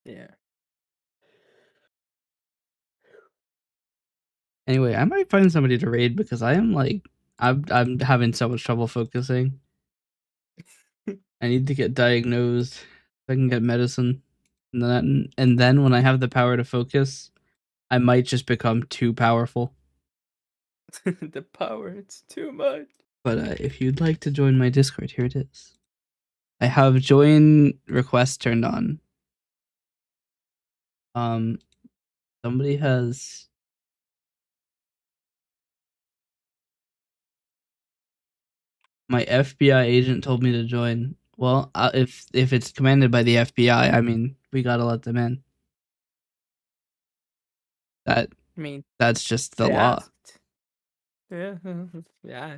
Yeah. Anyway, I might find somebody to raid because I am like I'm having so much trouble focusing. I need to get diagnosed. I can get medicine, and then when I have the power to focus, I might just become too powerful. The power, it's too much. But if you'd like to join my Discord, here it is. I have join request turned on. Somebody has. My FBI agent told me to join. Well, if it's commanded by the FBI, I mean, we gotta let them in. I mean, That's just the they law. asked. Yeah, yeah.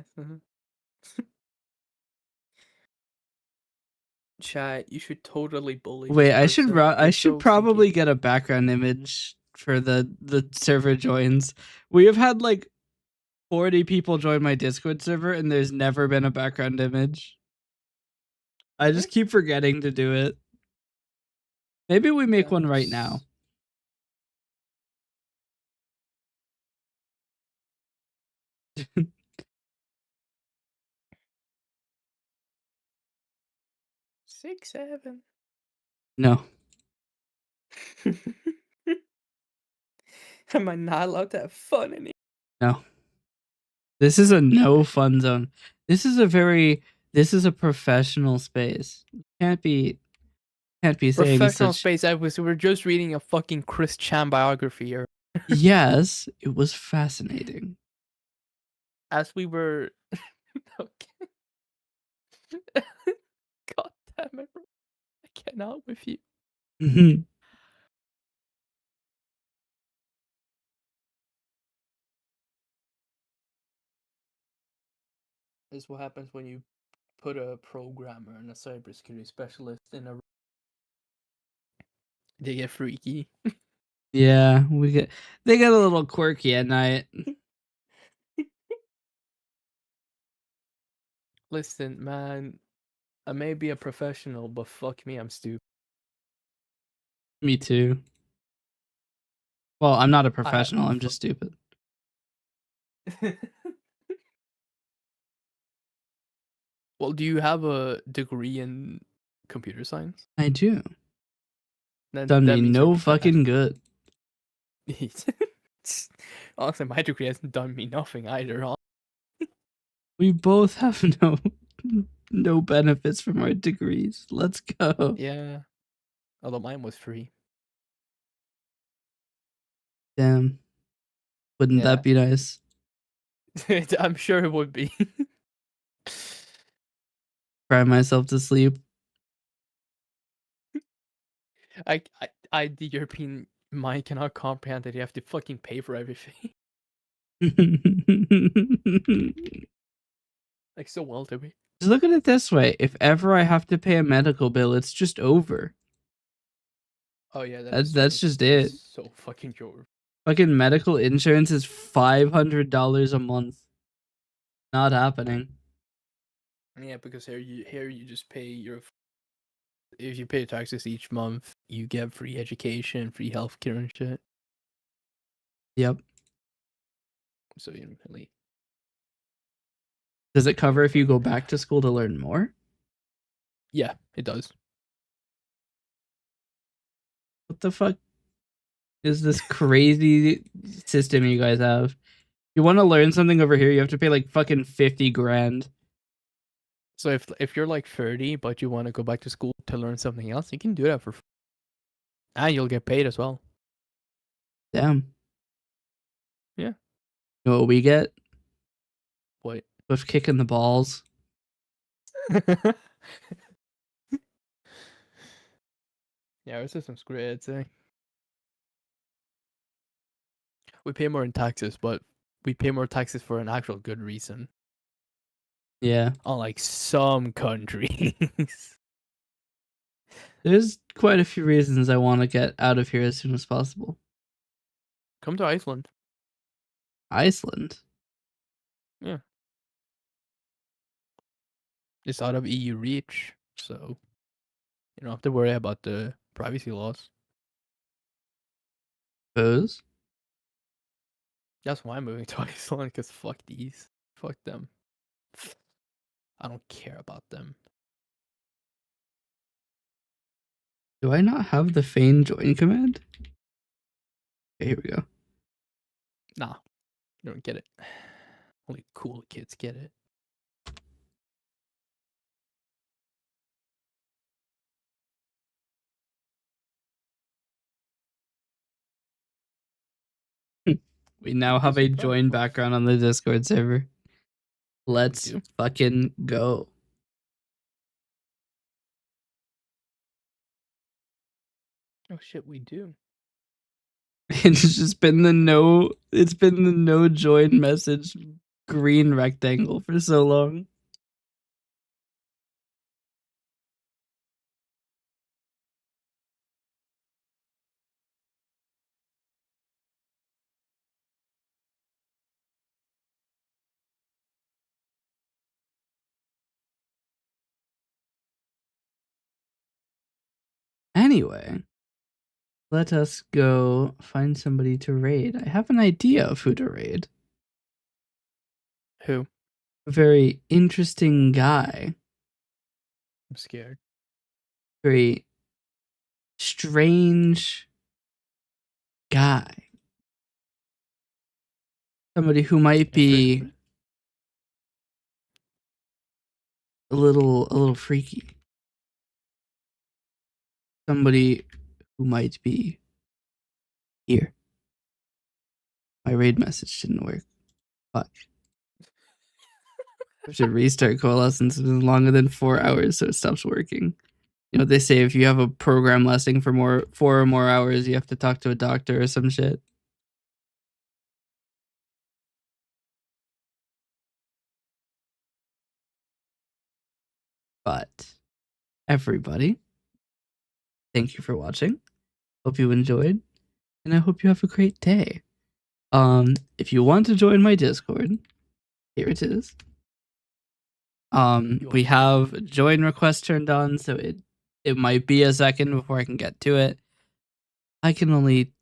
Chat, you should totally bully. Wait, this person. I You're should so probably sneaky. get a background image for the server joins. We have had like 40 people join my Discord server, and there's never been a background image. I just keep forgetting to do it. Maybe we make one right now. Six, 7. No. Am I not allowed to have fun in it? No. This is a no fun zone. This is a professional space. You can't be saying Professional such. space. We were just reading a fucking Chris Chan biography here. Yes, it was fascinating. As we were. Okay. God damn it, bro. I cannot with you. This is what happens when you put a programmer and a cybersecurity specialist in a. They get freaky. Yeah, they get a little quirky at night. Listen, man, I may be a professional, but fuck me, I'm stupid. Me too. Well, I'm not a I professional. I'm just stupid. Well, do you have a degree in computer science? I do. Then Done that me means you're no fucking good. Honestly, my degree hasn't done me nothing either. We both have no benefits from our degrees. Let's go. Yeah. Although mine was free. Damn. Wouldn't that be nice? I'm sure it would be. Cry myself to sleep. The European mind cannot comprehend that you have to fucking pay for everything. Like, so well to me. Just look at it this way. If ever I have to pay a medical bill, it's just over. Oh yeah, That's just it. So fucking true. Fucking medical insurance is $500 a month. Not happening. Yeah, because here you just pay if you pay taxes each month, you get free education, free healthcare and shit. Yep. So you really. Does it cover if you go back to school to learn more? Yeah, it does. What the fuck is this crazy system you guys have? You want to learn something over here, you have to pay like fucking 50 grand. So if you're like 30 but you want to go back to school to learn something else, you can do that for free. And you'll get paid as well. Damn. Yeah. You know what we get? What? With kicking the balls. Yeah, our system's great, I'd say. We pay more in taxes, but we pay more taxes for an actual good reason. Yeah. Unlike some countries. There's quite a few reasons I want to get out of here as soon as possible. Come to Iceland. Iceland? Yeah. It's out of EU reach, so you don't have to worry about the privacy laws. Suppose. That's why I'm moving to Iceland, because fuck these. Fuck them. I don't care about them. Do I not have the feign join command? Okay, here we go. Nah, you don't get it. Only cool kids get it. We now have a join background on the Discord server. Let's do. fucking go. Oh shit, we do. It's just been the no join message green rectangle for so long. Anyway, let us go find somebody to raid. I have an idea of who to raid. Who? A very interesting guy. I'm scared. Very strange guy. Somebody who might be a little freaky. Somebody who might be here. My raid message didn't work. Fuck. I should restart Coalescence. It's been longer than 4 hours, so it stops working. You know what they say, if you have a program lasting for 4 or more hours, you have to talk to a doctor or some shit. But everybody, thank you for watching. Hope you enjoyed, and I hope you have a great day. If you want to join my Discord, here it is. We have join request turned on, so it might be a second before I can get to it. I can only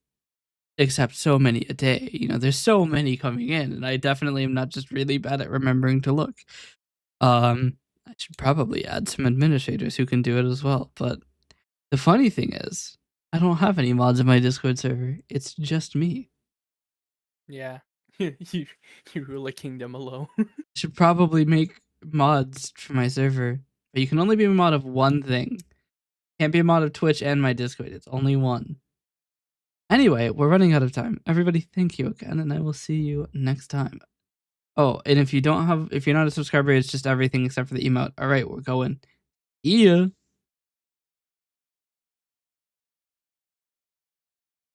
accept so many a day. You know, there's so many coming in, and I definitely am not just really bad at remembering to look. I should probably add some administrators who can do it as well. But the funny thing is, I don't have any mods in my Discord server. It's just me. Yeah. you rule a kingdom alone. I should probably make mods for my server. But you can only be a mod of one thing. Can't be a mod of Twitch and my Discord. It's only one. Anyway, we're running out of time. Everybody, thank you again, and I will see you next time. Oh, and if you're not a subscriber, it's just everything except for the emote. All right, we're going. Yeah.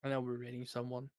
I know we're rating someone.